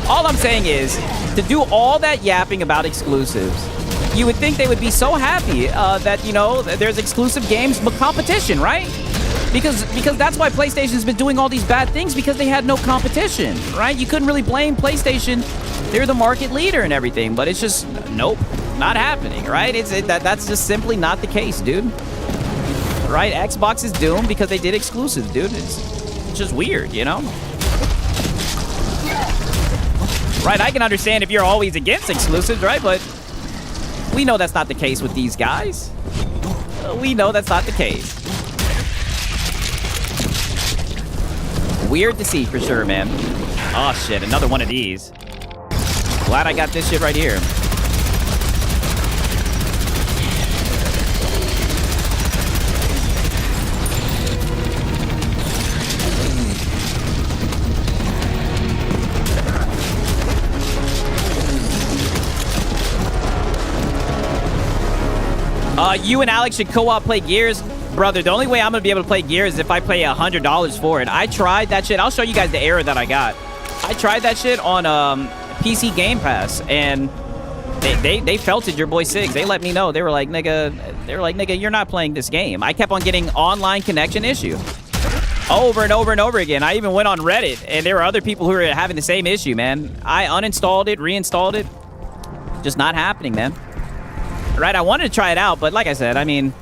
All I'm saying is, to do all that yapping about exclusives, you would think they would be so happy that, you know, there's exclusive games but competition, right? Because that's why PlayStation's been doing all these bad things, because they had no competition, right? You couldn't really blame PlayStation. They're the market leader and everything, but it's just, nope, not happening, right? That's just simply not the case, dude. Right? Xbox is doomed because they did exclusives, dude. It's just weird, you know? Right, I can understand if you're always against exclusives, right? But we know that's not the case with these guys. We know that's not the case. Weird to see for sure, man. Oh, shit, another one of these. Glad I got this shit right here. You and Alex should co-op play Gears. Brother, the only way I'm going to be able to play Gears is if I pay $100 for it. I tried that shit. I'll show you guys the error that I got. I tried that shit on PC Game Pass, and they felted your boy Sigs. They let me know. They were like, nigga, you're not playing this game. I kept on getting online connection issue. Over and over and over again. I even went on Reddit, and there were other people who were having the same issue, man. I uninstalled it, reinstalled it. Just not happening, man. Right, I wanted to try it out, but like I said, I mean,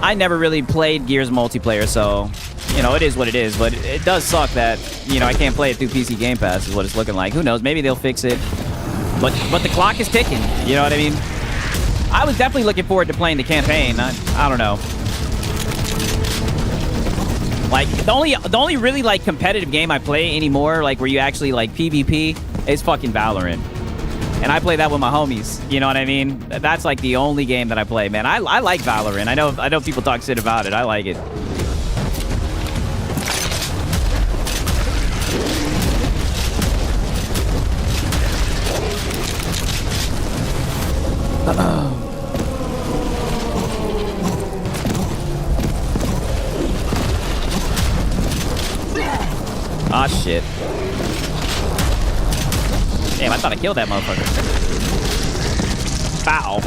I never really played Gears multiplayer, so, you know, it is what it is. But it does suck that, you know, I can't play it through PC Game Pass is what it's looking like. Who knows? Maybe they'll fix it. But the clock is ticking. You know what I mean? I was definitely looking forward to playing the campaign. I don't know. Like, the only really, like, competitive game I play anymore, like, where you actually, like, PvP, is fucking Valorant. And I play that with my homies. You know what I mean? That's like the only game that I play, man. I like Valorant. I know people talk shit about it. I like it. Ah, shit. Damn, I thought I killed that motherfucker. Foul.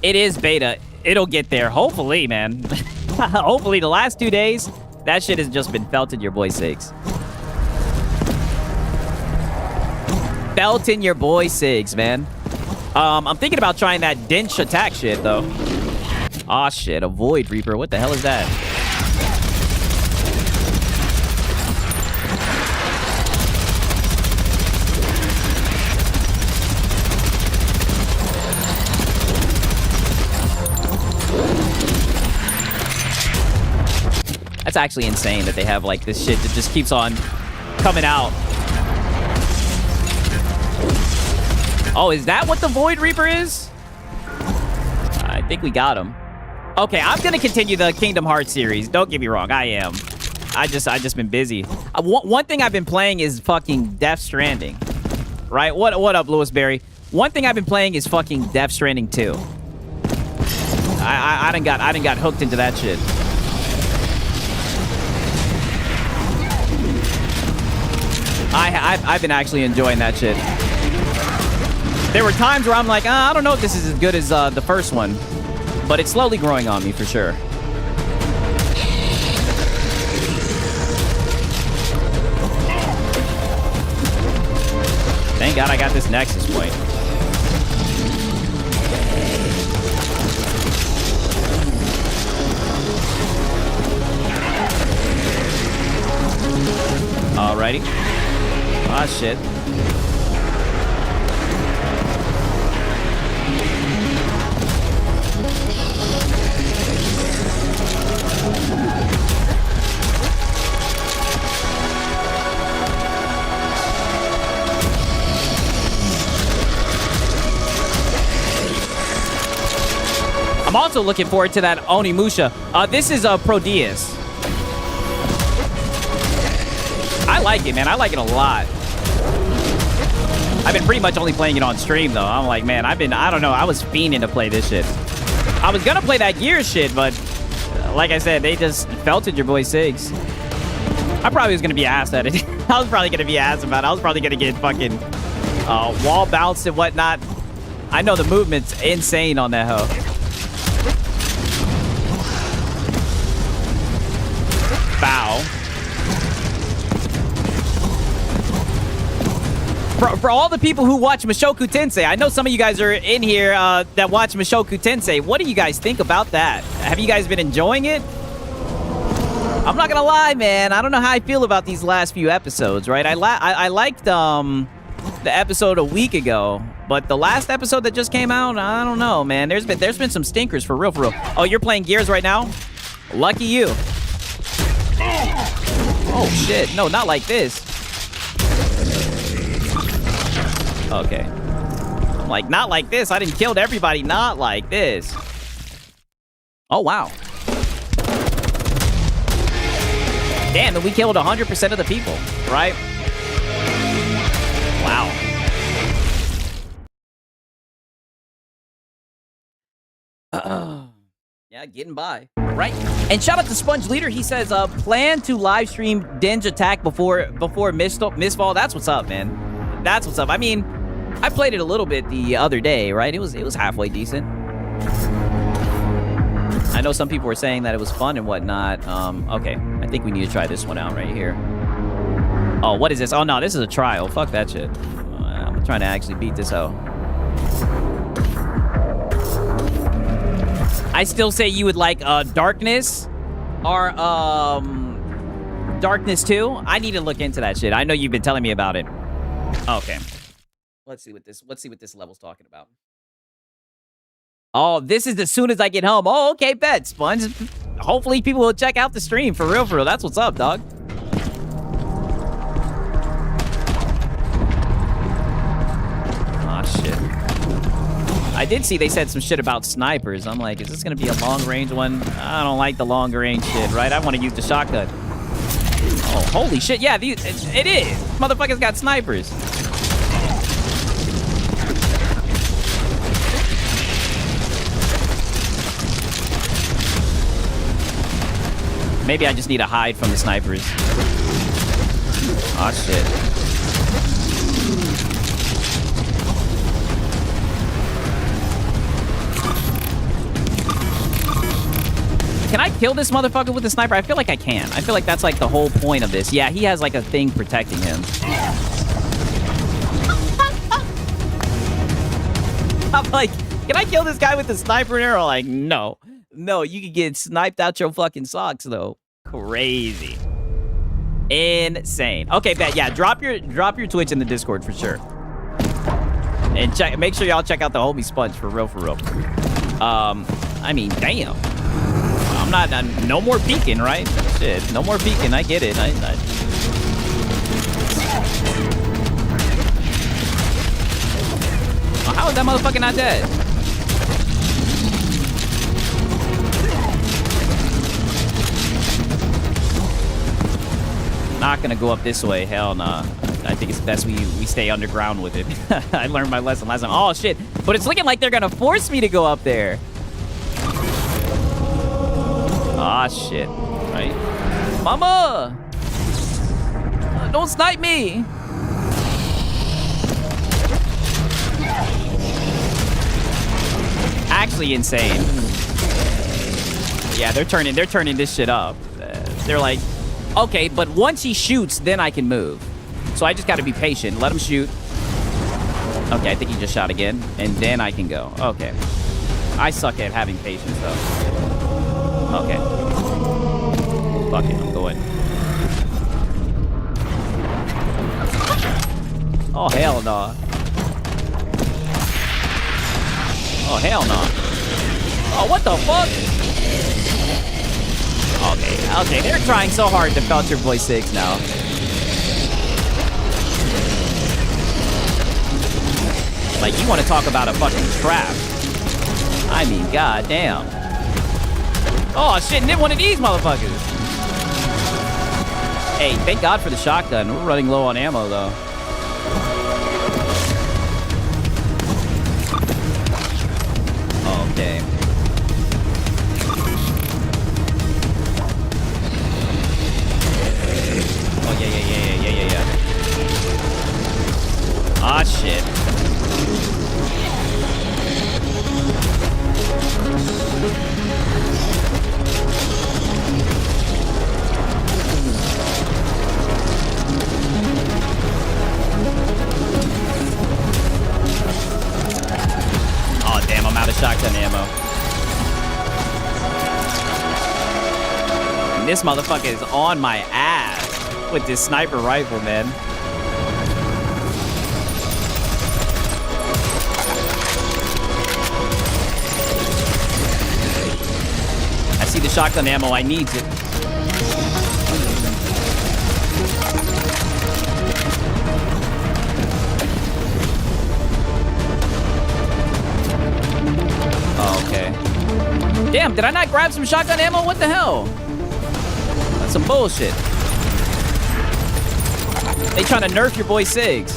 It is beta. It'll get there. Hopefully, man. Hopefully, the last 2 days, that shit has just been felting your boy Sigs. Felting your boy Sigs, man. I'm thinking about trying that Dench attack shit, though. Aw, shit. A Void Reaper. What the hell is that? That's actually insane that they have, like, this shit that just keeps on coming out. Oh, is that what the Void Reaper is? I think we got him. Okay, I'm gonna continue the Kingdom Hearts series. Don't get me wrong, I am. I just been busy. One thing I've been playing is fucking Death Stranding. Right? What up, Louis Berry? One thing I've been playing is fucking Death Stranding 2. I done got hooked into that shit. I've been actually enjoying that shit. There were times where I'm like, I don't know if this is as good as the first one. But it's slowly growing on me, for sure. Thank God I got this Nexus point. Alrighty. Ah, shit. I'm also looking forward to that Onimusha. This is Prodeus. I like it, man. I like it a lot. I've been pretty much only playing it on stream, though. I'm like, man, I don't know. I was fiending to play this shit. I was gonna play that Gears shit, but like I said, they just felted your boy Sigs. I probably was gonna be asked at it. I was probably gonna be asked about it. I was probably gonna get fucking Wall bounce and whatnot. I know the movement's insane on that hoe. Bow. For all the people who watch Mushoku Tensei, I know some of you guys are in here that watch Mushoku Tensei. What do you guys think about that? Have you guys been enjoying it? I'm not gonna lie, man. I don't know how I feel about these last few episodes, right? I liked the episode a week ago, but the last episode that just came out, I don't know, man. There's been some stinkers for real, for real. Oh, you're playing Gears right now? Lucky you. Oh shit! No, not like this. Okay. I'm like, not like this. I didn't kill everybody. Not like this. Oh wow. Damn, and we killed 100% of the people, right? Wow. Yeah, getting by. Right. And shout out to Sponge Leader. He says, plan to live stream Dinge Attack before Mistfall. That's what's up, man. That's what's up. I mean, I played it a little bit the other day, right? It was halfway decent. I know some people were saying that it was fun and whatnot. Okay, I think we need to try this one out right here. Oh, what is this? Oh, no, this is a trial. Fuck that shit. I'm trying to actually beat this hoe. I still say you would like Darkness or Darkness 2. I need to look into that shit. I know you've been telling me about it. Okay. Let's see what this level's talking about. Oh, this is as soon as I get home. Oh, okay, bet, Sponge. Hopefully people will check out the stream. For real, for real. That's what's up, dog. Aw, shit. I did see they said some shit about snipers. I'm like, is this going to be a long-range one? I don't like the long-range shit, right? I want to use the shotgun. Oh, holy shit. Yeah, it is. Motherfuckers got snipers. Maybe I just need to hide from the snipers. Aw, shit. Can I kill this motherfucker with the sniper? I feel like I can. I feel like that's like the whole point of this. Yeah, he has like a thing protecting him. I'm like, can I kill this guy with the sniper arrow? Like, no. No, you can get sniped out your fucking socks, though. Crazy. Insane. Okay, bet. Yeah, drop your Twitch in the Discord for sure. And make sure y'all check out the homie Sponge for real, for real. I mean, damn. I'm not, no more peeking, right? Shit, no more peeking. I get it. Oh, how is that motherfucker not dead? Not gonna go up this way. Hell nah. I think it's best we stay underground with it. I learned my lesson last time. Oh shit! But it's looking like they're gonna force me to go up there. Ah shit! Right, Mama! Don't snipe me! Actually insane. Yeah, they're turning this shit up. They're like, okay, but once he shoots, then I can move. So I just got to be patient. Let him shoot. Okay, I think he just shot again, and then I can go. Okay. I suck at having patience, though. Okay. Fuck it, I'm going. Oh, hell no. Oh, hell no. Oh, what the fuck? Okay, they're trying so hard to Felcher Boy 6 now. Like, you want to talk about a fucking trap. I mean, goddamn. Oh, shit, nip one of these motherfuckers. Hey, thank God for the shotgun. We're running low on ammo, though. Okay. Oh, yeah. Ah, shit. out of shotgun ammo. And this motherfucker is on my ass with this sniper rifle, man. I see the shotgun ammo. I need it. Okay. Damn, did I not grab some shotgun ammo? What the hell? That's some bullshit. They trying to nerf your boy Sigs.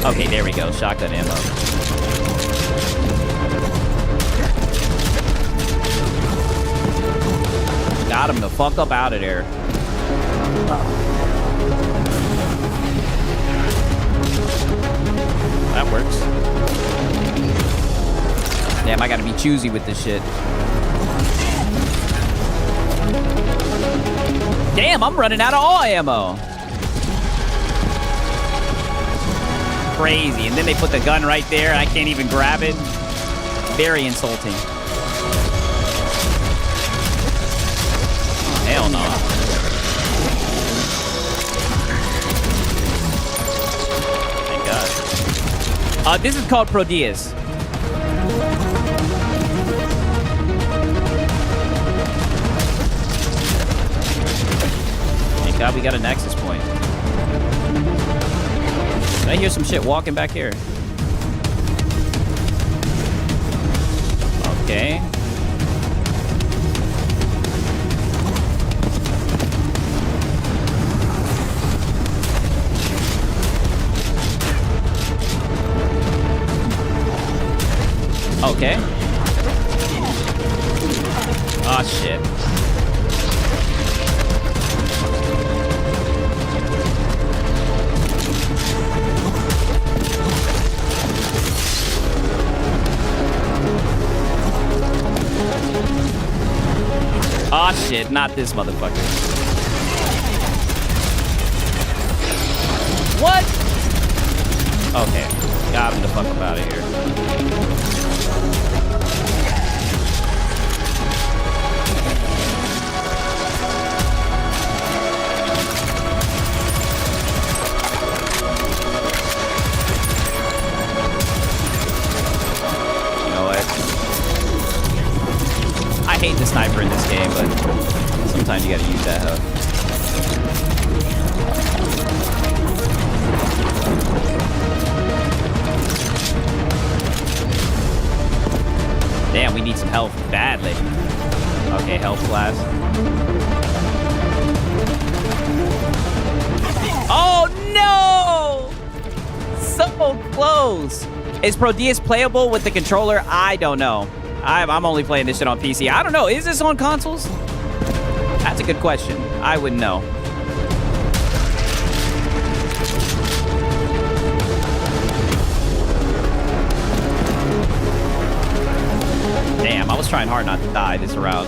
Okay, there we go. Shotgun ammo. Got him the fuck up out of there. That works. Damn, I gotta be choosy with this shit. Damn, I'm running out of all ammo. Crazy. And then they put the gun right there and I can't even grab it. Very insulting. Oh, hell no. Thank God. This is called Prodius. Thank God we got a Nexus point. I hear some shit walking back here. Okay. Okay. Oh, shit. Oh, shit. Not this motherfucker. What? Okay. Got him the fuck up out of here. I hate the sniper in this game, but sometimes you gotta use that hoe. Damn, we need some health badly. Okay, health class. Oh no! So close. Is Prodius playable with the controller? I don't know. I'm only playing this shit on PC. I don't know. Is this on consoles? That's a good question. I wouldn't know. Damn, I was trying hard not to die this round.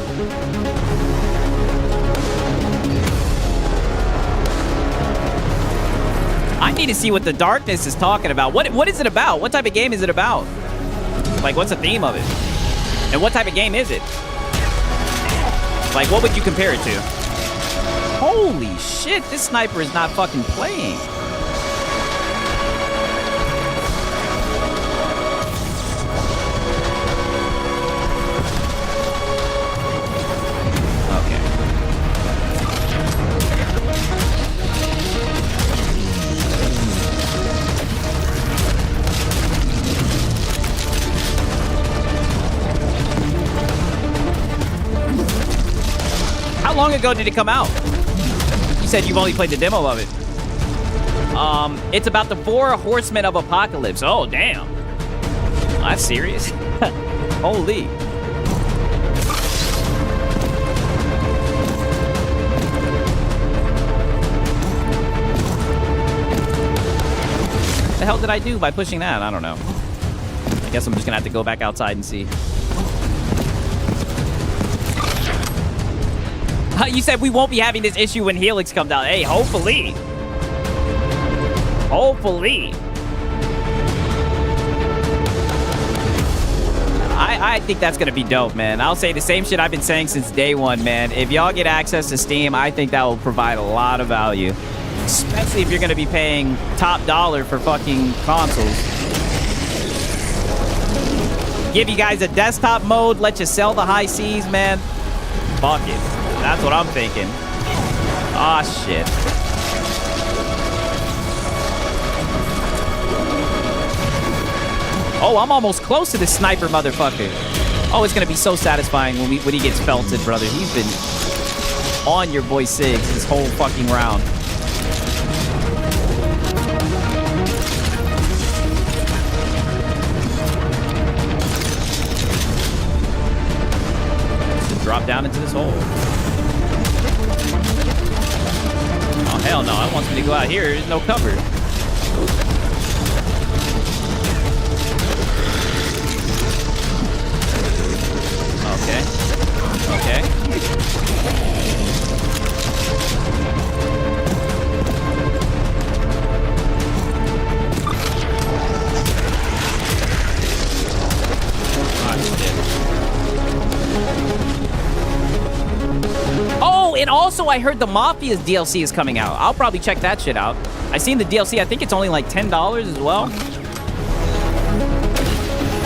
I need to see what the darkness is talking about. What is it about? What type of game is it about? Like, what's the theme of it? And what type of game is it? Like, what would you compare it to? Holy shit, this sniper is not fucking playing. How long ago did it come out? You said you've only played the demo of it. It's about the 4 Horsemen of Apocalypse. Oh, damn. That's serious. Holy. What the hell did I do by pushing that? I don't know. I guess I'm just gonna have to go back outside and see. You said we won't be having this issue when Helix comes out. Hey, hopefully. Hopefully. I think that's going to be dope, man. I'll say the same shit I've been saying since day one, man. If y'all get access to Steam, I think that will provide a lot of value. Especially if you're going to be paying top dollar for fucking consoles. Give you guys a desktop mode, let you sell the high seas, man. Fuck it. That's what I'm thinking. Ah, shit. Oh, I'm almost close to this sniper motherfucker. Oh, it's gonna be so satisfying when he gets felted, brother. He's been on your boy Sigs this whole fucking round. Just drop down into this hole. Oh, hell no. It wants me to go out here. There's no cover. Okay. Okay. Oh, and also I heard the Mafia's DLC is coming out. I'll probably check that shit out. I seen the DLC. I think it's only like $10 as well.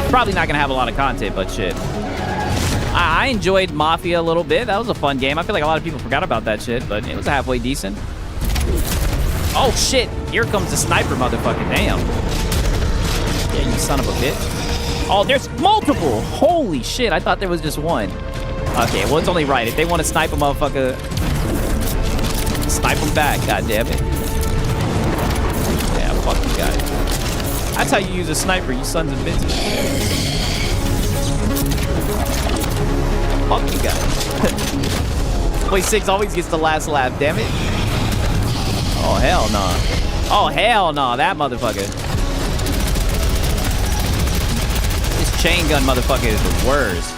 Probably not gonna have a lot of content, but shit. I enjoyed Mafia a little bit. That was a fun game. I feel like a lot of people forgot about that shit, but it was halfway decent. Oh, shit. Here comes the sniper motherfucker. Damn. Yeah, you son of a bitch. Oh, there's multiple. Holy shit. I thought there was just one. Okay, well, it's only right. If they want to snipe a motherfucker, snipe them back. God damn it. Yeah, fuck you guys. That's how you use a sniper, you sons of bitches. Fuck you guys. Boy, Six always gets the last laugh, damn it. Oh, hell no. Oh, hell no. That motherfucker. This chain gun motherfucker is the worst.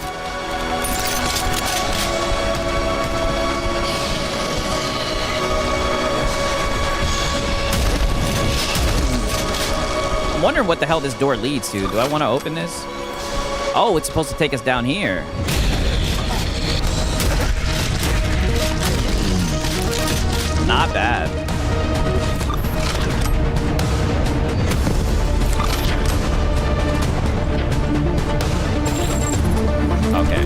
I'm wondering what the hell this door leads to. Do I want to open this? Oh, it's supposed to take us down here. Not bad. Okay.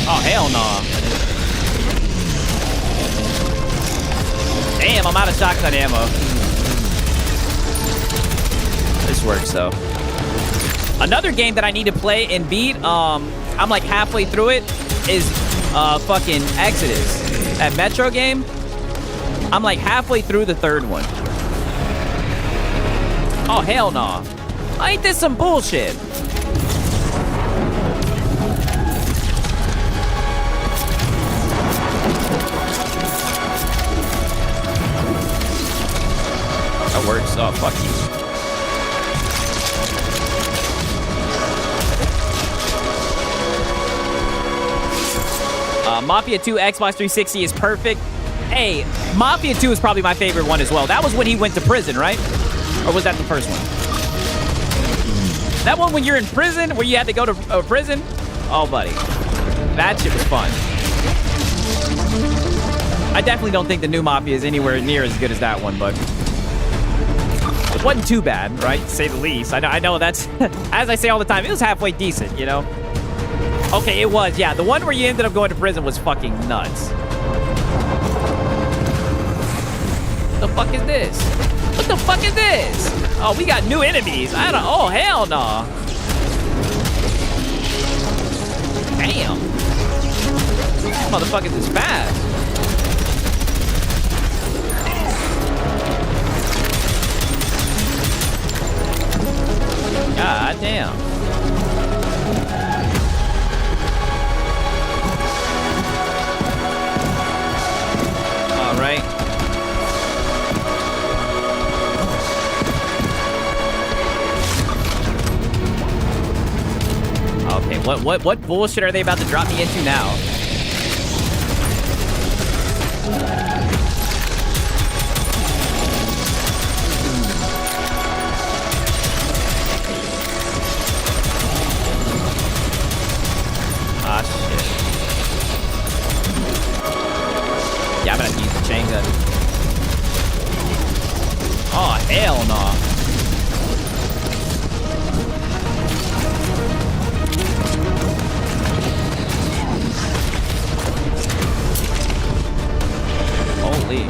Oh, hell no. Damn, I'm out of shotgun ammo. This works, though. Another game that I need to play and beat, I'm like halfway through it, is fucking Exodus. That Metro game, I'm like halfway through the third one. Oh, hell no. Ain't this some bullshit? That works. Oh, fuck you. Mafia 2 Xbox 360 is perfect. Hey, Mafia 2 is probably my favorite one as well. That was when he went to prison, right? Or was that the first one? That one when you're in prison, where you had to go to prison? Oh, buddy. That shit was fun. I definitely don't think the new Mafia is anywhere near as good as that one, but it wasn't too bad, right? To say the least. I know that's, as I say all the time, it was halfway decent, you know? Okay, it was, yeah. The one where you ended up going to prison was fucking nuts. What the fuck is this? What the fuck is this? Oh, we got new enemies. I don't, oh, hell no. Damn. These motherfuckers is fast. God damn. Right. Okay, What bullshit are they about to drop me into now? Ah, shit. Yeah, I'm gonna have to use the chain gun. Oh, hell no. Holy.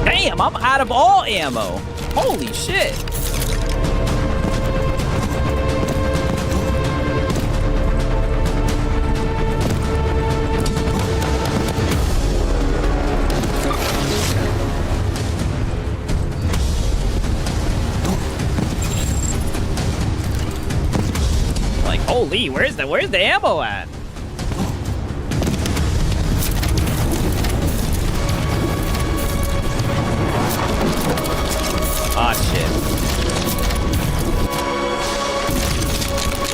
Damn, I'm out of all ammo. Holy shit. Like, holy, where's the ammo at? Ah, shit.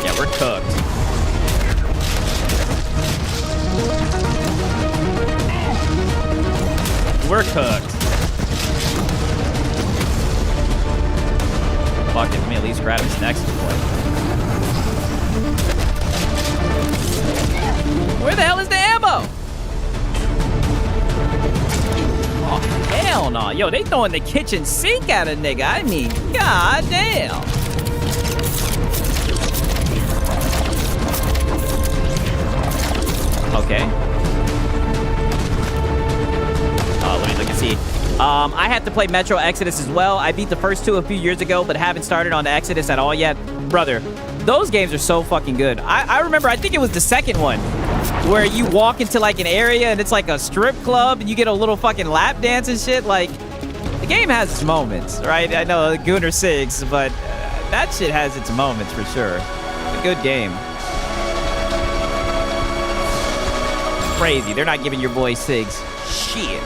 Yeah, we're cooked. We're cooked. Fuck it, let me at least grab his next point. Where the hell is the ammo? Oh, hell no. Yo, they throwing the kitchen sink at a nigga. I mean, god damn. Okay. Let me look and see. I had to play Metro Exodus as well. I beat the first two a few years ago, but haven't started on the Exodus at all yet. Brother, those games are so fucking good. I remember, I think it was the second one, where you walk into like an area and it's like a strip club and you get a little fucking lap dance and shit. Like, the game has its moments, right? I know Gunnar Sigs, but that shit has its moments for sure. It's a good game. Crazy. They're not giving your boy Sigs shit.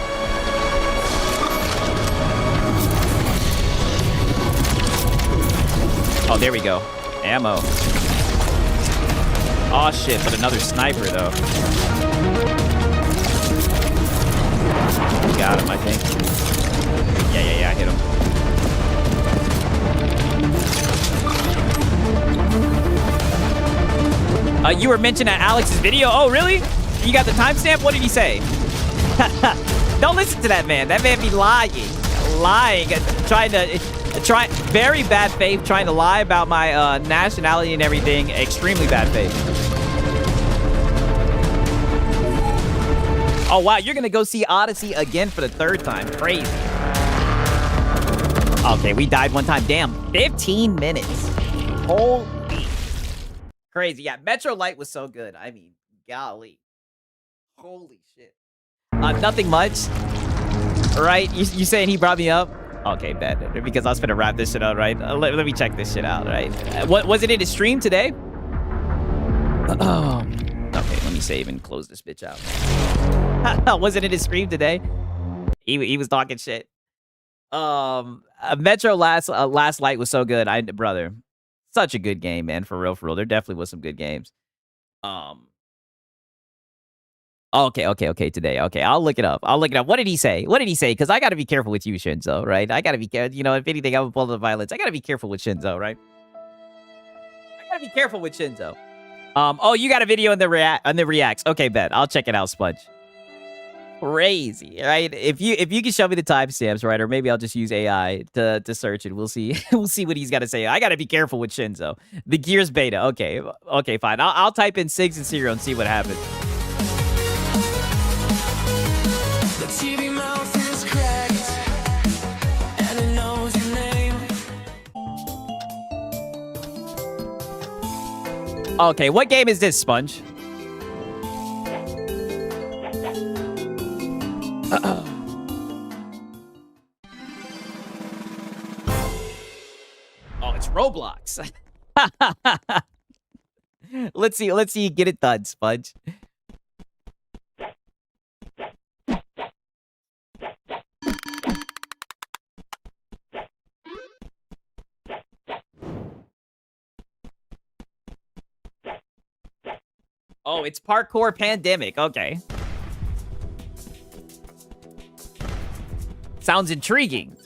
Oh, there we go. Ammo. Oh shit, but another sniper though. Got him, I think. Yeah, I hit him. You were mentioned at Alex's video. Oh, really? You got the timestamp? What did he say? Don't listen to that man. That man be lying. Very bad faith, trying to lie about my nationality and everything. Extremely bad faith. Oh, wow. You're going to go see Odyssey again for the third time. Crazy. Okay, we died one time. Damn. 15 minutes. Holy. Crazy. Yeah, Metro Light was so good. I mean, golly. Holy shit. Nothing much. Right? You saying he brought me up? Okay, bet. Because I was finna wrap this shit up, right? Let me check this shit out, right? What was it in his stream today? Okay, let me save and close this bitch out. Was it in his stream today? He was talking shit. Metro Last Light was so good. Brother, such a good game, man. For real. There definitely was some good games. Okay, today. Okay, I'll look it up. What did he say? Because I got to be careful with you, Shinzo, right? I got to be careful. You know, if anything, I'm a bullet of violence. I got to be careful with Shinzo, right? Oh, you got a video on the reacts. Okay, bet. I'll check it out, Sponge. Crazy, right? If you can show me the timestamps, right? Or maybe I'll just use AI to search it. We'll see. We'll see what he's got to say. I got to be careful with Shinzo. The Gears beta. Okay, fine. I'll type in Sigs and Zero and see what happens. Okay, what game is this, Sponge? Oh, it's Roblox. Let's see, get it done, Sponge. Oh, it's parkour pandemic. Okay. Sounds intriguing.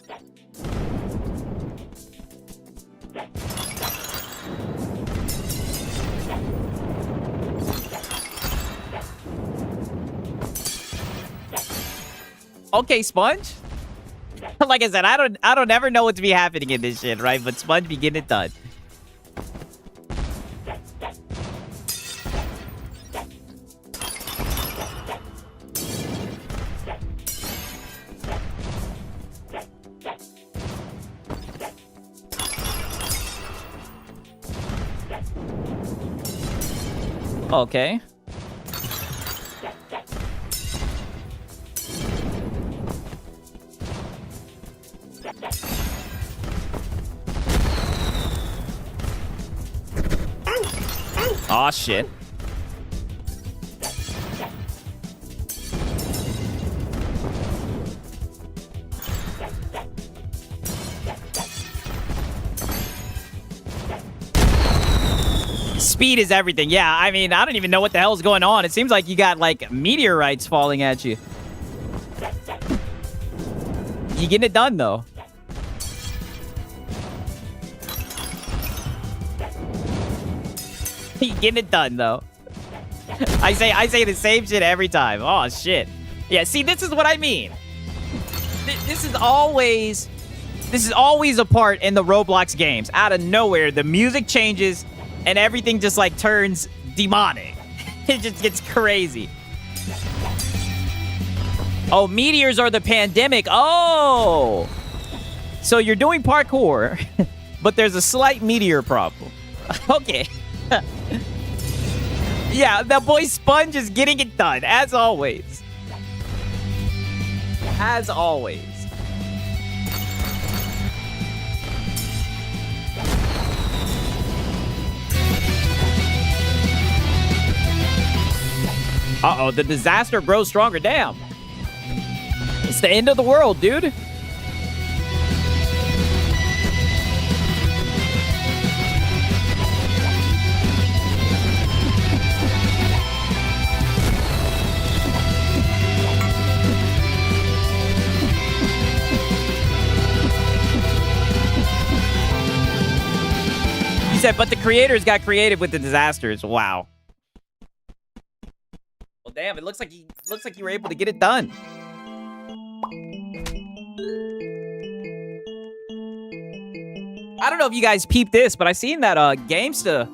Okay, Sponge. Like I said, I don't ever know what's be happening in this shit, right? But Sponge be getting it done. Okay. Aw, shit. Speed is everything. Yeah, I mean, I don't even know what the hell's going on. It seems like you got, like, meteorites falling at you. You getting it done, though. You getting it done, though. I say the same shit every time. Oh, shit. Yeah, see, this is what I mean. This is always a part in the Roblox games. Out of nowhere, the music changes and everything just, like, turns demonic. It just gets crazy. Oh, meteors are the pandemic. Oh! So you're doing parkour, but there's a slight meteor problem. Okay. Yeah, that boy Sponge is getting it done, as always. As always. Uh-oh, the disaster grows stronger. Damn. It's the end of the world, dude. He said, but the creators got creative with the disasters. Wow. Well, damn, it looks like you were able to get it done. I don't know if you guys peeped this, but I seen that Gamesta,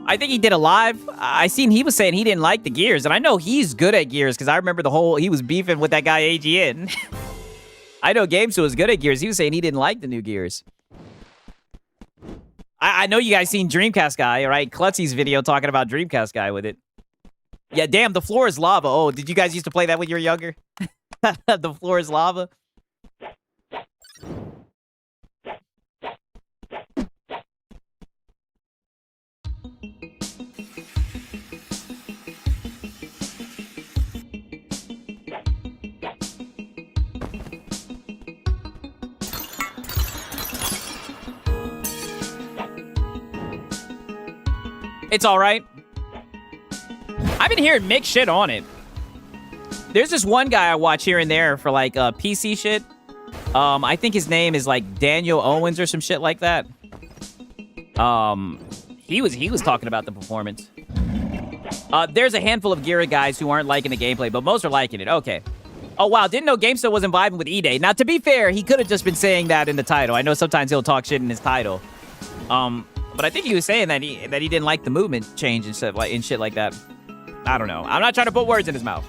I think he did a live. I seen he was saying he didn't like the gears, and I know he's good at gears because I remember he was beefing with that guy AGN. I know Gamesta was good at gears. He was saying he didn't like the new gears. I know you guys seen Dreamcast Guy, right? Klutzy's video talking about Dreamcast Guy with it. Yeah, damn, the floor is lava. Oh, did you guys used to play that when you were younger? The floor is lava. It's all right. I've been hearing mixed shit on it. There's this one guy I watch here and there for like PC shit. I think his name is like Daniel Owens or some shit like that. He was talking about the performance. There's a handful of Gira guys who aren't liking the gameplay, but most are liking it. Okay. Oh wow, didn't know Gamesta wasn't vibing with E-Day. Now to be fair, he could have just been saying that in the title. I know sometimes he'll talk shit in his title. But I think he was saying that he didn't like the movement change and stuff like shit like that. I don't know. I'm not trying to put words in his mouth.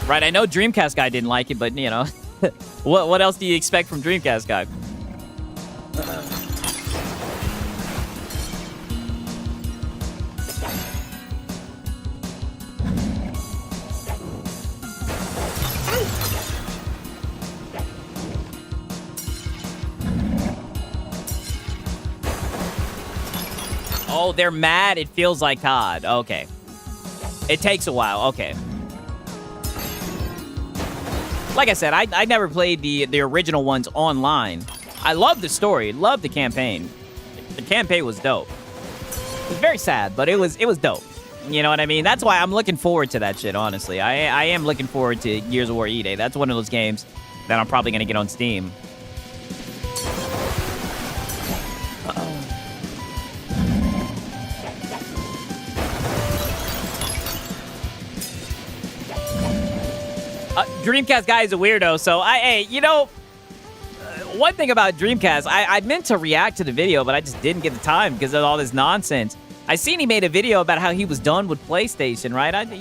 Right, I know Dreamcast Guy didn't like it, but you know, what else do you expect from Dreamcast Guy? Oh, they're mad. It feels like COD. Okay. It takes a while. Okay. Like I said, I never played the original ones online. I love the story, love the campaign. The campaign was dope. It was very sad, but it was dope. You know what I mean? That's why I'm looking forward to that shit, honestly. I am looking forward to Gears of War E-Day. That's one of those games that I'm probably going to get on Steam. Dreamcast guy is a weirdo, so one thing about Dreamcast, I meant to react to the video, but I just didn't get the time because of all this nonsense. I seen he made a video about how he was done with PlayStation, right? I don't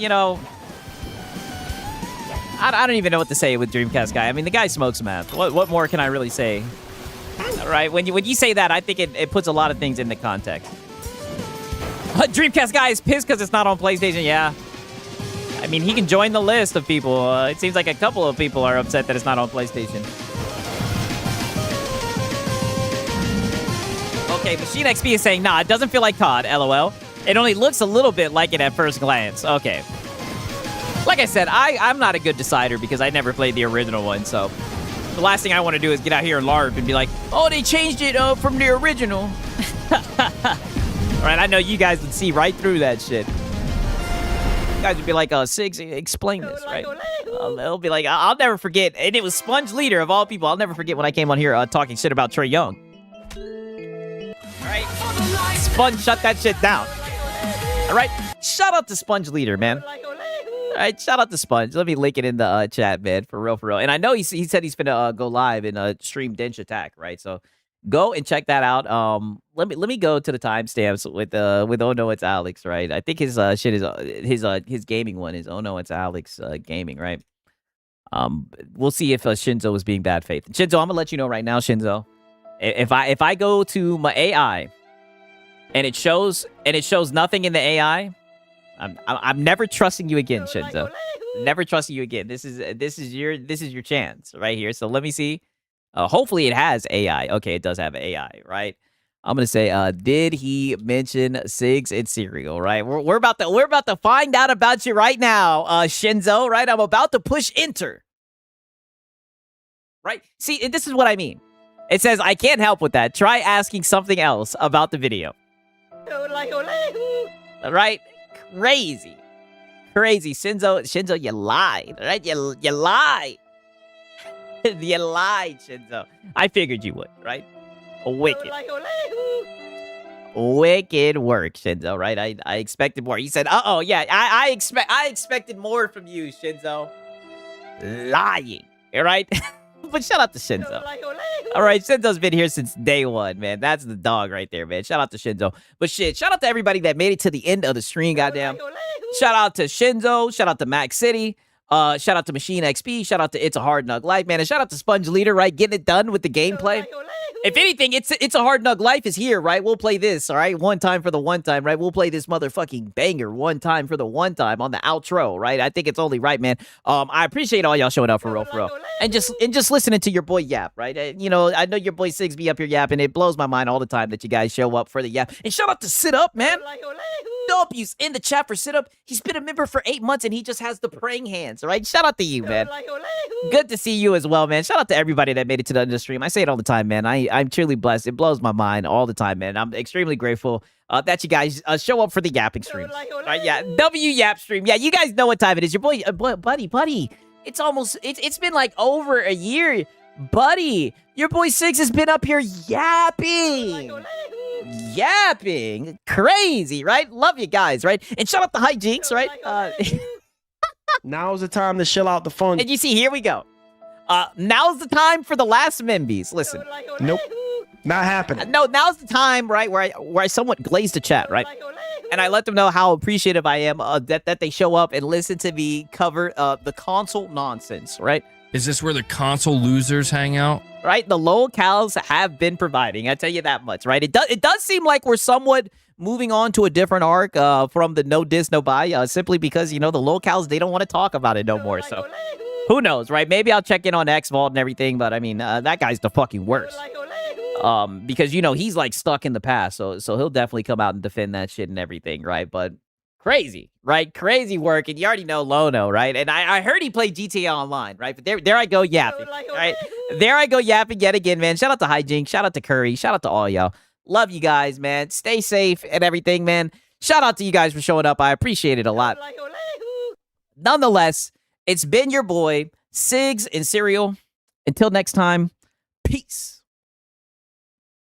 even know what to say with Dreamcast guy. I mean, the guy smokes meth. What more can I really say? Right? When you say that, I think it puts a lot of things into context. Dreamcast guy is pissed because it's not on PlayStation. Yeah. I mean, he can join the list of people. It seems like a couple of people are upset that it's not on PlayStation. Okay, Machine XP is saying, nah, it doesn't feel like COD, LOL. It only looks a little bit like it at first glance. Okay. Like I said, I'm not a good decider because I never played the original one, so the last thing I want to do is get out here and LARP and be like, oh, they changed it from the original. All right, I know you guys would see right through that shit. You guys would be like, Sigs, explain this, right? They'll be like, I'll never forget. And it was Sponge Leader, of all people. I'll never forget when I came on here talking shit about Trey Young. All right? Sponge, shut that shit down. All right? Shout out to Sponge Leader, man. All right, shout out to Sponge. Let me link it in the chat, man, for real, for real. And I know he said he's gonna go live and stream Dench Attack, right? So go and check that out. Let me go to the timestamps with Oh No It's Alex, right? I think his shit is his gaming one is Oh No It's Alex gaming, right? We'll see if Shinzo is being bad faith. Shinzo, I'm gonna let you know right now, Shinzo. If I go to my AI and it shows nothing in the AI, I'm never trusting you again, Shinzo. Never trusting you again. This is your chance right here. So let me see. Hopefully it has AI. Okay, it does have AI, right? I'm gonna say, did he mention Sigs and cereal? Right? We're about to find out about you right now, Shinzo. Right? I'm about to push enter. Right? See, this is what I mean. It says I can't help with that. Try asking something else about the video. Right? Crazy. Shinzo, you lied. Right? You lied. You lied, Shinzo. I figured you would, right? Wicked. Wicked work, Shinzo, right? I expected more. He said, yeah, I expected more from you, Shinzo. Lying. All right? But shout out to Shinzo. All right, Shinzo's been here since day one, man. That's the dog right there, man. Shout out to Shinzo. But shit, shout out to everybody that made it to the end of the stream, goddamn. Shout out to Shinzo. Shout out to Max City. Shout out to Machine XP. Shout out to It's a Hard Nug Life, man. And shout out to Sponge Leader, right? Getting it done with the gameplay. If anything, It's a Hard Nug Life is here, right? We'll play this, all right? One time for the one time, right? We'll play this motherfucking banger one time for the one time on the outro, right? I think it's only right, man. I appreciate all y'all showing up for real. And just listening to your boy yap, right? I know your boy Sigs be up here yapping. It blows my mind all the time that you guys show up for the yap. And shout out to Sit Up, man. W's in the chat for Sit Up. He's been a member for 8 months and he just has the praying hands, all right? Shout out to you, man. Good to see you as well, man. Shout out to everybody that made it to the end of the stream. I say it all the time, man. I'm truly blessed. It blows my mind all the time, man. I'm extremely grateful that you guys show up for the yapping stream. Right? Yeah, W Yap stream. Yeah, you guys know what time it is. Your boy, buddy. It's been like over a year. Buddy, your boy Sigs has been up here yapping. Crazy, right? Love you guys, right? And shout out to Hijinks, right? Now's the time to shell out the fun. And you see, here we go. Now's the time for the last Membies. Listen. Nope. Not happening. No, now's the time, right, where I somewhat glazed the chat, right? And I let them know how appreciative I am that they show up and listen to me cover the console nonsense, right? Is this where the console losers hang out? Right? The locals have been providing. I tell you that much, right? It does seem like we're somewhat moving on to a different arc from the no diss, no buy, simply because, the locals, they don't want to talk about it no more. So who knows, right? Maybe I'll check in on X-Vault and everything, but I mean, that guy's the fucking worst. Because, he's like stuck in the past, so he'll definitely come out and defend that shit and everything, right? But Crazy, right? Crazy work, and you already know Lono, right? And I heard he played GTA Online, right? But there I go yapping, right? There I go yapping yet again, man. Shout out to Hijink, shout out to Curry, shout out to all y'all. Love you guys, man. Stay safe and everything, man. Shout out to you guys for showing up. I appreciate it a lot. Nonetheless, it's been your boy, Sigs and Serial. Until next time, peace.